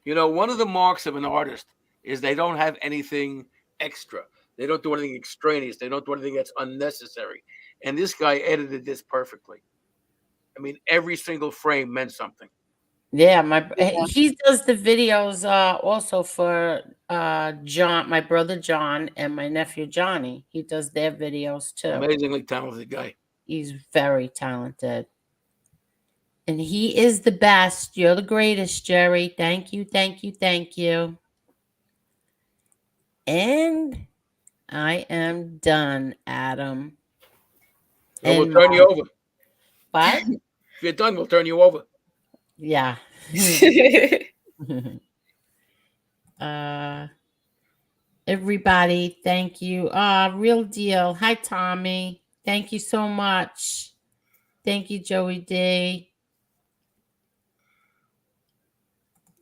Speaker 9: You know, one of the marks of an artist is they don't have anything extra. They don't do anything extraneous. They don't do anything that's unnecessary. And this guy edited this perfectly. I mean, every single frame meant something.
Speaker 6: Yeah, he does the videos also for John, my brother John, and my nephew Johnny. He does their videos too.
Speaker 9: Amazingly talented guy.
Speaker 6: He's very talented. And he is the best. You're the greatest, Jerry. Thank you, thank you, thank you. And I am done, Adam.
Speaker 9: And we'll turn you over.
Speaker 6: What?
Speaker 9: If you're done, we'll turn you over.
Speaker 6: Yeah. Everybody, thank you. Real deal. Hi, Tommy. Thank you so much. Thank you, Joey D.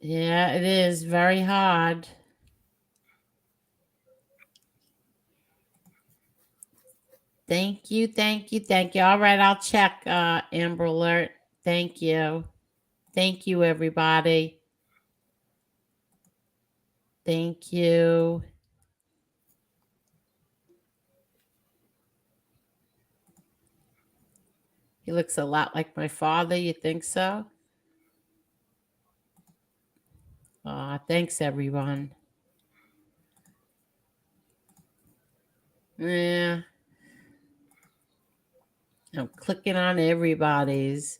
Speaker 6: Yeah, it is very hard. Thank you, thank you, thank you. All right, I'll check Amber Alert. Thank you. Thank you, everybody. Thank you. He looks a lot like my father. You think so? Thanks, everyone. Yeah. I'm clicking on everybody's.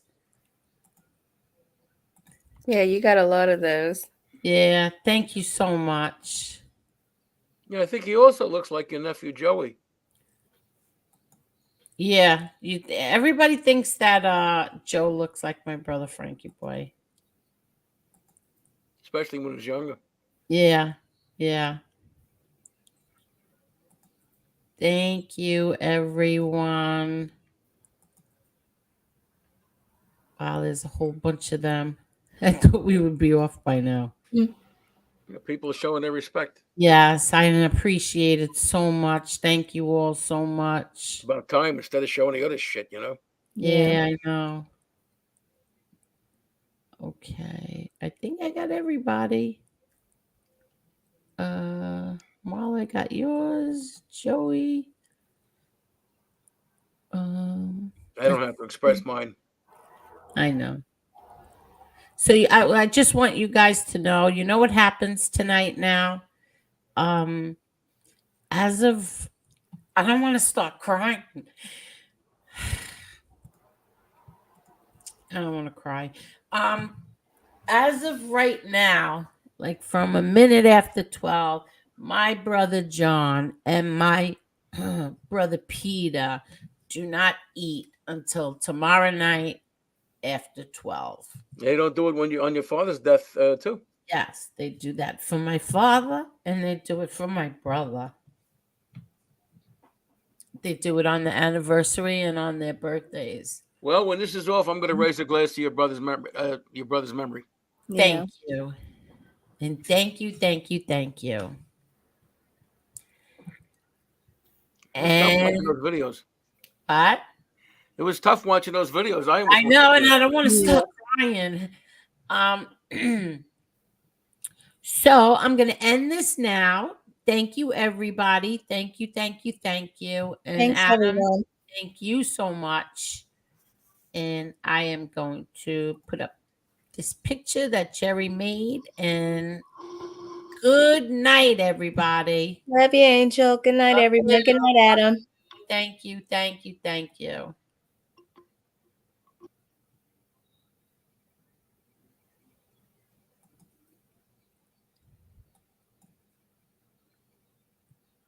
Speaker 2: Yeah, you got a lot of those.
Speaker 6: Yeah, thank you so much.
Speaker 9: Yeah, I think he also looks like your nephew Joey.
Speaker 6: Yeah, everybody thinks that Joe looks like my brother Frankie boy.
Speaker 9: Especially when he was younger.
Speaker 6: Yeah, yeah. Thank you, everyone. Wow, there's a whole bunch of them. I thought we would be off by now.
Speaker 9: Yeah, people are showing their respect.
Speaker 6: Yes, I appreciate it so much. Thank you all so much.
Speaker 9: About time instead of showing the other shit, you know?
Speaker 6: Yeah, I know. Okay. I think I got everybody. Marla, I got yours. Joey.
Speaker 9: I don't have to express mine.
Speaker 6: I know. So I just want you guys to know, you know what happens tonight now? As of, I don't want to start crying. I don't want to cry. As of right now, like from a minute after 12, my brother John and my brother Peter do not eat until tomorrow night after 12.
Speaker 9: They don't do it when you're on your father's death, too.
Speaker 6: Yes, they do that for my father and they do it for my brother. They do it on the anniversary and on their birthdays.
Speaker 9: Well, when this is off, I'm going to raise a glass to your brother's memory.
Speaker 6: Thank you. And thank you, thank you, thank you.
Speaker 9: And watching those videos.
Speaker 6: What?
Speaker 9: It was tough watching those videos.
Speaker 6: I know, and I don't want to stop crying. So I'm going to end this now. Thank you, everybody. Thank you, thank you, thank you. And
Speaker 13: Thanks,
Speaker 6: Adam,
Speaker 13: everyone.
Speaker 6: thank you so much. And I am going to put up this picture that Jerry made. And good night, everybody.
Speaker 13: Love you, Angel. Good night, everyone. Good night, Adam.
Speaker 6: Thank you, thank you, thank you.